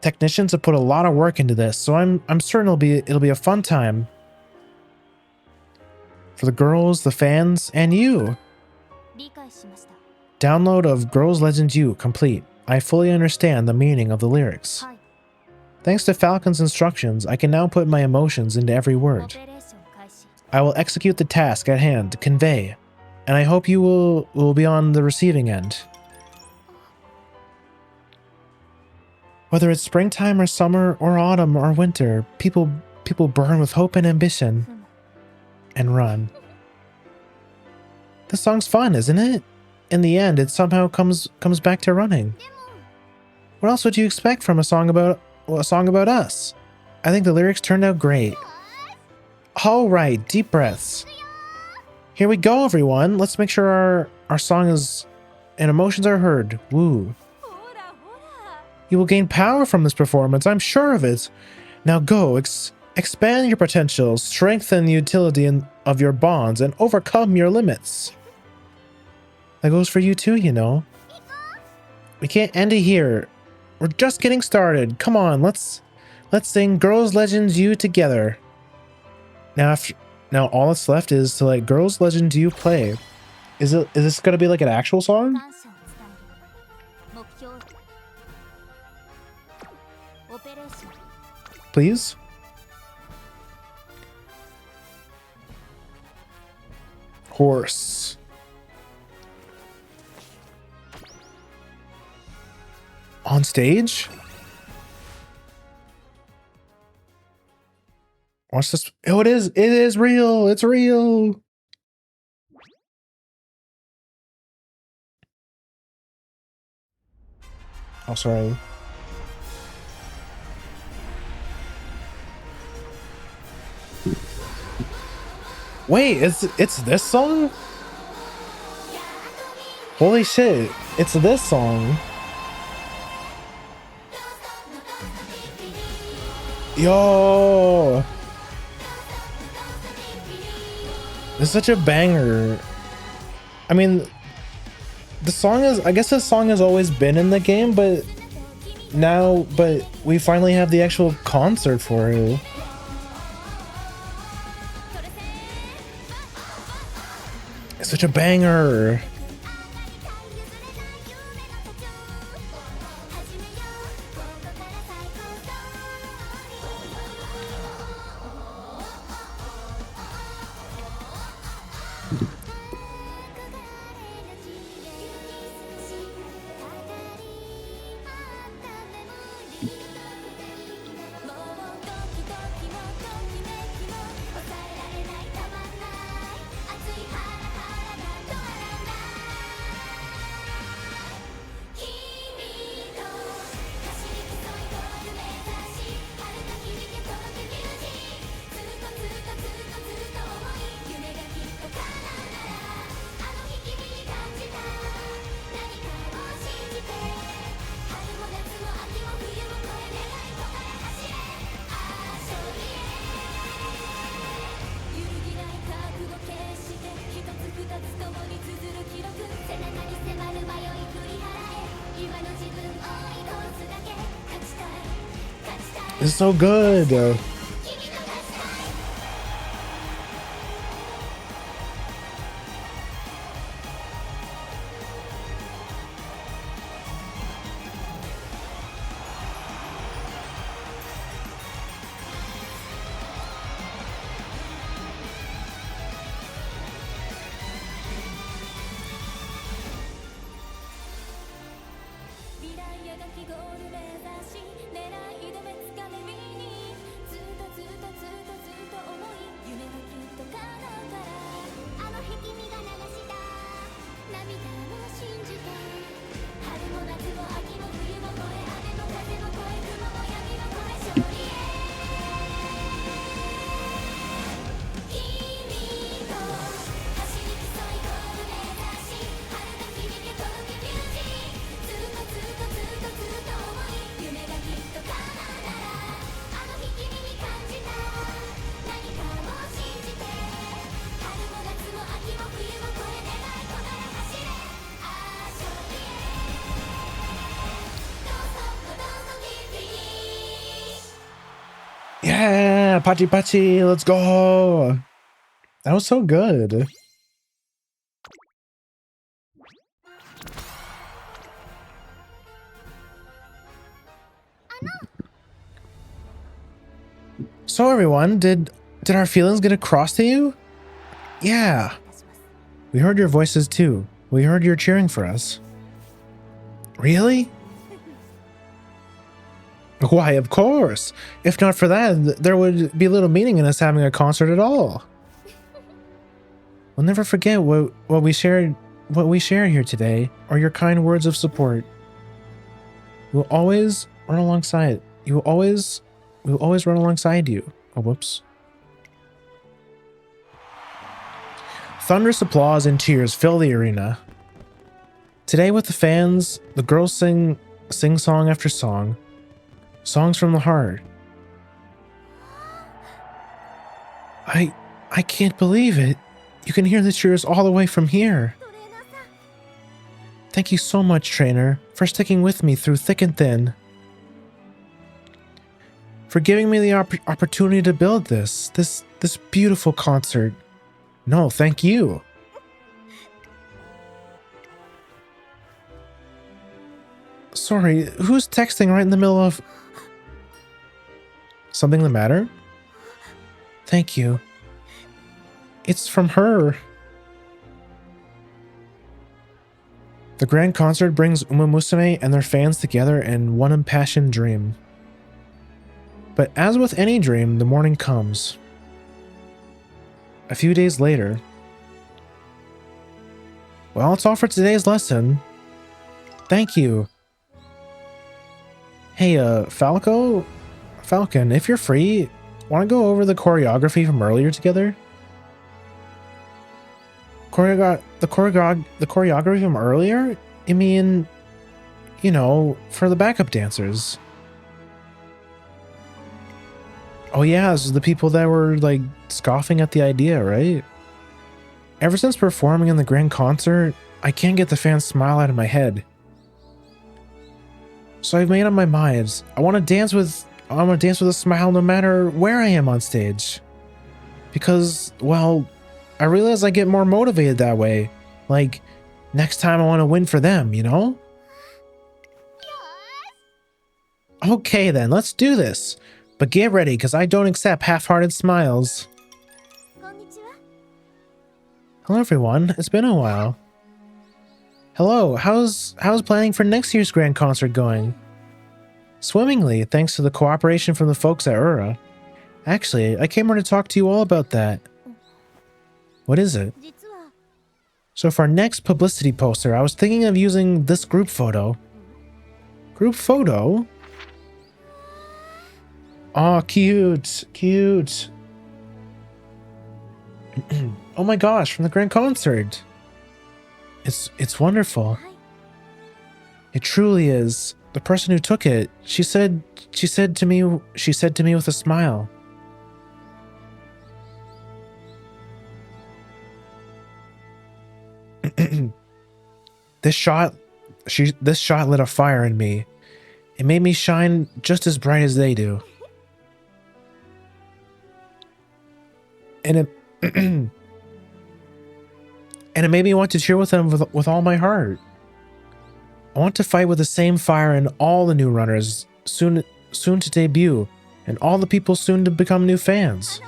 Technicians have put a lot of work into this, so I'm certain it'll be a fun time for the girls, the fans, and you. Download of Girls Legends U complete. I fully understand the meaning of the lyrics. Thanks to Falcon's instructions, I can now put my emotions into every word. I will execute the task at hand to convey, and I hope you will be on the receiving end. Whether it's springtime or summer or autumn or winter, people burn with hope and ambition and run. This song's fun, isn't it? In the end, it somehow comes back to running. What else would you expect from a song about us? I think the lyrics turned out great. All right, deep breaths. Here we go, everyone. Let's make sure our song and emotions are heard. Woo. You will gain power from this performance, I'm sure of it. Now go, expand your potential, strengthen the utility of your bonds, and overcome your limits. That goes for you too, you know. We can't end it here. We're just getting started. Come on, let's sing Girls Legends U together. Now all that's left is to let Girls Legends U play. Is this gonna be like an actual song? Please? Horse. On stage? Watch this. Oh, it is real. It's real. Oh, sorry. Wait, it's this song? Holy shit, it's this song. Yo! It's such a banger. I mean, the song is, I guess this song has always been in the game, but we finally have the actual concert for it. It's such a banger. It's so good. Yeah, Pachi Pachi, let's go. That was so good. So everyone, did our feelings get across to you? Yeah. We heard your voices too. We heard you're cheering for us. Really? Why, of course. If not for that, there would be little meaning in us having a concert at all. We'll never forget what we shared here today, or your kind words of support. We will always run alongside. We will always run alongside you. Oh, whoops. Thunderous applause and cheers fill the arena. Today with the fans, the girls sing song after song. Songs from the heart. I can't believe it. You can hear the cheers all the way from here. Thank you so much, trainer, for sticking with me through thick and thin. For giving me the opportunity to build this beautiful concert. No, thank you. Sorry, who's texting right in the middle of... Something the matter? Thank you. It's from her. The grand concert brings Umamusume and their fans together in one impassioned dream. But as with any dream, the morning comes. A few days later. Well, that's all for today's lesson. Thank you. Hey, Falcon, if you're free, want to go over the choreography from earlier together? The choreography from earlier? I mean, you know, for the backup dancers. Oh yeah, this is the people that were like scoffing at the idea, right? Ever since performing in the grand concert, I can't get the fans' smile out of my head. So I've made up my mind. I want to dance with a smile no matter where I am on stage. Because, well, I realize I get more motivated that way. Like, next time I want to win for them, you know? Okay then, let's do this. But get ready, because I don't accept half-hearted smiles. Hello everyone, it's been a while. Hello, how's planning for next year's grand concert going? Swimmingly, thanks to the cooperation from the folks at Ura. Actually, I came here to talk to you all about that. What is it? So for our next publicity poster, I was thinking of using this group photo. Group photo? Oh, cute, cute. Oh my gosh, from the grand concert. It's wonderful. It truly is. The person who took it, she said to me with a smile. This shot lit a fire in me. It made me shine just as bright as they do. And it and it made me want to cheer with them with all my heart. I want to fight with the same fire in all the new runners soon to debut, and all the people soon to become new fans.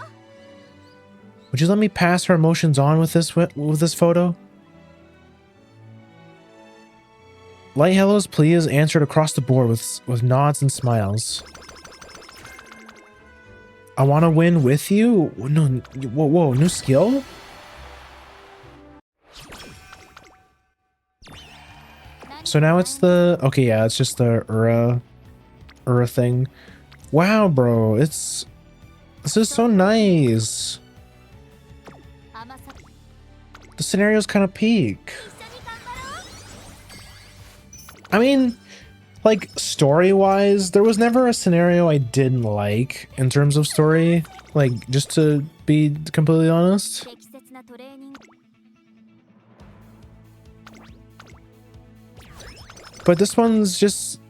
Would you let me pass her emotions on with this photo? Light hellos, please, answered across the board with nods and smiles. I want to win with you? No, whoa, new skill? So now it's the... Okay, yeah, it's just the Ura thing. Wow, bro, this is so nice. The scenario's kind of peak. I mean, like, story-wise, there was never a scenario I didn't like in terms of story. Like, just to be completely honest. But this one's just...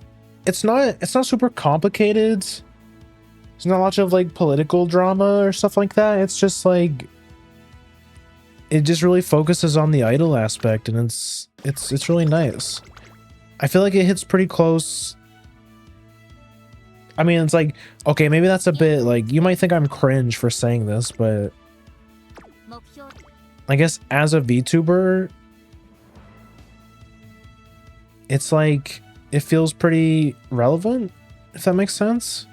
It's not super complicated. There's not much of, like, political drama or stuff like that. It's just, like... It just really focuses on the idol aspect, and it's really nice. I feel like it hits pretty close. I mean, it's like, okay, maybe that's a bit, like, you might think I'm cringe for saying this, but I guess as a VTuber, it's like, it feels pretty relevant, if that makes sense.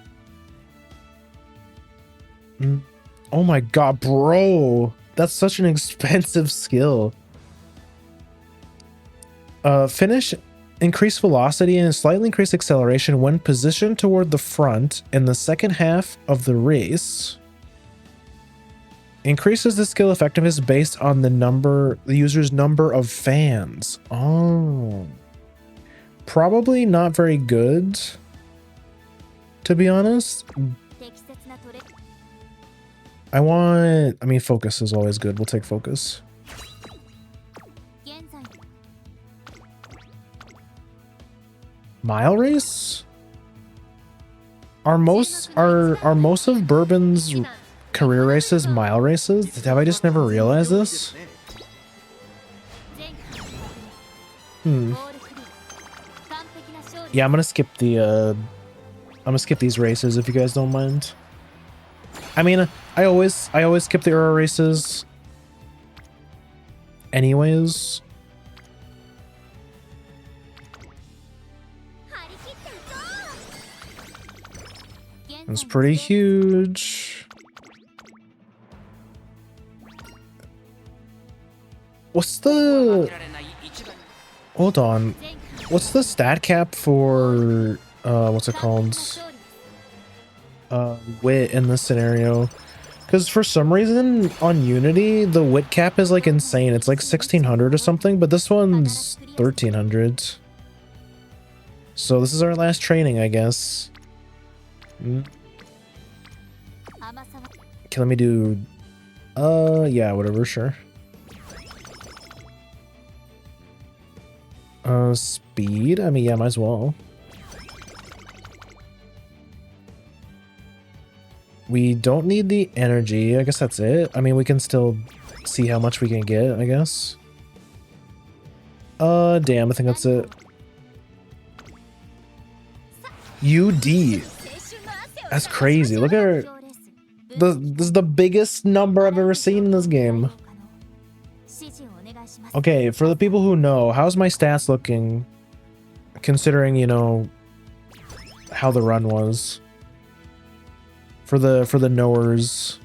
Oh my god, bro! That's such an expensive skill. Finish... Increase velocity and slightly increase acceleration when positioned toward the front in the second half of the race. Increases the skill effectiveness based on the user's number of fans. Oh. Probably not very good, to be honest. I mean, focus is always good. We'll take focus. Mile race? Are most of Bourbon's career races mile races? Have I just never realized this? Yeah, I'm gonna skip these races if you guys don't mind. I mean, I always skip the Euro races anyways. It's pretty huge. What's the... Hold on. What's the stat cap for... what's it called? Wit in this scenario? Because for some reason, on Unity, the wit cap is like insane. It's like 1600 or something, but this one's 1300. So this is our last training, I guess. Okay, let me do... yeah, whatever, sure. Speed? I mean, yeah, might as well. We don't need the energy. I guess that's it. I mean, we can still see how much we can get, I guess. Damn, I think that's it. UD. That's crazy. Look at her. This is the biggest number I've ever seen in this game. Okay, for the people who know, how's my stats looking? Considering, you know, how the run was. For the knowers.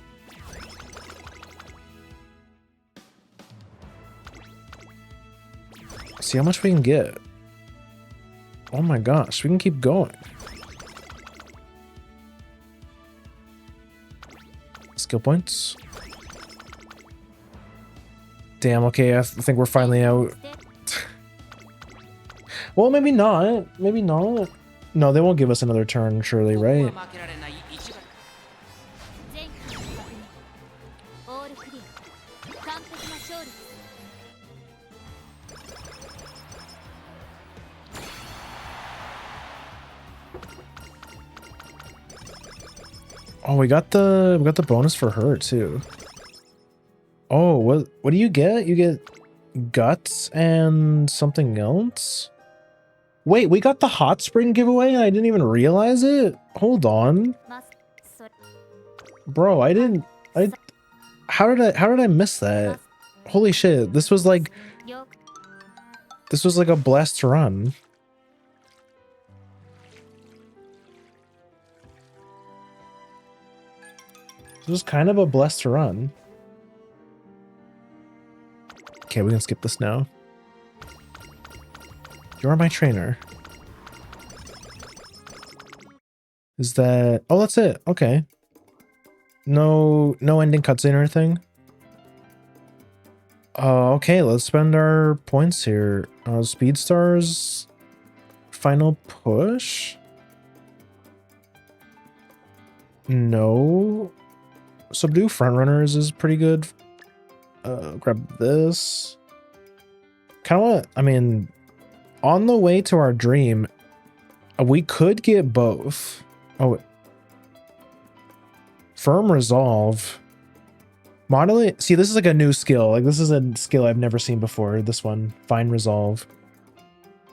See how much we can get. Oh my gosh, we can keep going. Skill points. Damn, okay, I think we're finally out. Well, maybe not. Maybe not. No, they won't give us another turn, surely, right? Oh, we got the bonus for her too. Oh, what do you get? You get guts and something else? Wait, we got the hot spring giveaway and I didn't even realize it? Hold on. Bro, how did I miss that? Holy shit, this was like a blessed run. This was kind of a blessed run. Okay, we can skip this now. You're my trainer. Is that... Oh, that's it. Okay. No ending cutscene or anything? Okay, let's spend our points here. Speed Stars... Final push? No. Subdue Frontrunners is pretty good. Grab this. Kind of want... I mean... On the way to our dream, we could get both. Oh, Firm Resolve. Moderate. See, this is like a new skill. Like, this is a skill I've never seen before. This one, Fine Resolve.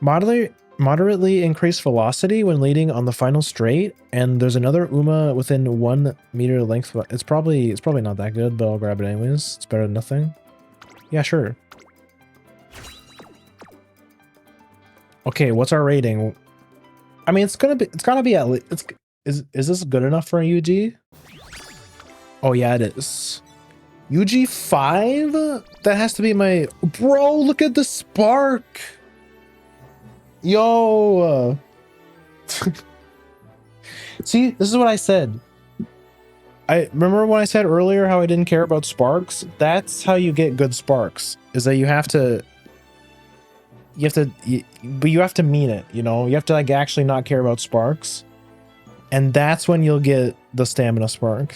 Moderately increased velocity when leading on the final straight, and there's another Uma within 1 meter length. It's probably not that good, but I'll grab it anyways. It's better than nothing. Yeah, sure. Okay, what's our rating? I mean, it's gotta be at least. Is this good enough for a UG? Oh yeah, it is. UG 5? That has to be my... Bro, look at the spark! Yo! See, this is what I said. I remember when I said earlier how I didn't care about sparks? That's how you get good sparks. Is that you have to mean it, you know? You have to like actually not care about sparks. And that's when you'll get the stamina spark.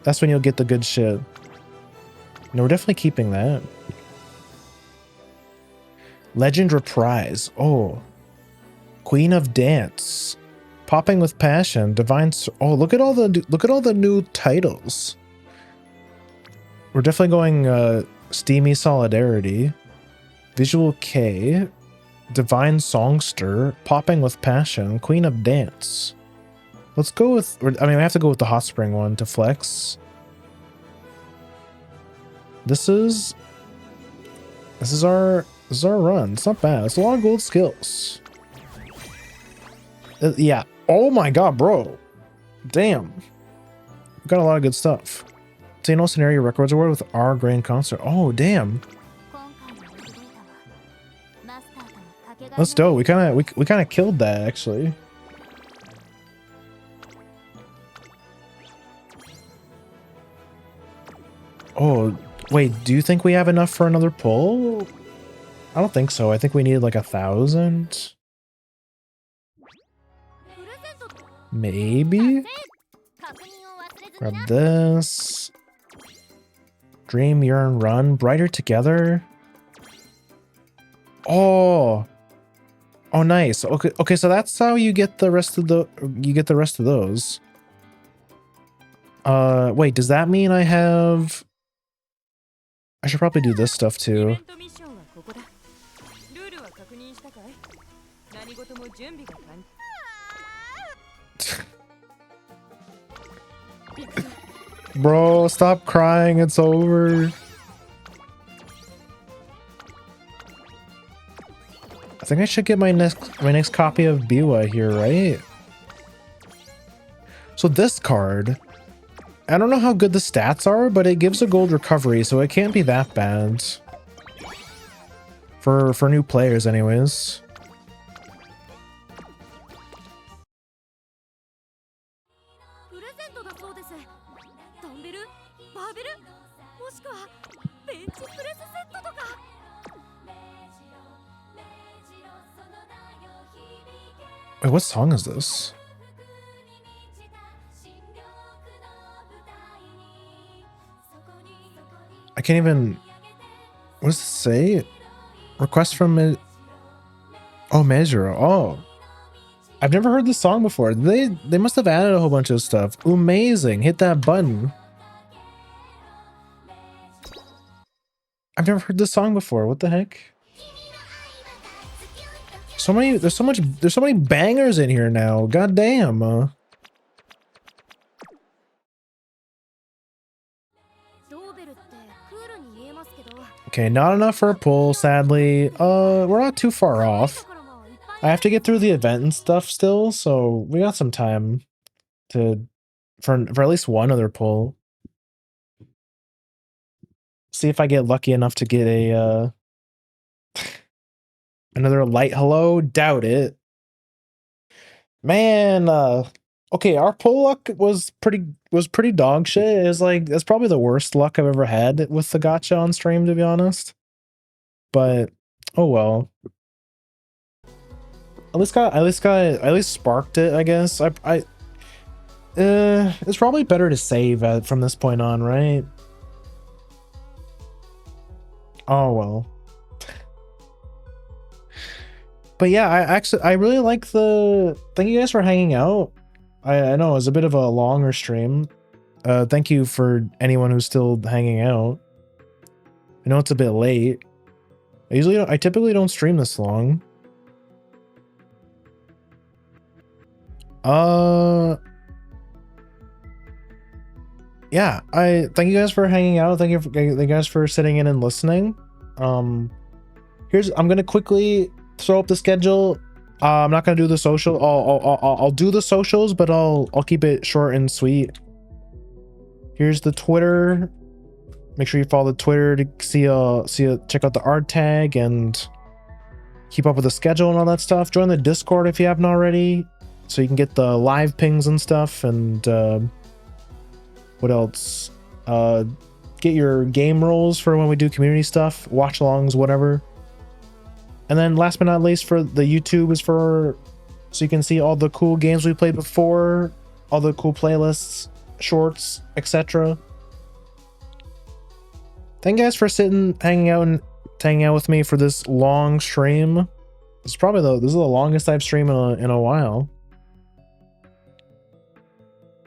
That's when you'll get the good shit. No, we're definitely keeping that. Legend Reprise. Oh. Queen of Dance. Popping with Passion. Divine... Oh, look at all the new titles. We're definitely going Steamy Solidarity. Visual K. Divine Songster. Popping with Passion. Queen of Dance. Let's go with... I mean, we have to go with the Hot Spring one to flex. This is our run. It's not bad. It's a lot of gold skills. Yeah. Oh my god, bro. Damn. We've got a lot of good stuff. Tino Scenario Records Award with our Grand Concert. Oh, damn. That's dope. We kind of killed that, actually. Oh, wait. Do you think we have enough for another pull? I don't think so. I think we needed like 1,000. Maybe? Grab this. Dream, yearn, run. Brighter together. Oh. Oh, nice. Okay, okay, so that's how you get the rest of those. Wait, does that mean I have... I should probably do this stuff too. Bro, stop crying, it's over. I think I should get my next copy of Biwa here, right? So this card, I don't know how good the stats are, but it gives a gold recovery, so it can't be that bad. For new players anyways. Wait, what song is this? I can't even... What does it say? Request from it. Oh, Measure. Oh. I've never heard this song before. They must have added a whole bunch of stuff. Amazing. Hit that button. I've never heard this song before. What the heck? There's so many bangers in here now. God damn. Okay, not enough for a pull, sadly. We're not too far off. I have to get through the event and stuff still, so we got some time to for at least one other pull. See if I get lucky enough to get a another light hello. Doubt it. Man, okay, our pull luck was pretty dog shit. It's probably the worst luck I've ever had with the gacha on stream, to be honest. But oh well. At least sparked it, I guess. It's probably better to save from this point on, right? Oh well. But yeah, I really like the... Thank you guys for hanging out. I know it was a bit of a longer stream. Thank you for anyone who's still hanging out. I know it's a bit late. I typically don't stream this long. Yeah, I thank you guys for hanging out. Thank you guys for sitting in and listening. I'm gonna quickly throw up the schedule. I'm not gonna do the social. I'll do the socials, but I'll keep it short and sweet. Here's the Twitter. Make sure you follow the Twitter to check out the art tag and keep up with the schedule and all that stuff. Join the Discord if you haven't already, so you can get the live pings and stuff. And what else? Get your game rolls for when we do community stuff, watch alongs, whatever. And then last but not least, for the YouTube is so you can see all the cool games we played before, all the cool playlists, shorts, etc. Thank you guys for hanging out with me for this long stream. This is the longest I've streamed in a while.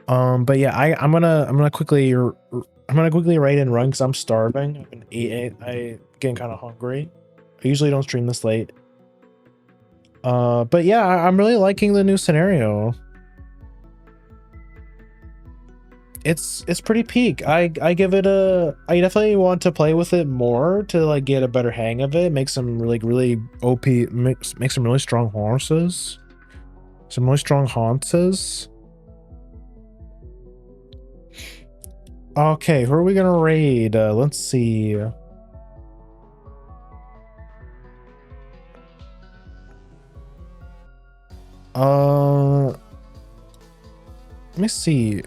But yeah, I'm gonna quickly write and run because I'm starving. I've been eating. I'm getting kind of hungry. I usually don't stream this late. But yeah, I'm really liking the new scenario. It's pretty peak. I give it I definitely want to play with it more to like get a better hang of it. Make some really OP, make some really strong horses. Some really strong haunts. Okay, who are we gonna raid? Let's see. Let me see.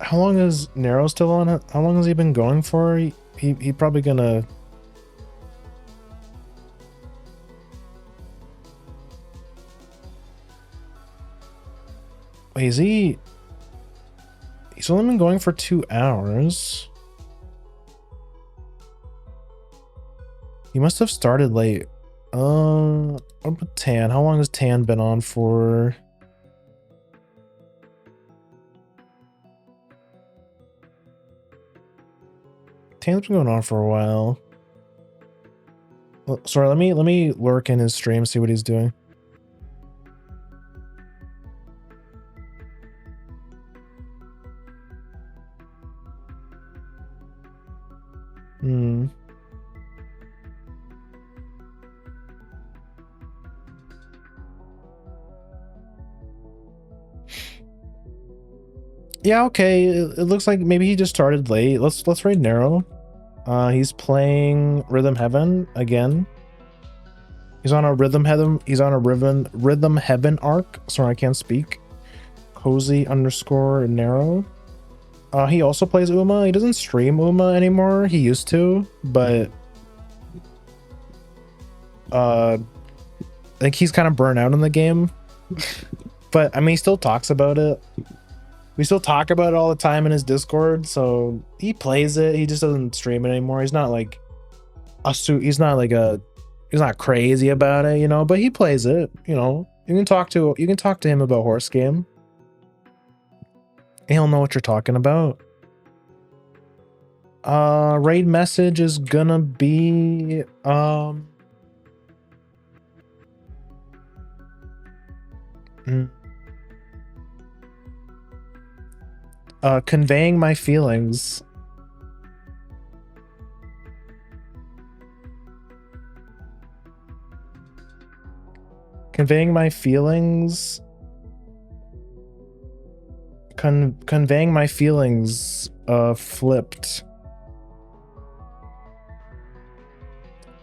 How long is Nero still on it? How long has he been going for? He probably gonna... Wait, is he He's only been going for 2 hours. He must have started late. What about Tan? How long has Tan been on for? Tan's been going on for a while. Oh, sorry, let me lurk in his stream, see what he's doing. Yeah, okay. It looks like maybe he just started late. Let's raid Narrow. He's playing Rhythm Heaven again. He's on a Rhythm Heaven. He's on a Rhythm Heaven arc. Sorry, I can't speak. Cozy _ Narrow. He also plays Uma. He doesn't stream Uma anymore. He used to, but I think he's kind of burnt out in the game. But I mean, he still talks about it. We still talk about it all the time in his Discord, so he plays it. He just doesn't stream it anymore. He's not like he's not crazy about it, you know, but he plays it, you know. You can talk to him about horse game. He'll know what you're talking about. Raid message is gonna be conveying my feelings. Conveying my feelings. Conveying my feelings flipped.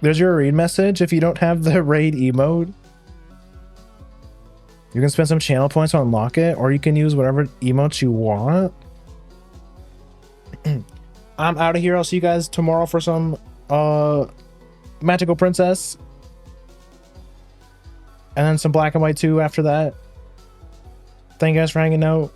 There's your raid message. If you don't have the raid emote, you can spend some channel points to unlock it, or you can use whatever emotes you want. I'm out of here. I'll see you guys tomorrow for some Magical Princess. And then some Black and White 2 after that. Thank you guys for hanging out.